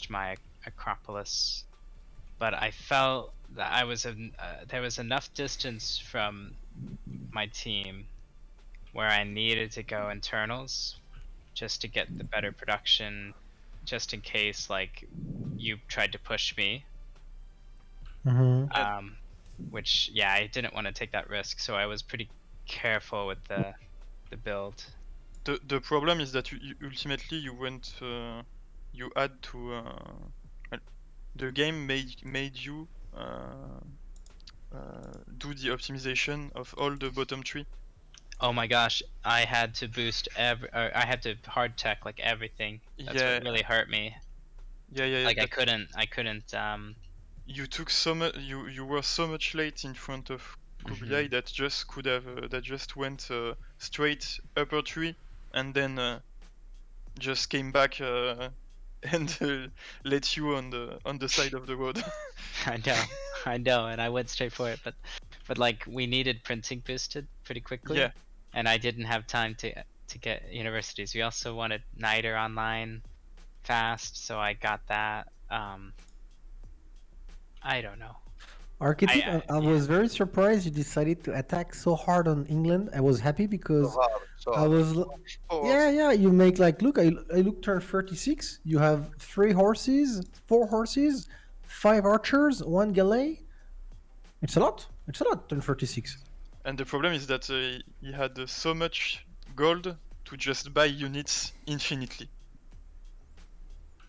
S3: my Acropolis, but I felt that there was enough distance from my team where I needed to go internals just to get the better production, just in case like you tried to push me. Which, yeah, I didn't want to take that risk, so I was pretty careful with the build.
S8: The problem is that you ultimately you went you had to well, the game made you do the optimization of all the bottom tree.
S3: Oh my gosh, I had to boost I had to hard tech like everything. That's
S8: Yeah.
S3: what really hurt me.
S8: Yeah.
S3: Like I couldn't
S8: You took so much. You were so much late in front of Kublai that just could have that just went straight upper tree and then just came back and let you on the side of the road.
S3: I know, and I went straight for it, but like we needed printing boosted pretty quickly.
S8: Yeah.
S3: And I didn't have time to get universities. We also wanted Niter online fast, so I got that. I don't know.
S4: Arketip, I was very surprised you decided to attack so hard on England. I was happy because I was yeah, you make like look, I look turn 36, you have 4 horses, 5 archers, 1 galley. It's a lot turn 36.
S8: And the problem is that he had so much gold to just buy units infinitely.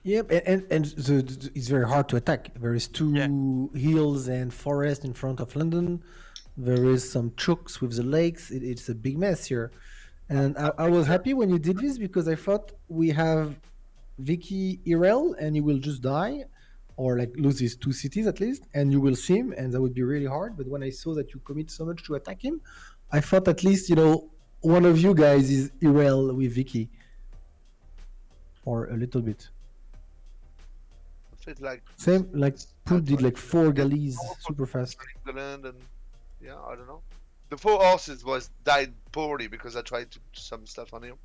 S4: Yep, and it's very hard to attack. There is 2 hills and forest in front of London. There is some chooks with the lakes. It's a big mess here. And I was happy when you did this because I thought we have Vicky Irel and you will just die or like lose these 2 cities at least and you will see him and that would be really hard. But when I saw that you commit so much to attack him, I thought at least, one of you guys is Irel with Vicky. Or a little bit.
S7: Like
S4: same like Poolp did like 4 galleys super fast.
S7: England and yeah, I don't know. The 4 horses died poorly because I tried to do some stuff on him.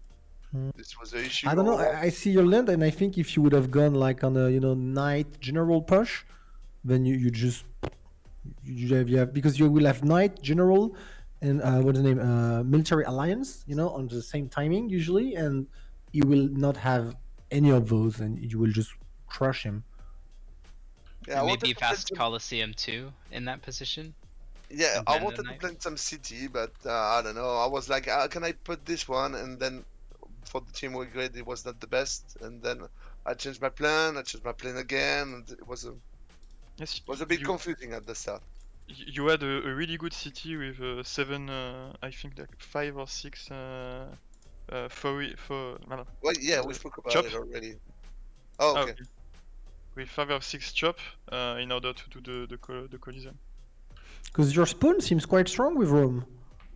S7: This was the issue.
S4: I don't know. I see your land, and I think if you would have gone like on a knight general push, then you have because you will have knight general and what's the name military alliance on the same timing usually, and you will not have any of those, and you will just crush him.
S3: Yeah, maybe fast Colosseum too in that position.
S7: Yeah, I wanted to plant some city, but I don't know. I was like, can I put this one? And then for the team we grade, it was not the best. And then I changed my plan. I changed my plan again, and it was a bit confusing at the start.
S8: You had a really good city with 7, I think like 5 or 6 for
S7: well, yeah, we spoke about it already. Oh, okay.
S8: With 5 or 6 chop in order to do the collision.
S4: Because your spawn seems quite strong with Rome.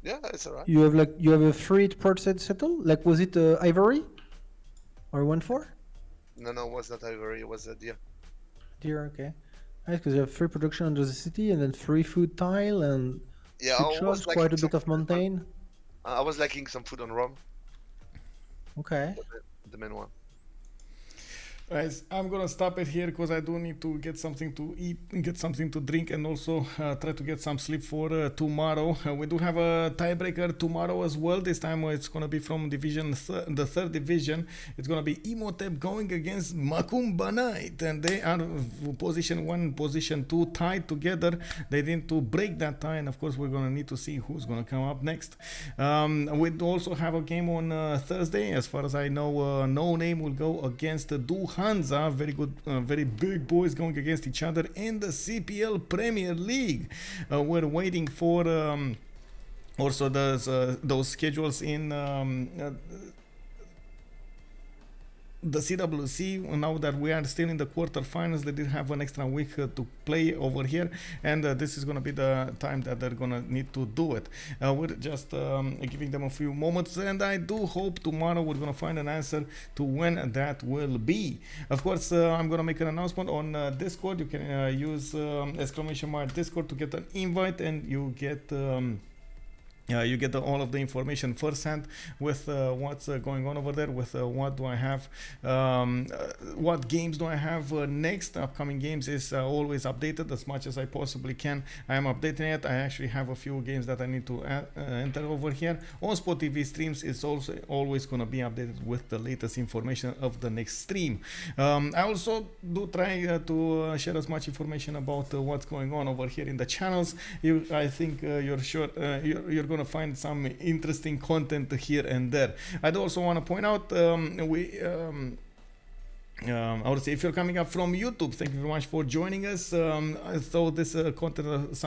S7: Yeah, it's alright.
S4: You have a 3 port set settle. Like was it ivory or 1-4?
S7: No, it was not ivory. It was a deer.
S4: Deer, okay. Nice, because you have 3 production under the city and then 3 food tile and shops, quite a bit of mountain.
S7: I was lacking some food on Rome.
S4: Okay.
S7: The main one.
S1: Guys, I'm gonna stop it here because I do need to get something to eat, get something to drink, and also try to get some sleep for tomorrow. We do have a tiebreaker tomorrow as well. This time it's gonna be from the 3rd division. It's gonna be Imhotep going against Macumba Knight, and they are position 1, position 2 tied together. They need to break that tie, and of course we're gonna need to see who's gonna come up next. We also have a game on Thursday. As far as I know, No Name will go against Du Hansa, very good, very big boys going against each other in the CPL Premier League. We're waiting for also those schedules in the CWC. Now that we are still in the quarterfinals, they did have an extra week to play over here, and this is going to be the time that they're going to need to do it. We're just giving them a few moments, and I do hope tomorrow we're going to find an answer to when that will be. Of course, I'm going to make an announcement on Discord. You can use !Discord to get an invite, and you get all of the information firsthand with what's going on over there, with what do I have, what games do I have next. Upcoming games is always updated as much as I possibly can. I am updating it. I actually have a few games that I need to enter over here. OnSpotTV streams is also always going to be updated with the latest information of the next stream. I also do try to share as much information about what's going on over here in the channels. I think you're going gonna find some interesting content here and there. I'd also want to point out I would say if you're coming up from YouTube, thank you very much for joining us. Throw this content,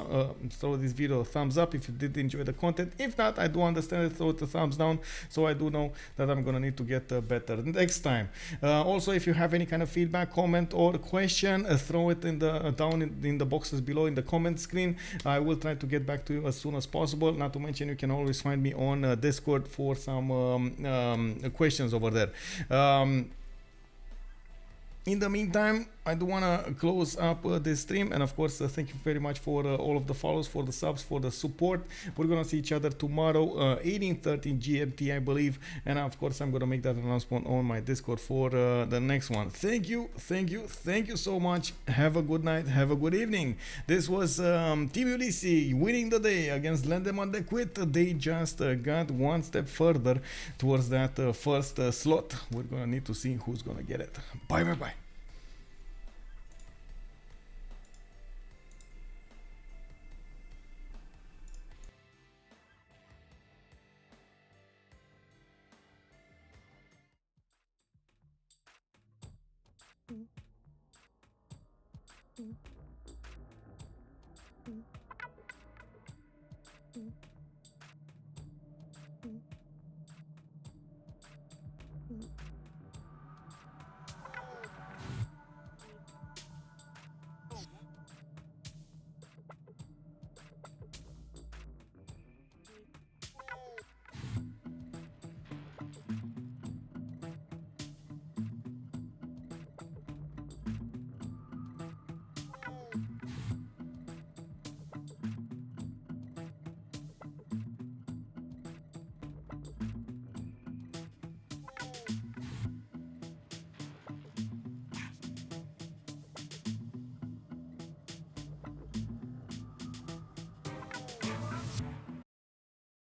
S1: throw this video a thumbs up if you did enjoy the content. If not, I do understand it. Throw it a thumbs down, so I do know that I'm gonna need to get better next time. Also, if you have any kind of feedback, comment, or question, throw it in the down in the boxes below in the comment screen. I will try to get back to you as soon as possible. Not to mention, you can always find me on Discord for some questions over there. In the meantime, I do want to close up this stream, and of course thank you very much for all of the follows, for the subs, for the support. We're gonna see each other tomorrow 18:13 GMT, I believe, and of course I'm gonna make that announcement on my Discord for the next one. Thank you so much. Have a good night, have a good evening. This was Team Ulysse winning the day against Lendemain de Cuite. They just got one step further towards that first slot. We're gonna need to see who's gonna get it. Bye.
S5: Mm.